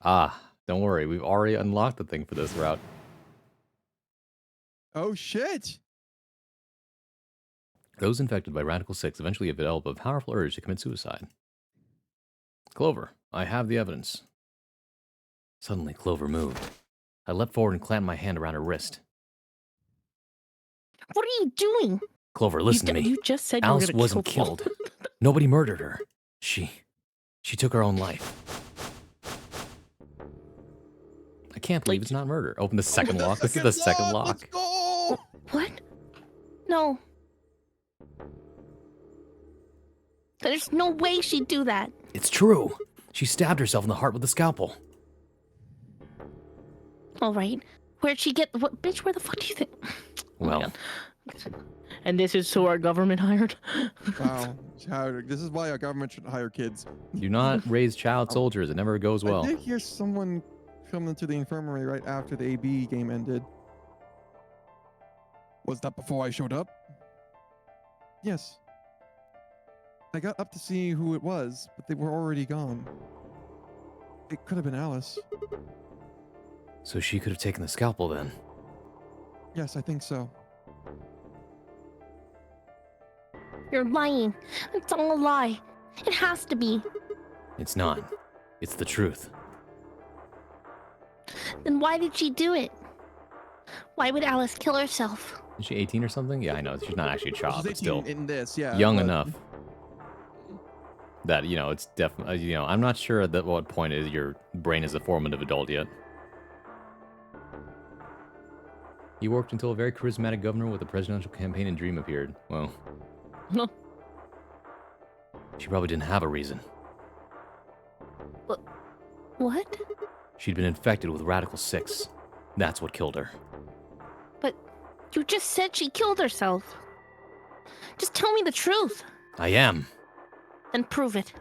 Ah, don't worry. We've already unlocked the thing for this route. Oh shit! Those infected by Radical 6 eventually develop a powerful urge to commit suicide. Clover, I have the evidence. Suddenly, Clover moved. I leapt forward and clamped my hand around her wrist. What are you doing? Clover, listen to me. You just said you were Alice gonna wasn't kill killed. Nobody murdered her. She took her own life. I can't believe it's not murder. Open the second lock. This is the second lock. Let's go! What? No. There's no way she'd do that. It's true. She stabbed herself in the heart with a scalpel. All right. Where'd she get what bitch? Where the fuck do you think? Oh my Well, God. And this is who our government hired. Wow. This is why our government shouldn't hire kids. Do not raise child soldiers. It never goes well. I did hear someone come into the infirmary right after the AB game ended. Was that before I showed up? Yes. I got up to see who it was, but they were already gone. It could have been Alice. so she could have taken the scalpel then. Yes, I think so. You're lying. It's all a lie. It has to be. It's not. It's the truth. Then why did she do it? Why would Alice kill herself? Is she 18 or something? Yeah, I know. She's not actually a child, She's but 18 still in this, yeah. young but- enough that, it's definitely, I'm not sure at what point is your brain is a formative adult yet. He worked until a very charismatic governor with a presidential campaign and dream appeared. Well, No. She probably didn't have a reason. What? She'd been infected with Radical 6. That's what killed her. But you just said she killed herself. Just tell me the truth. I am. Then prove it.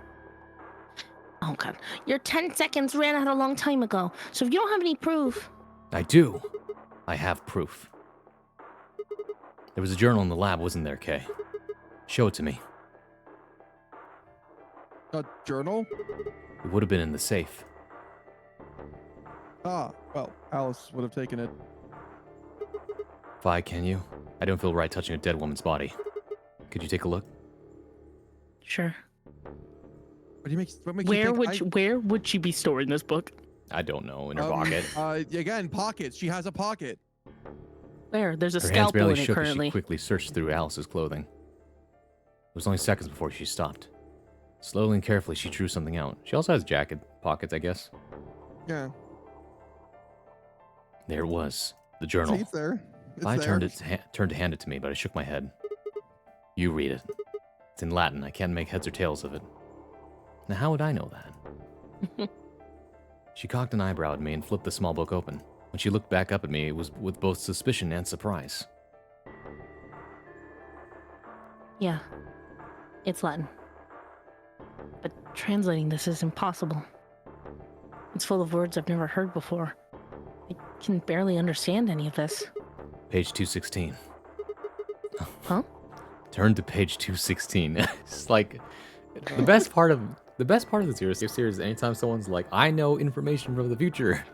Oh God, your 10 seconds ran out a long time ago. So if you don't have any proof, I do. I have proof. There was a journal in the lab, wasn't there, Kay? Show it to me. A journal? It would have been in the safe. Ah, well, Alice would have taken it. Vi, can you? I don't feel right touching a dead woman's body. Could you take a look? Sure. What makes you think Where would she be storing this book? I don't know, in her pocket. Again, pockets. She has a pocket. Where? There's a Her hands scalpel barely in it shook as she currently. quickly searched through Alice's clothing. It was only seconds before she stopped. Slowly and carefully, she drew something out. She also has jacket pockets, I guess. Yeah. There it was, the journal. See, it's there. It's I there. turned to hand it to me, but I shook my head. You read it. It's in Latin. I can't make heads or tails of it. Now, how would I know that? She cocked an eyebrow at me and flipped the small book open. When she looked back up at me, it was with both suspicion and surprise. yeah, it's Latin. But translating this is impossible. It's full of words I've never heard before. I can barely understand any of this. Page 216. Huh? Turn to page 216. It's like the best part of the series is anytime someone's like, I know information from the future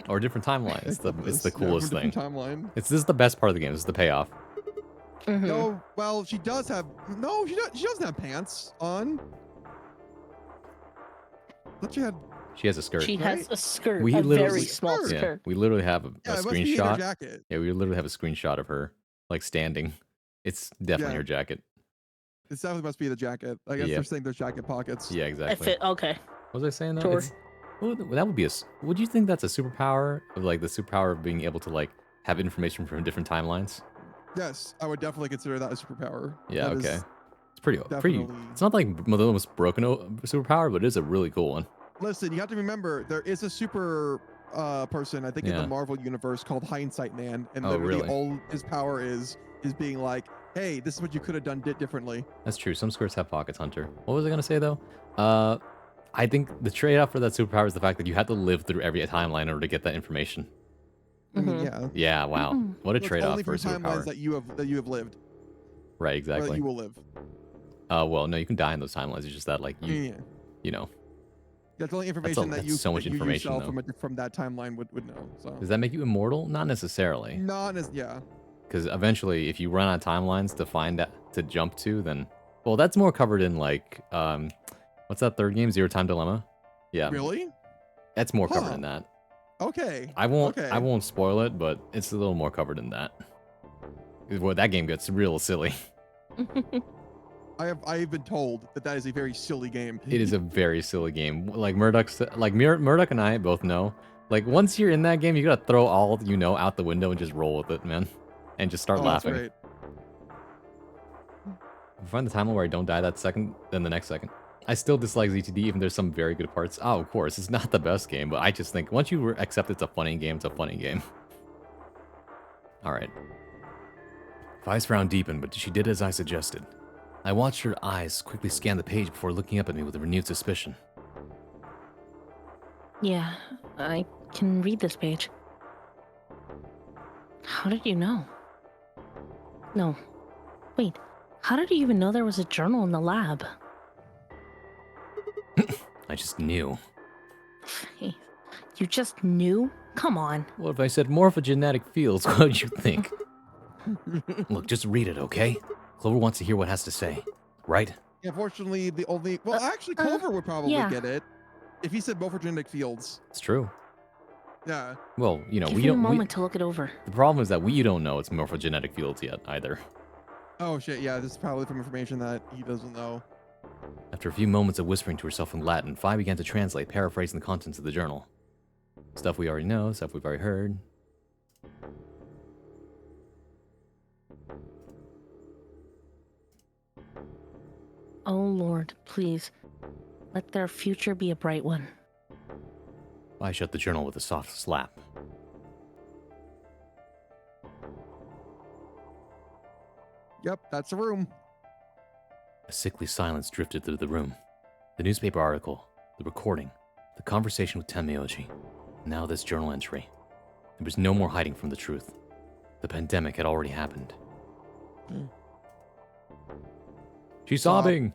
or different timeline. It's the coolest from a thing. different Timeline. This is the best part of the game. This is the payoff. Mhm. No, well, she does have. No, she doesn't have pants on. I thought she had. She has a skirt. She has a skirt, We a literally- very small Skirt. Yeah, skirt. we literally have a Yeah, it must be in her screenshot. jacket. Yeah, we literally have a screenshot of her like standing. It's definitely Yeah. her jacket. It definitely must be the jacket. I guess Yep. they're saying there's jacket pockets. Yeah, I exactly. fit. Okay. What was I saying? Though? Sure. That would be would you think that's a superpower of like the superpower of being able to like have information from different timelines? Yes, I would definitely consider that a superpower. Yeah. That is Okay. It's pretty. definitely- It's not like the most broken superpower, but it is a really cool one. Listen, you have to remember there is a super person I think in Yeah. the Marvel universe called Hindsight Man, and Oh, literally really? all his power is being like, "Hey, this is what you could have done differently." That's true. Some skirts have pockets, Hunter. What was I gonna say though? I think the trade-off for that superpower is the fact that you have to live through every timeline in order to get that information. I mean, Mhm. yeah. Yeah. Wow. Mhm. What a It's trade-off only for a from timelines superpower. that you have lived, Right. or that Exactly. you will live. Well, no, you can die in those timelines. It's just that like Yeah. you know. That's only information that that's you so much that you information, yourself though. from that timeline would know. So Does that make you immortal? Not necessarily. not as yeah. Because eventually, if you run out of timelines to jump to, then well, that's more covered in like what's that third game? Zero Time Dilemma. Yeah, Really? that's more covered Huh. in that. Okay. I won't Okay. I won't spoil it, but it's a little more covered in that. Well, that game gets real silly. I've been told that is a very silly game. It is a very silly game. Like Murdoch and I both know. Like once you're in that game, you gotta throw all you know out the window and just roll with it, man, and just start Oh, that's laughing. great. If I find the timeline where I don't die that second, then the next second. I still dislike ZTD, even there's some very good parts. Oh, of course, it's not the best game, but I just think once you accept it's a funny game, it's a funny game. All right. Vi's frown deepened, but she did as I suggested. I watched her eyes quickly scan the page before looking up at me with a renewed suspicion. Yeah, I can read this page. How did you know? No. Wait, how did you even know there was a journal in the lab? I just knew. You just knew? Come on. What if I said morphogenetic fields? What would you think? Look, just read it, okay? Clover wants to hear what it has to say, right? Yeah, fortunately, the only... Well, actually, Clover would probably yeah. get it if he said morphogenetic fields. It's true. Yeah. Well, you know, Give we me a don't. moment to look it over. The problem is that we don't know it's morphogenetic fields yet either. Oh, shit, yeah, this is probably from information that he doesn't know. After a few moments of whispering to herself in Latin, Fi began to translate, paraphrasing the contents of the journal. Stuff we already know, stuff we've already heard. Oh Lord, please. Let their future be a bright one. I shut the journal with a soft slap. Yep, that's the room. A sickly silence drifted through the room. The newspaper article, the recording, the conversation with Tenmyoji, now this journal entry. There was no more hiding from the truth. The pandemic had already happened. She's sobbing!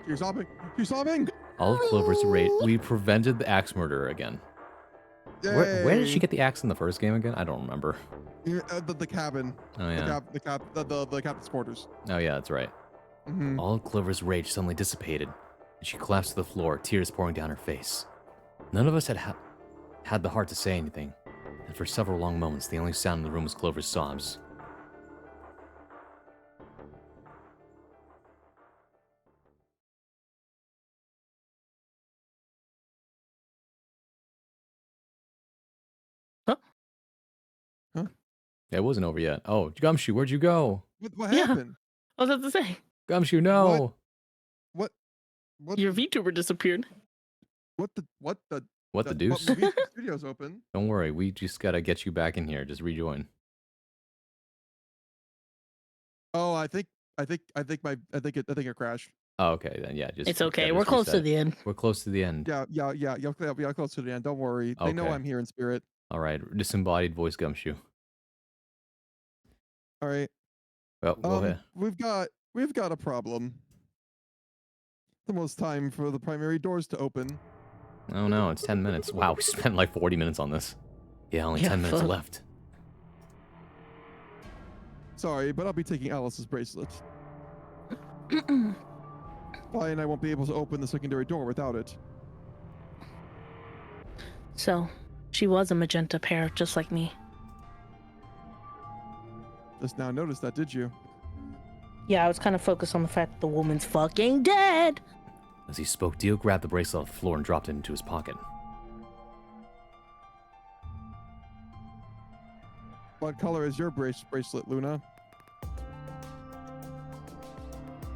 She's sobbing. She's sobbing. All of Clover's rate. We prevented the axe murderer again. Where did she Yay. get the axe in the first game again? I don't remember. Yeah, the cabin. Oh yeah. The captain's quarters. Oh yeah, that's right. Mm-hmm. All of Clover's rage suddenly dissipated, and she collapsed to the floor, tears pouring down her face. None of us had the heart to say anything, and for several long moments, the only sound in the room was Clover's sobs. Yeah, it wasn't over yet. Oh, Gumshoe, where'd you go? What Yeah. happened? I was about to say, Gumshoe, no! What? your VTuber disappeared. What the Deuce? Movie Studios open. Don't worry, we just gotta get you back in here. Just rejoin. Oh, I think it crashed. Oh, okay, then yeah, just It's okay. yeah, We're just close to reset. the end. We're close to the end. Yeah, close to the end. Don't worry. They know Okay. I'm here in spirit. All right, disembodied voice Gumshoe. All right. Well, go ahead. We've got a problem. It's almost time for the primary doors to open. Oh no, it's 10 minutes. Wow, we spent like 40 minutes on this. Yeah, only Yeah, 10 minutes fuck. left. Sorry, but I'll be taking Alice's bracelet. Why, and I won't be able to open the secondary door without it. So, she was a magenta pair, just like me. Just now noticed that, did you? Yeah, I was kind of focused on the fact that the woman's fucking dead. As he spoke, Dio grabbed the bracelet off the floor and dropped it into his pocket. What color is your bracelet, Luna?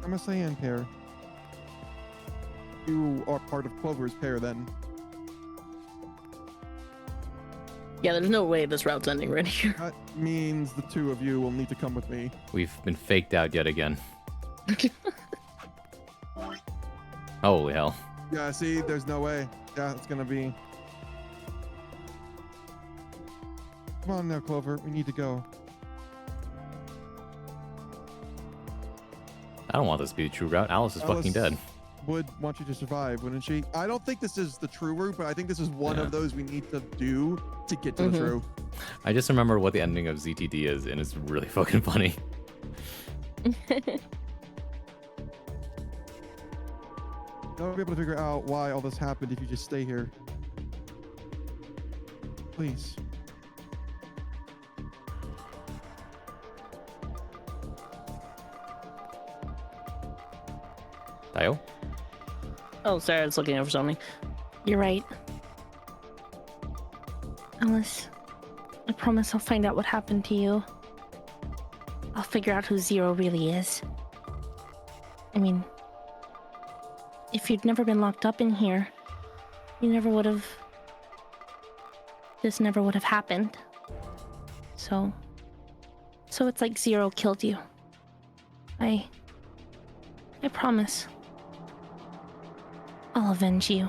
I'm a Cyan pair. You are part of Clover's pair, then. Yeah, there's no way this route's ending right here. That means the two of you will need to come with me. We've been faked out yet again. Holy hell. Yeah, see, there's no way. Yeah, it's gonna be. Come on now, Clover. We need to go. I don't want this to be the true route. Alice is fucking dead. Would want you to survive, wouldn't she? I don't think this is the true route, but I think this is one Yeah. of those we need to do to get to the true. I just remember what the ending of ZTD is, and it's really fucking funny. I'll be able to figure out why all this happened if you just stay here. Please. Tayo? Oh, sorry, I was looking over something. You're right. Alice, I promise I'll find out what happened to you. I'll figure out who Zero really is. I mean, if you'd never been locked up in here, you never would have. This never would have happened. So it's like Zero killed you. I promise. I'll avenge you.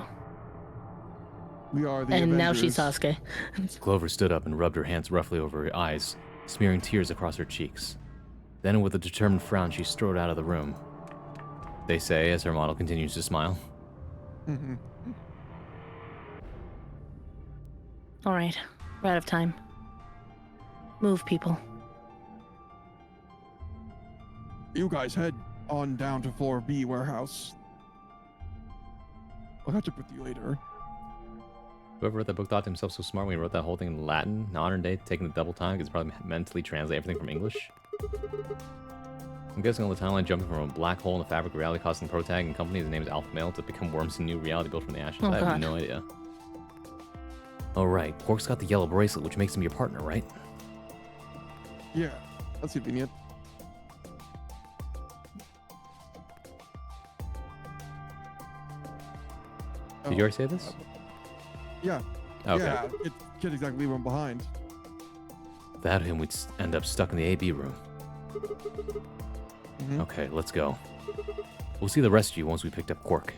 We are the And now she's Avengers. Sasuke. Clover stood up and rubbed her hands roughly over her eyes, smearing tears across her cheeks. Then, with a determined frown, she strode out of the room. They say, as her model continues to smile. Mhm. All right, we're out of time. Move, people. You guys head on down to floor B warehouse. I'll catch up with you later. Whoever wrote that book thought to himself so smart when he wrote that whole thing in Latin, modern day, taking the double time, because probably mentally translate everything from English. I'm guessing all the timeline jumping from a black hole in the fabric of reality causing Protag and company, his name is Alpha Male, to become worms in new reality built from the ashes. Oh, I have God. no idea. Oh, right. Quark's got the yellow bracelet, which makes him your partner, right? Yeah, that's convenient. Did you already say this? Yeah. Okay. Yeah, it can't exactly leave him behind. Without him, we'd end up stuck in the AB room. Mhm. Okay, let's go. We'll see the rest of you once we picked up Quark.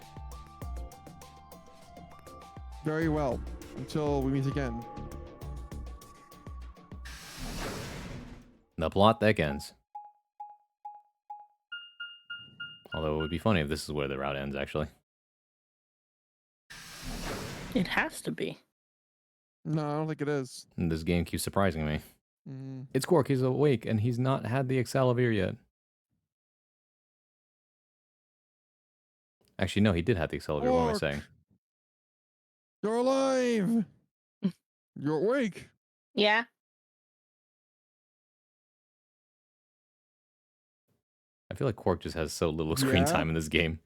Very well. Until we meet again. The plot thickens. Although it would be funny if this is where the route ends, actually. It has to be. No, I don't think it is. And this game keeps surprising me. Mm. It's Quark, he's awake, and he's not had the Excelivir yet. Actually, no, he did have the Excelivir, what am I Quark! saying? You're alive! You're awake! Yeah. I feel like Quark just has so little screen Yeah? time in this game.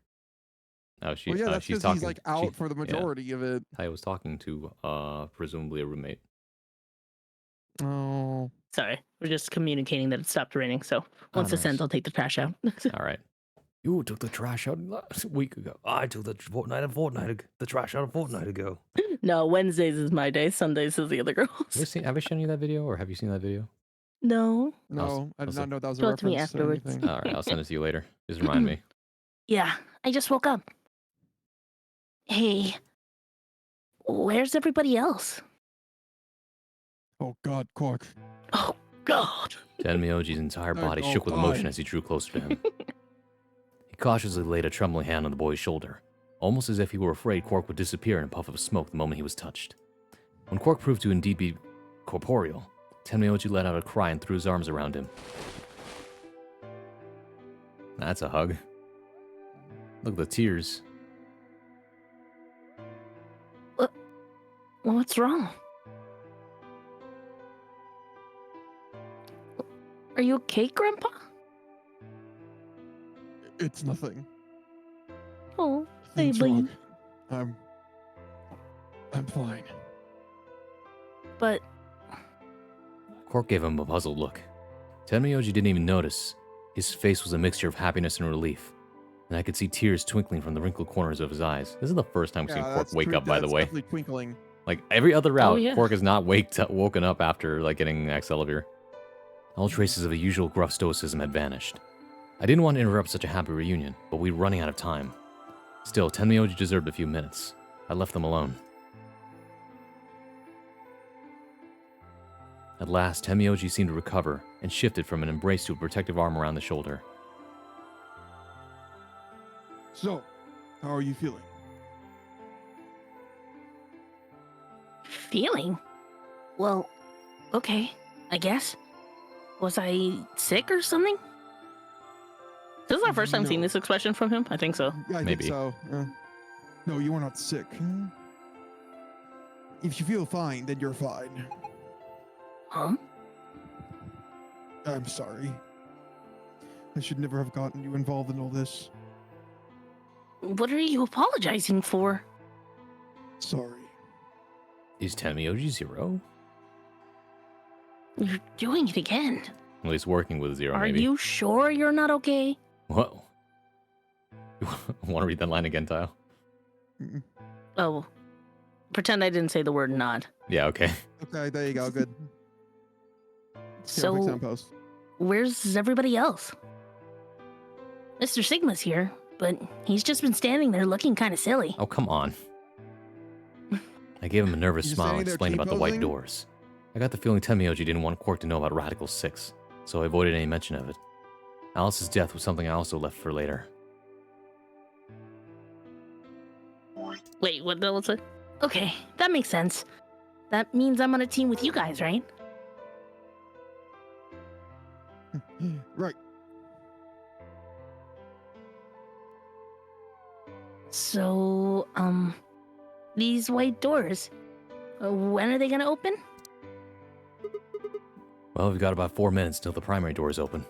Oh, Well, yeah, that's she's because talking. he's like out for the majority of it. I was talking to presumably a roommate. Oh. Sorry. We're just communicating that it stopped raining, so once this nice. ends, I'll take the trash out. All right. You took the trash out last week ago. I took the trash out a fortnight ago. No, Wednesdays is my day. Sundays is the other girls. Have I shown you that video, or have you seen that video? No. No, I did I'll not know that was a show it to me reference to afterwards. anything. All right, I'll send it to you later. Just remind me. Yeah, I just woke up. Hey, where's everybody else? Oh God, Quark. Oh, God. Tenmyoji's entire They're body all shook with emotion fine. as he drew closer to him. He cautiously laid a trembling hand on the boy's shoulder, almost as if he were afraid Quark would disappear in a puff of smoke the moment he was touched. When Quark proved to indeed be corporeal, Tenmyoji let out a cry and threw his arms around him. That's a hug. Look at the tears. What's wrong? Are you okay, Grandpa? It's nothing. Oh, Nothing's baby. wrong. I'm fine. But Quark gave him a puzzled look. Tenmyoji didn't even notice. His face was a mixture of happiness and relief, and I could see tears twinkling from the wrinkled corners of his eyes. This is the first time we've seen Quark that's wake true. up, by the That's way. definitely twinkling. Like, every other route, yeah. Quark has not woken up after, like, getting Excelivir. All traces of the usual gruff stoicism had vanished. I didn't want to interrupt such a happy reunion, but we were running out of time. Still, Tenmyoji deserved a few minutes. I left them alone. At last, Tenmyoji seemed to recover and shifted from an embrace to a protective arm around the shoulder. So, how are you feeling? feeling? Well, okay, I guess. Was I sick or something? This is our first time seeing No. this expression from him. I think so. Yeah, I Maybe. think so. No, you are not sick. If you feel fine, then you're fine. Huh? I'm sorry. I should never have gotten you involved in all this. What are you apologizing for? Sorry. Is Tenmyoji Zero? You're doing it again. At least working with Zero, Are maybe. you sure you're not okay? Whoa. Want to read that line again, Tile? Mm-mm. Oh, pretend I didn't say the word nod. Yeah, okay. Okay, there you go. Good. Here, I'll fix it So, on post. where's everybody else? Mr. Sigma's here, but he's just been standing there looking kind of silly. Oh, come on. I gave him a nervous You're smile and saying they're explained about the white T-posing? doors. I got the feeling Temioji didn't want Quark to know about Radical 6, so I avoided any mention of it. Alice's death was something I also left for later. Wait, what the was it? Okay, that makes sense. That means I'm on a team with you guys, right? Right. So, these white doors, when are they gonna open? Well, we've got about 4 minutes till the primary door is open.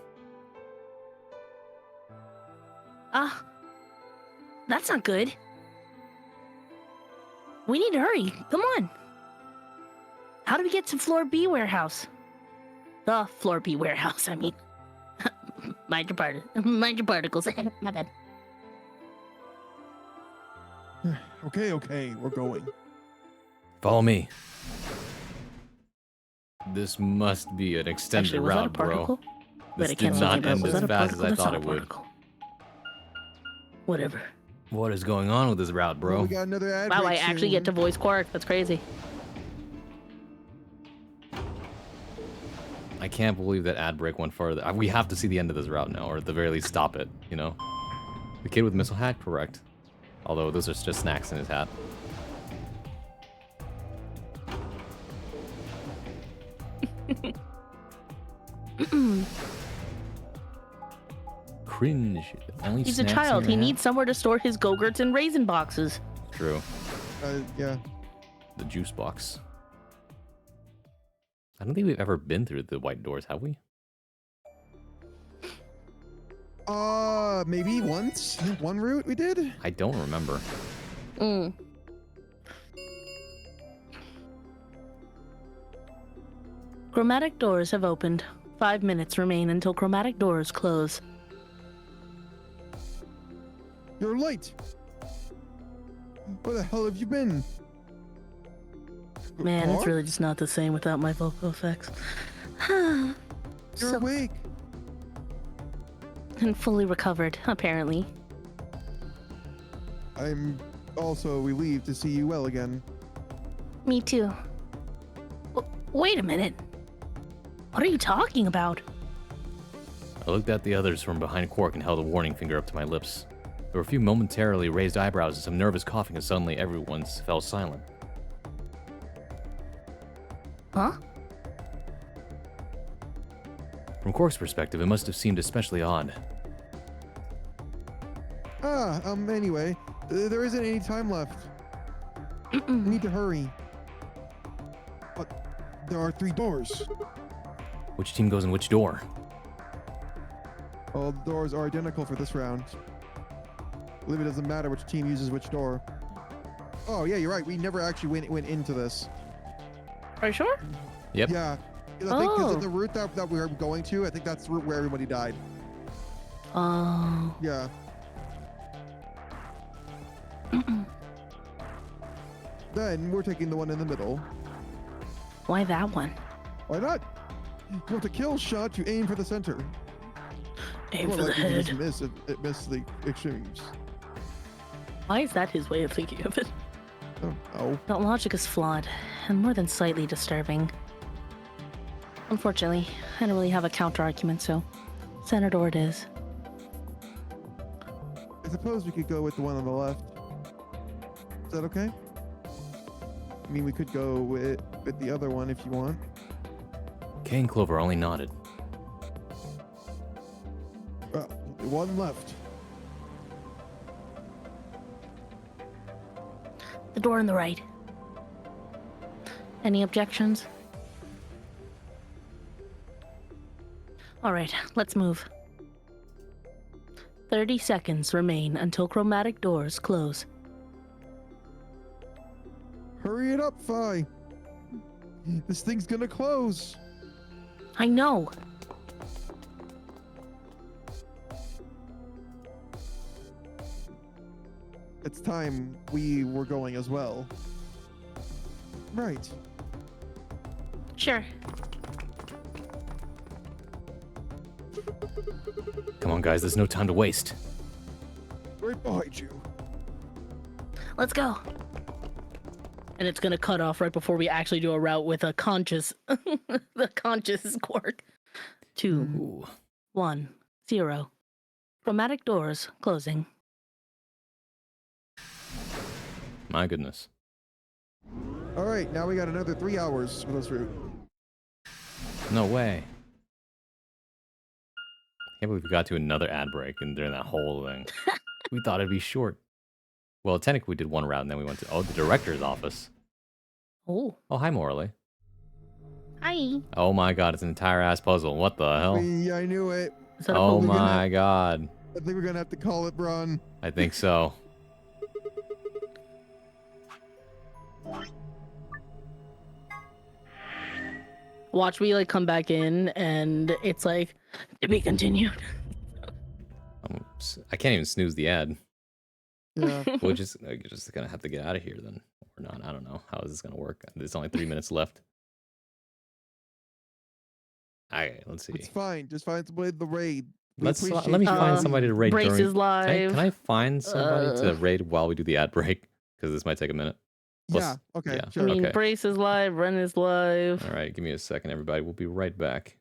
Ah, that's not good. We need to hurry. Come on. How do we get to floor B warehouse? The floor B warehouse, I mean. Mind your particles. My bad. Okay, we're going. Follow me. This must be an extended Actually, was that a route, bro. particle? This I did can't not look it up. end Was as that a fast as particle? I That's thought not it a would. particle. Whatever. What is going on with this route, Well, bro? we got another ad Wow, break I actually get to soon. voice Quark. That's crazy. I can't believe that ad break went further. We have to see the end of this route now, or at the very least stop it, you know? The kid with missile hat? Correct. Although those are just snacks in his hat. Cringe. Only He's a snacks in child. your He hat? needs somewhere to store his Go-Gurts and raisin boxes. True. Yeah. The juice box. I don't think we've ever been through the white doors, have we? Maybe once. One route we did. I don't remember. Mm. Chromatic doors have opened. 5 minutes remain until chromatic doors close. You're late. Where the hell have you been? Man, it's Quark? really just not the same without my vocal effects. You're So, awake. and fully recovered, apparently. I'm also relieved to see you well again. Me too. Wait a minute. What are you talking about? I looked at the others from behind Quark and held a warning finger up to my lips. There were a few momentarily raised eyebrows and some nervous coughing as suddenly everyone fell silent. Huh? From Quark's perspective, it must have seemed especially odd. Anyway, there isn't any time left. We need to hurry. But there are 3 doors. Which team goes in which door? All the doors are identical for this round. I believe it doesn't matter which team uses which door. Oh, yeah, you're right. We never actually went into this. Are you sure? Yep. Yeah. 'Cause I think 'cause Oh. the route that we were going to, I think that's the route where everybody died. Oh. Yeah. Then we're taking the one in the middle. Why that one? Why not? You want to kill shot, you aim for the center. Aim More for the likely to head. just miss if it misses the extremes. Why is that his way of thinking of it? Oh. That logic is flawed, and more than slightly disturbing. Unfortunately, I don't really have a counter-argument, so center door it is. I suppose we could go with the one on the left. Is that okay? I mean, we could go with the other one if you want. Kay and Clover only nodded. Well, one left. The door on the right. Any objections? Alright, let's move. 30 seconds remain until chromatic doors close. Hurry it up, Fi. This thing's gonna close. I know! it's time we were going as well. Right. Sure. Come on, guys. There's no time to waste. Right behind you. Let's go. And it's gonna cut off right before we actually do a route with a conscious, the conscious quark. 2, Ooh. 1, 0. Chromatic doors closing. My goodness. All right, now we got another 3 hours for this route. No way. Can't believe we got to another ad break and during that whole thing. We thought it'd be short. Well, technically we did one route and then we went to the director's office. Oh, Oh, hi, Morley. Hi. Oh my god, it's an entire ass puzzle. What the hell? I knew it. is that Oh we're gonna- my god. I think we're gonna have to call it, Bron. I think so. watch me like come back in and it's like to be continued. I can't even snooze the ad. Yeah. We're just gonna have to get out of here then, or not. I don't know. How is this gonna work? There's only 3 minutes left. Alright, let's see. It's fine. Just find somebody to raid. We Let appreciate me you. find somebody to raid Brace during. is live. Can I find somebody to Uh. raid while we do the ad break? Because this might take a minute. Yeah. Okay. yeah. I Sure. mean, Okay. Brace is live, Ren is live. All right, give me a second, everybody. We'll be right back.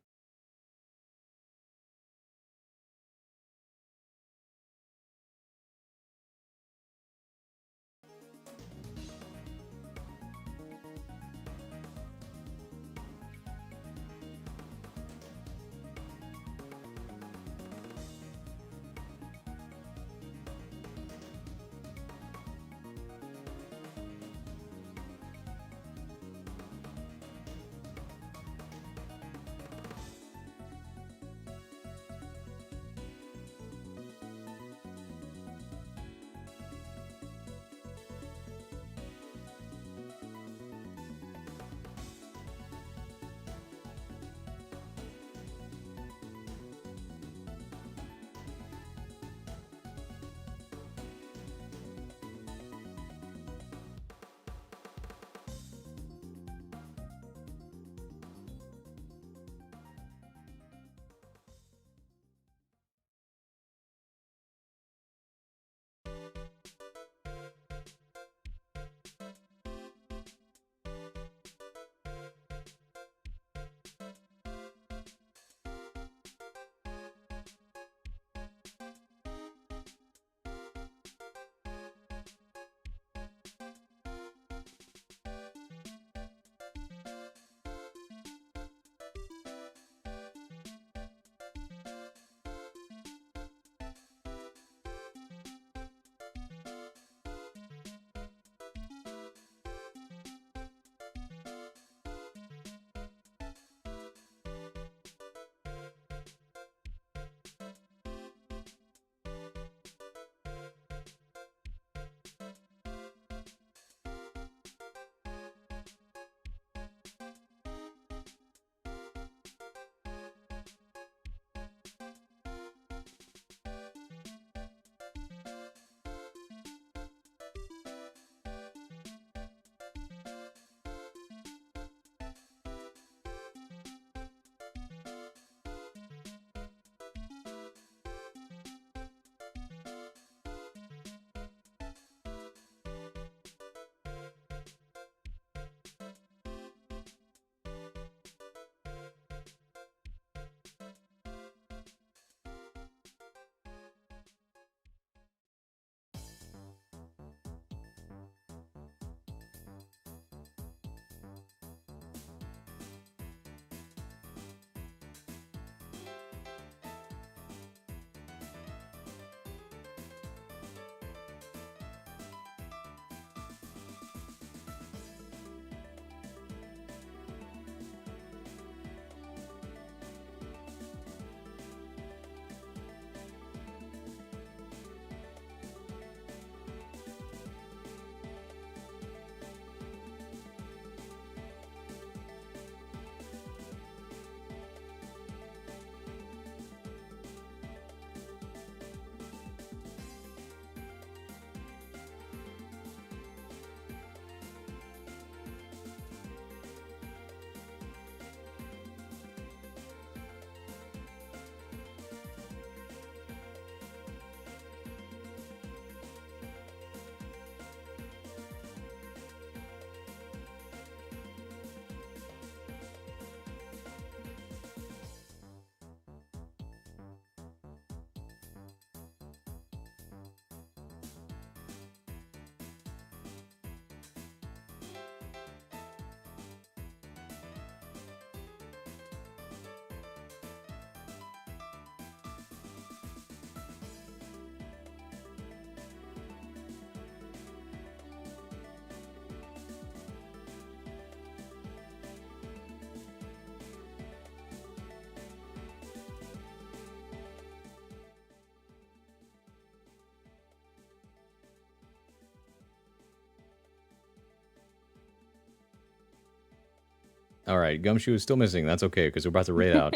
All right, Gumshoe is still missing. That's okay because we're about to raid out.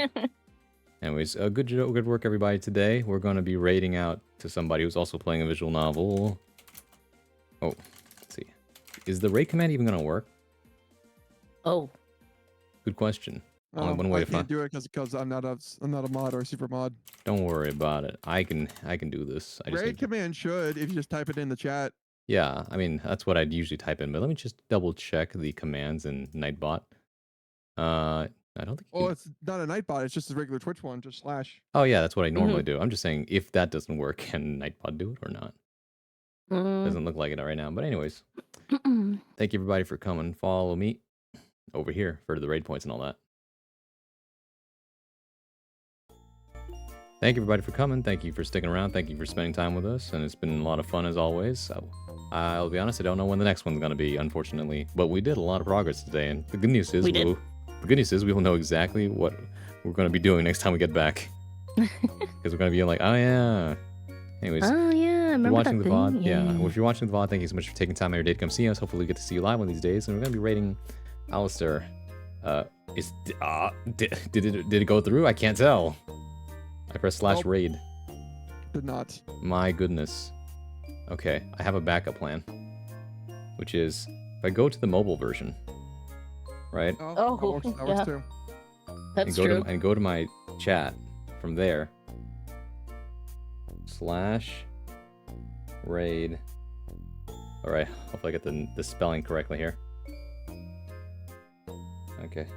Anyways, good work, everybody. Today we're going to be raiding out to somebody who's also playing a visual novel. Oh, let's see. Is the raid command even going to work? Oh. Good question. Only one way I to can't find. do it because I'm not a mod or a super mod. Don't worry about it. I can do this. I just Raid need... command should if you just type it in the chat. Yeah, I mean that's what I'd usually type in. But let me just double check the commands in Nightbot. I don't think. Well, it's not a Nightbot. It's just a regular Twitch one. Just slash. Oh yeah, that's what I normally do. I'm just saying if that doesn't work, can Nightbot do it or not? Doesn't look like it right now. But anyways, thank you everybody for coming. Follow me over here for the raid points and all that. Thank you everybody for coming. Thank you for sticking around. Thank you for spending time with us. And it's been a lot of fun as always. So, I'll be honest, I don't know when the next one's going to be, unfortunately. But we did a lot of progress today. And the good news is we will know exactly what we're going to be doing next time we get back. Because we're going to be like, oh yeah. Anyways. Oh yeah, remember watching that the VOD. thing? Yeah. Well, if you're watching the VOD, thank you so much for taking time out of your day to come see us. Hopefully we get to see you live one of these days. And we're going to be rating Alistair. Did it go through? I can't tell. I pressed /raid. Did not. My goodness. Okay, I have a backup plan. Which is, if I go to the mobile version, right? Oh, that works too. That's and true. And go to my chat from there. /raid. Alright, hopefully I get the spelling correctly here. Okay.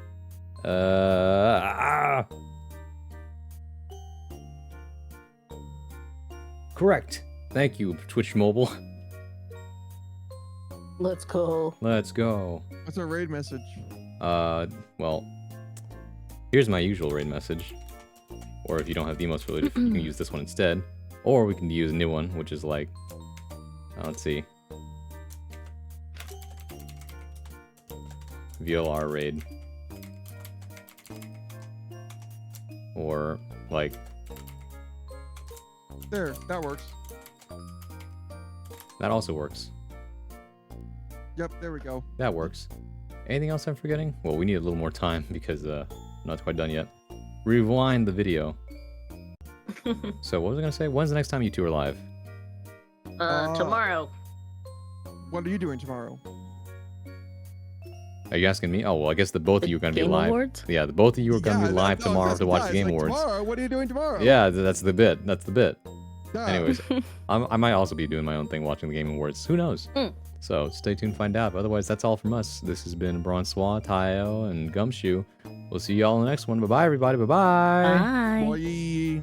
Correct. Thank you, Twitch Mobile. Let's go. Let's go. What's our raid message? Well, here's my usual raid message. Or if you don't have the most related, you can use this one instead. Or we can use a new one, which is like, let's see. VLR raid. Or like, There, that works. that also works. Yep, there we go. That works. Anything else I'm forgetting? Well, we need a little more time because I'm not quite done yet. Rewind the video. So what was I gonna say? When's the next time you two are live? Tomorrow. What are you doing tomorrow? Are you asking me? Oh well, I guess the both of you are gonna be Game live. Awards? Yeah, the both of you are gonna be live tomorrow to watch the Game Awards. Tomorrow? What are you doing tomorrow? Yeah, that's the bit. That's the bit. Yeah. Anyways, I might also be doing my own thing watching the Game Awards. Who knows? So stay tuned, find out. But otherwise, that's all from us. This has been Bronsois, Tayo, and Gumshoe. We'll see you all in the next one. Bye bye, everybody. Bye bye. Bye. Boy.